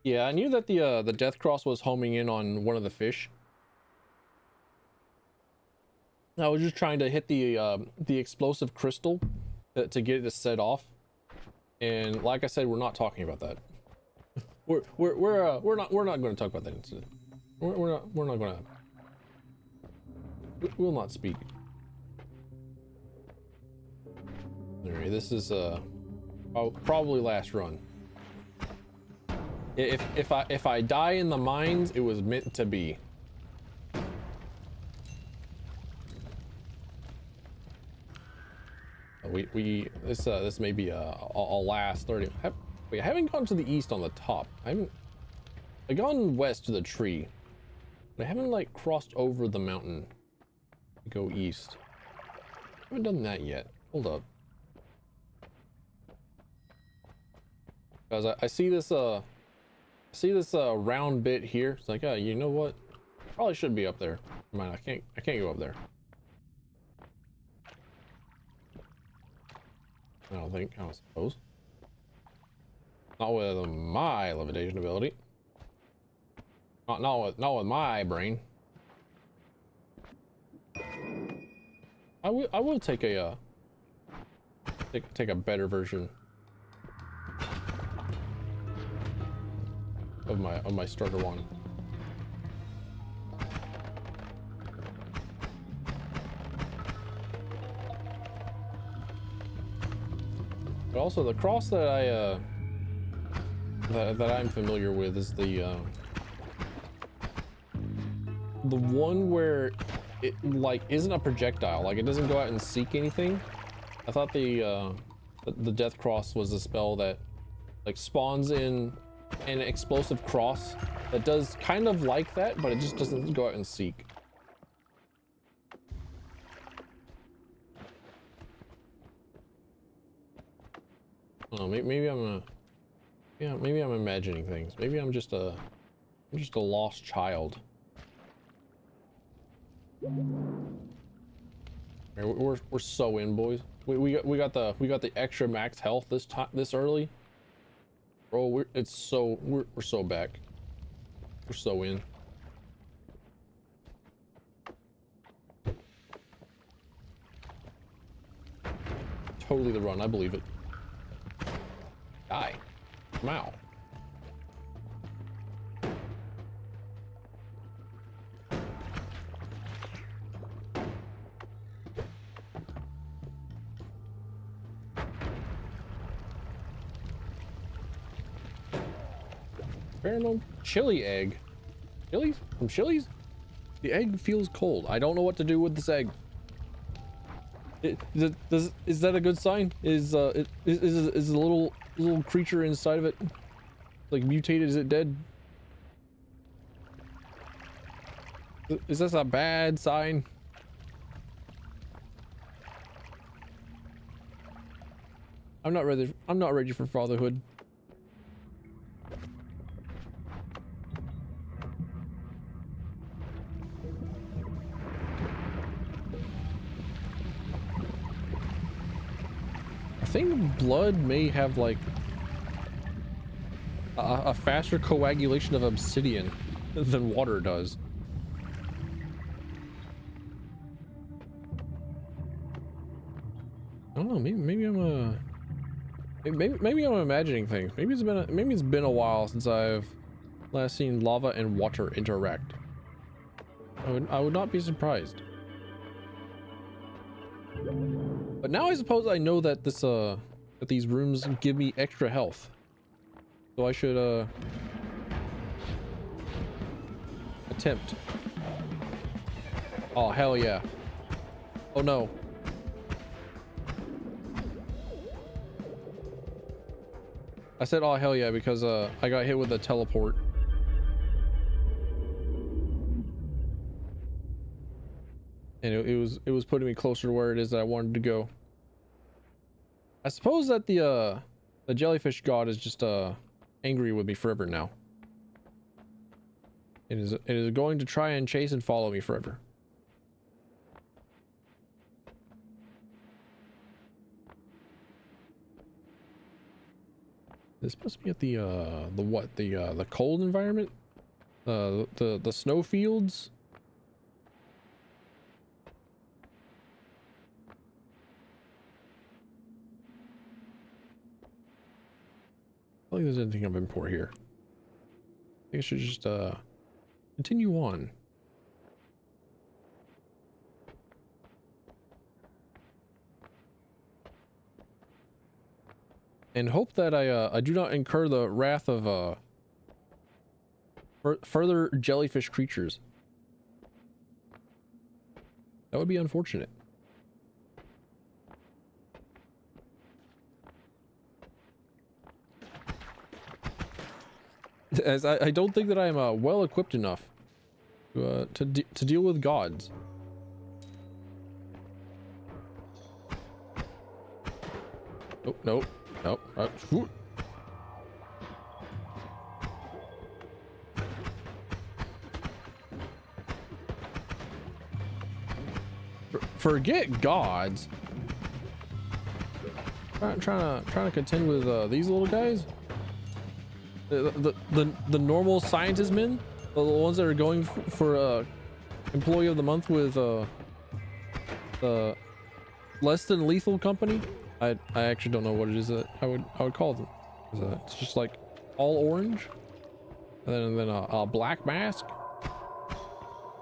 Yeah, I knew that the death cross was homing in on one of the fish. I was just trying to hit the explosive crystal to get it to set off. And like I said, we're not talking about that. We're not going to talk about that incident. We're not going to. We'll not speak. Alright, this is probably last run. If I die in the mines, it was meant to be. This may be a last 30. Wait, I haven't gone to the east on the top. I've gone west to the tree, but I haven't like crossed over the mountain to go east. I haven't done that yet. Hold up. Guys, I see this round bit here. It's like, you know what? Probably should be up there. Man, I can't go up there. I don't suppose. Not with my levitation ability. Not with my brain. I will take a take a better version of my starter one. But also the cross that that I'm familiar with is the one where it like isn't a projectile, like it doesn't go out and seek anything. I thought the death cross was a spell that like spawns in an explosive cross that does kind of like that, but it just doesn't go out and seek. Oh, maybe I'm imagining things. Maybe I'm just a lost child. We're so in, boys. We got the extra max health this early. Bro, we're so back. We're so in. Totally the run, I believe it. Die. Wow. Pheromone chili egg. Chilies? From Chili's? The egg feels cold. I don't know what to do with this egg. Is that a good sign? Is a little creature inside of it like mutated? Is it dead? Is this a bad sign? I'm not ready for fatherhood. I think blood may have like a faster coagulation of obsidian than water does. I don't know. Maybe I'm imagining things. Maybe it's been a while since I've last seen lava and water interact. I would not be surprised. But now I suppose I know that that these rooms give me extra health. So I should attempt. Oh hell yeah. Oh no. I said oh hell yeah because I got hit with a teleport. And it was putting me closer to where it is that I wanted to go. I suppose that the jellyfish god is just angry with me forever now. It is going to try and chase and follow me forever. This must be at the what? The cold environment? The snow fields? I don't think there's anything of import here. I think I should just continue on. And hope that I do not incur the wrath of further jellyfish creatures. That would be unfortunate. As I don't think that I am well equipped enough to deal with gods. Oh, no. No. Forget gods. Trying to contend with these little guys. The normal scientist men, the ones that are going for employee of the month with the less than lethal company. I actually don't know what it is that I would call them. It's just like all orange, and then a black mask.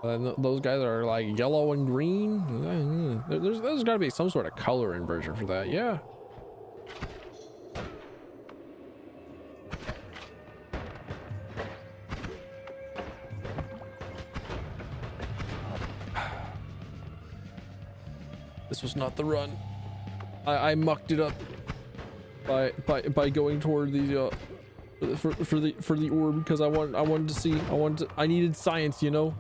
And those guys are like yellow and green. There's got to be some sort of color inversion for that. Yeah. This was not the run. I mucked it up by going toward the for the orb because I wanted to see. I needed science, you know.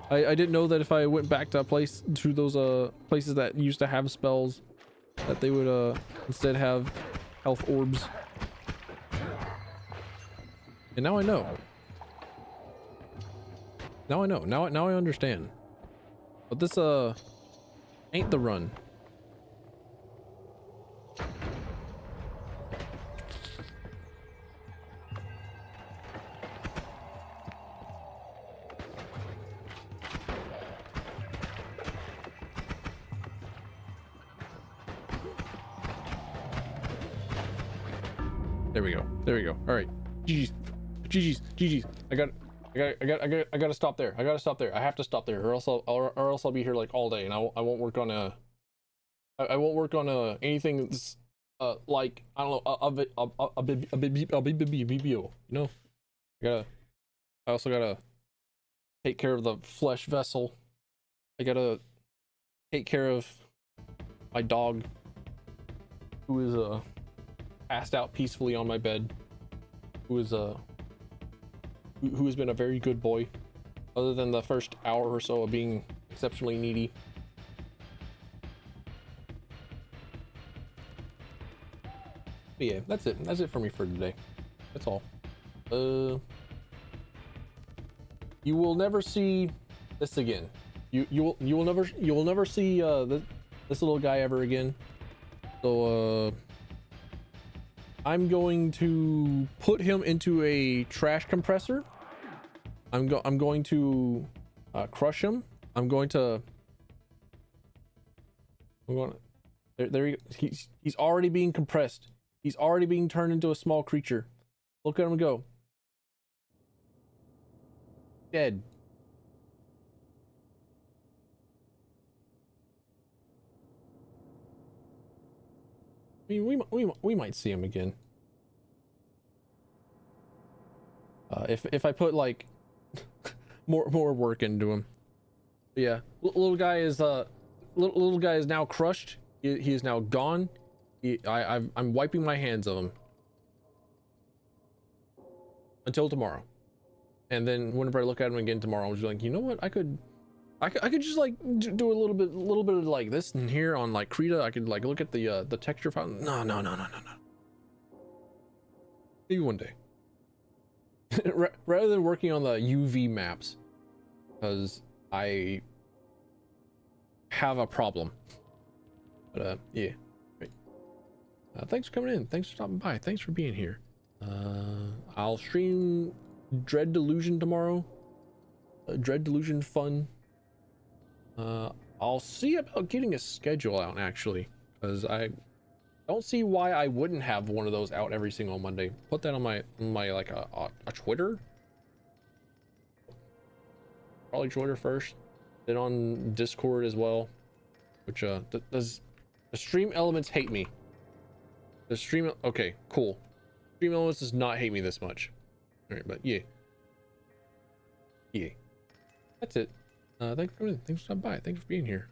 I didn't know that if I went back to those places that used to have spells, that they would instead have health orbs. And now I know. Now I know. Now I understand. But this ain't the run. There we go. All right. GG's. I gotta stop there. I have to stop there, or else I'll be here like all day, and I won't work on anything that's like, I don't know, a BBO, you know. I also gotta take care of the flesh vessel. I gotta take care of my dog, who is passed out peacefully on my bed, who has been a very good boy, other than the first hour or so of being exceptionally needy. But yeah, that's it for me for today. That's all. You will never see this again. You will never see this little guy ever again. So I'm going to put him into a trash compressor. I'm going to crush him. He's already being compressed. He's already being turned into a small creature. Look at him go. Dead. I mean, we might see him again. If I put like more work into him. But yeah, little guy is now crushed. He is now gone. I'm wiping my hands of him until tomorrow, and then whenever I look at him again tomorrow, I'm just like, you know what? I could just like do a little bit of like this and here on like Krita. I could like look at the texture file. No. Maybe one day. rather than working on the UV maps, because I have a problem. But yeah, great. Thanks for coming in. Thanks for stopping by. Thanks for being here. I'll stream Dread Delusion tomorrow. Dread Delusion fun. I'll see about getting a schedule out actually, because I don't see why I wouldn't have one of those out every single Monday. Put that on my like a Twitter. Probably Twitter first, then on Discord as well. Which does the Stream Elements hate me? The Stream, okay, cool. Stream Elements does not hate me this much. All right, but yeah, that's it. Thanks for coming in. Thanks for stopping by. Thanks for being here.